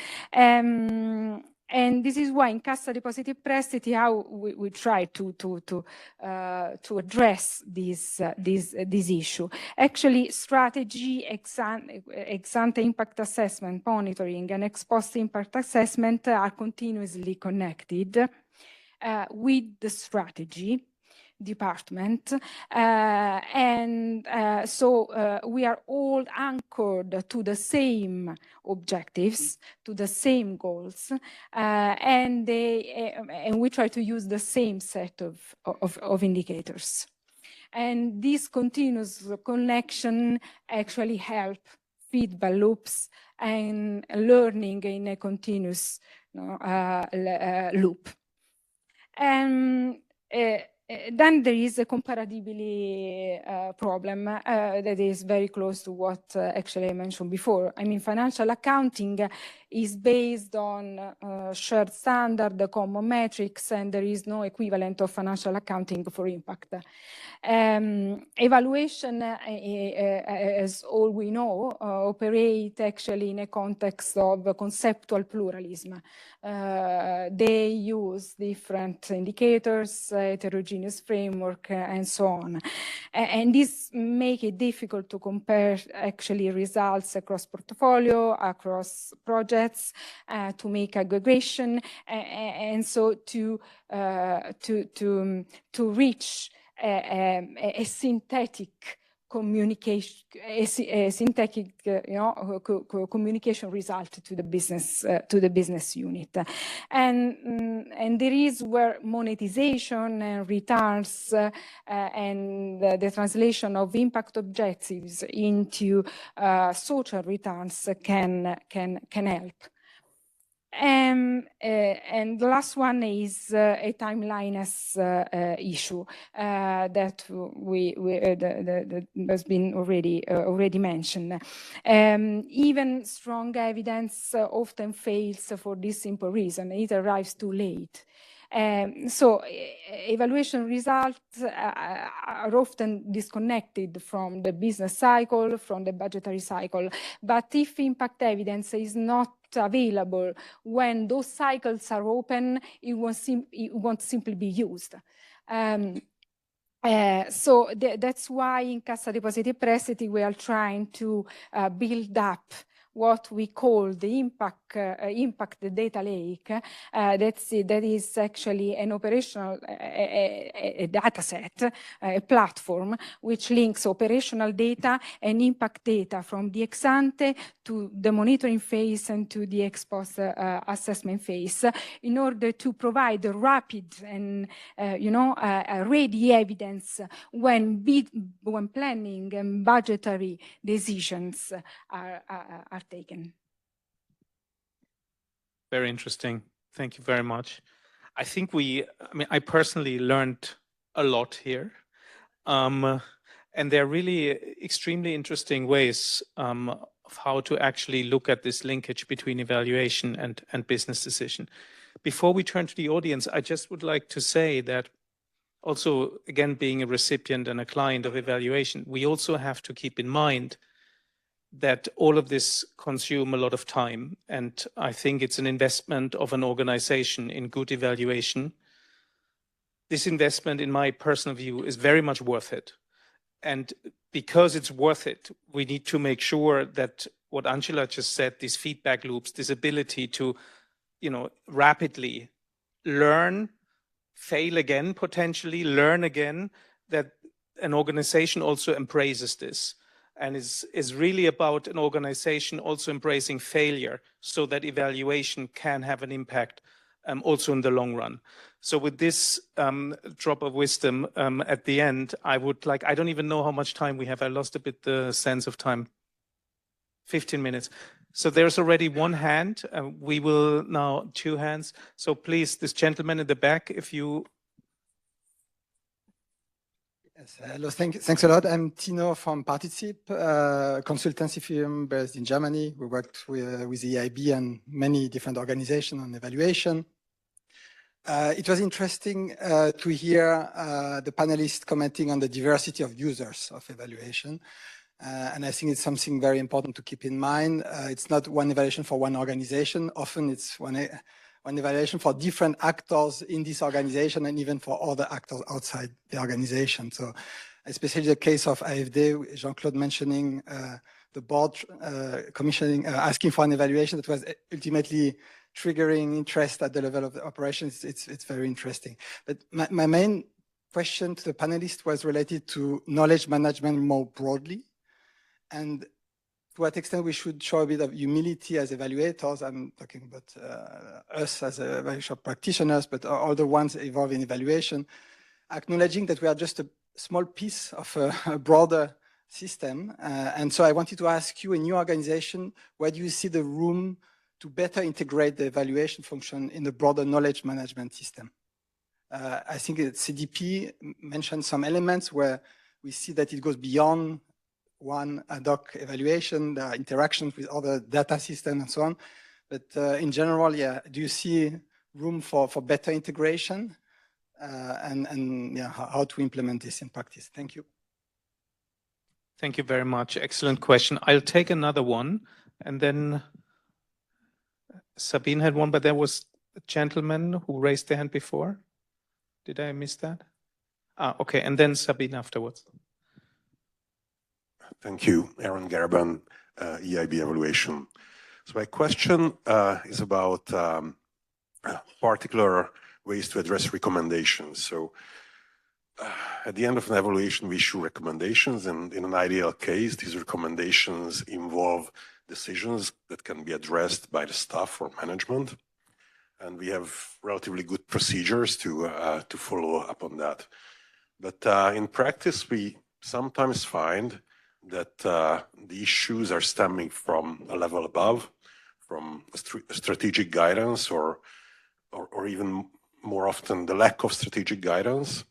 And this is why in Cassa Depositi e Prestiti, how we try to address this issue. Actually, strategy, ex-ante impact assessment, monitoring, and ex-post impact assessment are continuously connected with the strategy department, so we are all anchored to the same objectives, to the same goals, and we try to use the same set of indicators. And this continuous connection actually help feedback loops and learning in a continuous loop. And then there is a comparability problem that is very close to what actually I mentioned before. I mean, financial accounting is based on shared standard, common metrics, and there is no equivalent of financial accounting for impact. Evaluation, as all we know, operate actually in a context of conceptual pluralism. They use different indicators, heterogeneous framework, and so on. And this make it difficult to compare actually results across portfolio, across projects, to make aggregation, and so to reach a synthetic communication, communication result to the business unit, and there is where monetization and returns and the translation of impact objectives into social returns can help. And the last one is a timeliness issue that has been already mentioned. Even strong evidence often fails for this simple reason: it arrives too late. So evaluation results are often disconnected from the business cycle, from the budgetary cycle. But if impact evidence is not available when those cycles are open, it won't simply be used. So that's why in Cassa Depositi e Prestiti we are trying to build up what we call the impact data lake. That is actually an operational a data set, a platform which links operational data and impact data from the ex ante to the monitoring phase and to the ex post assessment phase, in order to provide rapid and ready evidence when planning and budgetary decisions are taken. Very interesting. Thank you very much. I think I personally learned a lot here. And there are really extremely interesting ways of how to actually look at this linkage between evaluation and business decision. Before we turn to the audience, I just would like to say that also, again, being a recipient and a client of evaluation, we also have to keep in mind that all of this consumes a lot of time. And I think it's an investment of an organization in good evaluation. This investment, in my personal view, is very much worth it. And because it's worth it, we need to make sure that what Angela just said, these feedback loops, this ability to, rapidly learn, fail again, potentially learn again, that an organization also embraces this. And is really about an organization also embracing failure so that evaluation can have an impact also in the long run. So with this drop of wisdom at the end, I don't even know how much time we have. I lost a bit the sense of time. 15 minutes. So there's already one hand. We will now two hands. So please, this gentleman in the back, if you... Yes, hello, thanks a lot. I'm Tino from Partizip, consultancy firm based in Germany. We worked with the EIB and many different organizations on evaluation. It was interesting to hear the panelists commenting on the diversity of users of evaluation. And I think it's something very important to keep in mind. It's not one evaluation for one organization. Often it's one evaluation for different actors in this organization and even for other actors outside the organization. So especially the case of AFD, Jean-Claude mentioning the board commissioning, asking for an evaluation that was ultimately triggering interest at the level of the operations. It's very interesting. But my main question to the panelists was related to knowledge management more broadly, and to what extent we should show a bit of humility as evaluators. I'm talking about us as evaluation practitioners, but all the ones involved in evaluation, acknowledging that we are just a small piece of a broader system. And so I wanted to ask you, in your organization, where do you see the room to better integrate the evaluation function in the broader knowledge management system? I think CDP mentioned some elements where we see that it goes beyond one ad hoc evaluation, the interactions with other data systems and so on. But in general, yeah, do you see room for better integration and yeah, how to implement this in practice? Thank you. Thank you very much. Excellent question. I'll take another one, and then Sabine had one, but there was a gentleman who raised their hand before. Did I miss that? Okay, and then Sabine afterwards. Thank you, Aaron Garban, EIB Evaluation. So my question is about particular ways to address recommendations. So at the end of an evaluation, we issue recommendations, and in an ideal case, these recommendations involve decisions that can be addressed by the staff or management. And we have relatively good procedures to follow up on that. But in practice, we sometimes find that the issues are stemming from a level above, from strategic guidance, or even more often the lack of strategic guidance.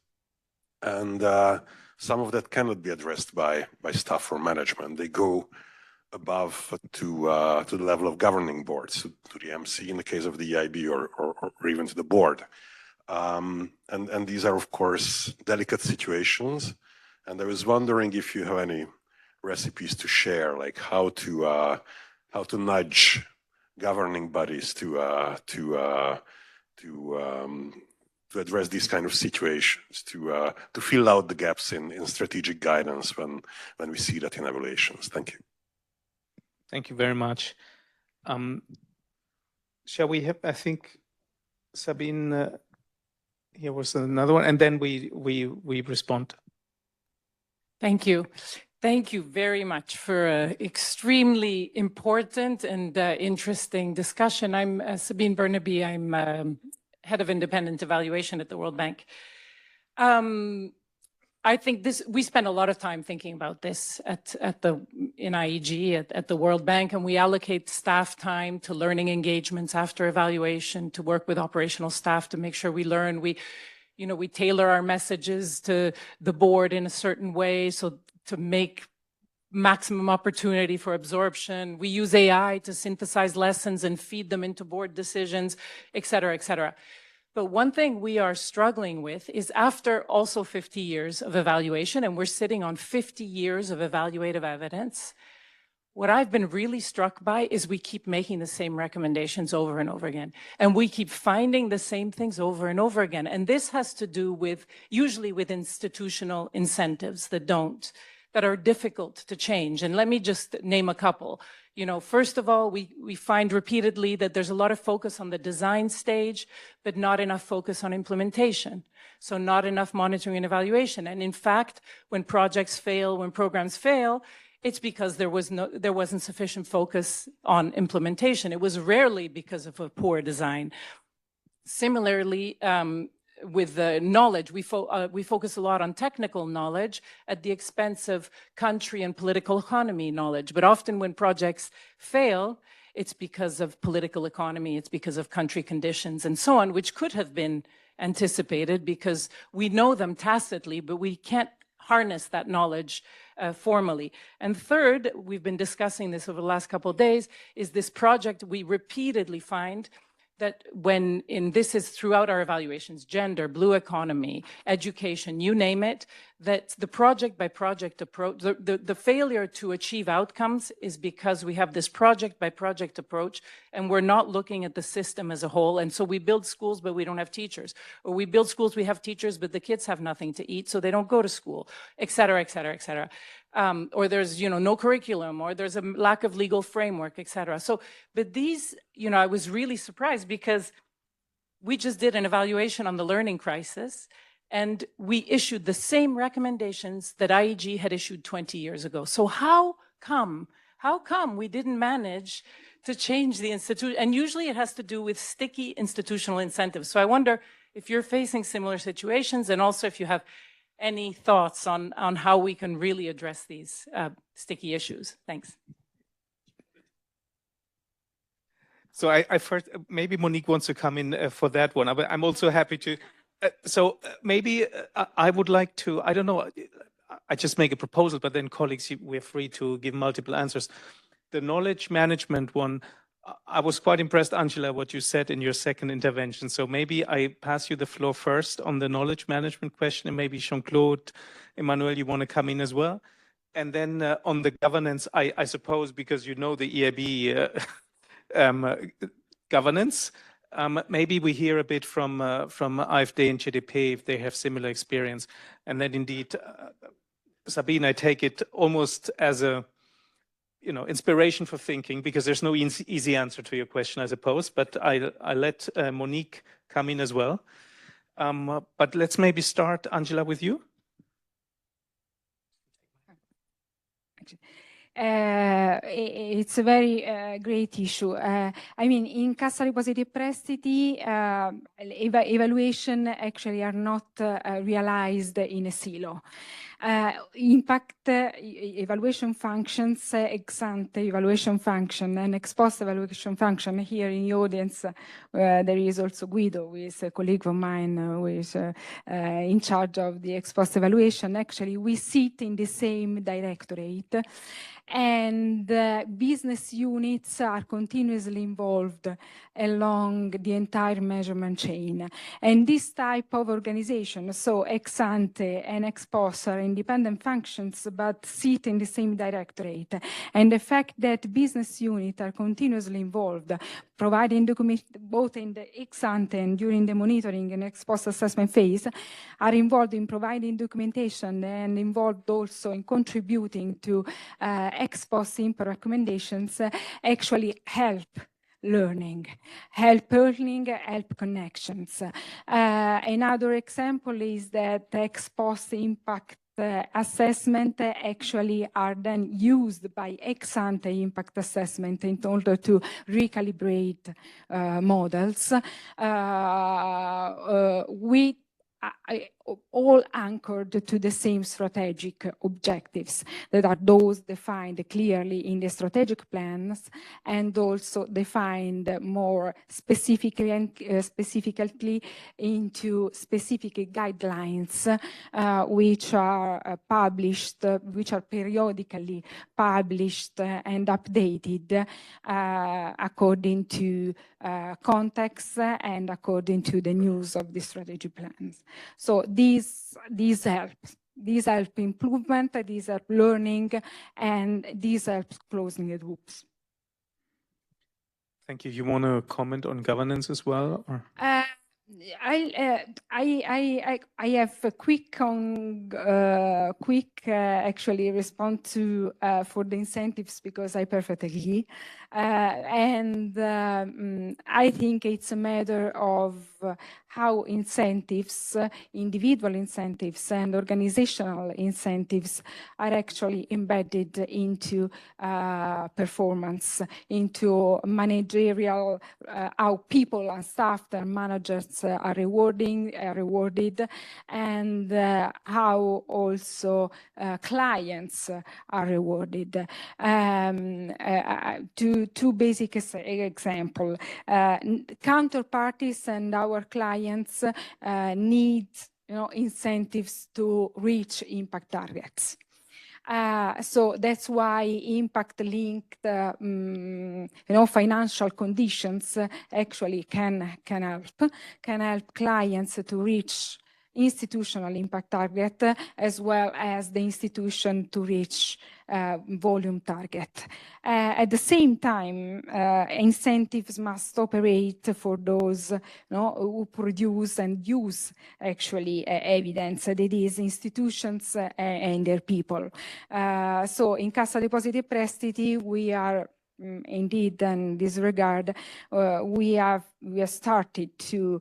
And some of that cannot be addressed by staff or management. They go above to the level of governing boards, to the MC in the case of the EIB, or even to the board. And these are, of course, delicate situations. And I was wondering if you have any recipes to share, like how to nudge governing bodies to address these kind of situations, to fill out the gaps in strategic guidance when we see that in evaluations. Thank you. Thank you very much. Shall we have, I think, Sabine, here was another one, and then we respond. Thank you. Thank you very much for an extremely important and interesting discussion. I'm Sabine Burnaby. I'm head of independent evaluation at the World Bank. I think we spend a lot of time thinking about this in IEG, at the World Bank, and we allocate staff time to learning engagements after evaluation, to work with operational staff to make sure we learn. We tailor our messages to the board in a certain way, so to make maximum opportunity for absorption. We use AI to synthesize lessons and feed them into board decisions, et cetera, et cetera. But one thing we are struggling with is, after also 50 years of evaluation, and we're sitting on 50 years of evaluative evidence, what I've been really struck by is we keep making the same recommendations over and over again. And we keep finding the same things over and over again. And this has to do usually with institutional incentives that are difficult to change. And let me just name a couple. First of all, we find repeatedly that there's a lot of focus on the design stage, but not enough focus on implementation. So not enough monitoring and evaluation. And in fact, when projects fail, when programs fail, it's because there wasn't sufficient focus on implementation. It was rarely because of a poor design. Similarly, with the knowledge, we focus a lot on technical knowledge at the expense of country and political economy knowledge. But often when projects fail, it's because of political economy, it's because of country conditions and so on, which could have been anticipated because we know them tacitly, but we can't harness that knowledge formally. And third, we've been discussing this over the last couple of days, is this project we repeatedly find that this is throughout our evaluations, gender, blue economy, education, you name it, that the project by project approach, the failure to achieve outcomes is because we have this project by project approach and we're not looking at the system as a whole. And so we build schools, but we don't have teachers. Or we build schools, we have teachers, but the kids have nothing to eat, so they don't go to school, et cetera, et cetera, et cetera. Or there's, no curriculum, or there's a lack of legal framework, et cetera. So, but these, I was really surprised because we just did an evaluation on the learning crisis, and we issued the same recommendations that IEG had issued 20 years ago. So how come we didn't manage to change the institution? And usually it has to do with sticky institutional incentives. So I wonder if you're facing similar situations, and also if you have any thoughts on how we can really address these sticky issues? Thanks. So I first, maybe Monique wants to come in for that one. I'm also happy to. Maybe I would like to, I don't know, I just make a proposal, but then colleagues, we're free to give multiple answers. The knowledge management one, I was quite impressed, Angela, what you said in your second intervention. So maybe I pass you the floor first on the knowledge management question, and maybe Jean-Claude, Emmanuel, you want to come in as well? And then on the governance, I suppose, because you know the EIB governance, maybe we hear a bit from AfD and GDP if they have similar experience. And then indeed, Sabine, I take it almost as a inspiration for thinking, because there's no easy answer to your question, I suppose, but I let Monique come in as well. But let's maybe start, Angela, with you. It's a very great issue. I mean, in Cassa Depositi e Prestiti, evaluation actually are not realized in a silo. Impact evaluation functions, ex-ante evaluation function and ex-post evaluation function. Here in the audience, there is also Guido, who is a colleague of mine, who is in charge of the ex-post evaluation. Actually, we sit in the same directorate, and business units are continuously involved along the entire measurement chain. And this type of organization, so ex ante and ex post, are independent functions but sit in the same directorate. And the fact that business units are continuously involved, providing document both in the ex ante and during the monitoring and ex post assessment phase, are involved in providing documentation and involved also in contributing to ex post impact recommendations, actually help learning, help connections. Another example is that ex post impact assessment actually are then used by ex ante impact assessment in order to recalibrate models. We all anchored to the same strategic objectives that are those defined clearly in the strategic plans, and also defined more specifically into specific guidelines, which are published, which are periodically published and updated according to context and according to the news of the strategy plans. So these help improvement, these help learning, and these help closing the loops. Thank you. You want to comment on governance as well? Or? I have a quick actually respond to for the incentives, because I perfectly agree. And I think it's a matter of how incentives, individual incentives and organizational incentives are actually embedded into performance, into managerial, how people and staff and managers are rewarded, and how also clients are rewarded. Two basic examples. Counterparties and our clients need incentives to reach impact targets. So that's why impact-linked, financial conditions actually can help clients to reach institutional impact target, as well as the institution to reach volume target. At the same time, incentives must operate for those who produce and use actually evidence, that is institutions and their people. So in Cassa Depositi e Prestiti, we are indeed, in this regard, we have started to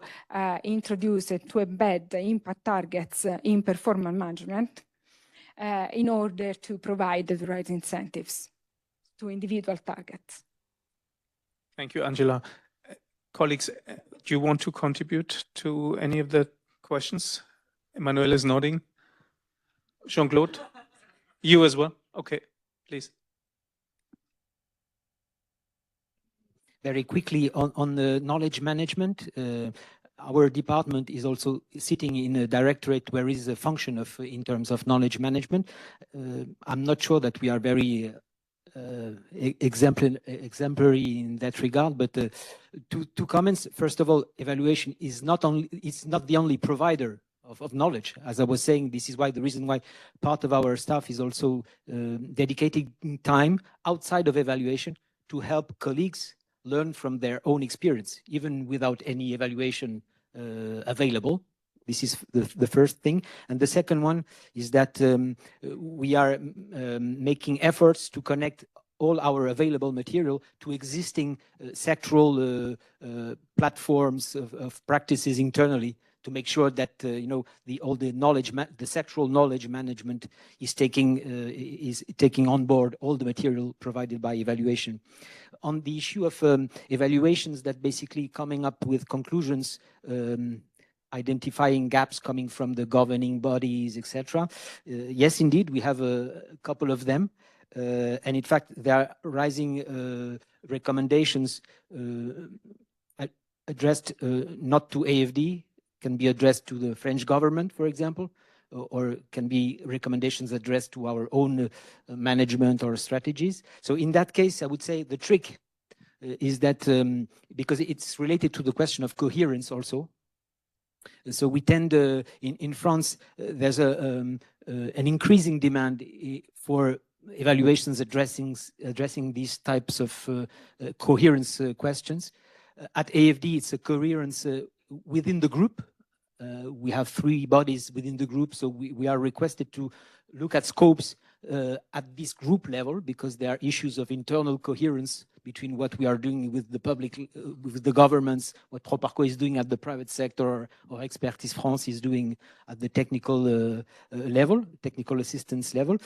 introduce to embed impact targets in performance management in order to provide the right incentives to individual targets. Thank you, Angela. Colleagues, do you want to contribute to any of the questions? Emmanuel is nodding. Jean-Claude, you as well? Okay, please. Very quickly on the knowledge management, our department is also sitting in a directorate where is a function of in terms of knowledge management. I'm not sure that we are very exemplary in that regard, but two comments. First of all, evaluation is not the only provider of knowledge. As I was saying, this is why the reason why part of our staff is also dedicating time outside of evaluation to help colleagues learn from their own experience, even without any evaluation available. This is the first thing. And the second one is that we are making efforts to connect all our available material to existing sectoral platforms of practices internally, to make sure that all the knowledge, the sectoral knowledge management is taking on board all the material provided by evaluation. On the issue of evaluations that basically coming up with conclusions, identifying gaps coming from the governing bodies, etc. Yes, indeed, we have a couple of them. And in fact, there are rising recommendations addressed not to AFD, can be addressed to the French government, for example, or can be recommendations addressed to our own management or strategies. So in that case, I would say the trick is that, because it's related to the question of coherence also. So we tend, in France, there's an increasing demand for evaluations addressing these types of coherence questions. At AFD, it's a coherence within the group. We have 3 bodies within the group, so we are requested to look at scopes at this group level, because there are issues of internal coherence between what we are doing with the public, with the governments, what Proparco is doing at the private sector, or Expertise France is doing at the technical level, technical assistance level.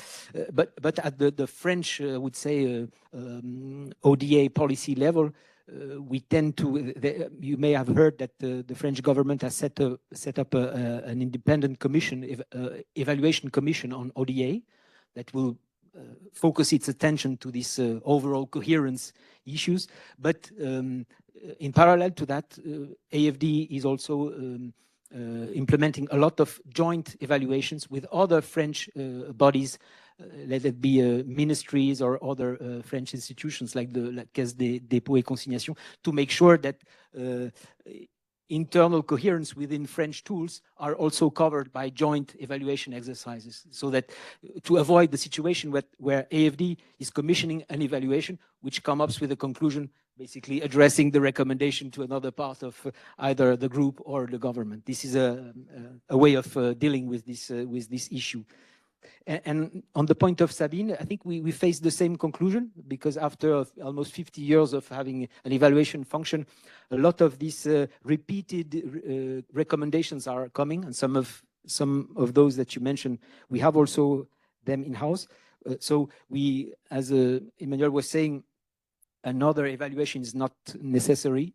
But at the French, I would say, ODA policy level, we tend to, you may have heard that the French government has set up an independent commission, evaluation commission on ODA, that will focus its attention to this overall coherence issues. But in parallel to that, AFD is also implementing a lot of joint evaluations with other French bodies, let it be ministries or other French institutions like the Caisse des Dépôts et Consignations, to make sure that internal coherence within French tools are also covered by joint evaluation exercises, so that to avoid the situation where AFD is commissioning an evaluation which comes up with a conclusion basically addressing the recommendation to another part of either the group or the government. This is a way of dealing with this issue. And on the point of Sabine, I think we face the same conclusion, because after almost 50 years of having an evaluation function, a lot of these repeated recommendations are coming, and some of those that you mentioned, we have also them in-house. So we, as Emmanuel was saying, another evaluation is not necessary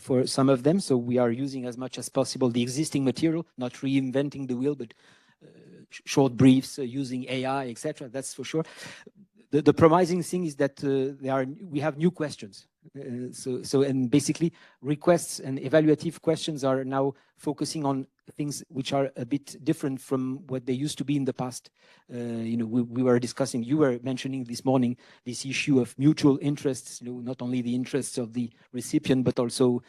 for some of them, so we are using as much as possible the existing material, not reinventing the wheel, but short briefs using AI, etc. That's for sure. The promising thing is that we have new questions. And basically requests and evaluative questions are now focusing on things which are a bit different from what they used to be in the past. We were discussing, you were mentioning this morning, this issue of mutual interests, not only the interests of the recipient, but also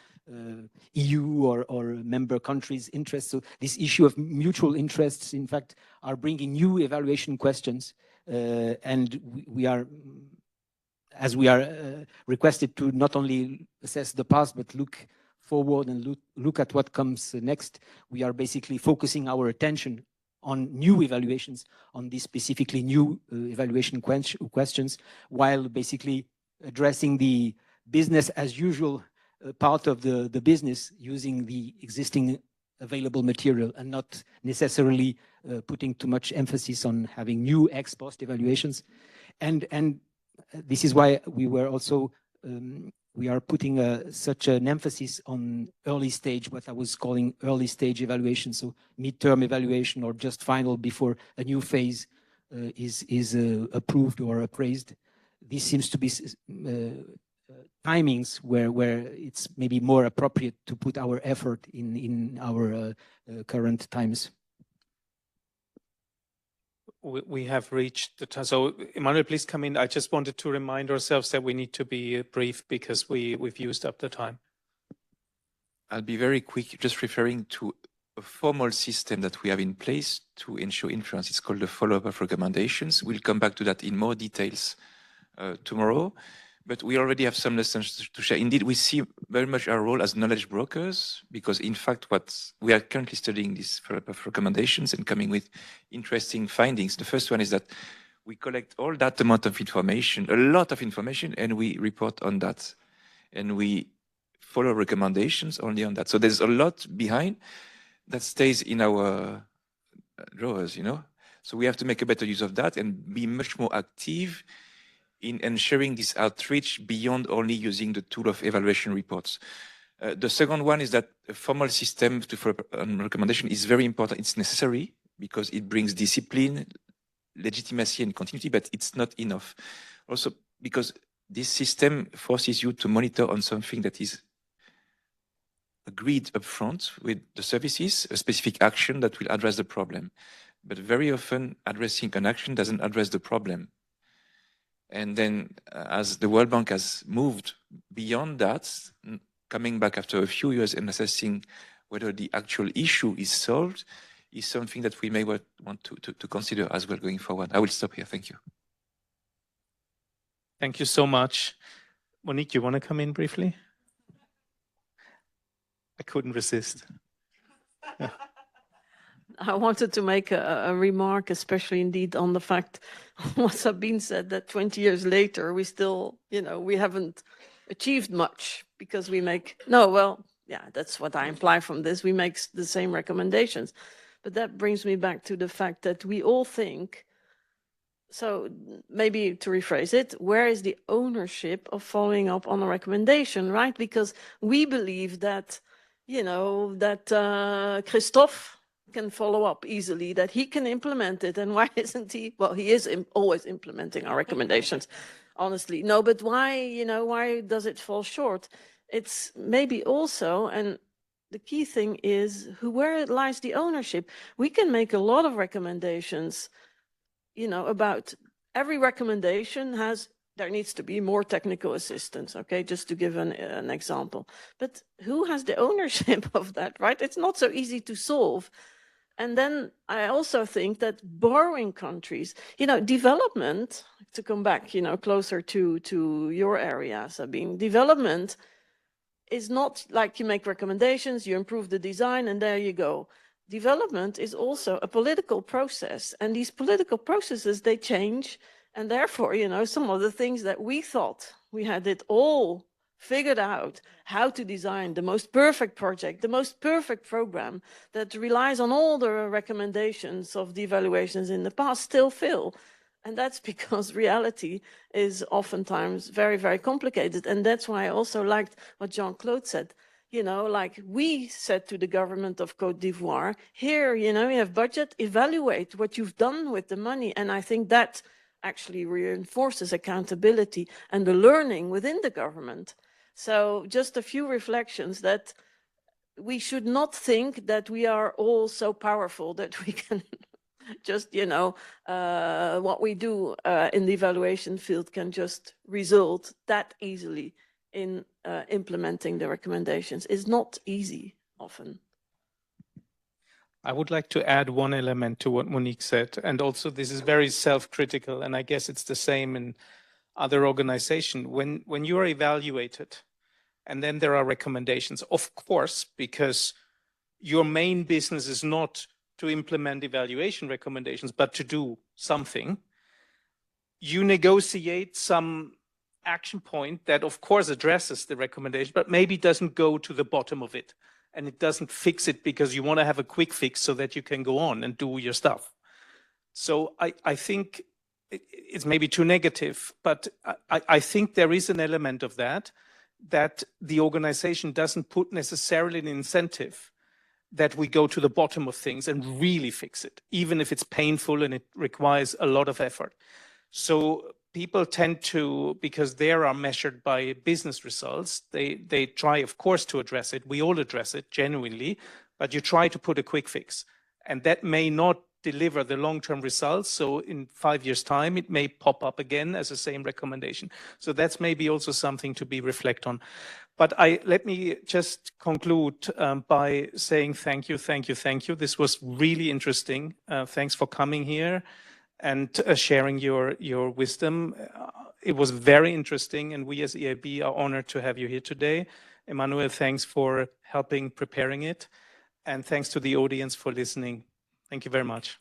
EU or member countries' interests. So this issue of mutual interests, in fact, are bringing new evaluation questions. And we are requested to not only assess the past, but look forward and look at what comes next. We are basically focusing our attention on new evaluations, on these specifically new evaluation questions, while basically addressing the business as usual part of the business using the existing available material, and not necessarily putting too much emphasis on having new ex post evaluations. And this is why we were also we are putting such an emphasis on early stage, what I was calling early stage evaluation, so midterm evaluation or just final before a new phase is approved or appraised. This seems to be timings where it's maybe more appropriate to put our effort in our current times. We have reached the time. So Emmanuel, please come in. I just wanted to remind ourselves that we need to be brief because we've used up the time. I'll be very quick, just referring to a formal system that we have in place to ensure influence. It's called the follow-up of recommendations. We'll come back to that in more details tomorrow, but we already have some lessons to share. Indeed, we see very much our role as knowledge brokers, because in fact, what we are currently studying these follow-up of recommendations and coming with interesting findings. The first one is that we collect all that amount of information, a lot of information, and we report on that. And we follow recommendations only on that. So there's a lot behind that stays in our drawers, you know? So we have to make a better use of that and be much more active in ensuring this outreach beyond only using the tool of evaluation reports. The second one is that a formal system to follow on recommendation is very important. It's necessary because it brings discipline, legitimacy, and continuity, but it's not enough. Also, because this system forces you to monitor on something that is agreed upfront with the services, a specific action that will address the problem. But very often, addressing an action doesn't address the problem. And then, as the World Bank has moved beyond that, coming back after a few years and assessing whether the actual issue is solved, is something that we may want to consider as well going forward. I will stop here. Thank you. Thank you so much. Monique, you want to come in briefly? I couldn't resist. Yeah. I wanted to make a remark, especially indeed on the fact what Sabine said, that 20 years later, we still, we haven't achieved much because we make, yeah, that's what I imply from this. We make the same recommendations. But that brings me back to the fact that we all think, so maybe to rephrase it, where is the ownership of following up on a recommendation, right? Because we believe that, that Christophe can follow up easily, that he can implement it. And why isn't he? Well, he is always implementing our recommendations, honestly. No, but why, why does it fall short? It's maybe also, and the key thing is where lies the ownership. We can make a lot of recommendations, about every recommendation there needs to be more technical assistance, okay, just to give an example. But who has the ownership of that, right? It's not so easy to solve. And then I also think that borrowing countries, development, to come back, closer to your area, Sabine, development is not like you make recommendations, you improve the design, and there you go. Development is also a political process, and these political processes, they change, and therefore, some of the things that we thought we had it all figured out, how to design the most perfect project, the most perfect program that relies on all the recommendations of the evaluations in the past, still fail. And that's because reality is oftentimes very, very complicated. And that's why I also liked what Jean-Claude said. Like we said to the government of Côte d'Ivoire, here, you have budget, evaluate what you've done with the money. And I think that actually reinforces accountability and the learning within the government. So just a few reflections that we should not think that we are all so powerful that we can just, what we do in the evaluation field can just result that easily in implementing the recommendations. It's not easy often. I would like to add one element to what Monique said. And also this is very self-critical, and I guess it's the same in other organizations. When you are evaluated and then there are recommendations, of course, because your main business is not to implement evaluation recommendations, but to do something, you negotiate some action point that of course addresses the recommendation, but maybe doesn't go to the bottom of it. And it doesn't fix it because you want to have a quick fix so that you can go on and do your stuff. So I think it's maybe too negative, but I think there is an element of that the organization doesn't put necessarily an incentive that we go to the bottom of things and really fix it, even if it's painful and it requires a lot of effort. So people tend to, because they are measured by business results, they try, of course, to address it. We all address it genuinely, but you try to put a quick fix. And that may not deliver the long-term results. So in 5 years' time, it may pop up again as the same recommendation. So that's maybe also something to be reflect on. But let me just conclude by saying thank you, thank you, thank you. This was really interesting. Thanks for coming here and sharing your wisdom. It was very interesting, and we as EIB are honored to have you here today. Emmanuel, thanks for helping preparing it, and thanks to the audience for listening. Thank you very much.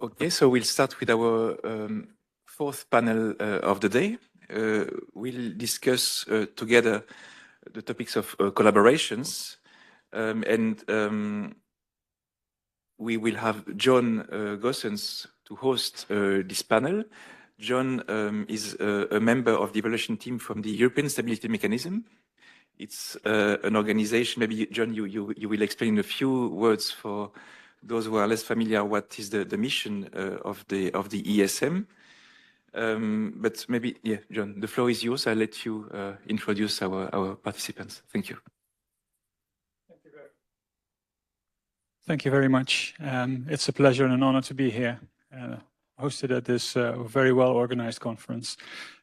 Okay, so we'll start with our fourth panel of the day. We'll discuss together the topics of collaborations, and we will have John Gossens to host this panel. John is a member of the evaluation team from the European Stability Mechanism. It's an organization, maybe John, you will explain in a few words for those who are less familiar, what is the mission of the ESM. But maybe, yeah, John, the floor is yours. I'll let you introduce our participants. Thank you. Thank you very much. It's a pleasure and an honor to be here, hosted at this very well-organized conference.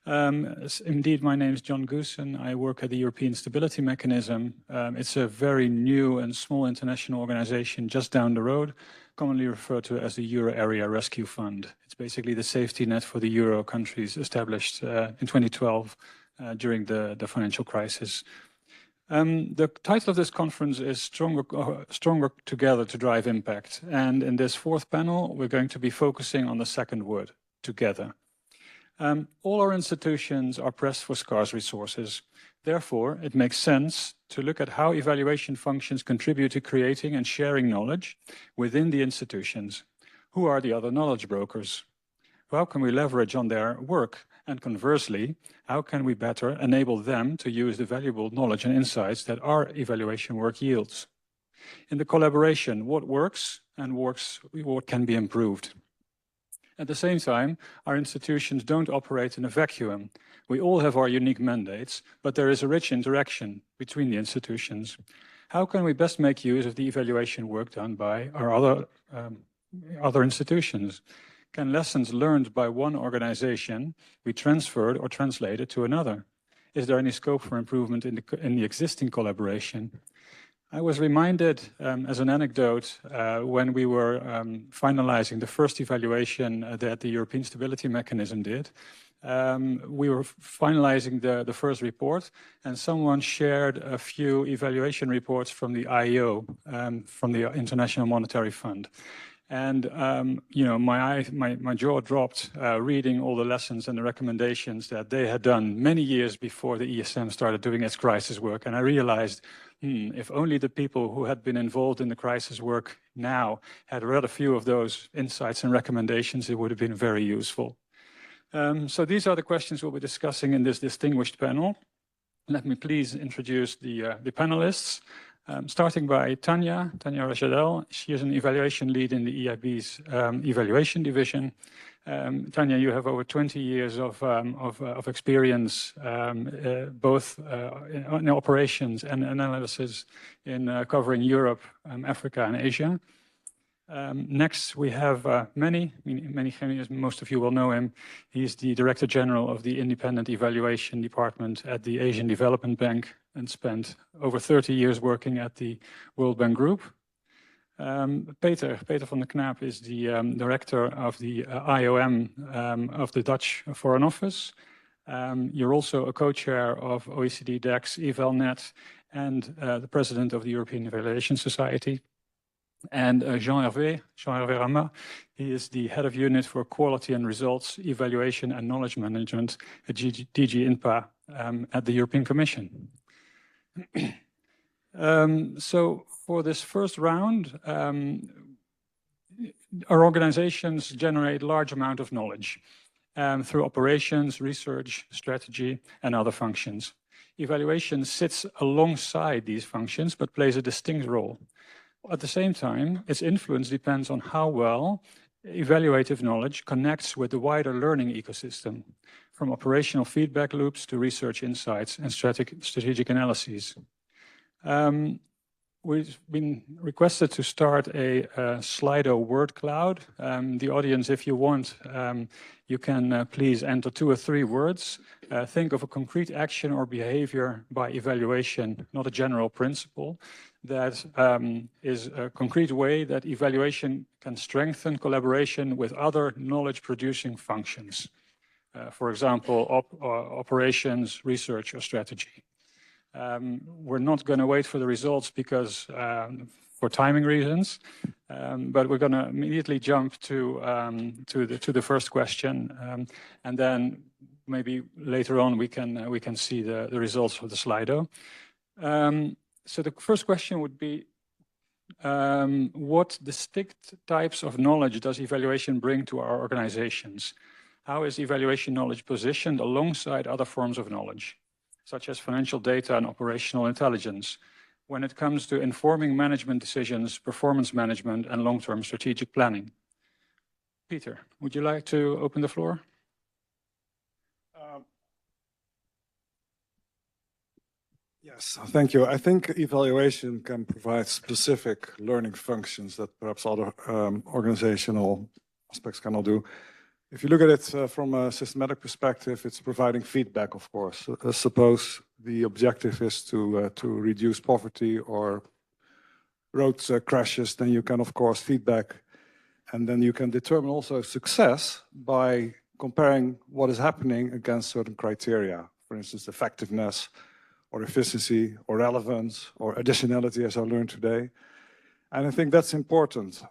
Indeed, my name is John Goosen. I work at the European Stability Mechanism. It's a very new and small international organization just down the road, commonly referred to as the Euro Area Rescue Fund. It's basically the safety net for the Euro countries established in 2012 during the financial crisis. The title of this conference is Stronger Together to Drive Impact. And in this fourth panel, we're going to be focusing on the second word, together. All our institutions are pressed for scarce resources. Therefore, it makes sense to look at how evaluation functions contribute to creating and sharing knowledge within the institutions. Who are the other knowledge brokers? How can we leverage on their work? And conversely, how can we better enable them to use the valuable knowledge and insights that our evaluation work yields? In the collaboration, what works and what can be improved? At the same time, our institutions don't operate in a vacuum. We all have our unique mandates, but there is a rich interaction between the institutions. How can we best make use of the evaluation work done by our other institutions? Can lessons learned by one organization be transferred or translated to another? Is there any scope for improvement in the existing collaboration? I was reminded as an anecdote when we were finalizing the first evaluation that the European Stability Mechanism did. We were finalizing the first report, and someone shared a few evaluation reports from the IEO, from the International Monetary Fund. And you know, my jaw dropped reading all the lessons and the recommendations that they had done many years before the ESM started doing its crisis work. And I realized, if only the people who had been involved in the crisis work now had read a few of those insights and recommendations, it would have been very useful. So these are the questions we'll be discussing in this distinguished panel. let me please introduce the panelists. Starting by Tanya Rajadel. She is an evaluation lead in the EIB's evaluation division. Tanya, you have over 20 years of experience, both in operations and analysis in covering Europe, Africa, and Asia. Next, we have Manny Chemius. Most of you will know him. He's the Director General of the Independent Evaluation Department at the Asian Development Bank and spent over 30 years working at the World Bank Group. Peter van der Knaap is the Director of the IOM of the Dutch Foreign Office. You're also a co-chair of OECD DAX, EvalNet, and the President of the European Evaluation Society. And Jean-Hervé Rama, he is the Head of Unit for Quality and Results, Evaluation and Knowledge Management at DG INPA at the European Commission. So for this first round, our organizations generate large amount of knowledge through operations, research, strategy, and other functions. Evaluation sits alongside these functions, but plays a distinct role. At the same time, its influence depends on how well evaluative knowledge connects with the wider learning ecosystem, from operational feedback loops to research insights and strategic analyses. We've been requested to start a Slido word cloud. The audience, if you want, you can please enter 2 or 3 words. Think of a concrete action or behavior by evaluation, not a general principle. That is a concrete way that evaluation can strengthen collaboration with other knowledge-producing functions. For example, operations, research, or strategy. We're not going to wait for the results because for timing reasons, but we're going to immediately jump to the first question, and then maybe later on we can see the results of the Slido. So the first question would be, what distinct types of knowledge does evaluation bring to our organizations? How is evaluation knowledge positioned alongside other forms of knowledge, such as financial data and operational intelligence, when it comes to informing management decisions, performance management, and long-term strategic planning? Peter, would you like to open the floor? Yes, thank you. I think evaluation can provide specific learning functions that perhaps other organizational aspects cannot do. If you look at it from a systematic perspective, it's providing feedback, of course. Suppose the objective is to reduce poverty or road crashes, then you can, of course, feedback. And then you can determine also success by comparing what is happening against certain criteria. For instance, effectiveness, or efficiency, or relevance, or additionality, as I learned today. And I think that's important.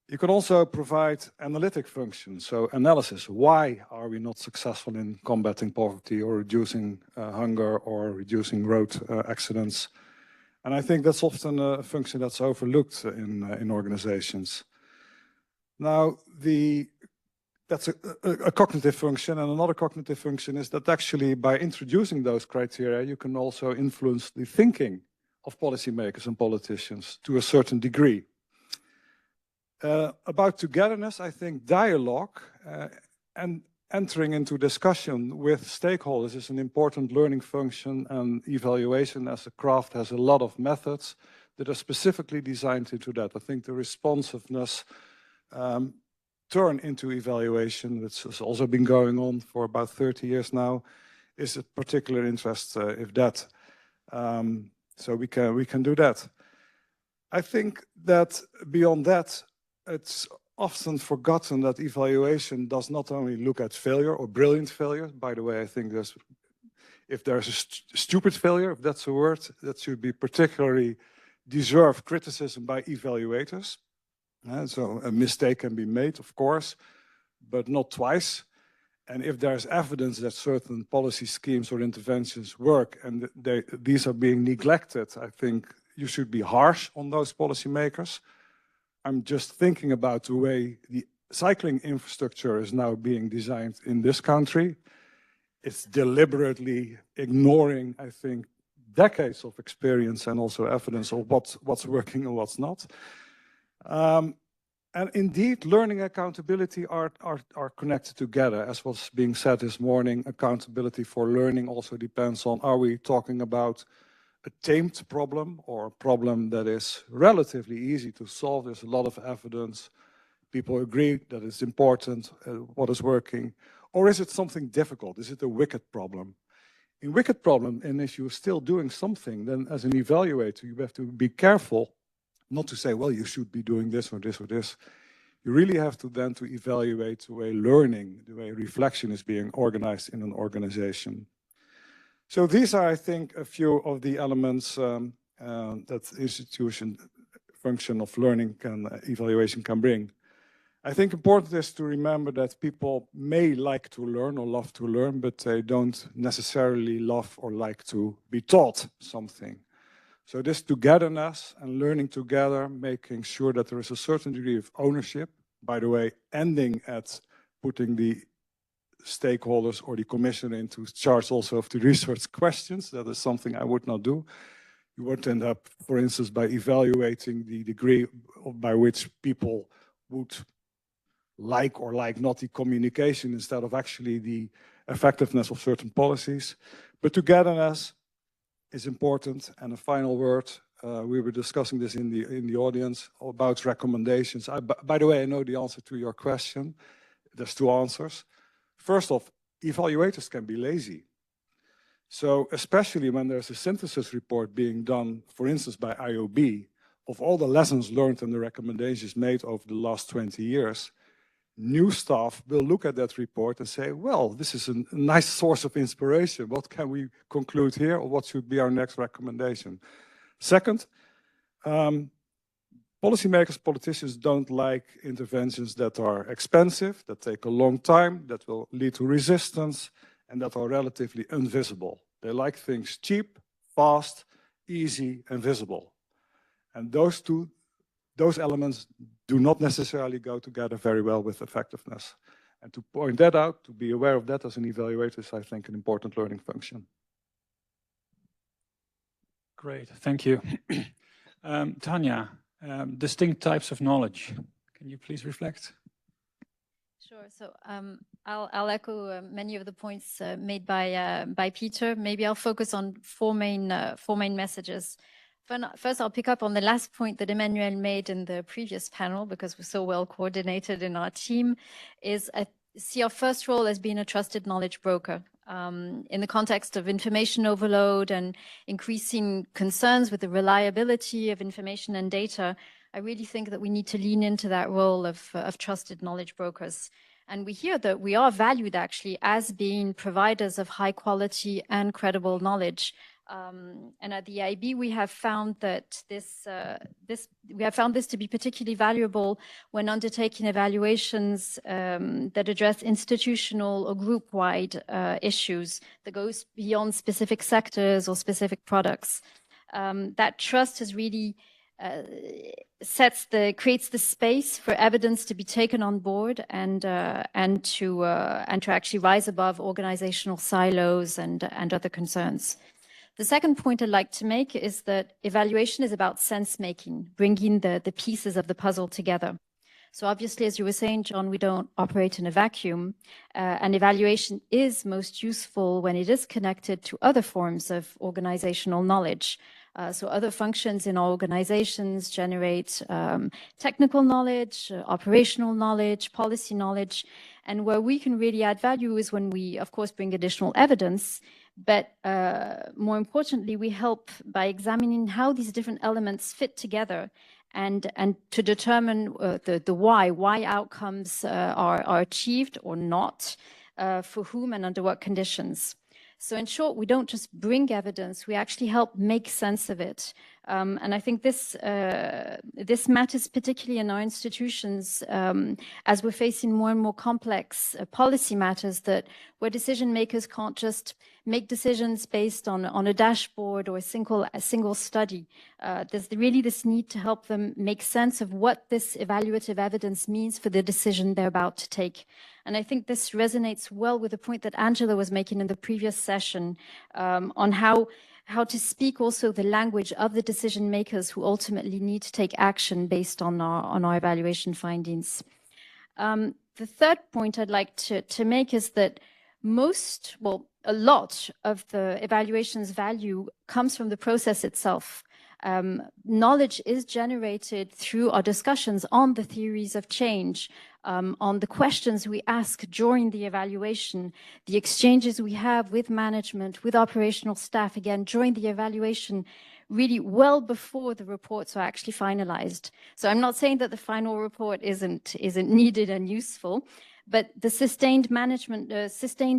You can also provide analytic functions, so analysis. Why are we not successful in combating poverty or reducing hunger or reducing road accidents? And I think that's often a function that's overlooked in organizations. Now, that's a cognitive function, and another cognitive function is that actually by introducing those criteria, you can also influence the thinking of policymakers and politicians to a certain degree. About togetherness, I think dialogue and entering into discussion with stakeholders is an important learning function, and evaluation as a craft has a lot of methods that are specifically designed into that. I think the responsiveness turn into evaluation, which has also been going on for about 30 years now, is a particular interest if that. So we can do that. I think that beyond that, it's often forgotten that evaluation does not only look at failure or brilliant failure. By the way, I think if there's a stupid failure, if that's a word, that should be particularly deserve criticism by evaluators. So a mistake can be made, of course, but not twice. And if there's evidence that certain policy schemes or interventions work and these are being neglected, I think you should be harsh on those policymakers. I'm just thinking about the way the cycling infrastructure is now being designed in this country. it's deliberately ignoring, I think, decades of experience and also evidence of what's working and what's not. And indeed, learning and accountability are connected together. As was being said this morning, accountability for learning also depends on, are we talking about a tamed problem or a problem that is relatively easy to solve? There's a lot of evidence. People agree that it's important, what is working. Or is it something difficult? Is it a wicked problem? In wicked problem, and if you're still doing something, then as an evaluator, you have to be careful not to say, well, you should be doing this or this or this. You really have to then to evaluate the way learning, the way reflection is being organized in an organization. So these are, I think, a few of the elements that institution function of learning and evaluation can bring. I think important is to remember that people may like to learn or love to learn, but they don't necessarily love or like to be taught something. So this togetherness and learning together, making sure that there is a certain degree of ownership, by the way, ending at putting the stakeholders or the commission into charge also of the research questions. That is something I would not do. You would end up, for instance, by evaluating the degree by which people would like or like not the communication instead of actually the effectiveness of certain policies. But togetherness is important. And a final word, we were discussing this in the audience about recommendations. By the way, I know the answer to your question. There's two answers. First off, evaluators can be lazy. So especially when there's a synthesis report being done, for instance, by IOB, of all the lessons learned and the recommendations made over the last 20 years, new staff will look at that report and say, well, this is a nice source of inspiration. What can we conclude here, or what should be our next recommendation? Second, policymakers, politicians don't like interventions that are expensive, that take a long time, that will lead to resistance, and that are relatively invisible. They like things cheap, fast, easy, and visible. And those elements do not necessarily go together very well with effectiveness. And to point that out, to be aware of that as an evaluator is, I think, an important learning function. Great, thank you. Tanya, distinct types of knowledge. Can you please reflect? Sure. So I'll echo many of the points made by Peter. Maybe I'll focus on four main messages. First, I'll pick up on the last point that Emmanuel made in the previous panel, because we're so well coordinated in our team, is I see our first role as being a trusted knowledge broker. In the context of information overload and increasing concerns with the reliability of information and data, I really think that we need to lean into that role of trusted knowledge brokers. And we hear that we are valued actually as being providers of high quality and credible knowledge. And at the EIB, we have found that this to be particularly valuable when undertaking evaluations that address institutional or group-wide issues that goes beyond specific sectors or specific products. That trust has really creates the space for evidence to be taken on board and to actually rise above organizational silos and other concerns. The second point I'd like to make is that evaluation is about sense-making, bringing the pieces of the puzzle together. So obviously, as you were saying, John, we don't operate in a vacuum, and evaluation is most useful when it is connected to other forms of organizational knowledge. So other functions in our organizations generate technical knowledge, operational knowledge, policy knowledge, and where we can really add value is when we, of course, bring additional evidence. But more importantly, we help by examining how these different elements fit together and to determine the why outcomes are achieved or not, for whom and under what conditions. So in short, we don't just bring evidence, we actually help make sense of it. And I think this matters particularly in our institutions as we're facing more and more complex policy matters where decision makers can't just make decisions based on a dashboard or a single study. There's really this need to help them make sense of what this evaluative evidence means for the decision they're about to take. And I think this resonates well with the point that Angela was making in the previous session on how to speak also the language of the decision makers who ultimately need to take action based on our evaluation findings. The third point I'd like to make is that a lot of the evaluation's value comes from the process itself. Knowledge is generated through our discussions on the theories of change, on the questions we ask during the evaluation, the exchanges we have with management, with operational staff, again, during the evaluation, really well before the reports are actually finalized. So I'm not saying that the final report isn't needed and useful, but the sustained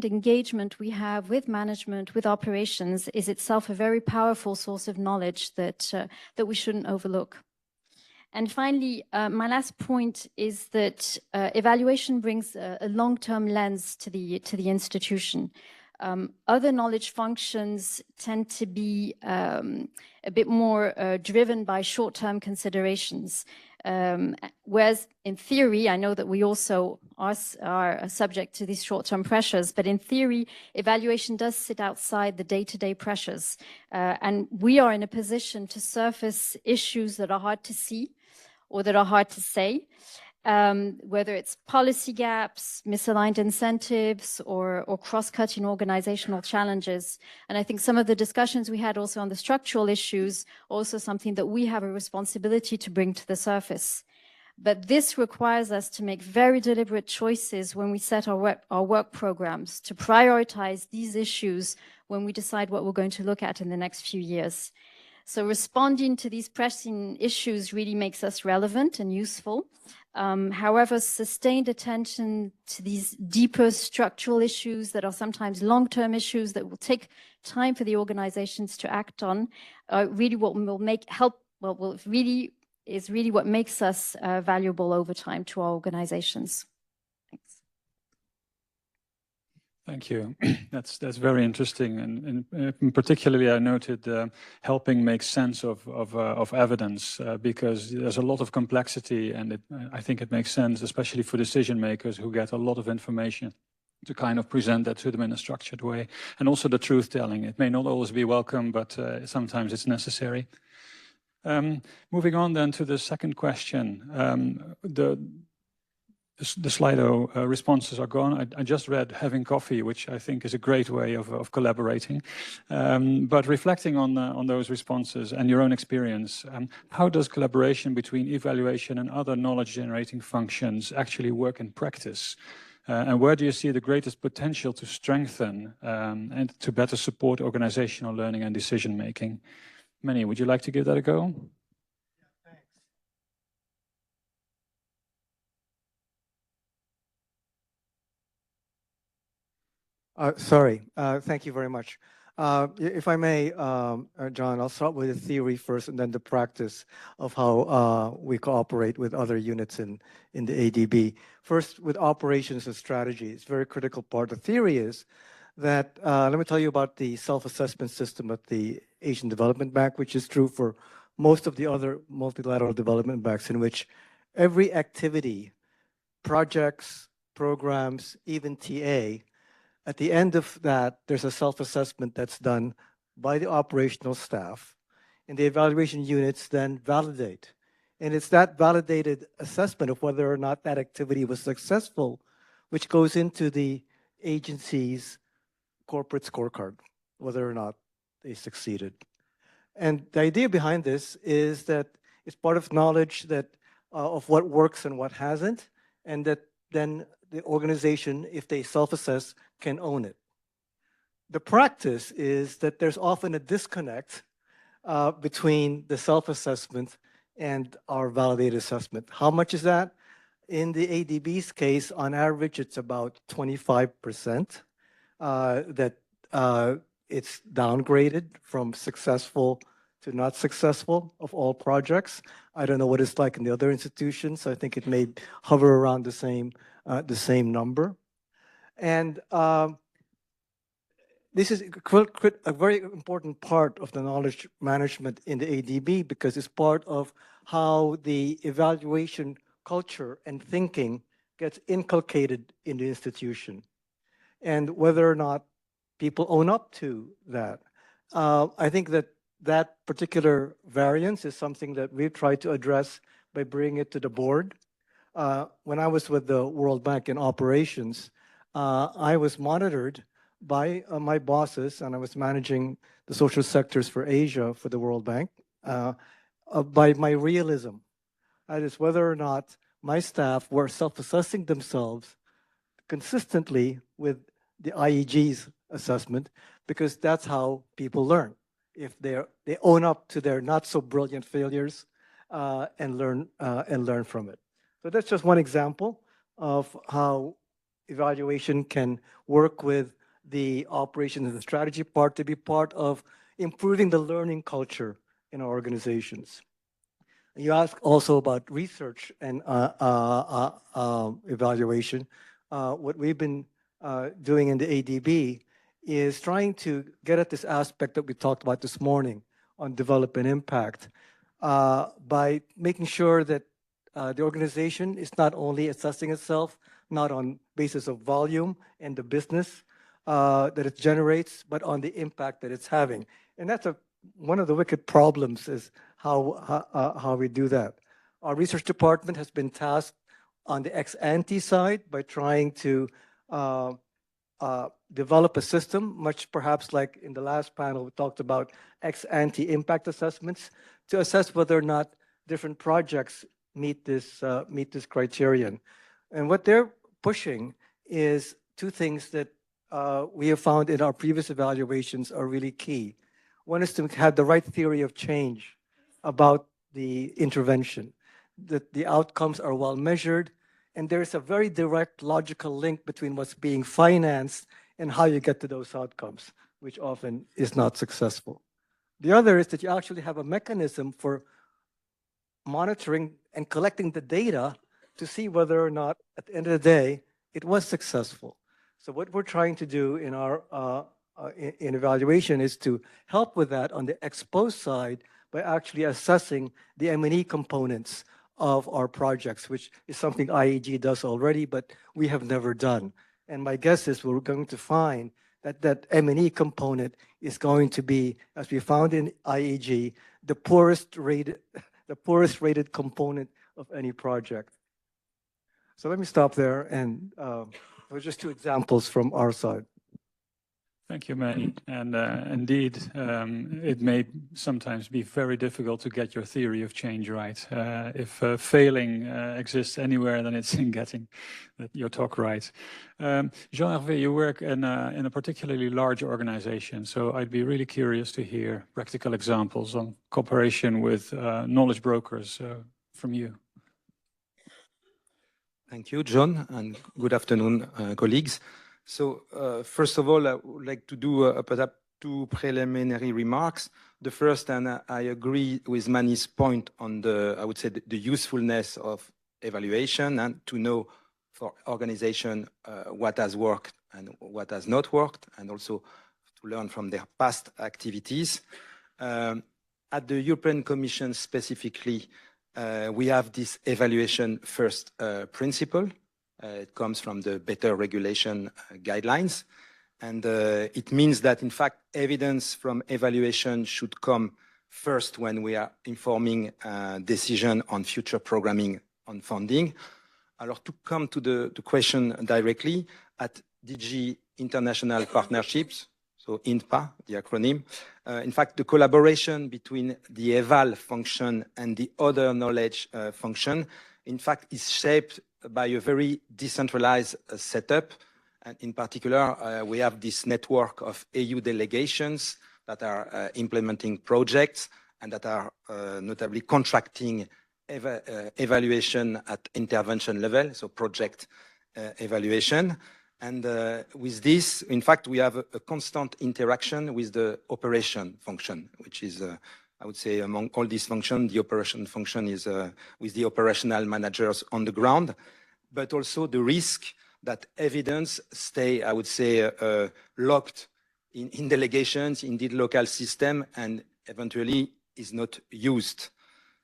engagement we have with management, with operations, is itself a very powerful source of knowledge that we shouldn't overlook. And finally, my last point is that evaluation brings a long-term lens to the institution. Other knowledge functions tend to be a bit more driven by short-term considerations. Whereas in theory, I know that we also are subject to these short-term pressures, but in theory, evaluation does sit outside the day-to-day pressures. And we are in a position to surface issues that are hard to see or that are hard to say, whether it's policy gaps, misaligned incentives, or cross-cutting organizational challenges. And I think some of the discussions we had also on the structural issues, also something that we have a responsibility to bring to the surface. But this requires us to make very deliberate choices when we set our work programs, to prioritize these issues when we decide what we're going to look at in the next few years. So responding to these pressing issues really makes us relevant and useful. However, sustained attention to these deeper structural issues that are sometimes long-term issues that will take time for the organizations to act on, really what will is really what makes us valuable over time to our organizations. Thank you. That's very interesting, and particularly I noted helping make sense of evidence because there's a lot of complexity, and I think it makes sense, especially for decision makers who get a lot of information, to kind of present that to them in a structured way, and also the truth telling. It may not always be welcome, but sometimes it's necessary. Moving on then to the second question. The Slido responses are gone. I just read having coffee, which I think is a great way of collaborating. But reflecting on those responses and your own experience, how does collaboration between evaluation and other knowledge-generating functions actually work in practice? And where do you see the greatest potential to strengthen and to better support organizational learning and decision-making? Manny, would you like to give that a go? Thank you very much. If I may, John, I'll start with the theory first and then the practice of how we cooperate with other units in the ADB. First, with operations and strategy, it's a very critical part. The theory is that, let me tell you about the self-assessment system at the Asian Development Bank, which is true for most of the other multilateral development banks, in which every activity, projects, programs, even TA, at the end of that, there's a self-assessment that's done by the operational staff, and the evaluation units then validate. And it's that validated assessment of whether or not that activity was successful, which goes into the agency's corporate scorecard, whether or not they succeeded. And the idea behind this is that it's part of knowledge that of what works and what hasn't, and that then the organization, if they self-assess, can own it. The practice is that there's often a disconnect between the self-assessment and our validated assessment. How much is that? In the ADB's case, on average, it's about 25% that it's downgraded from successful to not successful of all projects. I don't know what it's like in the other institutions. I think it may hover around the same number. And this is a very important part of the knowledge management in the ADB because it's part of how the evaluation culture and thinking gets inculcated in the institution, and whether or not people own up to that. I think that that particular variance is something that we've tried to address by bringing it to the board. When I was with the World Bank in operations, I was monitored by my bosses, and I was managing the social sectors for Asia for the World Bank, by my realism. That is whether or not my staff were self-assessing themselves consistently with the IEG's assessment, because that's how people learn. If they own up to their not so brilliant failures and learn from it. So that's just one example of how evaluation can work with the operations and the strategy part to be part of improving the learning culture in our organizations. You asked also about research and evaluation. What we've been doing in the ADB is trying to get at this aspect that we talked about this morning on development impact by making sure that the organization is not only assessing itself, not on basis of volume and the business that it generates, but on the impact that it's having. And that's one of the wicked problems is how we do that. Our research department has been tasked on the ex-ante side by trying to develop a system, much perhaps like in the last panel we talked about ex-ante impact assessments, to assess whether or not different projects meet this criterion. And what they're pushing is two things that we have found in our previous evaluations are really key. One is to have the right theory of change about the intervention, that the outcomes are well measured, and there's a very direct logical link between what's being financed and how you get to those outcomes, which often is not successful. The other is that you actually have a mechanism for monitoring and collecting the data to see whether or not, at the end of the day, it was successful. So what we're trying to do in our in evaluation is to help with that on the ex post side by actually assessing the M&E components of our projects, which is something IEG does already, but we have never done. And my guess is we're going to find that that M&E component is going to be, as we found in IEG, the poorest rated component of any project. So let me stop there, and those are just two examples from our side. Thank you, Manny. And indeed, it may sometimes be very difficult to get your theory of change right. If failing exists anywhere, then it's in getting your talk right. Jean-Hervé, you work in a particularly large organization, so I'd be really curious to hear practical examples on cooperation with knowledge brokers from you. Thank you, John, and good afternoon, colleagues. So first of all, I would like to do perhaps two preliminary remarks. The first, and I agree with Manny's point on I would say, the usefulness of evaluation and to know for organization what has worked and what has not worked, and also to learn from their past activities. At the European Commission specifically, we have this evaluation first principle. It comes from the better regulation guidelines. And it means that, in fact, evidence from evaluation should come first when we are informing decision on future programming on funding. Alors, to come to the question directly, at DG International Partnerships, so INPA, the acronym, in fact, the collaboration between the eval function and the other knowledge function, in fact, is shaped by a very decentralized setup. And in particular, we have this network of EU delegations that are implementing projects and that are notably contracting evaluation at intervention level, so project evaluation. And with this, in fact, we have a constant interaction with the operation function, which is I would say among all these functions, the operation function is with the operational managers on the ground, but also the risk that evidence stay, I would say, locked in delegations, in the local system, and eventually is not used.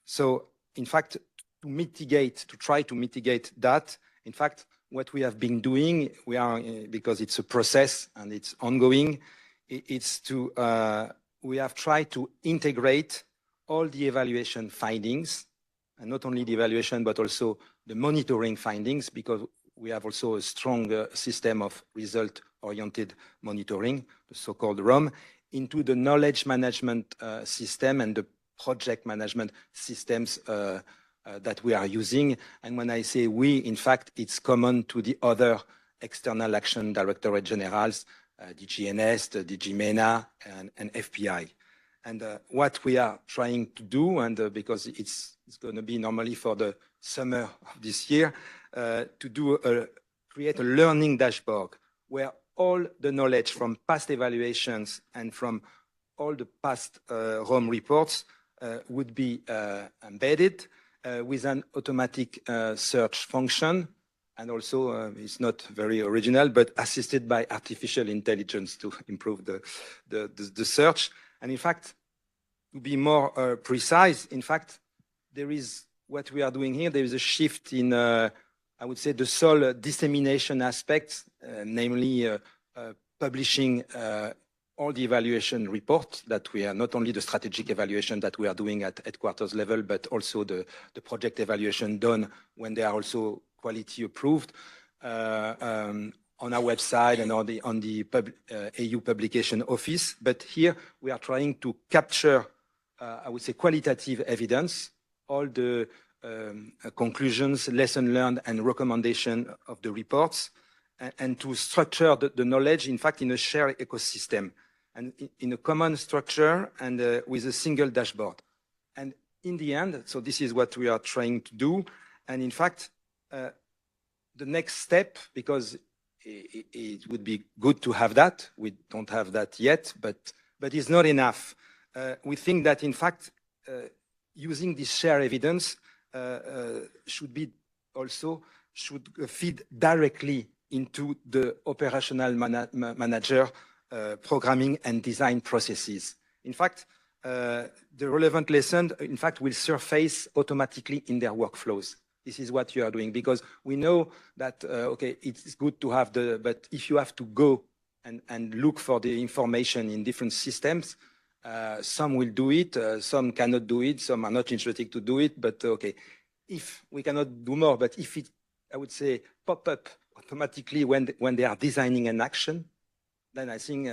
So, in fact, to try to mitigate that, In fact, what we have been doing, we are, because it's a process and it's ongoing, it's to, we have tried to integrate all the evaluation findings, and not only the evaluation, but also the monitoring findings, because we have also a strong system of result-oriented monitoring, the so-called ROM, into the knowledge management system and the project management systems that we are using. And when I say we, in fact, it's common to the other external action directorate generals, DGNS, the DG MENA, and FPI. And what we are trying to do, and because it's going to be normally for the summer of this year, to do create a learning dashboard where all the knowledge from past evaluations and from all the past ROM reports would be embedded with an automatic search function. And also, it's not very original, but assisted by artificial intelligence to improve the search. And in fact, to be more precise, in fact, there is what we are doing here. There is a shift in, I would say, the sole dissemination aspects, namely publishing all the evaluation reports that we are, not only the strategic evaluation that we are doing at headquarters level, but also the project evaluation done when they are also quality approved on our website and on the EU publication office. But here we are trying to capture, I would say, qualitative evidence, all the conclusions, lesson learned, and recommendation of the reports, and to structure the knowledge, in fact, in a shared ecosystem and in a common structure and with a single dashboard. And in the end, so this is what we are trying to do. And in fact, the next step, because it would be good to have that, we don't have that yet, but it's not enough. We think that, in fact, using this shared evidence should feed directly into the operational manager programming and design processes. In fact, the relevant lesson, in fact, will surface automatically in their workflows. This is what you are doing, because we know that, okay, it's good to have but if you have to go and look for the information in different systems, some will do it, some cannot do it, some are not interested to do it, but okay, if we cannot do more, but if it, I would say, pop up automatically when they are designing an action, then I think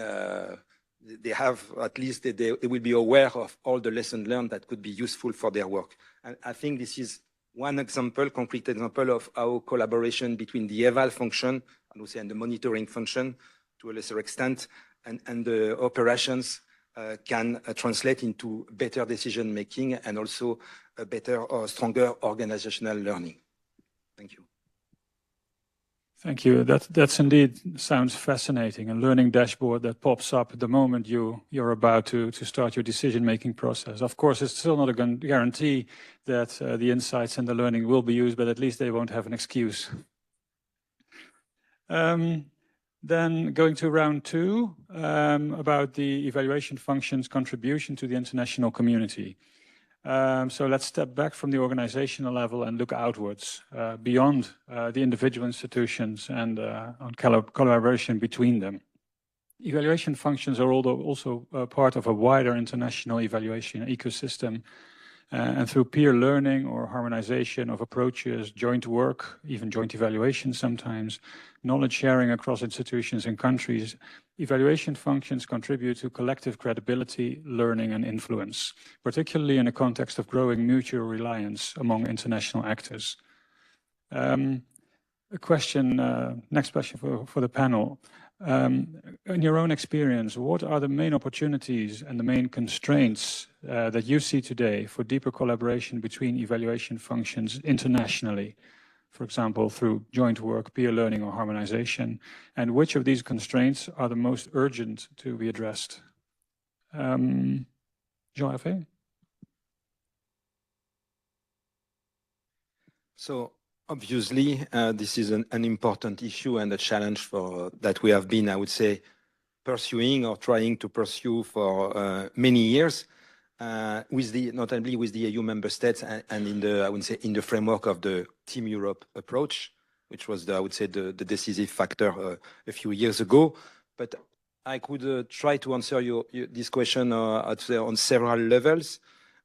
they have, at least they will be aware of all the lessons learned that could be useful for their work. And I think this is one example, concrete example of our collaboration between the eval function, I would say, and the monitoring function to a lesser extent, and the operations can translate into better decision making and also a better or stronger organizational learning. Thank you. Thank you. That's indeed sounds fascinating. A learning dashboard that pops up the moment you're about to start your decision-making process. Of course, it's still not a guarantee that the insights and the learning will be used, but at least they won't have an excuse. Then going to round two, about the evaluation function's contribution to the international community. So let's step back from the organizational level and look outwards, beyond the individual institutions and on collaboration between them. Evaluation functions are also part of a wider international evaluation ecosystem, and through peer learning or harmonization of approaches, joint work, even joint evaluation sometimes, knowledge sharing across institutions and countries, evaluation functions contribute to collective credibility, learning, and influence, particularly in a context of growing mutual reliance among international actors. Next question for the panel. In your own experience, what are the main opportunities and the main constraints that you see today for deeper collaboration between evaluation functions internationally? For example, through joint work, peer learning, or harmonization, and which of these constraints are the most urgent to be addressed? Jean-Hervé? So obviously, this is an important issue and a challenge that we have been, I would say, pursuing or trying to pursue for many years. Notably with the EU member states and in the, I would say, in the framework of the Team Europe approach. which was, I would say, the decisive factor a few years ago. But I could try to answer this question on several levels.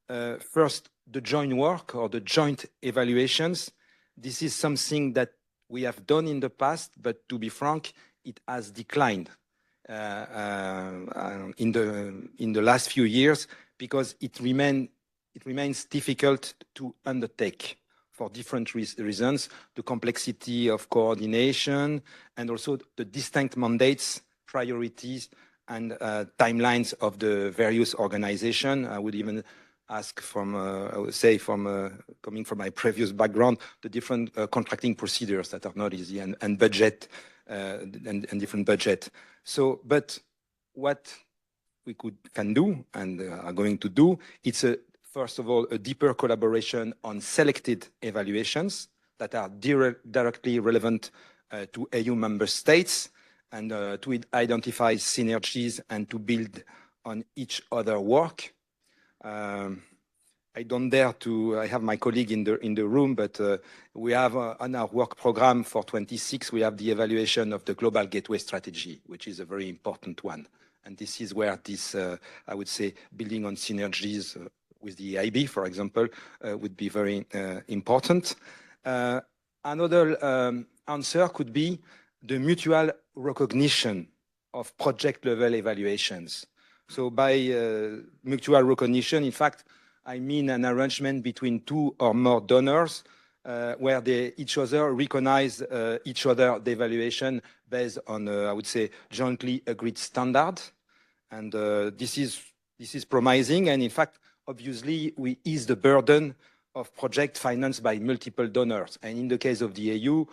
First, the joint work or the joint evaluations. This is something that we have done in the past, but to be frank, it has declined in the last few years because it remains difficult to undertake for different reasons, the complexity of coordination and also the distinct mandates, priorities, and timelines of the various organizations. I would even ask from, I would say, coming from my previous background, the different contracting procedures that are not easy and budget and different budget. So, but what we can do and are going to do, it's first of all, a deeper collaboration on selected evaluations that are directly relevant to EU member states and to identify synergies and to build on each other work. I don't dare to, I have my colleague in the room, but we have on our work program for 26, we have the evaluation of the Global Gateway Strategy, which is a very important one. And this is where this, I would say, building on synergies with the EIB, for example, would be very important. Another answer could be the mutual recognition of project-level evaluations. So by mutual recognition, in fact, I mean an arrangement between two or more donors where they each other recognize each other the evaluation based on, I would say, jointly agreed standard. And this is promising. And in fact, obviously, we ease the burden of project financed by multiple donors. And in the case of the EU,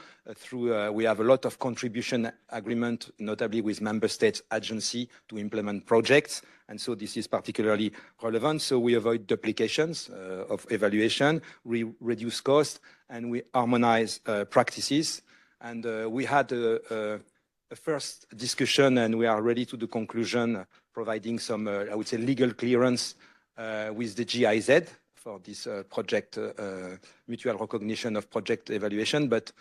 we have a lot of contribution agreement, notably with member states agency to implement projects. And so this is particularly relevant. So we avoid duplications of evaluation, we reduce cost, and we harmonize practices. And we had a first discussion, and we are ready to the conclusion, providing some, I would say, legal clearance with the GIZ for this project, mutual recognition of project evaluation. But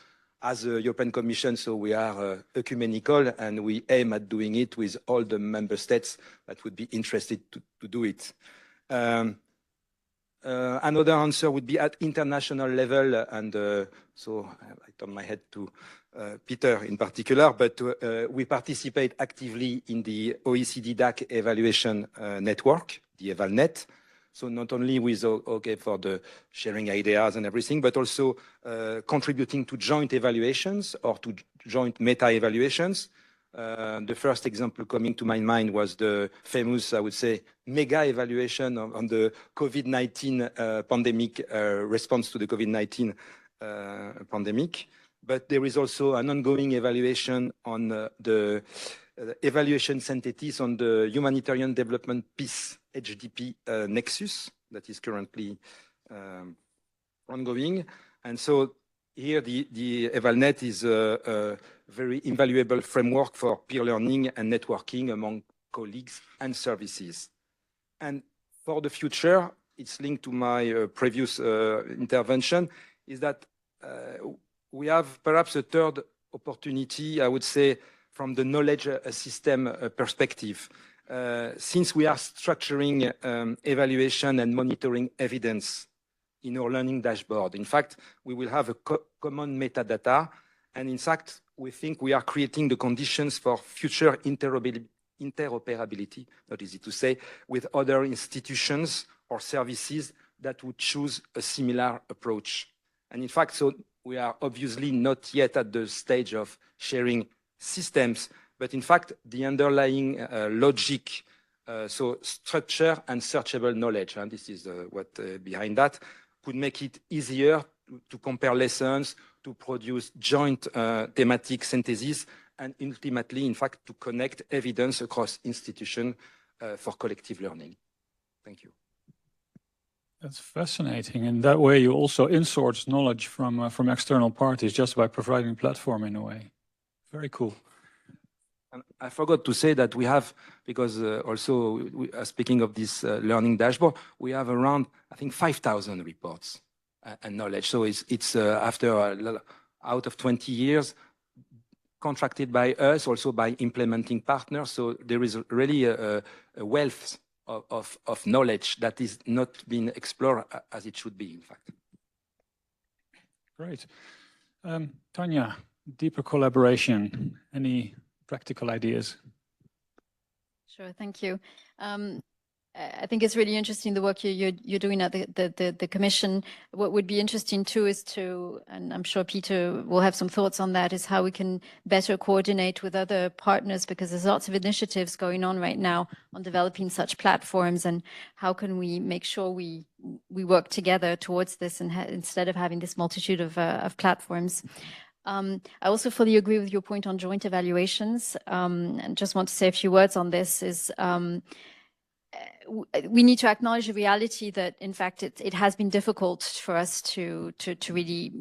as a European Commission, so we are ecumenical, and we aim at doing it with all the member states that would be interested to do it. Another answer would be at international level, and so I turn my head to Peter in particular, but we participate actively in the OECD DAC evaluation network, the EvalNet. So not only with, okay, for the sharing ideas and everything, but also contributing to joint evaluations or to joint meta-evaluations. The first example coming to my mind was the famous, I would say, mega evaluation on the COVID-19 pandemic, response to the COVID-19 pandemic. But there is also an ongoing evaluation on the evaluation synthesis on the Humanitarian Development Peace HDP nexus that is currently ongoing. And so here the EvalNet is a very invaluable framework for peer learning and networking among colleagues and services. And for the future, it's linked to my previous intervention, is that we have perhaps a third opportunity, I would say, from the knowledge system perspective. Since we are structuring evaluation and monitoring evidence in our learning dashboard, in fact, we will have a common metadata. And in fact, we think we are creating the conditions for future interoperability, not easy to say, with other institutions or services that would choose a similar approach. And in fact, so we are obviously not yet at the stage of sharing systems, but in fact, the underlying logic, so structure and searchable knowledge, and this is what behind that, could make it easier to compare lessons, to produce joint thematic synthesis, and ultimately, in fact, to connect evidence across institutions for collective learning. Thank you. That's fascinating. And that way you also insource knowledge from external parties just by providing a platform in a way. Very cool. And I forgot to say that we have, because also speaking of this learning dashboard, we have around, I think, 5,000 reports and knowledge. So it's after out of 20 years, contracted by us, also by implementing partners. So there is really a wealth of knowledge that is not being explored as it should be, in fact. Great. Tanya, deeper collaboration, any practical ideas? Sure, thank you. I think it's really interesting the work you're doing at the Commission. What would be interesting too is to, and I'm sure Peter will have some thoughts on that, is how we can better coordinate with other partners, because there's lots of initiatives going on right now on developing such platforms, and how can we make sure we work together towards this, and instead of having this multitude of platforms. I also fully agree with your point on joint evaluations, and just want to say a few words on this. We need to acknowledge the reality that, in fact, it has been difficult for us to really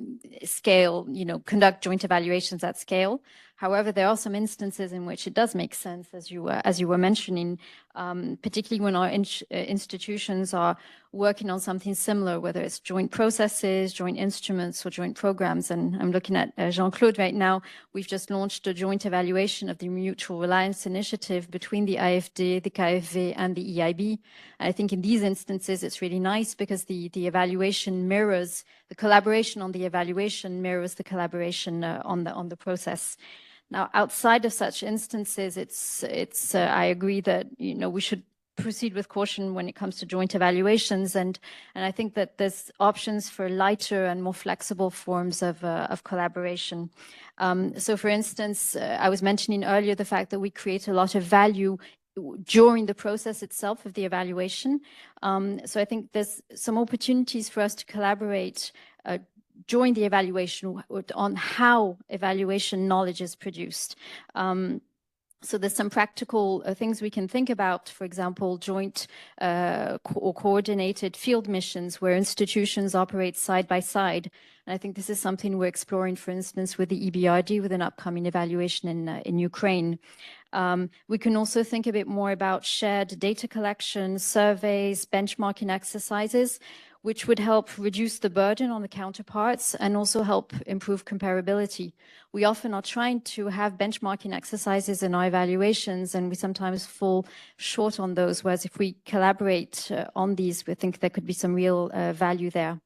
scale, conduct joint evaluations at scale. However, there are some instances in which it does make sense, as you were mentioning, particularly when our institutions are working on something similar, whether it's joint processes, joint instruments, or joint programs. And I'm looking at Jean-Claude right now. We've just launched a joint evaluation of the Mutual Reliance Initiative between the AFD, the KfW, and the EIB. And I think in these instances, it's really nice because the evaluation mirrors, the collaboration on the evaluation mirrors the collaboration on the process. Now, outside of such instances, I agree that we should proceed with caution when it comes to joint evaluations, and I think that there's options for lighter and more flexible forms of collaboration. So, for instance, I was mentioning earlier the fact that we create a lot of value during the process itself of the evaluation. So I think there's some opportunities for us to collaborate during the evaluation on how evaluation knowledge is produced. So there's some practical things we can think about, for example, joint or coordinated field missions where institutions operate side by side. And I think this is something we're exploring, for instance, with the EBRD with an upcoming evaluation in Ukraine. We can also think a bit more about shared data collection, surveys, benchmarking exercises, which would help reduce the burden on the counterparts and also help improve comparability. We often are trying to have benchmarking exercises in our evaluations, and we sometimes fall short on those, whereas if we collaborate on these, we think there could be some real value there.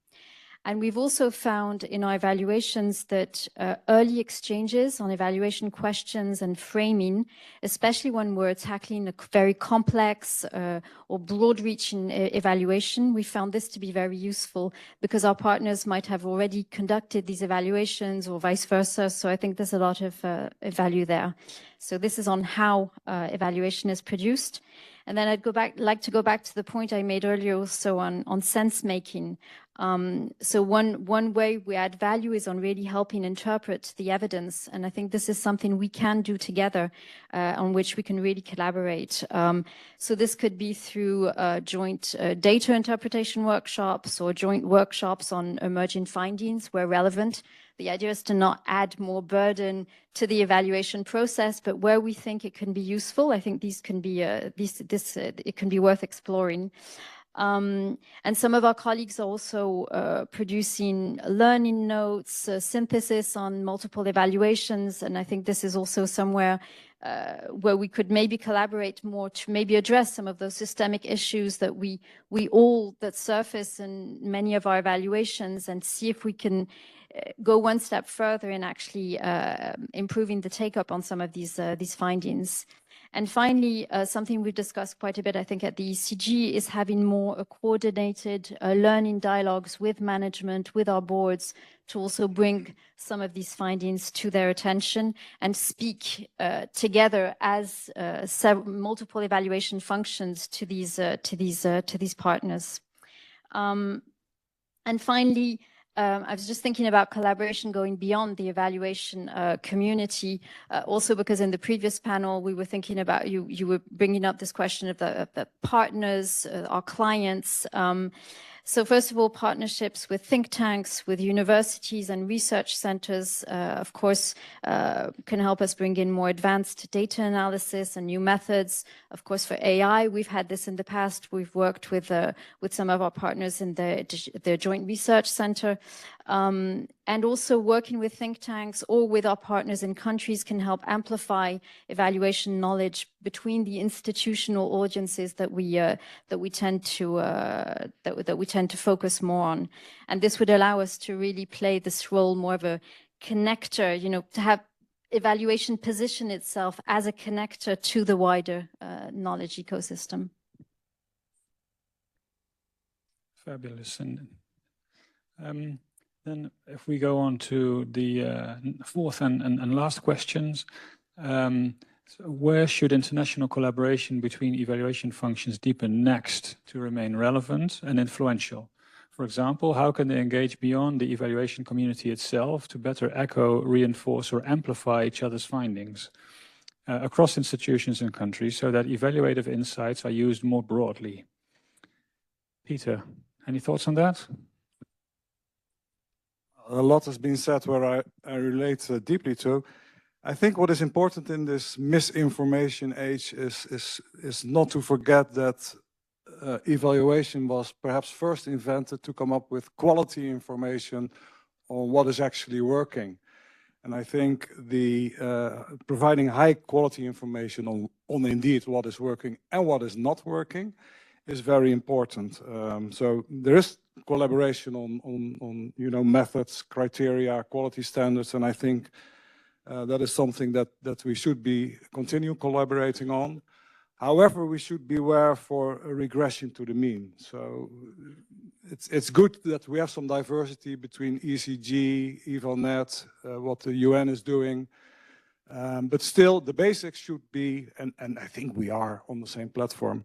And we've also found in our evaluations that early exchanges on evaluation questions and framing, especially when we're tackling a very complex or broad-reaching evaluation, we found this to be very useful because our partners might have already conducted these evaluations or vice versa. So I think there's a lot of value there. So this is on how evaluation is produced. And then I'd like to go back to the point I made earlier also on sense making. So one way we add value is on really helping interpret the evidence. And I think this is something we can do together on which we can really collaborate. So this could be through joint data interpretation workshops or joint workshops on emerging findings where relevant. The idea is to not add more burden to the evaluation process, but where we think it can be useful, I think these can be it can be worth exploring. And some of our colleagues are also producing learning notes, synthesis on multiple evaluations, and I think this is also somewhere where we could maybe collaborate more to maybe address some of those systemic issues that we all that surface in many of our evaluations, and see if we can go one step further in actually improving the take-up on some of these findings. And finally, something we've discussed quite a bit, I think, at the ECG is having more coordinated learning dialogues with management, with our boards, to also bring some of these findings to their attention and speak together as multiple evaluation functions to these partners. And finally, I was just thinking about collaboration going beyond the evaluation community, also because in the previous panel, we were thinking about, you were bringing up this question of the partners, our clients. So first of all, partnerships with think tanks, with universities and research centers, of course, can help us bring in more advanced data analysis and new methods. Of course, for AI, we've had this in the past. We've worked with some of our partners in the Joint Research Center And also working with think tanks or with our partners in countries can help amplify evaluation knowledge between the institutional audiences that we tend to focus more on. And this would allow us to really play this role more of a connector, to have evaluation position itself as a connector to the wider knowledge ecosystem. Fabulous. And then if we go on to the fourth and last questions, so where should international collaboration between evaluation functions deepen next to remain relevant and influential? For example, how can they engage beyond the evaluation community itself to better echo, reinforce, or amplify each other's findings across institutions and countries so that evaluative insights are used more broadly? Peter, any thoughts on that? A lot has been said where I relate deeply to. I think what is important in this misinformation age is not to forget that evaluation was perhaps first invented to come up with quality information on what is actually working. And I think the providing high quality information on indeed what is working and what is not working is very important. So there is collaboration on methods, criteria, quality standards, and I think that is something that we should be continue collaborating on. However, we should beware for a regression to the mean. So it's good that we have some diversity between ECG, EvalNet, what the UN is doing, but still the basics should be, and I think we are on the same platform.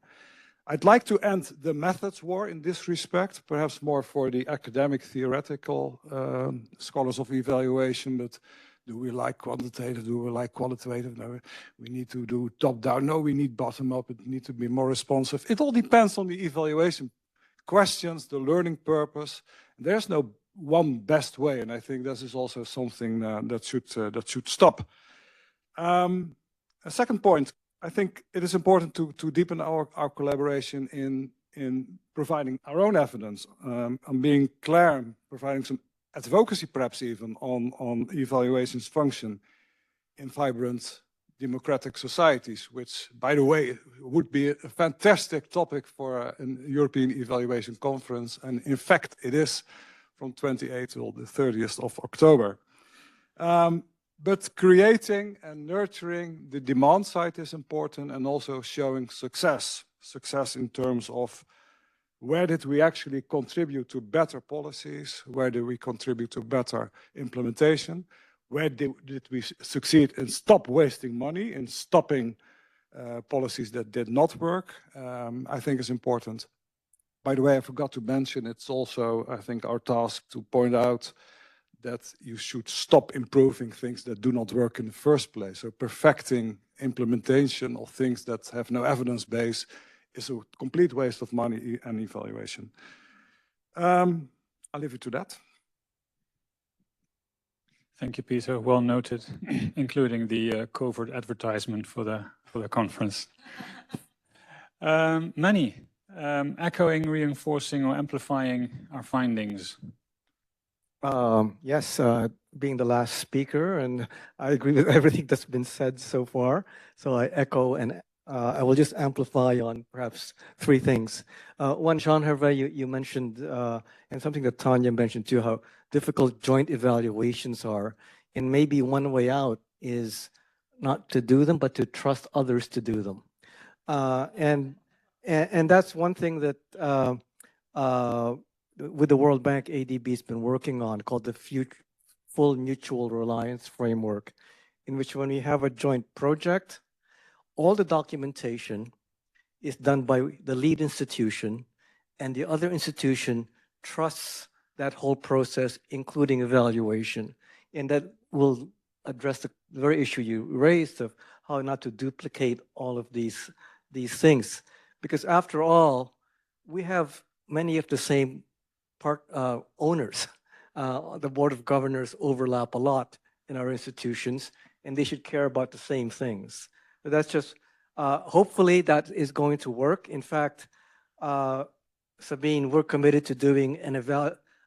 I'd like to end the methods war in this respect, perhaps more for the academic theoretical scholars of evaluation, but do we like quantitative? Do we like qualitative? No, we need to do top-down. No, we need bottom-up. It needs to be more responsive. It all depends on the evaluation questions, the learning purpose. There's no one best way, and I think this is also something that should stop. A second point, I think it is important to deepen our collaboration in providing our own evidence, and being clear, providing some advocacy perhaps even on evaluation's function in vibrant democratic societies, which, by the way, would be a fantastic topic for a European Evaluation Conference. And in fact, it is from 28th till the 30th of October. But creating and nurturing the demand side is important, and also showing success in terms of where did we actually contribute to better policies? Where did we contribute to better implementation? Where did we succeed in stop wasting money, in stopping policies that did not work? I think is important. By the way, I forgot to mention, it's also, I think, our task to point out that you should stop improving things that do not work in the first place. So perfecting implementation of things that have no evidence base is a complete waste of money and evaluation. I'll leave it to that. Thank you, Peter. Well noted, including the covert advertisement for the conference. Manny, echoing, reinforcing, or amplifying our findings. Yes, being the last speaker, and I agree with everything that's been said so far. So I echo, and I will just amplify on perhaps three things. One, Jean-Hervé, you mentioned, and something that Tanya mentioned too, how difficult joint evaluations are. And maybe one way out is not to do them, but to trust others to do them. And that's one thing that with the World Bank, ADB has been working on, called the Full Mutual Reliance Framework, in which when we have a joint project, all the documentation is done by the lead institution, and the other institution trusts that whole process, including evaluation. And that will address the very issue you raised of how not to duplicate all of these things. Because after all, we have many of the same owners. The Board of Governors overlap a lot in our institutions, and they should care about the same things. But that's just, hopefully that is going to work. In fact, Sabine, we're committed to doing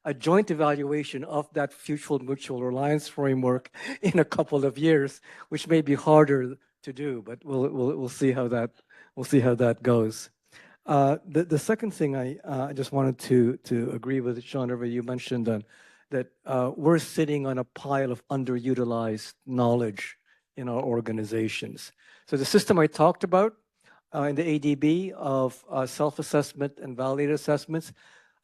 a joint evaluation of that mutual reliance framework in a couple of years, which may be harder to do, but we'll see how that goes. The second thing I just wanted to agree with Jean-Hervé, you mentioned that we're sitting on a pile of underutilized knowledge in our organizations. So the system I talked about in the ADB of self-assessment and validated assessments,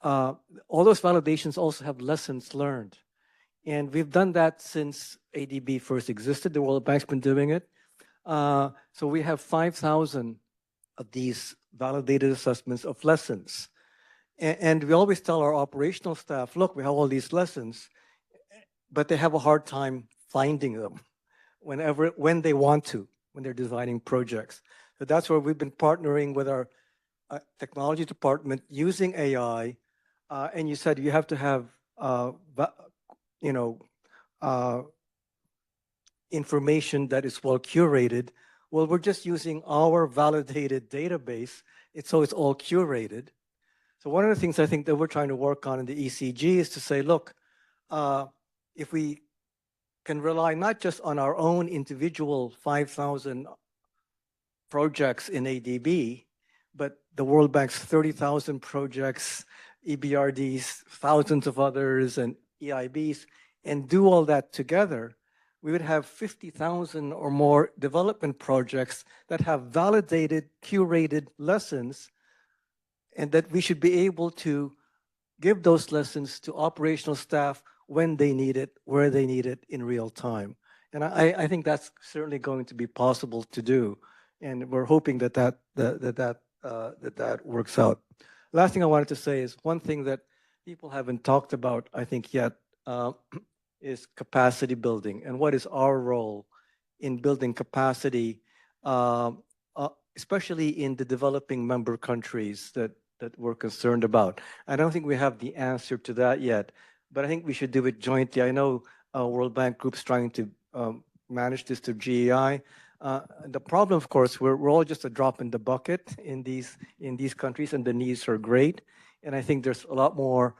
all those validations also have lessons learned. And we've done that since ADB first existed. The World Bank's been doing it. So we have 5,000 of these validated assessments of lessons. And we always tell our operational staff, look, we have all these lessons, but they have a hard time finding them when they want to, when they're designing projects. So that's where we've been partnering with our technology department using AI. And you said you have to have, information that is well curated. Well, we're just using our validated database. So it's all curated. So one of the things I think that we're trying to work on in the ECG is to say, look, if we can rely not just on our own individual 5,000 projects in ADB, but the World Bank's 30,000 projects, EBRD's thousands of others, and EIB's, and do all that together, we would have 50,000 or more development projects that have validated, curated lessons, and that we should be able to give those lessons to operational staff when they need it, where they need it in real time. And I think that's certainly going to be possible to do. And we're hoping that works out. Last thing I wanted to say is one thing that people haven't talked about, I think, yet, is capacity building. And what is our role in building capacity, especially in the developing member countries that we're concerned about. I don't think we have the answer to that yet, but I think we should do it jointly. I know World Bank Group's trying to manage this through GEI. The problem, of course, we're all just a drop in the bucket in these countries, and the needs are great. And I think there's a lot more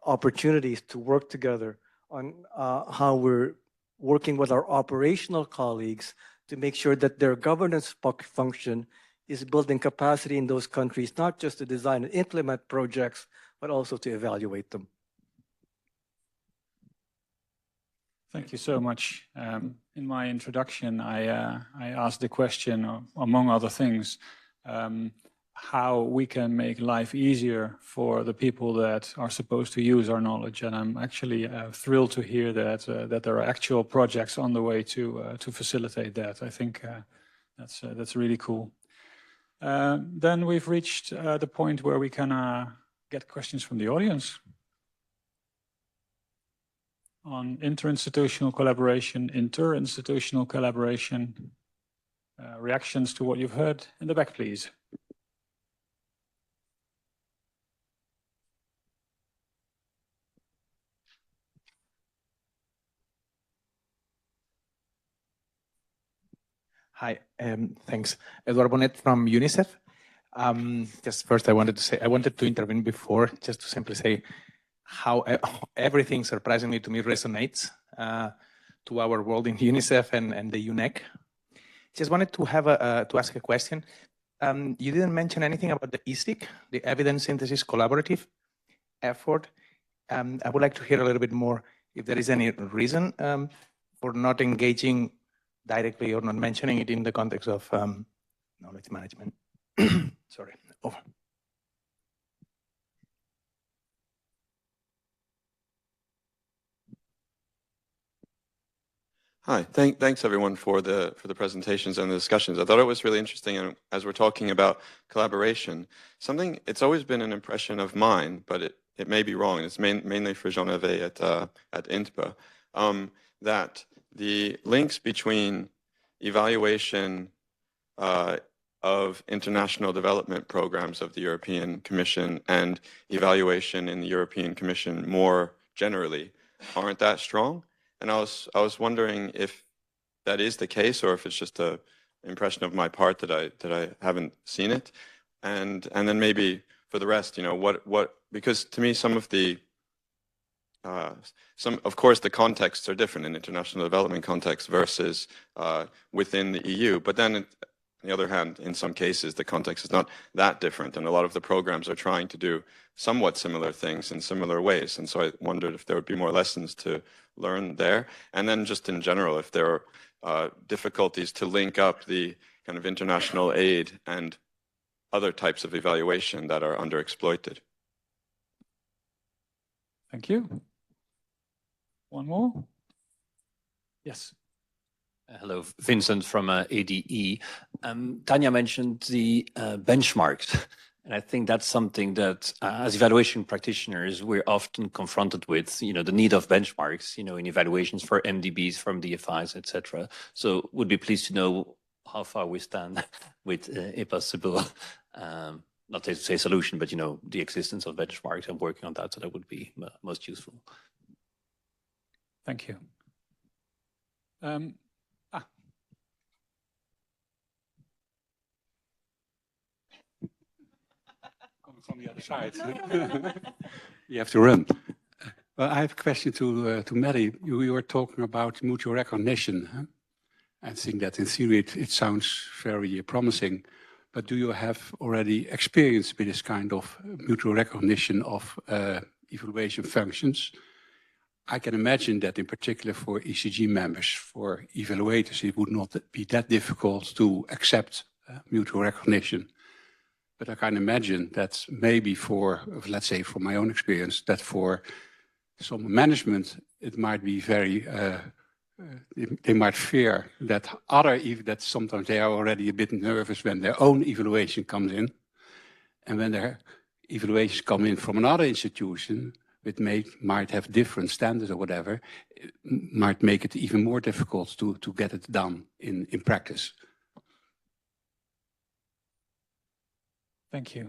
opportunities to work together on how we're working with our operational colleagues to make sure that their governance function is building capacity in those countries, not just to design and implement projects, but also to evaluate them. Thank you so much. In my introduction, I asked the question, among other things, how we can make life easier for the people that are supposed to use our knowledge. And I'm actually thrilled to hear that there are actual projects on the way to facilitate that. I think that's really cool. Then we've reached the point where we can get questions from the audience on interinstitutional collaboration, interinstitutional collaboration, reactions to what you've heard. In the back, please. Hi, thanks. Eduardo Bonet from UNICEF. Just first, I wanted to intervene before, just to simply say how everything surprisingly to me resonates to our world in UNICEF and the UNEC. Just wanted to have to ask a question. You didn't mention anything about the ESIC, the Evidence Synthesis Collaborative effort. I would like to hear a little bit more if there is any reason for not engaging directly or not mentioning it in the context of knowledge management. Sorry, over. Hi, thanks everyone for the presentations and the discussions. I thought it was really interesting, and as we're talking about collaboration, it's always been an impression of mine, but it may be wrong. It's mainly for Jean-Hervé at INTPA, that the links between evaluation of international development programs of the European Commission and evaluation in the European Commission more generally aren't that strong. And I was wondering if that is the case, or if it's just an impression of my part that I haven't seen it. And then maybe for the rest, you know, because to me, some, of course, the contexts are different in international development context versus within the EU. But then, on the other hand, in some cases, the context is not that different. And a lot of the programs are trying to do somewhat similar things in similar ways. And so I wondered if there would be more lessons to learn there. And then just in general, if there are difficulties to link up the kind of international aid and other types of evaluation that are underexploited. Thank you. One more? Yes. Hello, Vincent from ADE. Tanya mentioned the benchmarks, and I think that's something that as evaluation practitioners, we're often confronted with, you know, the need of benchmarks, you know, in evaluations for MDBs from DFIs, etc. So would be pleased to know how far we stand with a possible, not to say solution, but, you know, the existence of benchmarks and working on that. So that would be most useful. Thank you. Coming from the other side. You have to run. Well, I have a question to Mary. You were talking about mutual recognition. Huh? I think that in theory it sounds very promising, but do you have already experience with this kind of mutual recognition of evaluation functions? I can imagine that in particular for ECG members, for evaluators, it would not be that difficult to accept mutual recognition. But I can imagine that maybe for, let's say, from my own experience, that for some management, it might be very, they might fear that that sometimes they are already a bit nervous when their own evaluation comes in. And when their evaluations come in from another institution, it might have different standards or whatever, it might make it even more difficult to get it done in practice. Thank you.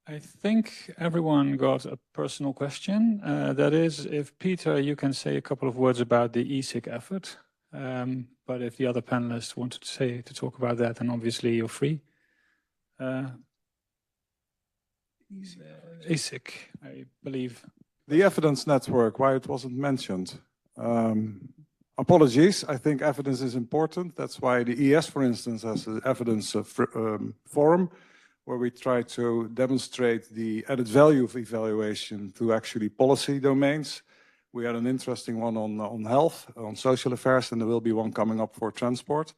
I think everyone got a personal question. That is, if Peter, you can say a couple of words about the ESIC effort. But if the other panelists wanted to talk about that, then obviously you're free. ESIC, I believe. The evidence network, why it wasn't mentioned. Apologies, I think evidence is important. That's why the ES, for instance, has an evidence forum where we try to demonstrate the added value of evaluation to actually policy domains. We had an interesting one on health, on social affairs, and there will be one coming up for transport.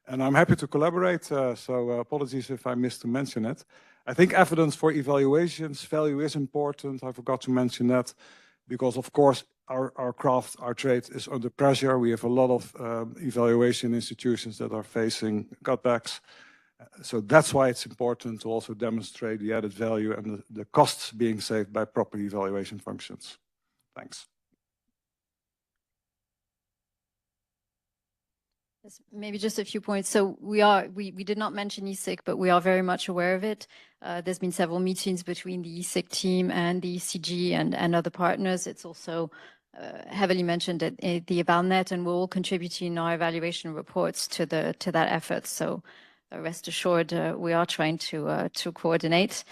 And I'm happy to collaborate, so apologies if I missed to mention it. I think evidence for evaluations value is important. I forgot to mention that because, of course, our craft, our trade is under pressure. We have a lot of evaluation institutions that are facing cutbacks. So that's why it's important to also demonstrate the added value and the costs being saved by proper evaluation functions. Thanks. Maybe just a few points. So we did not mention ESIC, but we are very much aware of it. There's been several meetings between the ESIC team and the ECG and other partners. It's also heavily mentioned at the EvalNet, and we're all contributing our evaluation reports to that effort. So rest assured, we are trying to coordinate.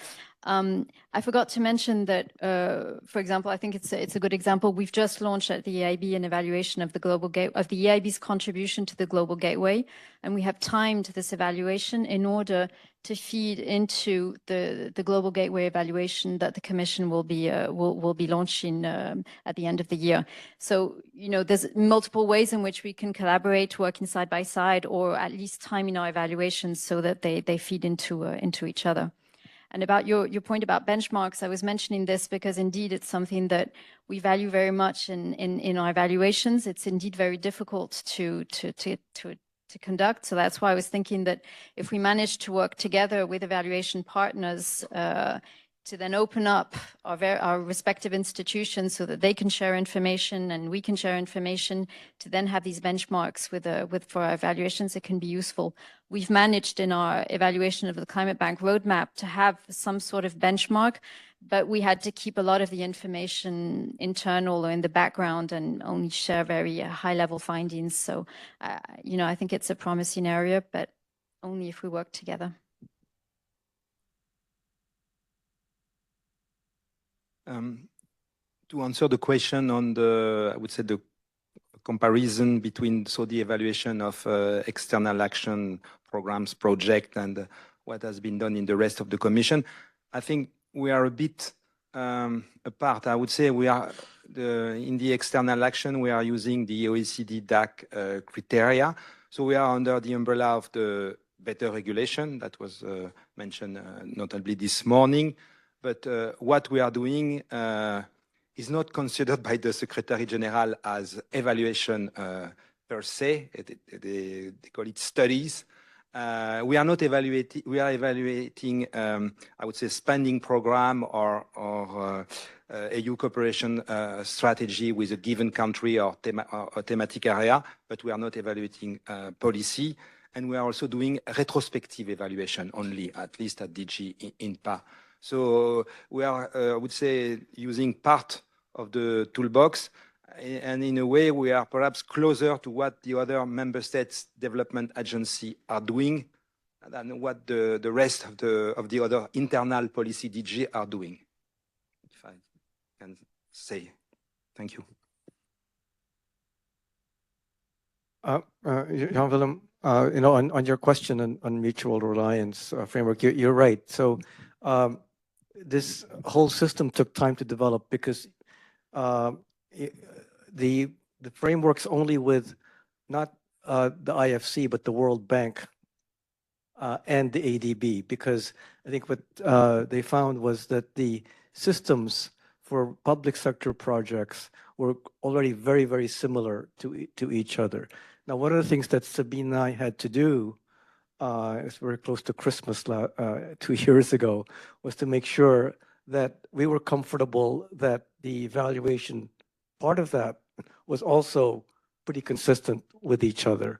I forgot to mention that, for example, I think it's a good example. We've just launched at the EIB an evaluation of the EIB's contribution to the Global Gateway, and we have timed this evaluation in order to feed into the Global Gateway evaluation that the Commission will be launching at the end of the year. So, you know, there's multiple ways in which we can collaborate, working side by side, or at least timing our evaluations so that they feed into each other. And about your point about benchmarks, I was mentioning this because indeed it's something that we value very much in our evaluations. It's indeed very difficult to conduct. So that's why I was thinking that if we manage to work together with evaluation partners to then open up our respective institutions so that they can share information and we can share information to then have these benchmarks for our evaluations, it can be useful. We've managed in our evaluation of the Climate Bank roadmap to have some sort of benchmark, but we had to keep a lot of the information internal or in the background and only share very high-level findings. So, you know, I think it's a promising area, but only if we work together. To answer the question on the, I would say, the comparison between the evaluation of external action programs project and what has been done in the rest of the Commission, I think we are a bit apart. I would say we are in the external action, we are using the OECD DAC criteria. So we are under the umbrella of the better regulation that was mentioned notably this morning. But what we are doing is not considered by the Secretary General as evaluation per se. They call it studies. We are not evaluating. We are evaluating, I would say, spending program or EU cooperation strategy with a given country or thematic area, but we are not evaluating policy. And we are also doing retrospective evaluation only, at least at DG INPA. So we are, I would say, using part of the toolbox, and in a way we are perhaps closer to what the other member states development agency are doing than what the rest of the other internal policy DG are doing, if I can say. Thank you. Jan-Willem, on your question on mutual reliance framework, you're right. So this whole system took time to develop because the framework's only with not the IFC, but the World Bank and the ADB, because I think what they found was that the systems for public sector projects were already very, very similar to each other. Now, one of the things that Sabine and I had to do, it's very close to Christmas 2 years ago, was to make sure that we were comfortable that the evaluation part of that was also pretty consistent with each other.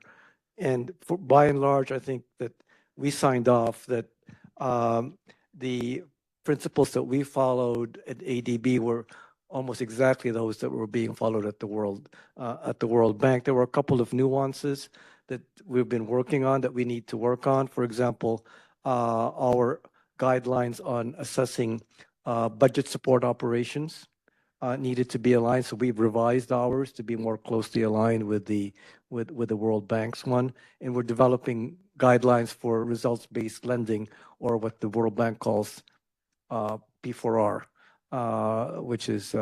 And by and large, I think that we signed off that the principles that we followed at ADB were almost exactly those that were being followed at the World Bank. There were a couple of nuances that we've been working on that we need to work on. For example, our guidelines on assessing budget support operations needed to be aligned, so we've revised ours to be more closely aligned with the World Bank's one, and we're developing guidelines for results-based lending, or what the World Bank calls P4R, which is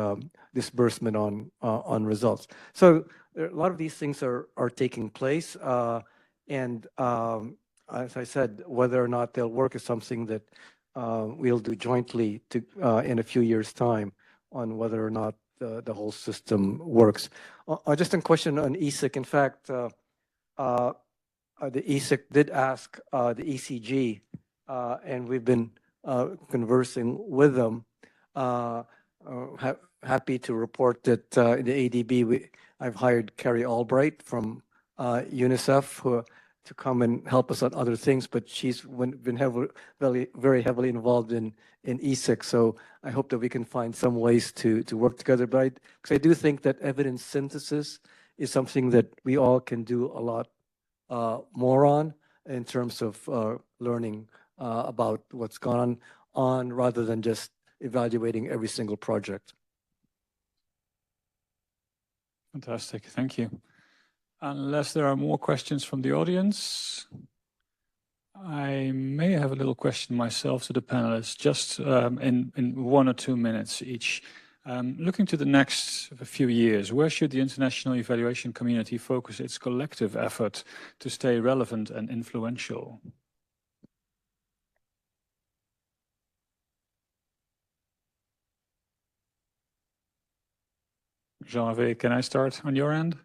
disbursement on results. So a lot of these things are taking place, and as I said, whether or not they'll work is something that we'll do jointly in a few years' time on whether or not the whole system works. Just a question on ESIC. In fact, the ESIC did ask the ECG, and we've been conversing with them. Happy to report that in the ADB, I've hired Carrie Albright from UNICEF to come and help us on other things, but she's been very heavily involved in ESIC. So I hope that we can find some ways to work together. But because I do think that evidence synthesis is something that we all can do a lot more on in terms of learning about what's gone on rather than just evaluating every single project. Fantastic, thank you. Unless there are more questions from the audience, I may have a little question myself to the panelists, just in 1 or 2 minutes each. Looking to the next few years, where should the international evaluation community focus its collective effort to stay relevant and influential? Jean-Hervé, can I start on your end?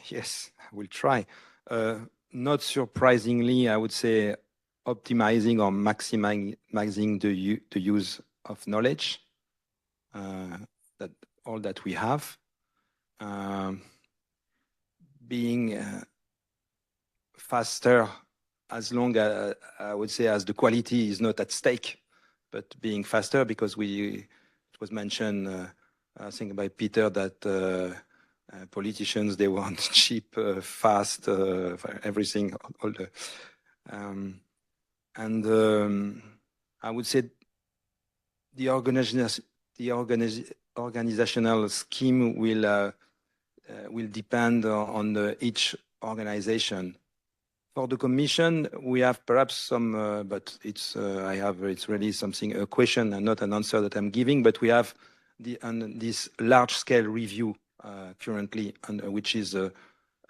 Yes, I will try. Not surprisingly, I would say optimizing or maximizing the use of knowledge, all that we have, being faster as long as, I would say, as the quality is not at stake, but being faster, because it was mentioned, I think by Peter, that politicians, they want cheap, fast, everything, all the, and I would say the organizational scheme will depend on each organization. For the Commission, we have perhaps some, but it's really something, a question and not an answer that I'm giving, but we have this large-scale review currently, which is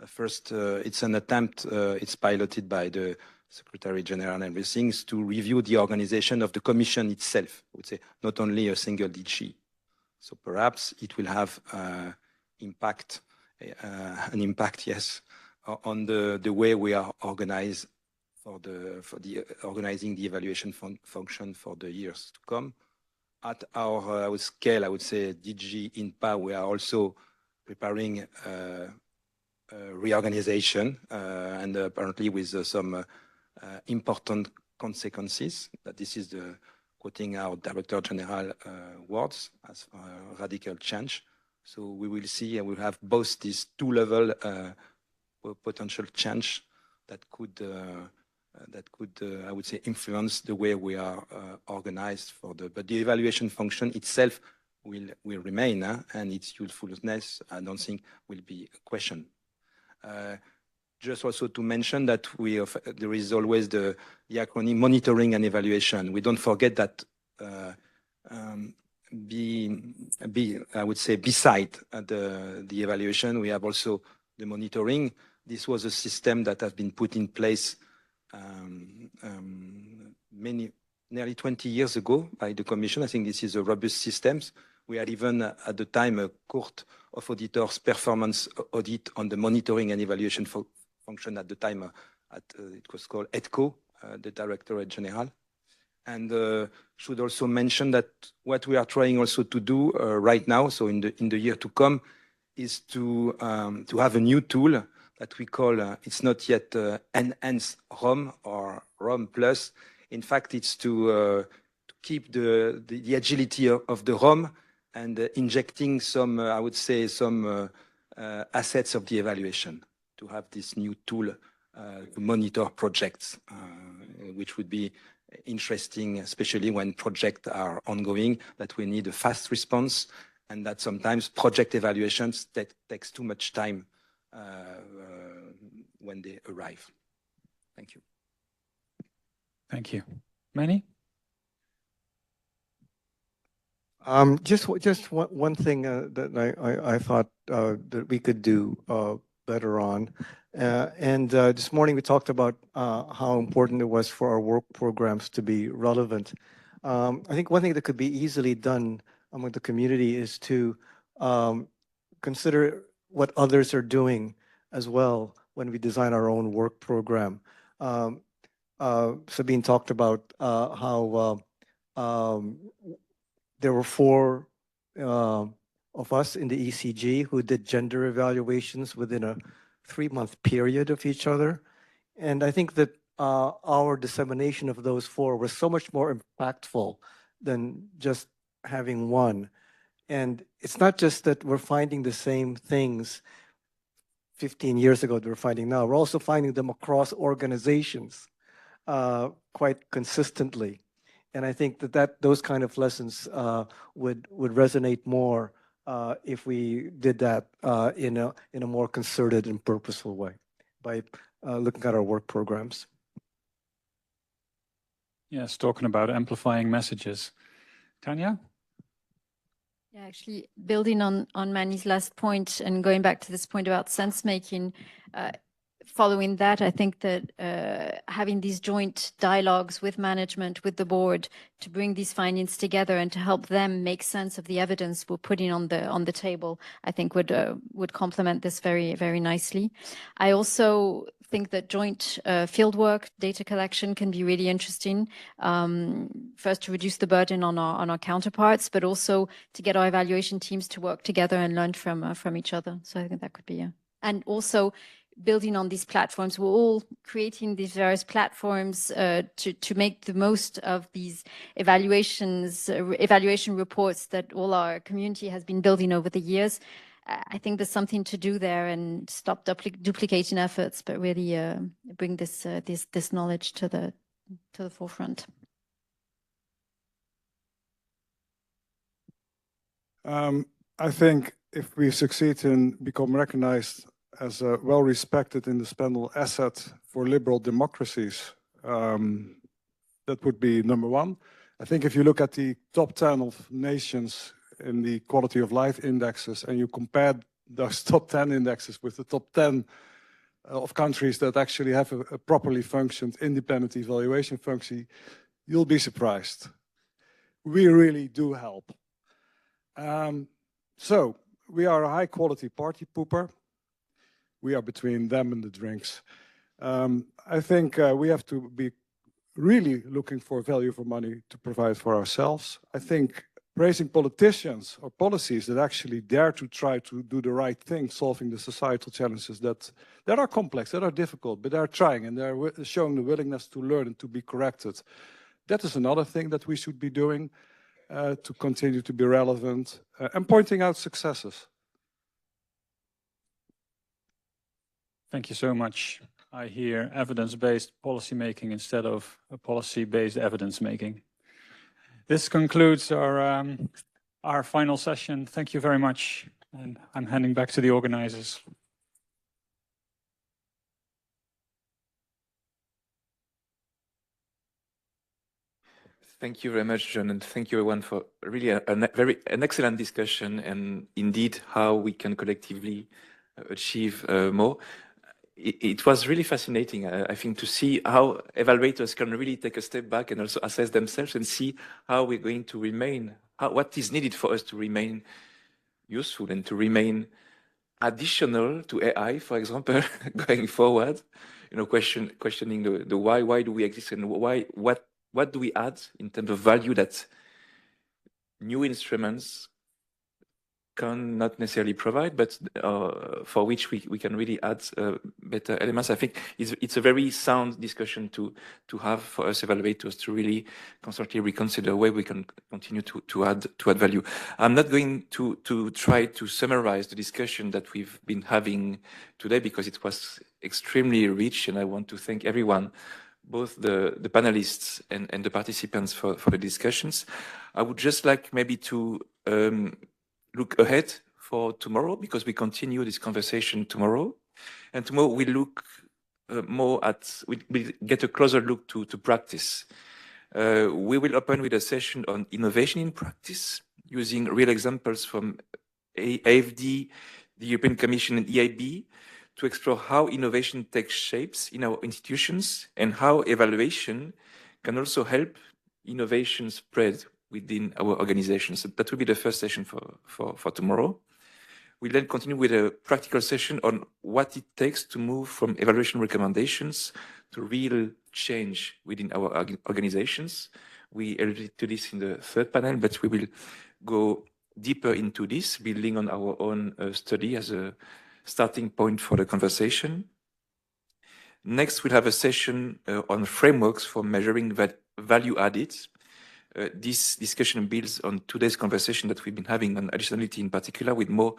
first, it's an attempt, it's piloted by the Secretary General and everything, to review the organization of the Commission itself, I would say, not only a single DG. So perhaps it will have an impact, yes, on the way we are organized for organizing the evaluation function for the years to come. At our scale, I would say DG INPA, we are also preparing reorganization and apparently with some important consequences. That this is quoting our Director General words as radical change. So we will see, and we'll have both these two-level potential change that could, I would say, influence the way we are organized but the evaluation function itself will remain, and its usefulness, I don't think, will be a question. Just also to mention that there is always the acronym monitoring and evaluation. We don't forget that I would say beside the evaluation, we have also the monitoring. This was a system that has been put in place nearly 20 years ago by the Commission. I think this is a robust system. We had even at the time a Court of Auditors performance audit on the monitoring and evaluation function at the time. It was called EDCO, the Directorate General. And should also mention that what we are trying also to do right now, so in the year to come, is to have a new tool that we call, it's not yet enhanced ROM or ROM plus. In fact, it's to keep the agility of the ROM and injecting some, I would say, some assets of the evaluation to have this new tool to monitor projects, which would be interesting, especially when projects are ongoing, that we need a fast response and that sometimes project evaluations takes too much time when they arrive. Thank you. Thank you. Manny? Just one thing that I thought that we could do better on. This morning we talked about how important it was for our work programs to be relevant. I think one thing that could be easily done among the community is to consider what others are doing as well when we design our own work program. Sabine talked about how there were 4 of us in the ECG who did gender evaluations within a 3-month period of each other. And I think that our dissemination of those 4 was so much more impactful than just having one. And it's not just that we're finding the same things 15 years ago that we're finding now. We're also finding them across organizations quite consistently. And I think that those kind of lessons would resonate more if we did that in a more concerted and purposeful way by looking at our work programs. Yes, talking about amplifying messages. Tanya? Yeah, actually, building on Manny's last point and going back to this point about sense making, following that, I think that having these joint dialogues with management, with the board, to bring these findings together and to help them make sense of the evidence we're putting on the table, I think would complement this very, very nicely. I also think that joint fieldwork, data collection can be really interesting. First, to reduce the burden on our counterparts, but also to get our evaluation teams to work together and learn from each other. So I think that could be and also building on these platforms. We're all creating these various platforms to make the most of these evaluation reports that all our community has been building over the years. I think there's something to do there and stop duplicating efforts, but really bring this knowledge to the forefront. I think if we succeed in become recognized as a well-respected indispensable asset for liberal democracies, that would be number one. I think if you look at the top 10 of nations in the quality of life indexes and you compare those top 10 indexes with the top 10 of countries that actually have a properly functioned independent evaluation function, you'll be surprised. We really do help. So we are a high quality party pooper. We are between them and the drinks. I think we have to be really looking for value for money to provide for ourselves. I think praising politicians or policies that actually dare to try to do the right thing, solving the societal challenges that are complex, that are difficult, but they're trying and they're showing the willingness to learn and to be corrected. That is another thing that we should be doing to continue to be relevant and pointing out successes. Thank you so much. I hear evidence-based policymaking instead of a policy-based evidence-making. This concludes our final session. Thank you very much. And I'm handing back to the organizers. Thank you very much, John, and thank you everyone for really an excellent discussion and indeed how we can collectively achieve more. It was really fascinating, I think, to see how evaluators can really take a step back and also assess themselves and see how we're going to remain, what is needed for us to remain useful and to remain additional to AI, for example, going forward. You know, questioning the why do we exist and what do we add in terms of value that new instruments cannot necessarily provide, but for which we can really add better elements. I think it's a very sound discussion to have for us evaluators to really constantly reconsider where we can continue to add value. I'm not going to try to summarize the discussion that we've been having today because it was extremely rich, and I want to thank everyone, both the panelists and the participants for the discussions. I would just like maybe to look ahead for tomorrow, because we continue this conversation tomorrow. And tomorrow we look more at, we get a closer look to practice. We will open with a session on innovation in practice, using real examples from AFD, the European Commission and EIB, to explore how innovation takes shapes in our institutions and how evaluation can also help innovation spread within our organizations. So that will be the first session for tomorrow. We'll then continue with a practical session on what it takes to move from evaluation recommendations to real change within our organizations. We alluded to this in the third panel, but we will go deeper into this, building on our own study as a starting point for the conversation. Next, we'll have a session on frameworks for measuring value added. This discussion builds on today's conversation that we've been having on additionality in particular, with more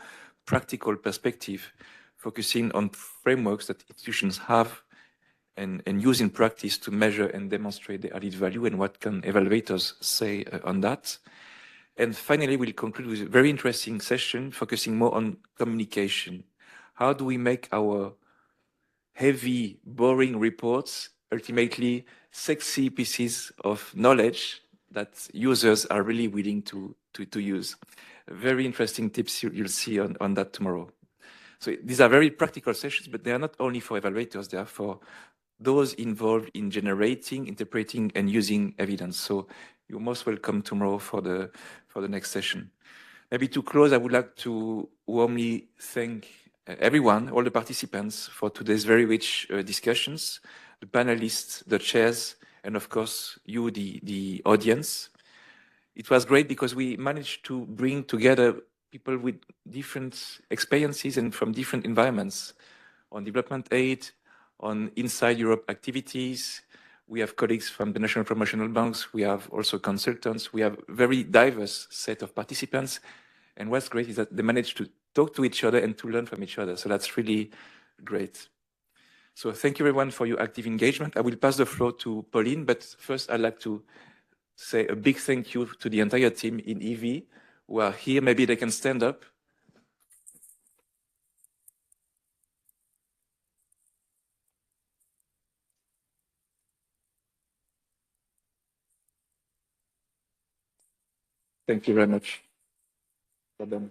practical perspective, focusing on frameworks that institutions have and use in practice to measure and demonstrate the added value, and what can evaluators say on that. And finally, we'll conclude with a very interesting session focusing more on communication. How do we make our heavy, boring reports ultimately sexy pieces of knowledge that users are really willing to use? Very interesting tips you'll see on that tomorrow. So these are very practical sessions, but they are not only for evaluators, they are for those involved in generating, interpreting, and using evidence. So you're most welcome tomorrow for the next session. Maybe to close, I would like to warmly thank everyone, all the participants, for today's very rich discussions, the panelists, the chairs, and of course, you, the audience. It was great because we managed to bring together people with different experiences and from different environments on development aid, on inside Europe activities. We have colleagues from the national promotional banks. We have also consultants. We have a very diverse set of participants. And what's great is that they managed to talk to each other and to learn from each other. So that's really great. So thank you everyone for your active engagement. I will pass the floor to Pauline, but first I'd like to say a big thank you to the entire team in EV who are here, maybe they can stand up. Thank you very much. Well,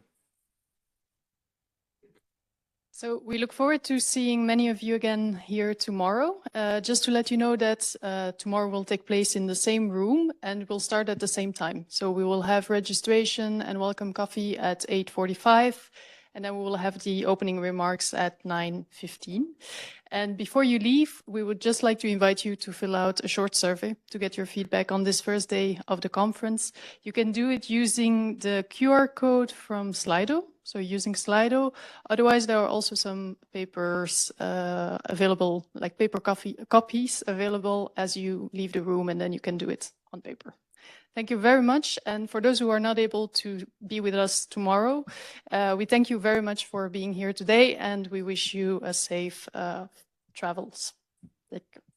so we look forward to seeing many of you again here tomorrow. Just to let you know that tomorrow will take place in the same room and we'll start at the same time. So we will have registration and welcome coffee at 8:45, and then we will have the opening remarks at 9:15. And before you leave, we would just like to invite you to fill out a short survey to get your feedback on this first day of the conference. You can do it using the QR code from Slido, so using Slido. Otherwise, there are also some papers available, like paper copies available as you leave the room, and then you can do it on paper. Thank you very much. And for those who are not able to be with us tomorrow, we thank you very much for being here today, and we wish you a safe travels. Thank you.